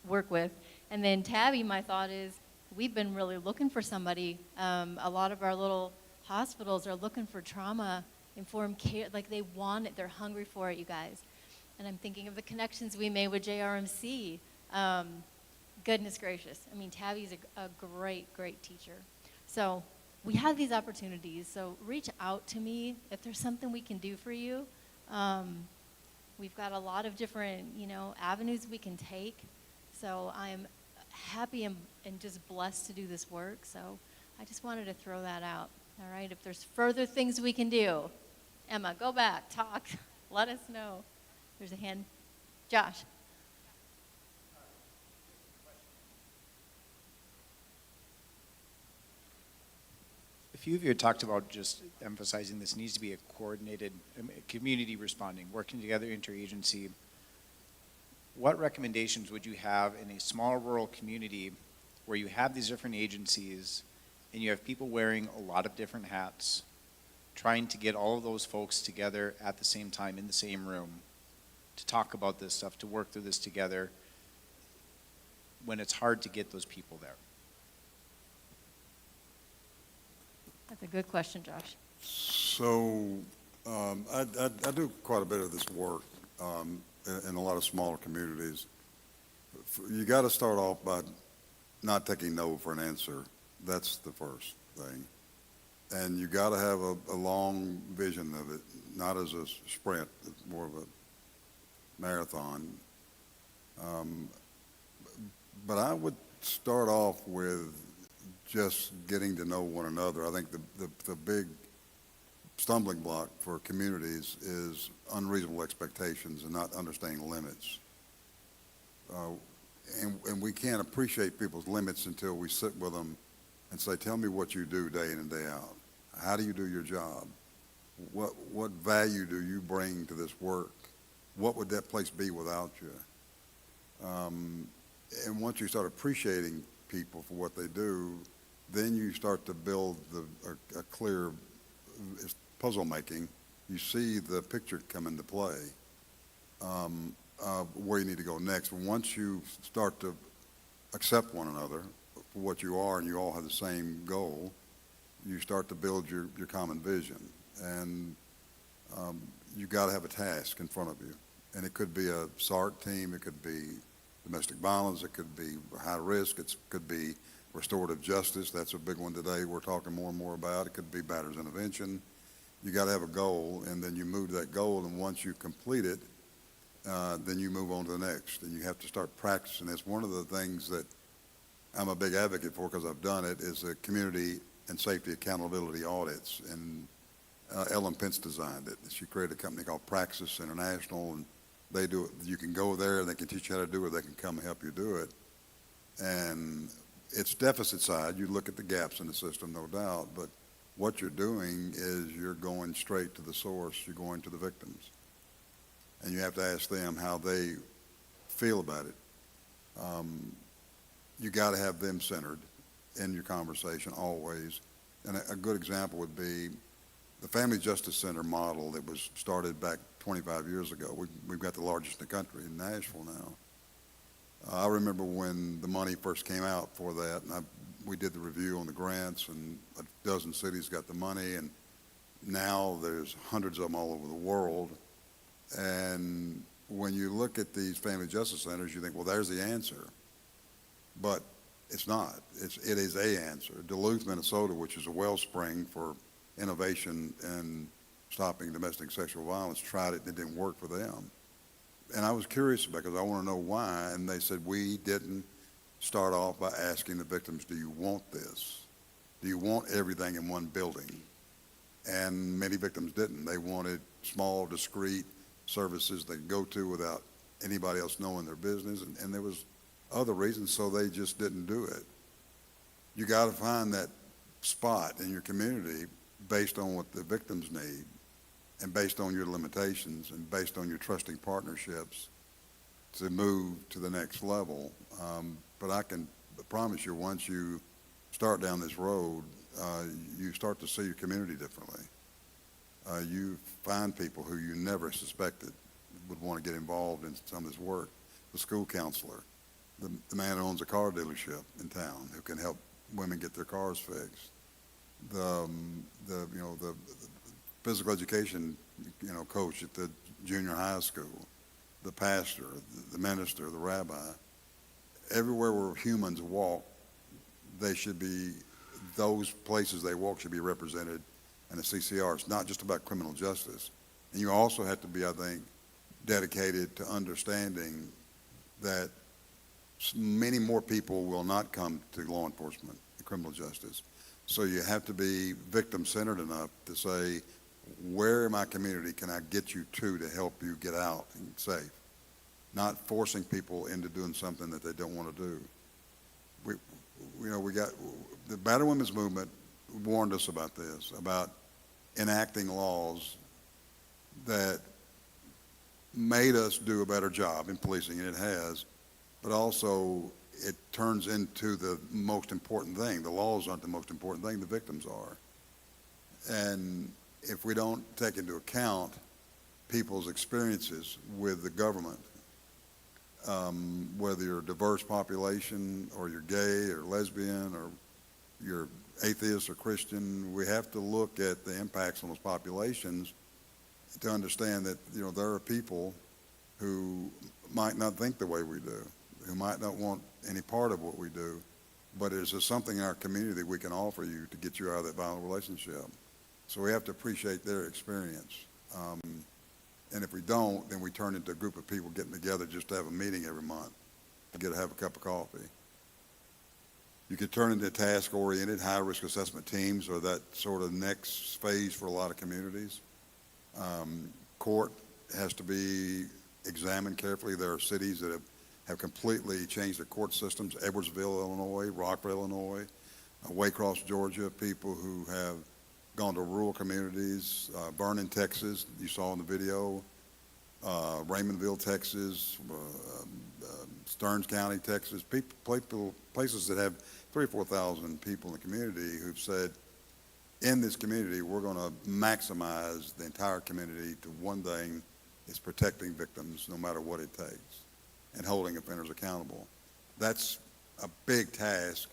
work with. And then Tabby, my thought is, we've been really looking for somebody. A lot of our little hospitals are looking for trauma-informed care. Like, they want it. They're hungry for it, you guys. And I'm thinking of the connections we made with JRMC. Goodness gracious. I mean, Tabby's a great, great teacher. So we have these opportunities. So reach out to me if there's something we can do for you. We've got a lot of different, avenues we can take. So I'm happy and just blessed to do this work. So I just wanted to throw that out. All right, if there's further things we can do, Emma, go back, talk, let us know. There's a hand. Josh. A few of you had talked about just emphasizing this needs to be a coordinated community responding, working together interagency. What recommendations would you have in a small rural community where you have these different agencies and you have people wearing a lot of different hats, trying to get all of those folks together at the same time in the same room to talk about this stuff, to work through this together, when it's hard to get those people there? That's a good question, Josh. So I do quite a bit of this work in a lot of smaller communities. You got to start off by not taking no for an answer. That's the first thing. And you got to have a long vision of it, not as a sprint, it's more of a marathon. But I would start off with just getting to know one another. I think the big stumbling block for communities is unreasonable expectations and not understanding limits. And we can't appreciate people's limits until we sit with them and say, tell me what you do day in and day out. How do you do your job? What value do you bring to this work? What would that place be without you? And once you start appreciating people for what they do, then you start to build a clear puzzle making. You see the picture come into play, where you need to go next. Once you start to accept one another for what you are and you all have the same goal, you start to build your common vision. And you got to have a task in front of you. And it could be a SART team, it could be domestic violence, it could be high risk, it could be restorative justice. That's a big one today we're talking more and more about. It could be batter's intervention. You got to have a goal, and then you move to that goal, and once you complete it, then you move on to the next, and you have to start practicing. That's one of the things that I'm a big advocate for, because I've done it, is the community and safety accountability audits, and Ellen Pence designed it. She created a company called Praxis International, and they do it. You can go there, and they can teach you how to do it. They can come and help you do it. And it's deficit side. You look at the gaps in the system, no doubt, but what you're doing is you're going straight to the source. You're going to the victims. And you have to ask them how they feel about it. You got to have them centered in your conversation always. And a good example would be the Family Justice Center model that was started back 25 years ago. We've got the largest in the country in Nashville now. I remember when the money first came out for that, and we did the review on the grants, and a dozen cities got the money, and now there's hundreds of them all over the world. And when you look at these family justice centers, you think, well, there's the answer. But it's not. It is a answer. Duluth, Minnesota, which is a wellspring for innovation and stopping domestic sexual violence, tried it and it didn't work for them. And I was curious about it because I want to know why. And they said, we didn't start off by asking the victims, do you want this? Do you want everything in one building? And many victims didn't. They wanted small, discrete, services they go to without anybody else knowing their business, and there was other reasons, so they just didn't do it. You got to find that spot in your community based on what the victims need and based on your limitations and based on your trusting partnerships to move to the next level. But I can promise you, once you start down this road, you start to see your community differently. You find people who you never suspected would want to get involved in some of this work. The school counselor, the man who owns a car dealership in town who can help women get their cars fixed. The physical education, coach at the junior high school, the pastor, the minister, the rabbi. Everywhere where humans walk, those places they walk should be represented in the CCR. It's not just about criminal justice. And you also have to be, I think, dedicated to understanding that many more people will not come to law enforcement and criminal justice. So you have to be victim-centered enough to say, where in my community can I get you to help you get out and safe? Not forcing people into doing something that they don't want to do. We got the Battered Women's Movement warned us about this, about enacting laws that made us do a better job in policing, and it has, but also it turns into the most important thing. The laws aren't the most important thing, the victims are. And if we don't take into account people's experiences with the government, whether you're a diverse population or you're gay or lesbian or you're atheist or Christian, we have to look at the impacts on those populations to understand that, there are people who might not think the way we do, who might not want any part of what we do, but is there something in our community that we can offer you to get you out of that violent relationship? So we have to appreciate their experience. And if we don't, then we turn into a group of people getting together just to have a meeting every month, to have a cup of coffee. You could turn into task-oriented, high-risk assessment teams, or that sort of next phase for a lot of communities. Court has to be examined carefully. There are cities that have completely changed their court systems. Edwardsville, Illinois, Rockville, Illinois, Waycross, Georgia, people who have gone to rural communities, Vernon, Texas, you saw in the video, Raymondville, Texas, Stearns County, Texas, places that have 3,000 or 4,000 people in the community who've said, in this community, we're going to maximize the entire community to one thing, is protecting victims no matter what it takes, and holding offenders accountable. That's a big task,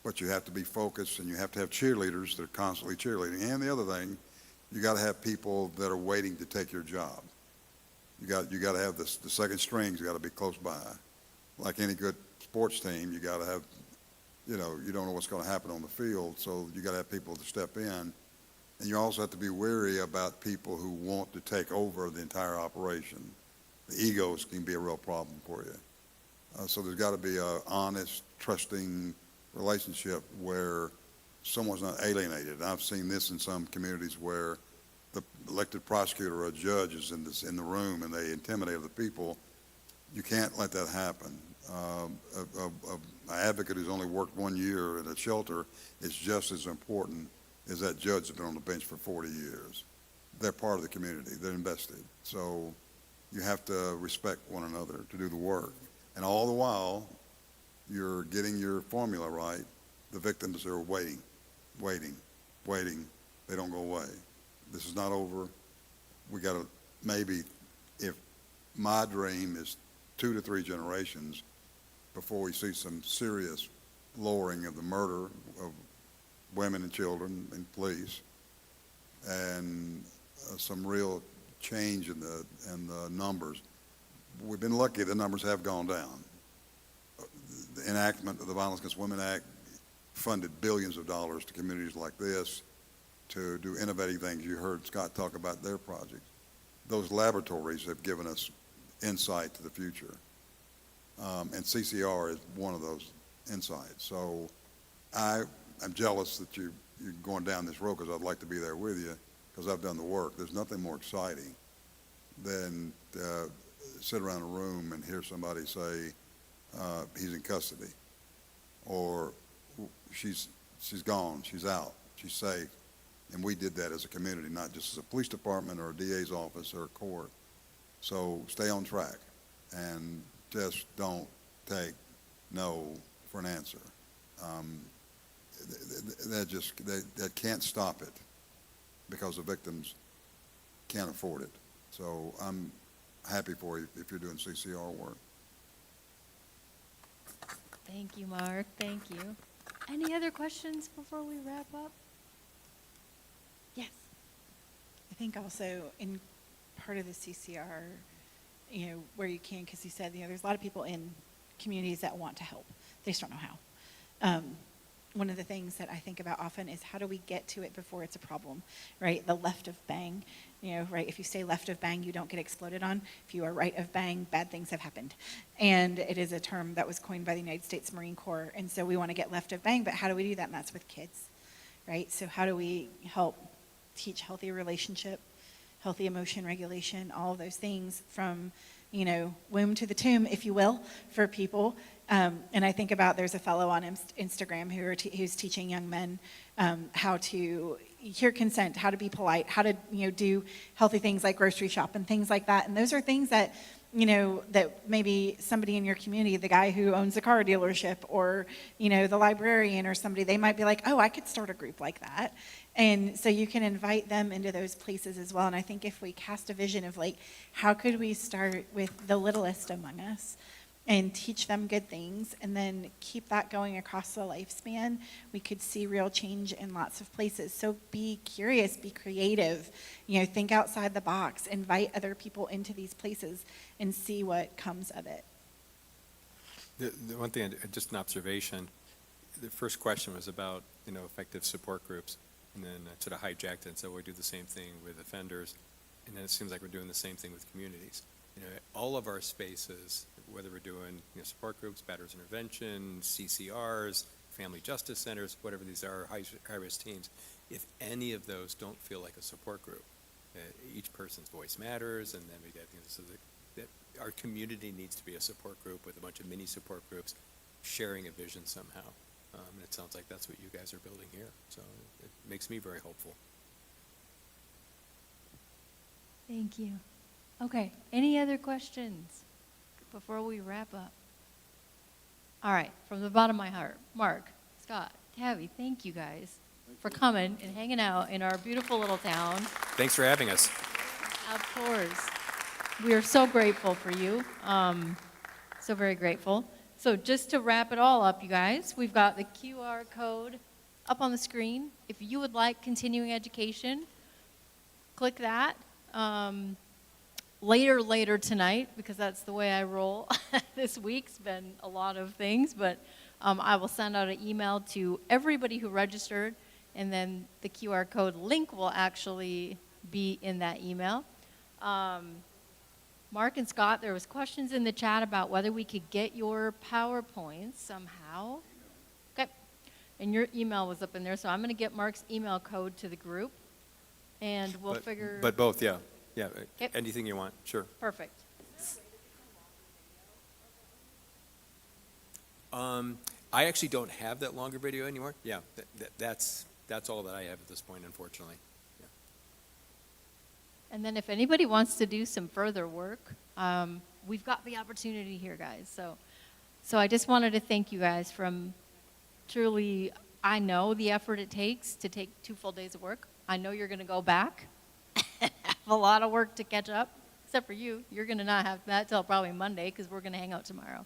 but you have to be focused, and you have to have cheerleaders that are constantly cheerleading. And the other thing, you got to have people that are waiting to take your job. You got to have the second strings. You got to be close by. Like any good sports team, you got to have, you don't know what's going to happen on the field, so you got to have people to step in. And you also have to be wary about people who want to take over the entire operation. The egos can be a real problem for you. So there's got to be an honest, trusting relationship where someone's not alienated. I've seen this in some communities where the elected prosecutor or a judge is in the room and they intimidate other people. You can't let that happen. An advocate who's only worked 1 year at a shelter is just as important as that judge that's been on the bench for 40 years. They're part of the community. They're invested. So you have to respect one another to do the work. And all the while, you're getting your formula right. The victims are waiting. They don't go away. This is not over. We got to maybe, if my dream is 2 to 3 generations before we see some serious lowering of the murder of women and children and police, and some real change in the numbers. We've been lucky the numbers have gone down. The enactment of the Violence Against Women Act funded billions of dollars to communities like this to do innovative things. You heard Scott talk about their projects. Those laboratories have given us insight to the future. And CCR is one of those insights. So I'm jealous that you're going down this road, because I'd like to be there with you, because I've done the work. There's nothing more exciting than sit around a room and hear somebody say, he's in custody, or she's gone, she's out, she's safe. And we did that as a community, not just as a police department or a DA's office or a court. So stay on track and just don't take no for an answer. That can't stop it because the victims can't afford it. So I'm happy for you if you're doing CCR work. Thank you, Mark. Thank you. Any other questions before we wrap up? Yes. I think also in part of the CCR, where you can, because you said, there's a lot of people in communities that want to help. They just don't know how. One of the things that I think about often is how do we get to it before it's a problem, right? The left of bang, right? If you stay left of bang, you don't get exploded on. If you are right of bang, bad things have happened. And it is a term that was coined by the United States Marine Corps. And so we want to get left of bang, but how do we do that? And that's with kids, right? So how do we help teach healthy relationship, healthy emotion regulation, all of those things from, womb to the tomb, if you will, for people. And I think about there's a fellow on Instagram who's teaching young men how to hear consent, how to be polite, how to do healthy things like grocery shop and things like that. And those are things that that maybe somebody in your community, the guy who owns a car dealership or the librarian or somebody, they might be like, oh, I could start a group like that. And so you can invite them into those places as well. And I think if we cast a vision of how could we start with the littlest among us and teach them good things and then keep that going across the lifespan, we could see real change in lots of places. So be curious, be creative, think outside the box, invite other people into these places and see what comes of it. The one thing, just an observation, the first question was about, effective support groups. And then I sort of hijacked it and said, we do the same thing with offenders. And then it seems like we're doing the same thing with communities. All of our spaces, whether we're doing support groups, batters intervention, CCRs, family justice centers, whatever these are, high-risk teams, if any of those don't feel like a support group, each person's voice matters, and then we get, so that our community needs to be a support group with a bunch of mini support groups sharing a vision somehow. And it sounds like that's what you guys are building here. So it makes me very hopeful. Thank you. Okay, any other questions before we wrap up? All right, from the bottom of my heart, Mark, Scott, Tabby, thank you guys for coming and hanging out in our beautiful little town. Thanks for having us. Of course. We are so grateful for you, so very grateful. So just to wrap it all up, you guys, we've got the QR code up on the screen. If you would like continuing education, click that. Later tonight, because that's the way I roll. This week's been a lot of things, but I will send out an email to everybody who registered, and then the QR code link will actually be in that email. Mark and Scott, there was questions in the chat about whether we could get your PowerPoints somehow. Okay, and your email was up in there, so I'm going to get Mark's email code to the group, and we'll figure. But both, yeah. Yeah, Yep. anything you want, sure. Perfect. I actually don't have that longer video anymore. Yeah, that's all that I have at this point, unfortunately. Yeah. And then if anybody wants to do some further work, we've got the opportunity here, guys. So I just wanted to thank you guys from truly, I know the effort it takes to take 2 full days of work. I know you're going to go back. A lot of work to catch up, except for you. You're going to not have that till probably Monday because we're going to hang out tomorrow.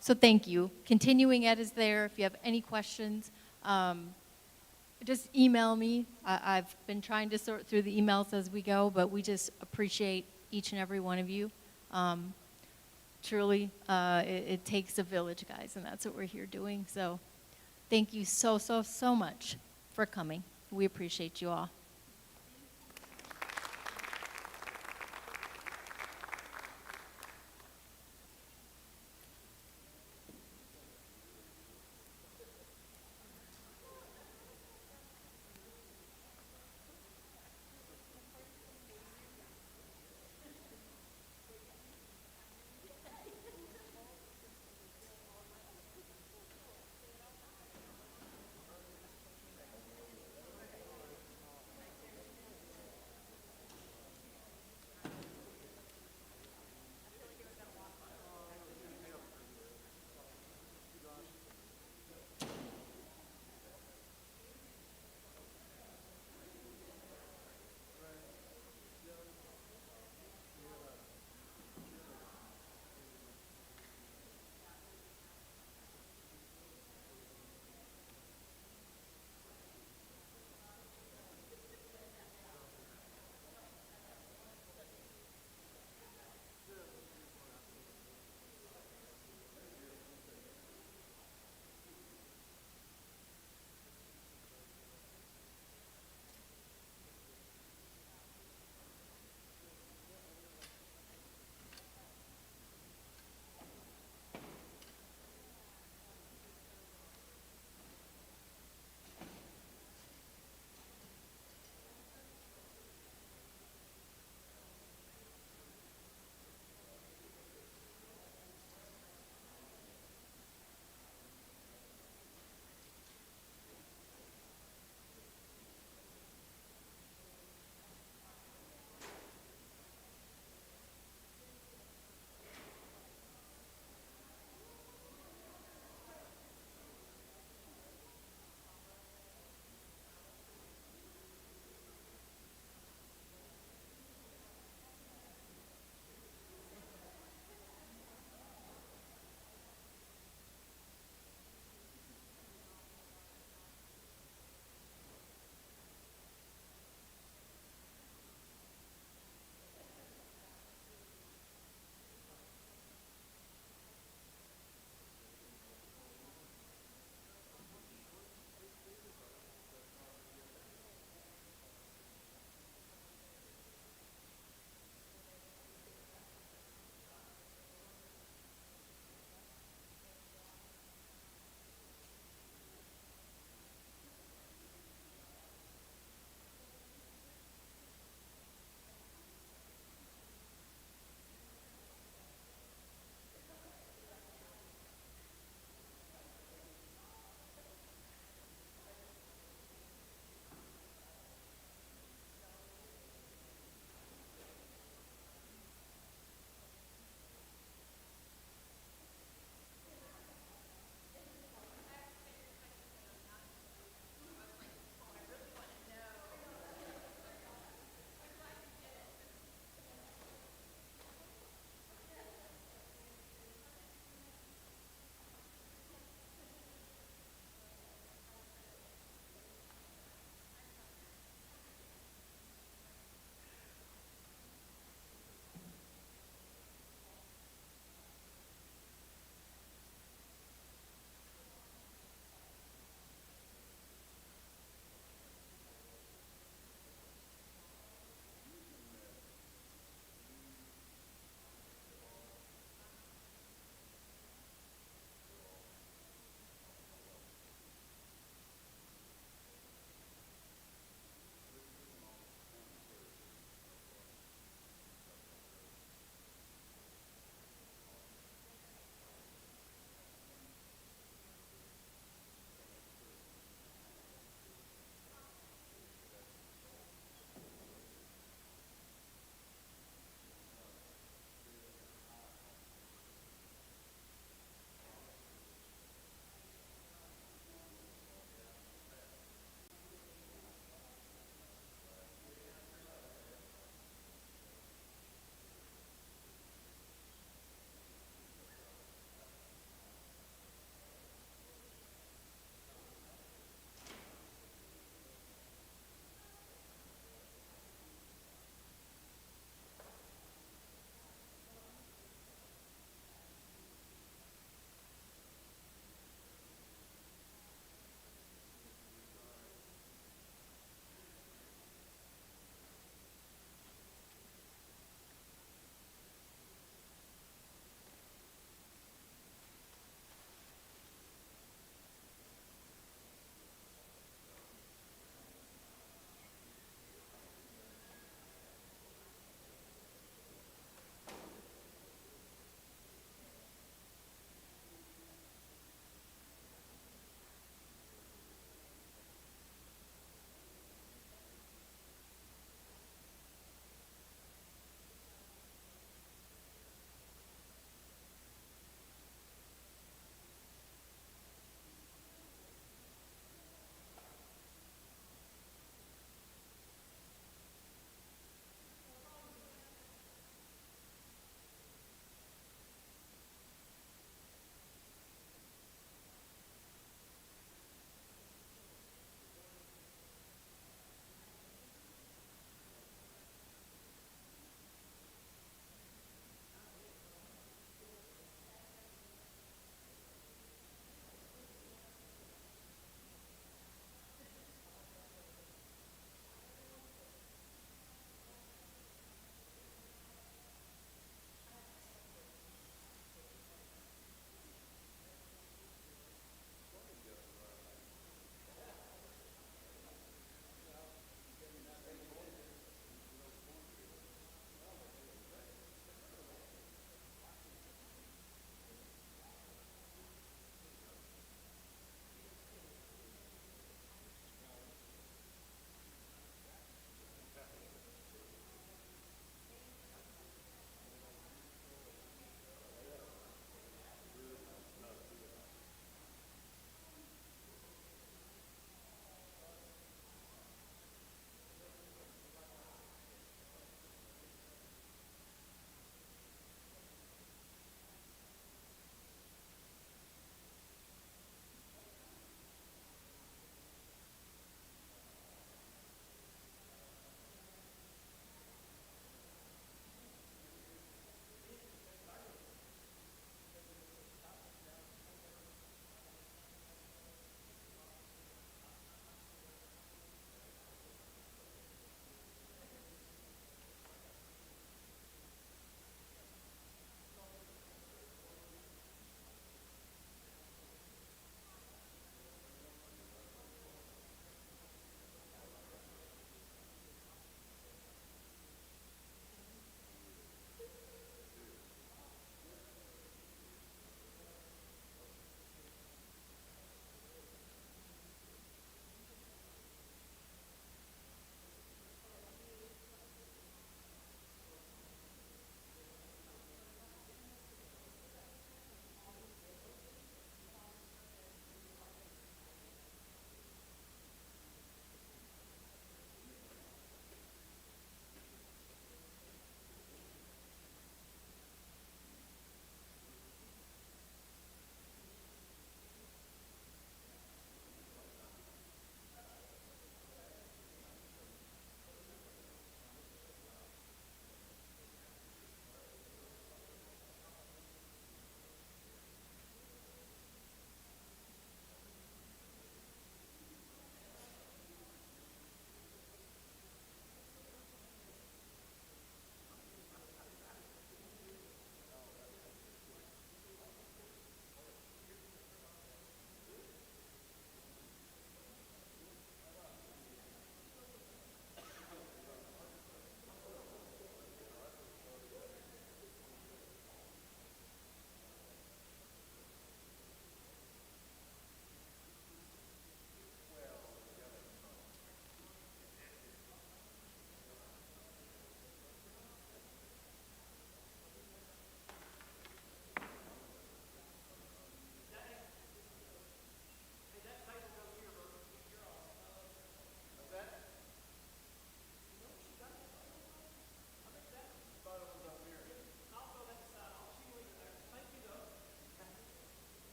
So thank you. Continuing ed is there. If you have any questions, just email me. I've been trying to sort through the emails as we go, but we just appreciate each and every one of you. Truly, it takes a village, guys, and that's what we're here doing. So thank you so much for coming. We appreciate you all.